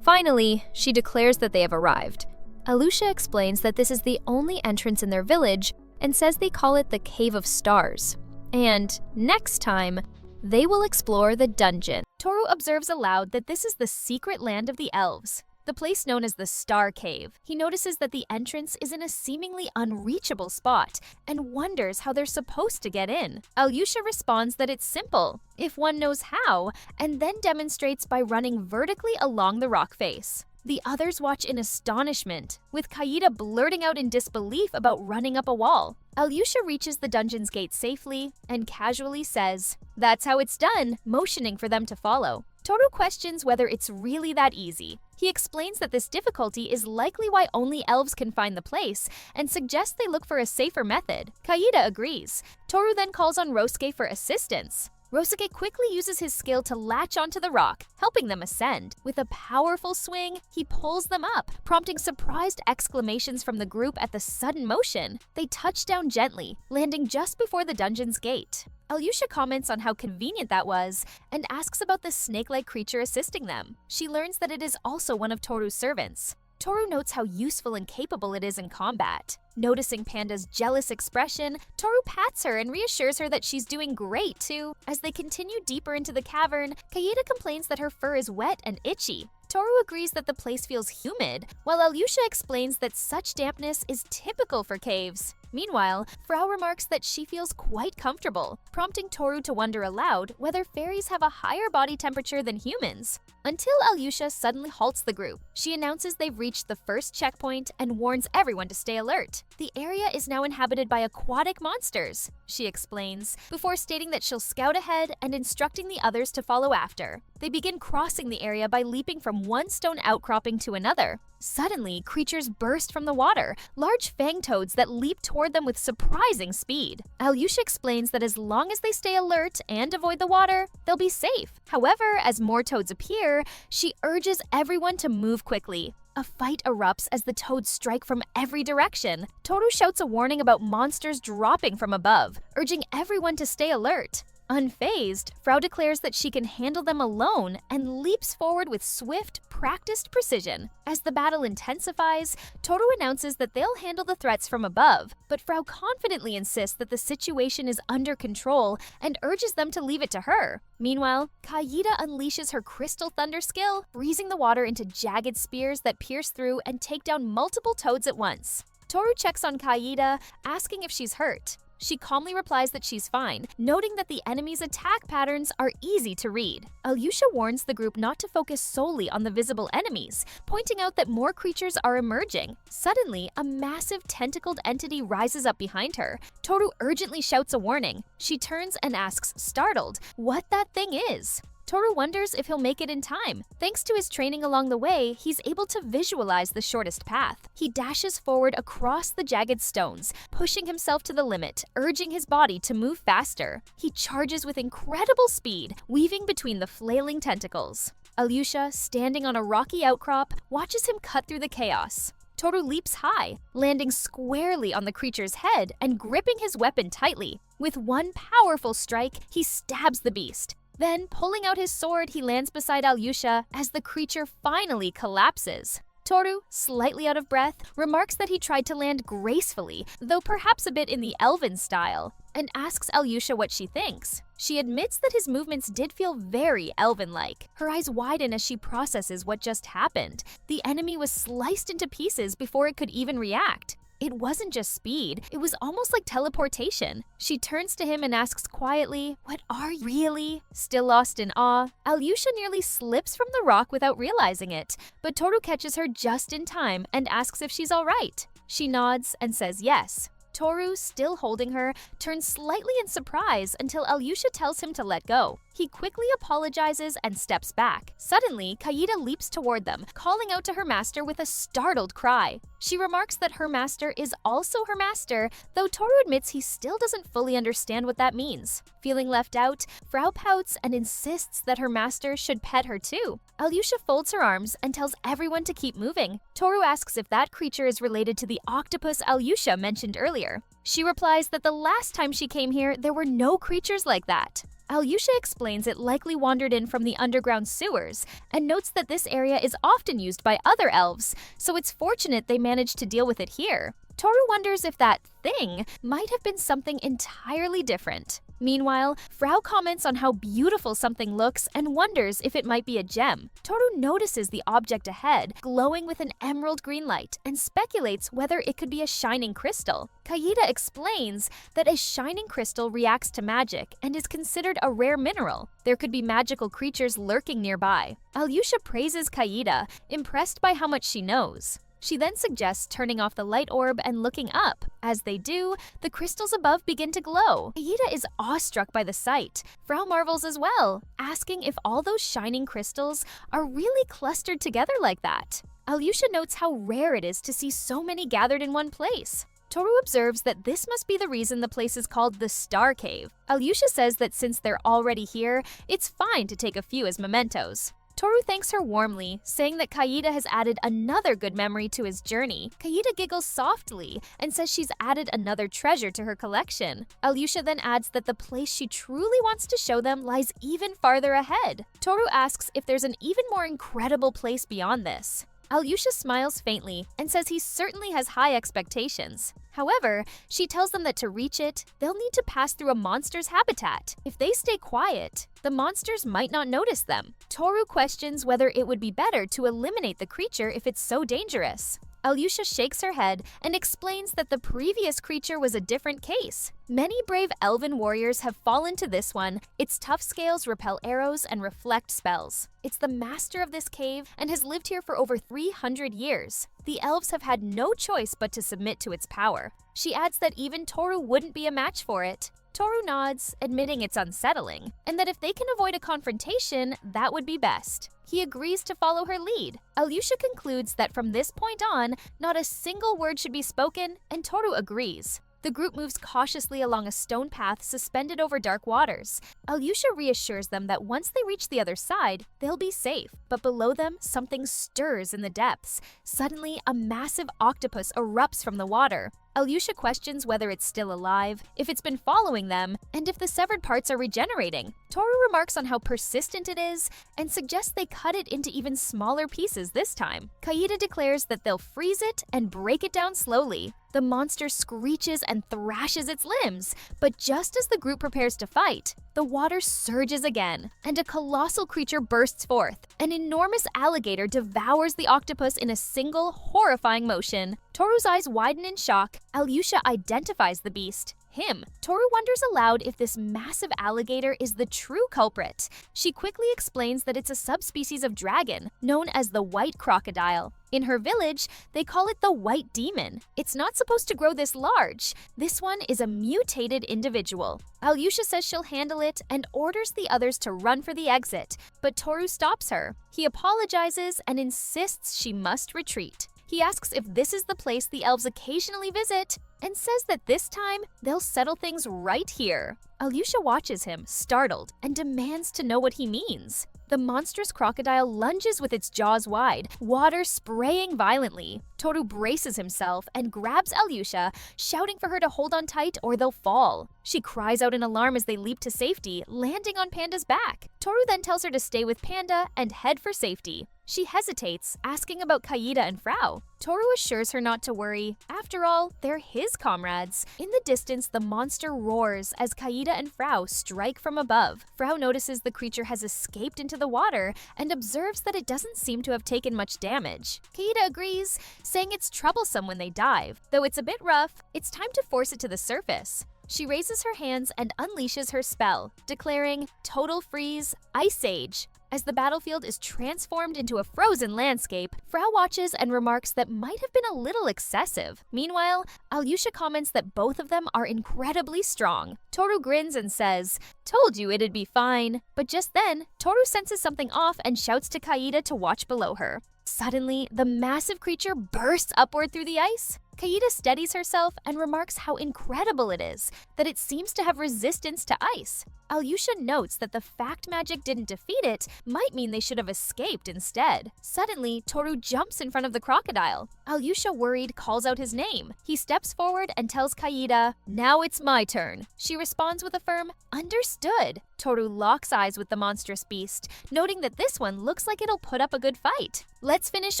Finally, she declares that they have arrived. Alyosha explains that this is the only entrance in their village and says they call it the Cave of Stars. And next time, they will explore the dungeon. Toru observes aloud that this is the secret land of the elves, the place known as the Star Cave. He notices that the entrance is in a seemingly unreachable spot and wonders how they're supposed to get in. Alyosha responds that it's simple, if one knows how, and then demonstrates by running vertically along the rock face. The others watch in astonishment, with Kaida blurting out in disbelief about running up a wall. Alyosha reaches the dungeon's gate safely and casually says, "That's how it's done," motioning for them to follow. Toru questions whether it's really that easy. He explains that this difficulty is likely why only elves can find the place and suggests they look for a safer method. Kaida agrees. Toru then calls on Rosuke for assistance. Rosuke quickly uses his skill to latch onto the rock, helping them ascend. With a powerful swing, he pulls them up, prompting surprised exclamations from the group at the sudden motion. They touch down gently, landing just before the dungeon's gate. Alyosha comments on how convenient that was and asks about the snake-like creature assisting them. She learns that it is also one of Toru's servants. Toru notes how useful and capable it is in combat. Noticing Panda's jealous expression, Toru pats her and reassures her that she's doing great too. As they continue deeper into the cavern, Kaede complains that her fur is wet and itchy. Toru agrees that the place feels humid, while Alyosha explains that such dampness is typical for caves. Meanwhile, Frau remarks that she feels quite comfortable, prompting Toru to wonder aloud whether fairies have a higher body temperature than humans. Until Alyosha suddenly halts the group. She announces they've reached the first checkpoint and warns everyone to stay alert. The area is now inhabited by aquatic monsters, she explains, before stating that she'll scout ahead and instructing the others to follow after. They begin crossing the area by leaping from one stone outcropping to another. Suddenly, creatures burst from the water, large fang toads that leap toward them with surprising speed. Alyosha explains that as long as they stay alert and avoid the water, they'll be safe. However, as more toads appear, she urges everyone to move quickly. A fight erupts as the toads strike from every direction. Toru shouts a warning about monsters dropping from above, urging everyone to stay alert. Unfazed, Frau declares that she can handle them alone and leaps forward with swift, practiced precision. As the battle intensifies, Toru announces that they'll handle the threats from above, but Frau confidently insists that the situation is under control and urges them to leave it to her. Meanwhile, Kaede unleashes her crystal thunder skill, freezing the water into jagged spears that pierce through and take down multiple toads at once. Toru checks on Kaede, asking if she's hurt. She calmly replies that she's fine, noting that the enemy's attack patterns are easy to read. Alyosha warns the group not to focus solely on the visible enemies, pointing out that more creatures are emerging. Suddenly, a massive tentacled entity rises up behind her. Toru urgently shouts a warning. She turns and asks, startled, what that thing is. Toru wonders if he'll make it in time. Thanks to his training along the way, he's able to visualize the shortest path. He dashes forward across the jagged stones, pushing himself to the limit, urging his body to move faster. He charges with incredible speed, weaving between the flailing tentacles. Alyosha, standing on a rocky outcrop, watches him cut through the chaos. Toru leaps high, landing squarely on the creature's head and gripping his weapon tightly. With one powerful strike, he stabs the beast. Then, pulling out his sword, he lands beside Alyosha as the creature finally collapses. Toru, slightly out of breath, remarks that he tried to land gracefully, though perhaps a bit in the elven style, and asks Alyosha what she thinks. She admits that his movements did feel very elven-like. Her eyes widen as she processes what just happened. The enemy was sliced into pieces before it could even react. It wasn't just speed, it was almost like teleportation. She turns to him and asks quietly, "What are you really?" Still lost in awe, Alyosha nearly slips from the rock without realizing it, but Toru catches her just in time and asks if she's all right. She nods and says yes. Toru, still holding her, turns slightly in surprise until Alyosha tells him to let go. He quickly apologizes and steps back. Suddenly, Kaede leaps toward them, calling out to her master with a startled cry. She remarks that her master is also her master, though Toru admits he still doesn't fully understand what that means. Feeling left out, Frau pouts and insists that her master should pet her too. Alyosha folds her arms and tells everyone to keep moving. Toru asks if that creature is related to the octopus Alyosha mentioned earlier. She replies that the last time she came here, there were no creatures like that. Alyosha explains it likely wandered in from the underground sewers, and notes that this area is often used by other elves, so it's fortunate they managed to deal with it here. Toru wonders if that thing might have been something entirely different. Meanwhile, Frau comments on how beautiful something looks and wonders if it might be a gem. Toru notices the object ahead, glowing with an emerald green light, and speculates whether it could be a shining crystal. Kaede explains that a shining crystal reacts to magic and is considered a rare mineral. There could be magical creatures lurking nearby. Alyosha praises Kaede, impressed by how much she knows. She then suggests turning off the light orb and looking up. As they do, the crystals above begin to glow. Kaede is awestruck by the sight. Frau marvels as well, asking if all those shining crystals are really clustered together like that. Alyosha notes how rare it is to see so many gathered in one place. Toru observes that this must be the reason the place is called the Star Cave. Alyosha says that since they're already here, it's fine to take a few as mementos. Toru thanks her warmly, saying that Kaida has added another good memory to his journey. Kaida giggles softly and says she's added another treasure to her collection. Alyosha then adds that the place she truly wants to show them lies even farther ahead. Toru asks if there's an even more incredible place beyond this. Alyosha smiles faintly and says he certainly has high expectations. However, she tells them that to reach it, they'll need to pass through a monster's habitat. If they stay quiet, the monsters might not notice them. Toru questions whether it would be better to eliminate the creature if it's so dangerous. Alyosha shakes her head and explains that the previous creature was a different case. Many brave elven warriors have fallen to this one. Its tough scales repel arrows and reflect spells. It's the master of this cave and has lived here for over 300 years. The elves have had no choice but to submit to its power. She adds that even Toru wouldn't be a match for it. Toru nods, admitting it's unsettling, and that if they can avoid a confrontation, that would be best. He agrees to follow her lead. Alyosha concludes that from this point on, not a single word should be spoken, and Toru agrees. The group moves cautiously along a stone path suspended over dark waters. Alyosha reassures them that once they reach the other side, they'll be safe. But below them, something stirs in the depths. Suddenly, a massive octopus erupts from the water. Alyosha questions whether it's still alive, if it's been following them, and if the severed parts are regenerating. Toru remarks on how persistent it is and suggests they cut it into even smaller pieces this time. Kaida declares that they'll freeze it and break it down slowly. The monster screeches and thrashes its limbs, but just as the group prepares to fight, the water surges again, and a colossal creature bursts forth. An enormous alligator devours the octopus in a single, horrifying motion. Toru's eyes widen in shock. Alyosha identifies the beast. Him. Toru wonders aloud if this massive alligator is the true culprit. She quickly explains that it's a subspecies of dragon, known as the white crocodile. In her village, they call it the white demon. It's not supposed to grow this large. This one is a mutated individual. Alyosha says she'll handle it and orders the others to run for the exit, but Toru stops her. He apologizes and insists she must retreat. He asks if this is the place the elves occasionally visit, and says that this time, they'll settle things right here. Alyosha watches him, startled, and demands to know what he means. The monstrous crocodile lunges with its jaws wide, water spraying violently. Toru braces himself and grabs Alyosha, shouting for her to hold on tight or they'll fall. She cries out in alarm as they leap to safety, landing on Panda's back. Toru then tells her to stay with Panda and head for safety. She hesitates, asking about Kaida and Frau. Toru assures her not to worry. After all, they're his comrades. In the distance, the monster roars as Kaida and Frau strike from above. Frau notices the creature has escaped into the water and observes that it doesn't seem to have taken much damage. Kaida agrees, saying it's troublesome when they dive. Though it's a bit rough, it's time to force it to the surface. She raises her hands and unleashes her spell, declaring Total Freeze, Ice Age. As the battlefield is transformed into a frozen landscape, Frau watches and remarks that might have been a little excessive. Meanwhile, Alyosha comments that both of them are incredibly strong. Toru grins and says, "Told you it'd be fine." But just then, Toru senses something off and shouts to Kaida to watch below her. Suddenly, the massive creature bursts upward through the ice. Kaida steadies herself and remarks how incredible it is that it seems to have resistance to ice. Alyosha notes that the fact magic didn't defeat it might mean they should have escaped instead. Suddenly, Toru jumps in front of the crocodile. Alyosha, worried, calls out his name. He steps forward and tells Kaida, "Now it's my turn." She responds with a firm, "Understood." Toru locks eyes with the monstrous beast, noting that this one looks like it'll put up a good fight. Let's finish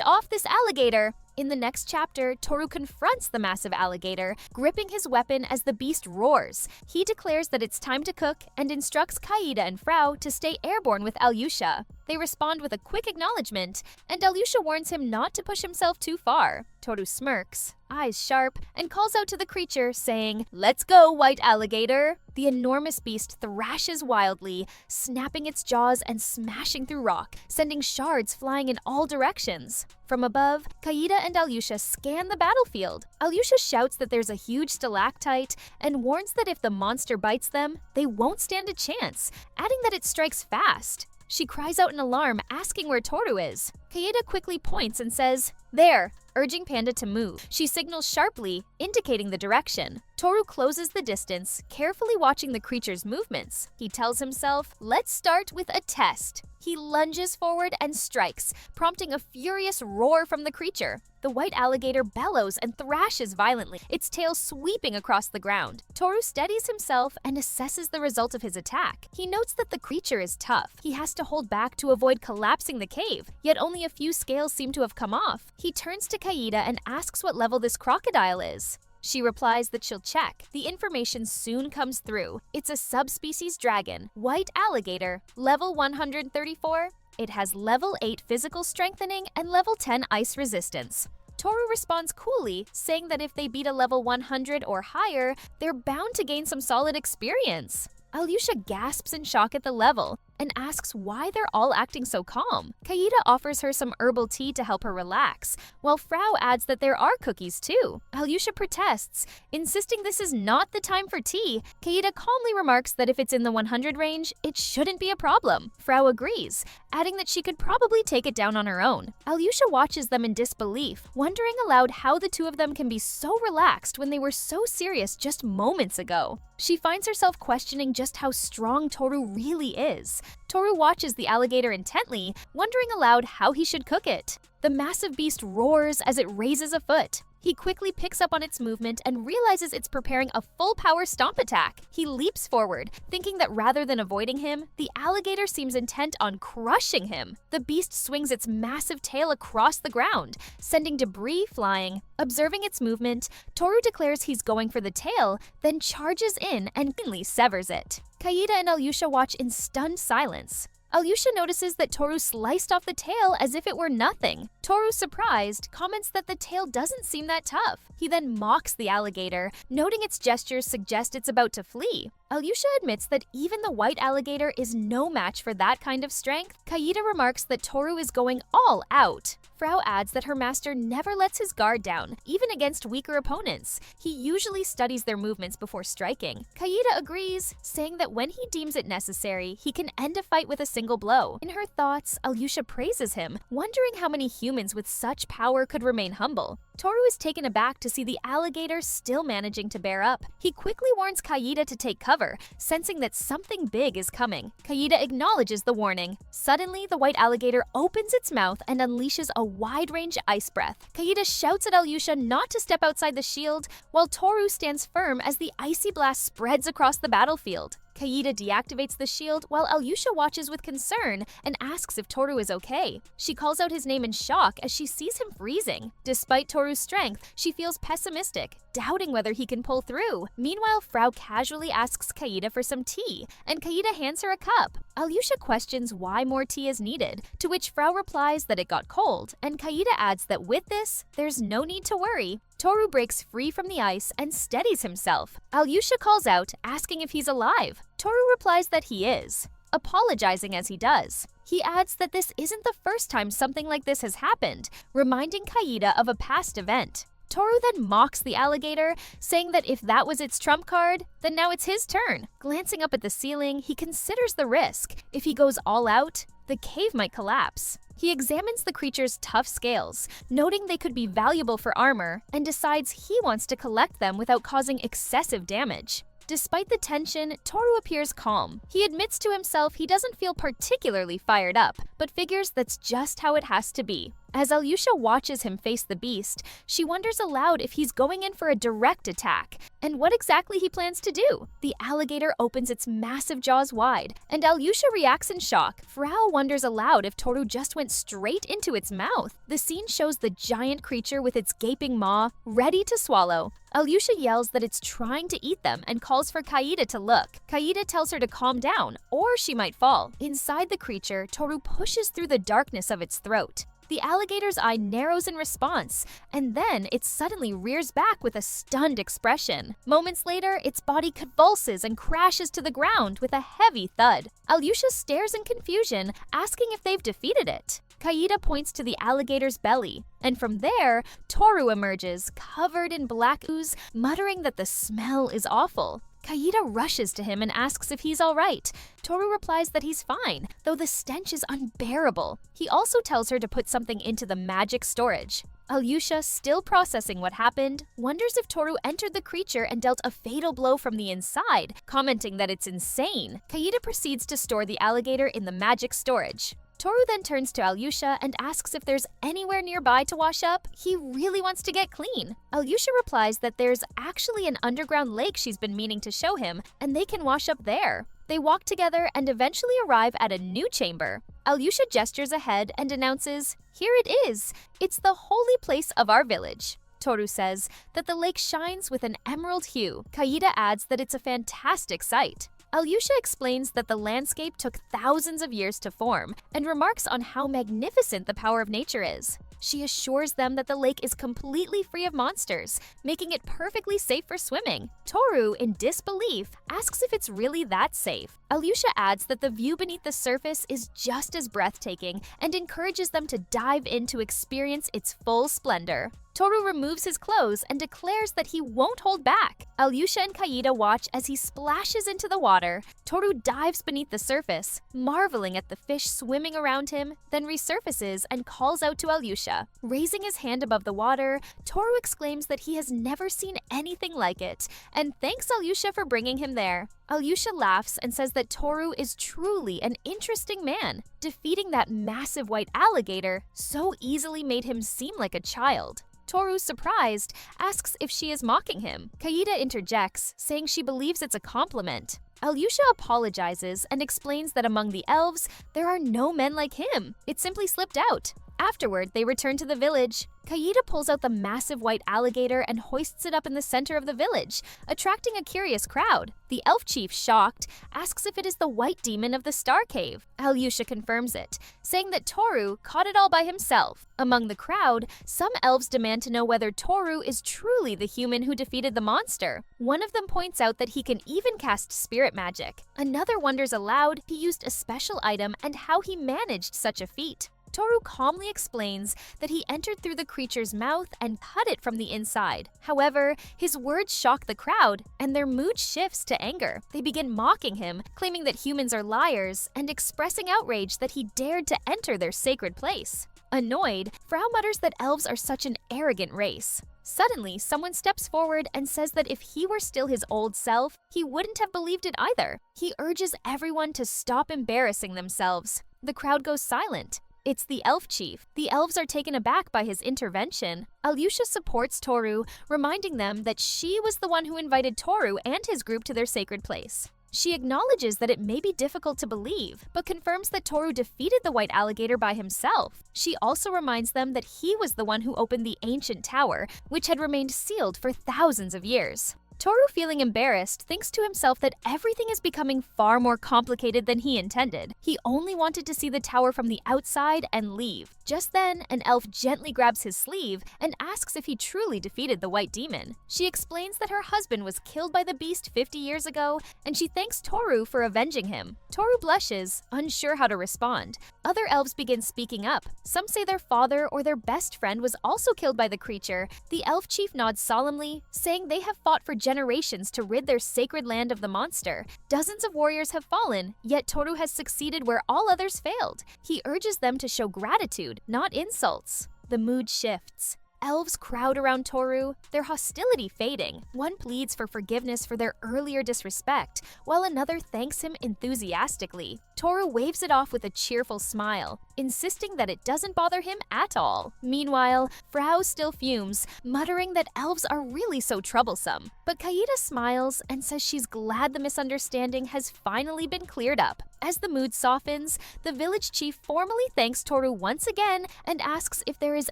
off this alligator. In the next chapter, Toru confronts the massive alligator, gripping his weapon as the beast roars. He declares that it's time to cook and instructs Kaida and Frau to stay airborne with Alyosha. They respond with a quick acknowledgement, and Alyosha warns him not to push himself too far. Toru smirks, eyes sharp, and calls out to the creature, saying, "Let's go, white alligator." The enormous beast thrashes wildly, snapping its jaws and smashing through rock, sending shards flying in all directions. From above, Kaida and Alyosha scan the battlefield. Alyosha shouts that there's a huge stalactite and warns that if the monster bites them, they won't stand a chance, adding that it strikes fast. She cries out in alarm, asking where Toru is. Kaida quickly points and says, "There." urging Panda to move. She signals sharply, indicating the direction. Toru closes the distance, carefully watching the creature's movements. He tells himself, "Let's start with a test." He lunges forward and strikes, prompting a furious roar from the creature. The white alligator bellows and thrashes violently, its tail sweeping across the ground. Toru steadies himself and assesses the result of his attack. He notes that the creature is tough. He has to hold back to avoid collapsing the cave, yet only a few scales seem to have come off. He turns to Kaida and asks what level this crocodile is. She replies that she'll check. The information soon comes through. It's a subspecies dragon, white alligator, level 134. It has level 8 physical strengthening and level 10 ice resistance. Toru responds coolly, saying that if they beat a level 100 or higher, they're bound to gain some solid experience. Alyosha gasps in shock at the level and asks why they're all acting so calm. Kaida offers her some herbal tea to help her relax, while Frau adds that there are cookies too. Alyosha protests, insisting this is not the time for tea. Kaida calmly remarks that if it's in the 100 range, it shouldn't be a problem. Frau agrees, adding that she could probably take it down on her own. Alyosha watches them in disbelief, wondering aloud how the two of them can be so relaxed when they were so serious just moments ago. She finds herself questioning just how strong Toru really is. Toru watches the alligator intently, wondering aloud how he should cook it. The massive beast roars as it raises a foot. He quickly picks up on its movement and realizes it's preparing a full-power stomp attack. He leaps forward, thinking that rather than avoiding him, the alligator seems intent on crushing him. The beast swings its massive tail across the ground, sending debris flying. Observing its movement, Toru declares he's going for the tail, then charges in and cleanly severs it. Kaida and Alyosha watch in stunned silence. Alyosha notices that Toru sliced off the tail as if it were nothing. Toru, surprised, comments that the tail doesn't seem that tough. He then mocks the alligator, noting its gestures suggest it's about to flee. Alyosha admits that even the white alligator is no match for that kind of strength. Kaida remarks that Toru is going all out. Frau adds that her master never lets his guard down, even against weaker opponents. He usually studies their movements before striking. Kaida agrees, saying that when he deems it necessary, he can end a fight with a single blow. In her thoughts, Alyosha praises him, wondering how many humans with such power could remain humble. Toru is taken aback to see the alligator still managing to bear up. He quickly warns Kaida to take cover, sensing that something big is coming. Kaida acknowledges the warning. Suddenly, the white alligator opens its mouth and unleashes a wide-range ice breath. Kaida shouts at Alyosha not to step outside the shield, while Toru stands firm as the icy blast spreads across the battlefield. Kaida deactivates the shield while Alyosha watches with concern and asks if Toru is okay. She calls out his name in shock as she sees him freezing. Despite Toru's strength, she feels pessimistic, doubting whether he can pull through. Meanwhile, Frau casually asks Kaida for some tea, and Kaida hands her a cup. Alyosha questions why more tea is needed, to which Frau replies that it got cold, and Kaida adds that with this, there's no need to worry. Toru breaks free from the ice and steadies himself. Alyosha calls out, asking if he's alive. Toru replies that he is, apologizing as he does. He adds that this isn't the first time something like this has happened, reminding Kaida of a past event. Toru then mocks the alligator, saying that if that was its trump card, then now it's his turn. Glancing up at the ceiling, he considers the risk. If he goes all out, the cave might collapse. He examines the creature's tough scales, noting they could be valuable for armor, and decides he wants to collect them without causing excessive damage. Despite the tension, Toru appears calm. He admits to himself he doesn't feel particularly fired up, but figures that's just how it has to be. As Alyosha watches him face the beast, she wonders aloud if he's going in for a direct attack, and what exactly he plans to do. The alligator opens its massive jaws wide, and Alyosha reacts in shock. Frau wonders aloud if Toru just went straight into its mouth. The scene shows the giant creature with its gaping maw, ready to swallow. Alyosha yells that it's trying to eat them and calls for Kaida to look. Kaida tells her to calm down, or she might fall. Inside the creature, Toru pushes through the darkness of its throat. The alligator's eye narrows in response, and then it suddenly rears back with a stunned expression. Moments later, its body convulses and crashes to the ground with a heavy thud. Alyosha stares in confusion, asking if they've defeated it. Kaida points to the alligator's belly, and from there, Toru emerges, covered in black ooze, muttering that the smell is awful. Kaida rushes to him and asks if he's alright. Toru replies that he's fine, though the stench is unbearable. He also tells her to put something into the magic storage. Alyosha, still processing what happened, wonders if Toru entered the creature and dealt a fatal blow from the inside, commenting that it's insane. Kaida proceeds to store the alligator in the magic storage. Toru then turns to Alyosha and asks if there's anywhere nearby to wash up. He really wants to get clean. Alyosha replies that there's actually an underground lake she's been meaning to show him, and they can wash up there. They walk together and eventually arrive at a new chamber. Alyosha gestures ahead and announces, "Here it is! It's the holy place of our village." Toru says that the lake shines with an emerald hue. Kaida adds that it's a fantastic sight. Alyosha explains that the landscape took thousands of years to form and remarks on how magnificent the power of nature is. She assures them that the lake is completely free of monsters, making it perfectly safe for swimming. Toru, in disbelief, asks if it's really that safe. Alyosha adds that the view beneath the surface is just as breathtaking and encourages them to dive in to experience its full splendor. Toru removes his clothes and declares that he won't hold back. Alyosha and Kaida watch as he splashes into the water. Toru dives beneath the surface, marveling at the fish swimming around him, then resurfaces and calls out to Alyosha. Raising his hand above the water, Toru exclaims that he has never seen anything like it, and thanks Alyosha for bringing him there. Alyosha laughs and says that Toru is truly an interesting man. Defeating that massive white alligator so easily made him seem like a child. Toru, surprised, asks if she is mocking him. Kaida interjects, saying she believes it's a compliment. Alyosha apologizes and explains that among the elves, there are no men like him. It simply slipped out. Afterward, they return to the village. Kaida pulls out the massive white alligator and hoists it up in the center of the village, attracting a curious crowd. The elf chief, shocked, asks if it is the white demon of the Star Cave. Alyosha confirms it, saying that Toru caught it all by himself. Among the crowd, some elves demand to know whether Toru is truly the human who defeated the monster. One of them points out that he can even cast spirit magic. Another wonders aloud he used a special item and how he managed such a feat. Toru calmly explains that he entered through the creature's mouth and cut it from the inside. However, his words shock the crowd, and their mood shifts to anger. They begin mocking him, claiming that humans are liars, and expressing outrage that he dared to enter their sacred place. Annoyed, Frau mutters that elves are such an arrogant race. Suddenly, someone steps forward and says that if he were still his old self, he wouldn't have believed it either. He urges everyone to stop embarrassing themselves. The crowd goes silent. It's the elf chief. The elves are taken aback by his intervention. Alyosha supports Toru, reminding them that she was the one who invited Toru and his group to their sacred place. She acknowledges that it may be difficult to believe, but confirms that Toru defeated the white alligator by himself. She also reminds them that he was the one who opened the ancient tower, which had remained sealed for thousands of years. Toru, feeling embarrassed, thinks to himself that everything is becoming far more complicated than he intended. He only wanted to see the tower from the outside and leave. Just then, an elf gently grabs his sleeve and asks if he truly defeated the white demon. She explains that her husband was killed by the beast 50 years ago, and she thanks Toru for avenging him. Toru blushes, unsure how to respond. Other elves begin speaking up. Some say their father or their best friend was also killed by the creature. The elf chief nods solemnly, saying they have fought for generations to rid their sacred land of the monster. Dozens of warriors have fallen, yet Toru has succeeded where all others failed. He urges them to show gratitude, not insults. The mood shifts. Elves crowd around Toru, their hostility fading. One pleads for forgiveness for their earlier disrespect, while another thanks him enthusiastically. Toru waves it off with a cheerful smile, insisting that it doesn't bother him at all. Meanwhile, Frau still fumes, muttering that elves are really so troublesome. But Kaida smiles and says she's glad the misunderstanding has finally been cleared up. As the mood softens, the village chief formally thanks Toru once again and asks if there is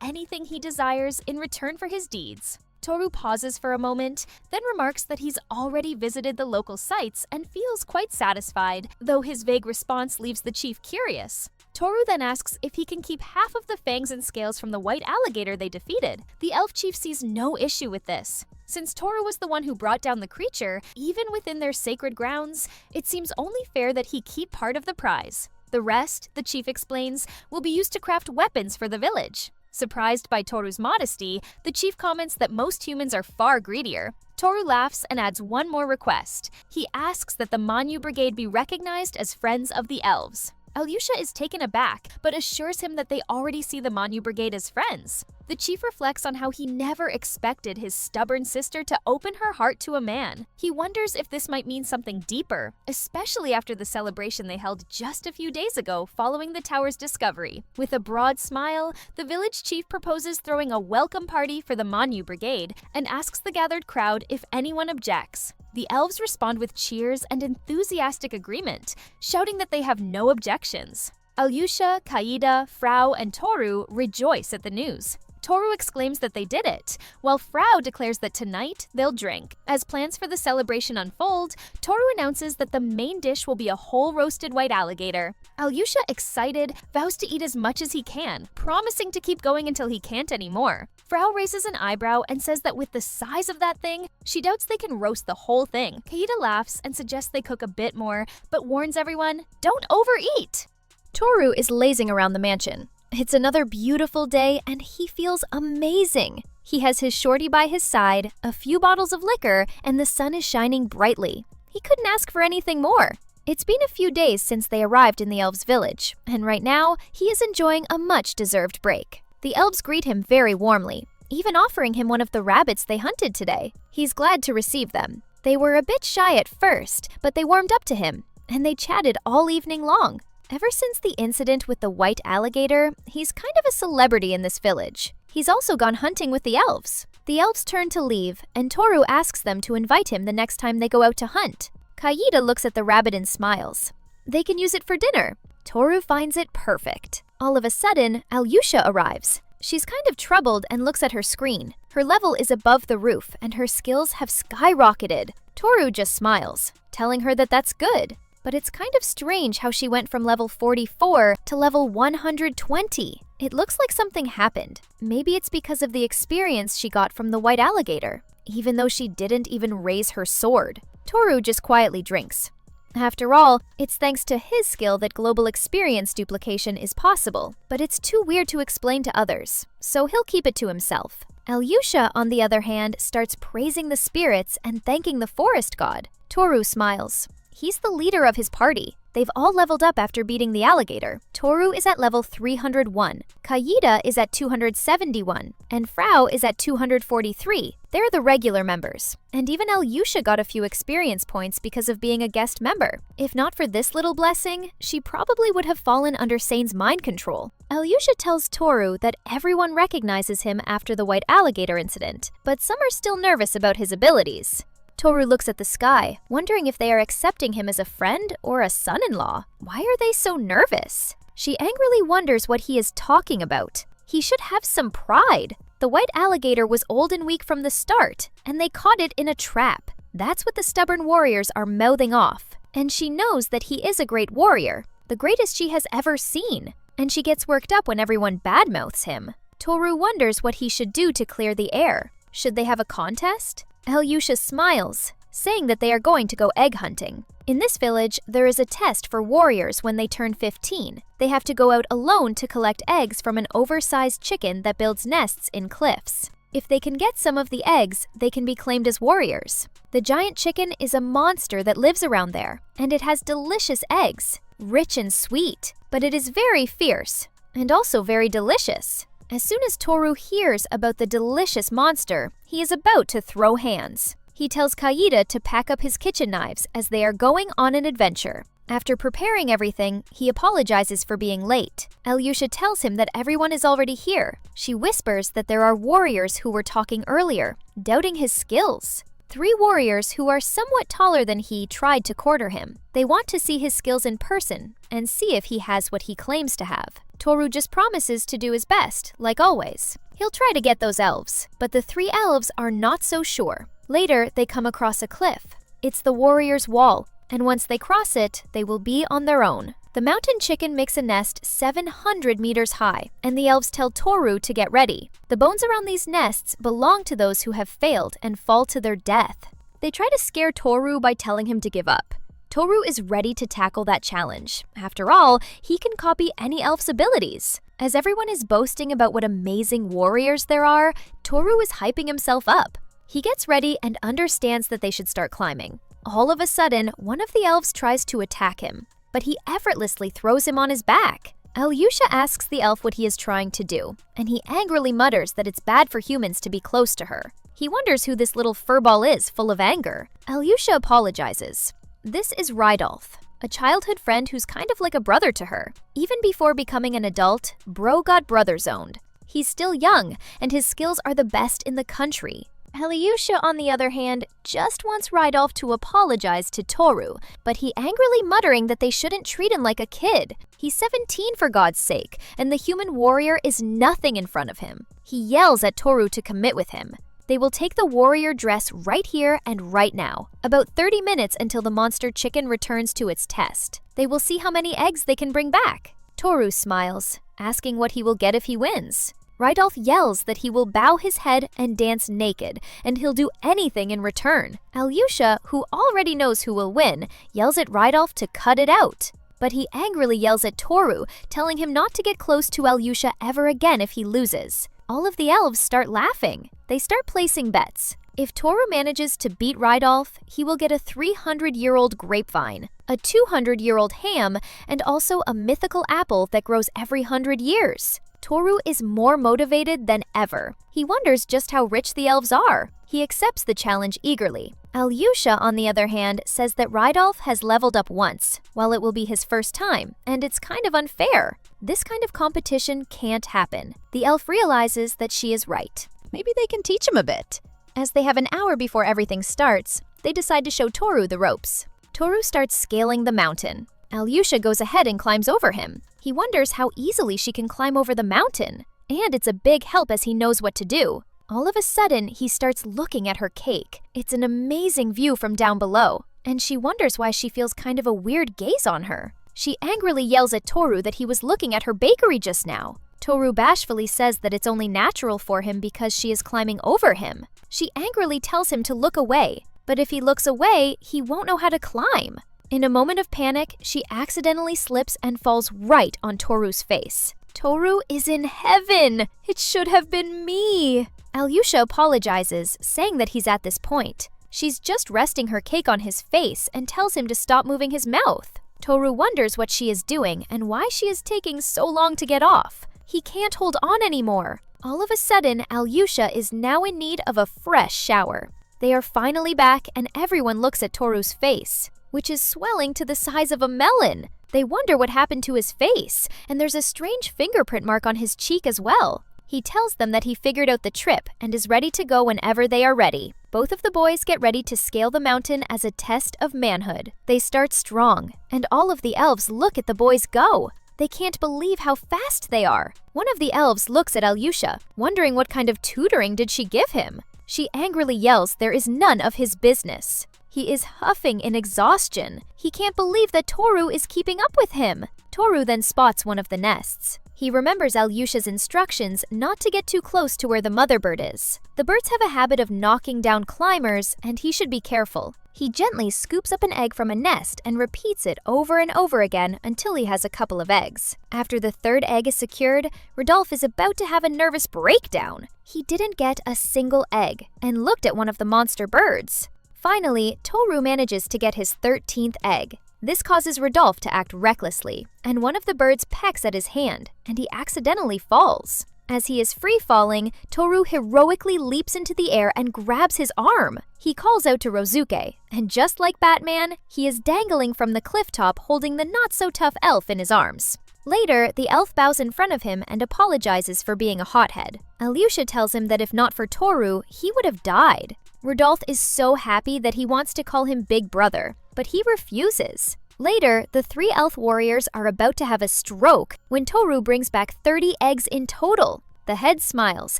anything he desires in return for his deeds. Toru pauses for a moment, then remarks that he's already visited the local sites and feels quite satisfied, though his vague response leaves the chief curious. Toru then asks if he can keep half of the fangs and scales from the white alligator they defeated. The elf chief sees no issue with this. Since Toru was the one who brought down the creature, even within their sacred grounds, it seems only fair that he keep part of the prize. The rest, the chief explains, will be used to craft weapons for the village. Surprised by Toru's modesty, the chief comments that most humans are far greedier. Toru laughs and adds one more request. He asks that the Manhwa Brigade be recognized as friends of the elves. Alyosha is taken aback, but assures him that they already see the Manhwa Brigade as friends. The chief reflects on how he never expected his stubborn sister to open her heart to a man. He wonders if this might mean something deeper, especially after the celebration they held just a few days ago following the tower's discovery. With a broad smile, the village chief proposes throwing a welcome party for the Manhwa Brigade and asks the gathered crowd if anyone objects. The elves respond with cheers and enthusiastic agreement, shouting that they have no objections. Alyosha, Kaida, Frau, and Toru rejoice at the news. Toru exclaims that they did it, while Frau declares that tonight they'll drink. As plans for the celebration unfold, Toru announces that the main dish will be a whole roasted white alligator. Alyosha, excited, vows to eat as much as he can, promising to keep going until he can't anymore. Frau raises an eyebrow and says that with the size of that thing, she doubts they can roast the whole thing. Kaida laughs and suggests they cook a bit more, but warns everyone, don't overeat! Toru is lazing around the mansion. It's another beautiful day and he feels amazing. He has his shorty by his side, a few bottles of liquor, and the sun is shining brightly. He couldn't ask for anything more. It's been a few days since they arrived in the elves' village, and right now, he is enjoying a much-deserved break. The elves greet him very warmly, even offering him one of the rabbits they hunted today. He's glad to receive them. They were a bit shy at first, but they warmed up to him, and they chatted all evening long. Ever since the incident with the white alligator, he's kind of a celebrity in this village. He's also gone hunting with the elves. The elves turn to leave, and Toru asks them to invite him the next time they go out to hunt. Kaida looks at the rabbit and smiles. They can use it for dinner. Toru finds it perfect. All of a sudden, Alyosha arrives. She's kind of troubled and looks at her screen. Her level is above the roof, and her skills have skyrocketed. Toru just smiles, telling her that that's good. But it's kind of strange how she went from level 44 to level 120. It looks like something happened. Maybe it's because of the experience she got from the white alligator, even though she didn't even raise her sword. Toru just quietly drinks. After all, it's thanks to his skill that global experience duplication is possible, but it's too weird to explain to others, so he'll keep it to himself. Alyosha, on the other hand, starts praising the spirits and thanking the forest god. Toru smiles. He's the leader of his party. They've all leveled up after beating the alligator. Toru is at level 301, Kaida is at 271, and Frau is at 243. They're the regular members. And even Alyosha got a few experience points because of being a guest member. If not for this little blessing, she probably would have fallen under Sane's mind control. Alyosha tells Toru that everyone recognizes him after the white alligator incident, but some are still nervous about his abilities. Toru looks at the sky, wondering if they are accepting him as a friend or a son-in-law. Why are they so nervous? She angrily wonders what he is talking about. He should have some pride. The white alligator was old and weak from the start, and they caught it in a trap. That's what the stubborn warriors are mouthing off. And she knows that he is a great warrior, the greatest she has ever seen. And she gets worked up when everyone badmouths him. Toru wonders what he should do to clear the air. Should they have a contest? Alyosha smiles, saying that they are going to go egg hunting. In this village, there is a test for warriors when they turn 15. They have to go out alone to collect eggs from an oversized chicken that builds nests in cliffs. If they can get some of the eggs, they can be claimed as warriors. The giant chicken is a monster that lives around there, and it has delicious eggs, rich and sweet, but it is very fierce, and also very delicious. As soon as Toru hears about the delicious monster, he is about to throw hands. He tells Kaida to pack up his kitchen knives as they are going on an adventure. After preparing everything, he apologizes for being late. Alyosha tells him that everyone is already here. She whispers that there are warriors who were talking earlier, doubting his skills. 3 warriors who are somewhat taller than he tried to corner him. They want to see his skills in person and see if he has what he claims to have. Toru just promises to do his best, like always. He'll try to get those elves, but the 3 elves are not so sure. Later, they come across a cliff. It's the warriors' wall, and once they cross it, they will be on their own. The mountain chicken makes a nest 700 meters high, and the elves tell Toru to get ready. The bones around these nests belong to those who have failed and fall to their death. They try to scare Toru by telling him to give up. Toru is ready to tackle that challenge. After all, he can copy any elf's abilities. As everyone is boasting about what amazing warriors there are, Toru is hyping himself up. He gets ready and understands that they should start climbing. All of a sudden, one of the elves tries to attack him, but he effortlessly throws him on his back. Alyosha asks the elf what he is trying to do, and he angrily mutters that it's bad for humans to be close to her. He wonders who this little furball is, full of anger. Alyosha apologizes. This is Rydolf, a childhood friend who's kind of like a brother to her. Even before becoming an adult, Bro got brother zoned. He's still young, and his skills are the best in the country. Alyosha, on the other hand, just wants Rydolf to apologize to Toru, but he angrily muttering that they shouldn't treat him like a kid. He's 17 for God's sake, and the human warrior is nothing in front of him. He yells at Toru to commit with him. They will take the warrior dress right here and right now, about 30 minutes until the monster chicken returns to its test. They will see how many eggs they can bring back. Toru smiles, asking what he will get if he wins. Rydolf yells that he will bow his head and dance naked, and he'll do anything in return. Alyosha, who already knows who will win, yells at Rydolf to cut it out. But he angrily yells at Toru, telling him not to get close to Alyosha ever again if he loses. All of the elves start laughing. They start placing bets. If Toru manages to beat Rydolf, he will get a 300-year-old grapevine, a 200-year-old ham, and also a mythical apple that grows every 100 years. Toru is more motivated than ever. He wonders just how rich the elves are. He accepts the challenge eagerly. Alyosha, on the other hand, says that Rydolf has leveled up once, while it will be his first time, and it's kind of unfair. This kind of competition can't happen. The elf realizes that she is right. Maybe they can teach him a bit. As they have an hour before everything starts, they decide to show Toru the ropes. Toru starts scaling the mountain. Alyosha goes ahead and climbs over him. He wonders how easily she can climb over the mountain, and it's a big help as he knows what to do. All of a sudden, he starts looking at her cake. It's an amazing view from down below, and she wonders why she feels kind of a weird gaze on her. She angrily yells at Toru that he was looking at her bakery just now. Toru bashfully says that it's only natural for him because she is climbing over him. She angrily tells him to look away, but if he looks away, he won't know how to climb. In a moment of panic, she accidentally slips and falls right on Toru's face. Toru is in heaven! It should have been me! Alyosha apologizes, saying that he's at this point. She's just resting her cake on his face and tells him to stop moving his mouth. Toru wonders what she is doing and why she is taking so long to get off. He can't hold on anymore. All of a sudden, Alyosha is now in need of a fresh shower. They are finally back and everyone looks at Toru's face, which is swelling to the size of a melon. They wonder what happened to his face, and there's a strange fingerprint mark on his cheek as well. He tells them that he figured out the trip and is ready to go whenever they are ready. Both of the boys get ready to scale the mountain as a test of manhood. They start strong, and all of the elves look at the boys go. They can't believe how fast they are. One of the elves looks at Alyosha, wondering what kind of tutoring did she give him. She angrily yells there is none of his business. He is huffing in exhaustion. He can't believe that Toru is keeping up with him. Toru then spots one of the nests. He remembers Alyosha's instructions not to get too close to where the mother bird is. The birds have a habit of knocking down climbers, and he should be careful. He gently scoops up an egg from a nest and repeats it over and over again until he has a couple of eggs. After the third egg is secured, Rydolf is about to have a nervous breakdown. He didn't get a single egg and looked at one of the monster birds. Finally, Toru manages to get his 13th egg. This causes Rydolf to act recklessly, and one of the birds pecks at his hand, and he accidentally falls. As he is free-falling, Toru heroically leaps into the air and grabs his arm. He calls out to Rosuke, and just like Batman, he is dangling from the cliff top holding the not-so-tough elf in his arms. Later, the elf bows in front of him and apologizes for being a hothead. Alyosha tells him that if not for Toru, he would have died. Rydolf is so happy that he wants to call him Big Brother, but he refuses. Later, the three elf warriors are about to have a stroke when Toru brings back 30 eggs in total. The head smiles,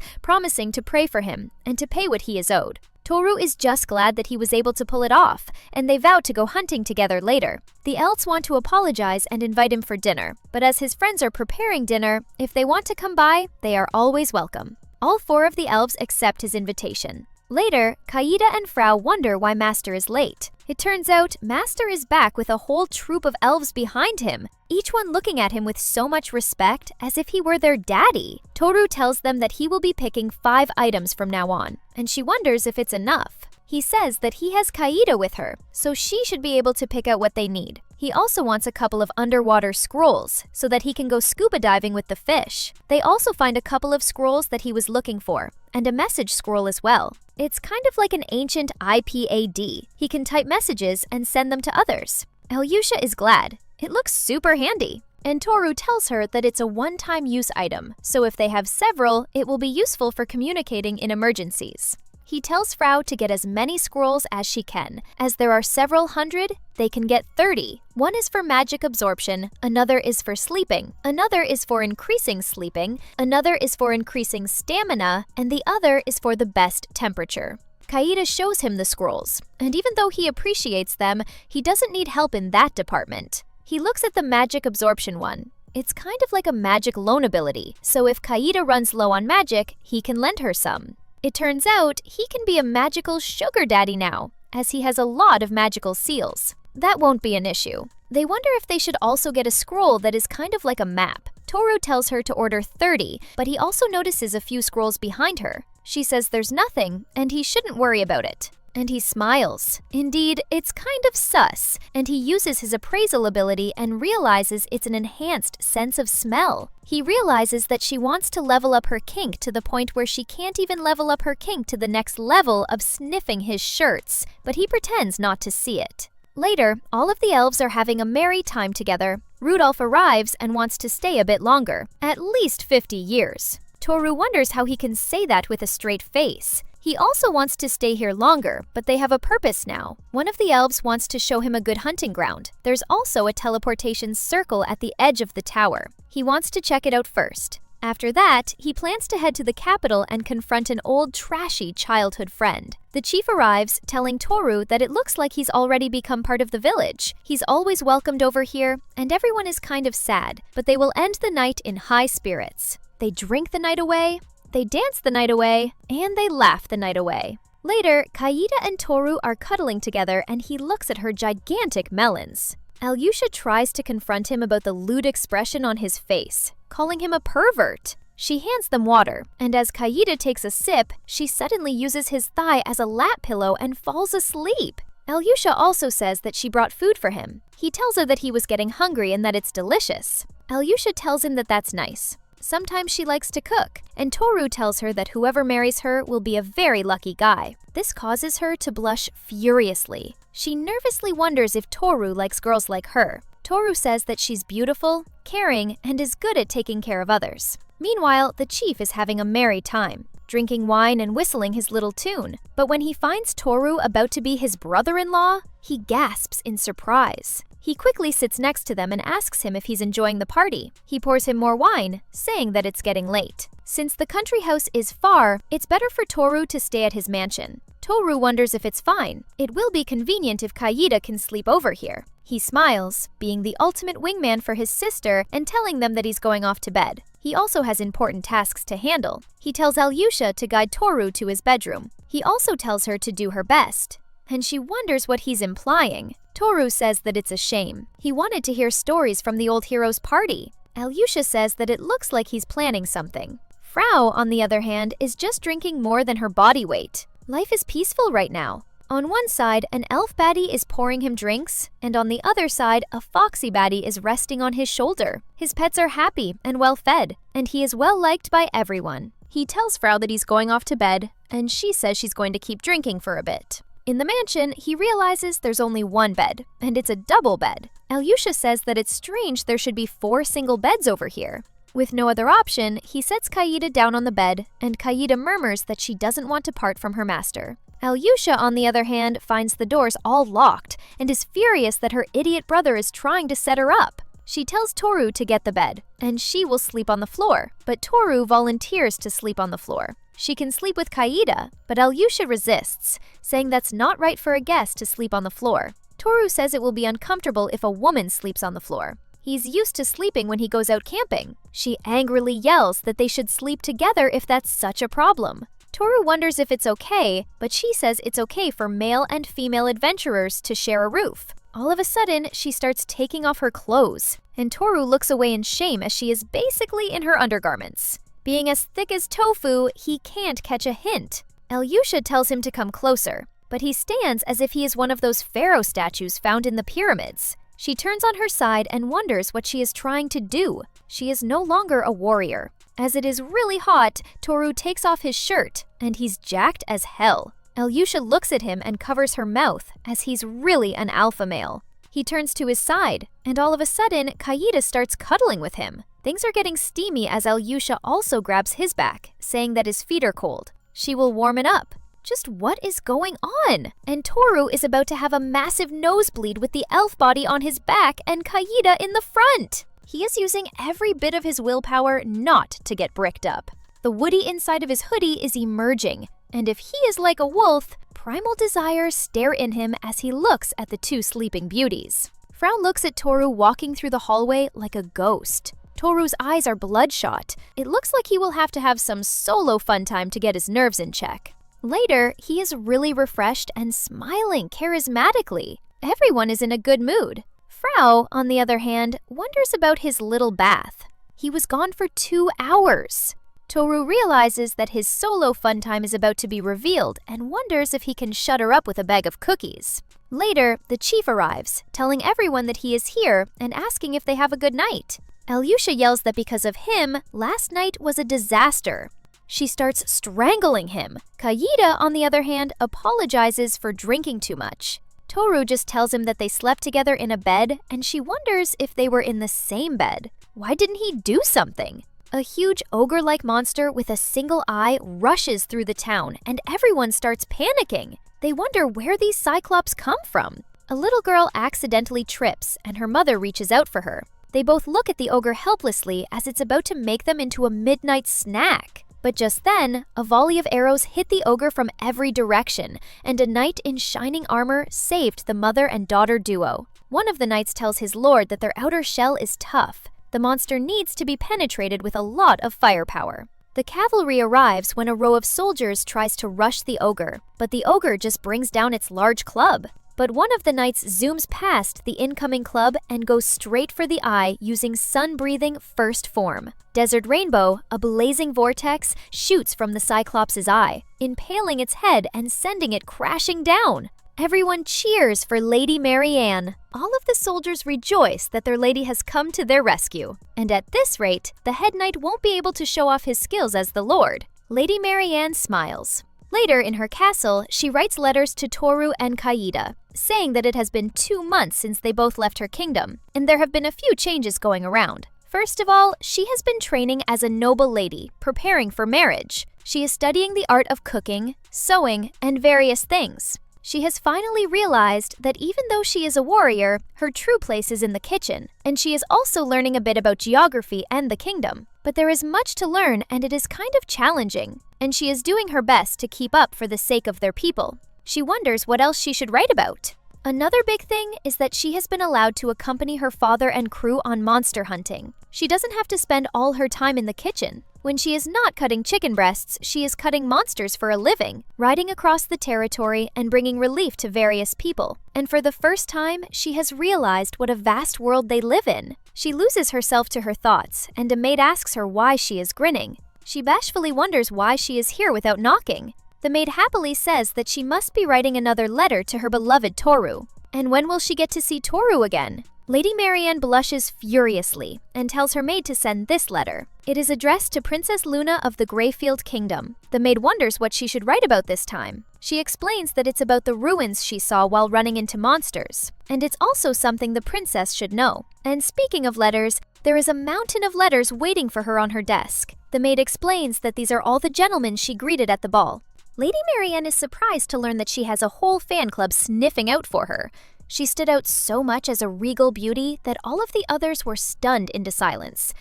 promising to pray for him and to pay what he is owed. Toru is just glad that he was able to pull it off, and they vow to go hunting together later. The elves want to apologize and invite him for dinner, but as his friends are preparing dinner, if they want to come by, they are always welcome. All four of the elves accept his invitation. Later, Kaida and Frau wonder why Master is late. It turns out Master is back with a whole troop of elves behind him, each one looking at him with so much respect as if he were their daddy. Toru tells them that he will be picking 5 items from now on, and she wonders if it's enough. He says that he has Kaida with her, so she should be able to pick out what they need. He also wants a couple of underwater scrolls so that he can go scuba diving with the fish. They also find a couple of scrolls that he was looking for, and a message scroll as well. It's kind of like an ancient iPad. He can type messages and send them to others. Alyosha is glad. It looks super handy. And Toru tells her that it's a one-time use item, so if they have several, it will be useful for communicating in emergencies. He tells Frau to get as many scrolls as she can. As there are several hundred, they can get 30. One is for magic absorption, another is for sleeping, another is for increasing sleeping, another is for increasing stamina, and the other is for the best temperature. Kaida shows him the scrolls, and even though he appreciates them, he doesn't need help in that department. He looks at the magic absorption one. It's kind of like a magic loan ability, so if Kaida runs low on magic, he can lend her some. It turns out he can be a magical sugar daddy now, as he has a lot of magical seals. That won't be an issue. They wonder if they should also get a scroll that is kind of like a map. Toru tells her to order 30, but he also notices a few scrolls behind her. She says there's nothing, and he shouldn't worry about it. And he smiles. Indeed, it's kind of sus, and he uses his appraisal ability and realizes it's an enhanced sense of smell. He realizes that she wants to level up her kink to the point where she can't even level up her kink to the next level of sniffing his shirts, but he pretends not to see it. Later, all of the elves are having a merry time together. Rudolph arrives and wants to stay a bit longer, at least 50 years. Toru wonders how he can say that with a straight face. He also wants to stay here longer, but they have a purpose now. One of the elves wants to show him a good hunting ground. There's also a teleportation circle at the edge of the tower. He wants to check it out first. After that, he plans to head to the capital and confront an old, trashy childhood friend. The chief arrives, telling Toru that it looks like he's already become part of the village. He's always welcomed over here, and everyone is kind of sad, but they will end the night in high spirits. They drink the night away, they dance the night away, and they laugh the night away. Later, Kaida and Toru are cuddling together and he looks at her gigantic melons. Alyosha tries to confront him about the lewd expression on his face, calling him a pervert. She hands them water, and as Kaida takes a sip, she suddenly uses his thigh as a lap pillow and falls asleep. Alyosha also says that she brought food for him. He tells her that he was getting hungry and that it's delicious. Alyosha tells him that that's nice. Sometimes she likes to cook, and Toru tells her that whoever marries her will be a very lucky guy. This causes her to blush furiously. She nervously wonders if Toru likes girls like her. Toru says that she's beautiful, caring, and is good at taking care of others. Meanwhile, the chief is having a merry time, drinking wine and whistling his little tune. But when he finds Toru about to be his brother-in-law, he gasps in surprise. He quickly sits next to them and asks him if he's enjoying the party. He pours him more wine, saying that it's getting late. Since the country house is far, it's better for Toru to stay at his mansion. Toru wonders if it's fine. It will be convenient if Kaida can sleep over here. He smiles, being the ultimate wingman for his sister and telling them that he's going off to bed. He also has important tasks to handle. He tells Alyosha to guide Toru to his bedroom. He also tells her to do her best. And she wonders what he's implying. Toru says that it's a shame. He wanted to hear stories from the old hero's party. Alyosha says that it looks like he's planning something. Frau, on the other hand, is just drinking more than her body weight. Life is peaceful right now. On one side, an elf baddie is pouring him drinks, and on the other side, a foxy baddie is resting on his shoulder. His pets are happy and well fed, and he is well liked by everyone. He tells Frau that he's going off to bed, and she says she's going to keep drinking for a bit. In the mansion, he realizes there's only one bed, and it's a double bed. Alyosha says that it's strange there should be 4 single beds over here. With no other option, he sets Kaida down on the bed, and Kaida murmurs that she doesn't want to part from her master. Alyosha, on the other hand, finds the doors all locked and is furious that her idiot brother is trying to set her up. She tells Toru to get the bed, and she will sleep on the floor, but Toru volunteers to sleep on the floor. She can sleep with Kaida, but Alyosha resists, saying that's not right for a guest to sleep on the floor. Toru says it will be uncomfortable if a woman sleeps on the floor. He's used to sleeping when he goes out camping. She angrily yells that they should sleep together if that's such a problem. Toru wonders if it's okay, but she says it's okay for male and female adventurers to share a roof. All of a sudden, she starts taking off her clothes, and Toru looks away in shame as she is basically in her undergarments. Being as thick as tofu, he can't catch a hint. Alyosha tells him to come closer, but he stands as if he is one of those pharaoh statues found in the pyramids. She turns on her side and wonders what she is trying to do. She is no longer a warrior. As it is really hot, Toru takes off his shirt, and he's jacked as hell. Alyosha looks at him and covers her mouth, as he's really an alpha male. He turns to his side, and all of a sudden, Kaida starts cuddling with him. Things are getting steamy as Alyosha also grabs his back, saying that his feet are cold. She will warm it up. Just what is going on? And Toru is about to have a massive nosebleed with the elf body on his back and Kaida in the front. He is using every bit of his willpower not to get bricked up. The woody inside of his hoodie is emerging, and if he is like a wolf, primal desires stare in him as he looks at the two sleeping beauties. Frau looks at Toru walking through the hallway like a ghost. Toru's eyes are bloodshot. It looks like he will have to have some solo fun time to get his nerves in check. Later, he is really refreshed and smiling charismatically. Everyone is in a good mood. Frau, on the other hand, wonders about his little bath. He was gone for 2 hours. Toru realizes that his solo fun time is about to be revealed and wonders if he can shut her up with a bag of cookies. Later, the chief arrives, telling everyone that he is here and asking if they have a good night. Alyosha yells that because of him, last night was a disaster. She starts strangling him. Kaida, on the other hand, apologizes for drinking too much. Toru just tells him that they slept together in a bed, and she wonders if they were in the same bed. Why didn't he do something? A huge ogre-like monster with a single eye rushes through the town, and everyone starts panicking. They wonder where these cyclops come from. A little girl accidentally trips, and her mother reaches out for her. They both look at the ogre helplessly as it's about to make them into a midnight snack. But just then, a volley of arrows hit the ogre from every direction, and a knight in shining armor saved the mother and daughter duo. One of the knights tells his lord that their outer shell is tough. The monster needs to be penetrated with a lot of firepower. The cavalry arrives when a row of soldiers tries to rush the ogre, but the ogre just brings down its large club. But one of the knights zooms past the incoming club and goes straight for the eye using sun-breathing first form. Desert Rainbow, a blazing vortex, shoots from the Cyclops' eye, impaling its head and sending it crashing down. Everyone cheers for Lady Marianne. All of the soldiers rejoice that their lady has come to their rescue. And at this rate, the head knight won't be able to show off his skills as the lord. Lady Marianne smiles. Later, in her castle, she writes letters to Toru and Kaida, saying that it has been 2 months since they both left her kingdom, and there have been a few changes going around. First of all, she has been training as a noble lady, preparing for marriage. She is studying the art of cooking, sewing, and various things. She has finally realized that even though she is a warrior, her true place is in the kitchen, and she is also learning a bit about geography and the kingdom. But there is much to learn, and it is kind of challenging, and she is doing her best to keep up for the sake of their people. She wonders what else she should write about. Another big thing is that she has been allowed to accompany her father and crew on monster hunting. She doesn't have to spend all her time in the kitchen. When she is not cutting chicken breasts, she is cutting monsters for a living, riding across the territory and bringing relief to various people. And for the first time, she has realized what a vast world they live in. She loses herself to her thoughts, and a maid asks her why she is grinning. She bashfully wonders why she is here without knocking. The maid happily says that she must be writing another letter to her beloved Toru. And when will she get to see Toru again? Lady Marianne blushes furiously and tells her maid to send this letter. It is addressed to Princess Luna of the Greyfield Kingdom. The maid wonders what she should write about this time. She explains that it's about the ruins she saw while running into monsters. And it's also something the princess should know. And speaking of letters, there is a mountain of letters waiting for her on her desk. The maid explains that these are all the gentlemen she greeted at the ball. Lady Marianne is surprised to learn that she has a whole fan club sniffing out for her. She stood out so much as a regal beauty that all of the others were stunned into silence.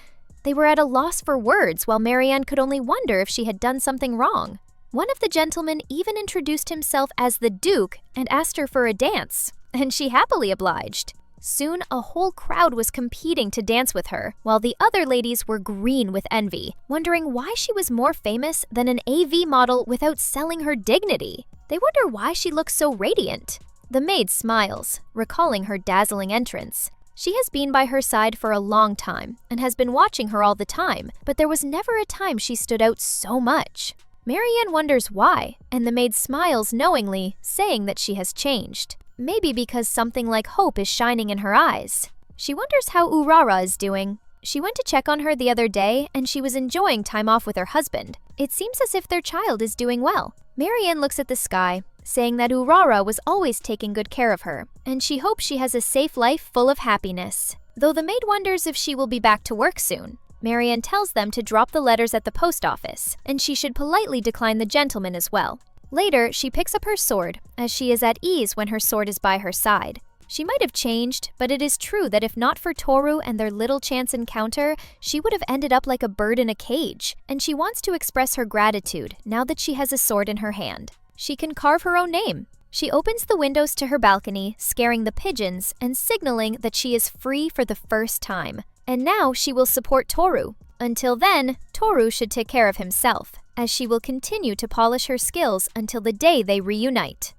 They were at a loss for words, while Marianne could only wonder if she had done something wrong. One of the gentlemen even introduced himself as the Duke and asked her for a dance, and she happily obliged. Soon, a whole crowd was competing to dance with her, while the other ladies were green with envy, wondering why she was more famous than an AV model without selling her dignity. They wonder why she looks so radiant. The maid smiles, recalling her dazzling entrance. She has been by her side for a long time and has been watching her all the time, but there was never a time she stood out so much. Marianne wonders why, and the maid smiles knowingly, saying that she has changed. Maybe because something like hope is shining in her eyes. She wonders how Urara is doing. She went to check on her the other day, and she was enjoying time off with her husband. It seems as if their child is doing well. Marianne looks at the sky, saying that Urara was always taking good care of her, and she hopes she has a safe life full of happiness. Though the maid wonders if she will be back to work soon. Marianne tells them to drop the letters at the post office, and she should politely decline the gentleman as well. Later, she picks up her sword, as she is at ease when her sword is by her side. She might have changed, but it is true that if not for Toru and their little chance encounter, she would have ended up like a bird in a cage, and she wants to express her gratitude now that she has a sword in her hand. She can carve her own name. She opens the windows to her balcony, scaring the pigeons and signaling that she is free for the first time. And now she will support Toru. Until then, Toru should take care of himself, as she will continue to polish her skills until the day they reunite.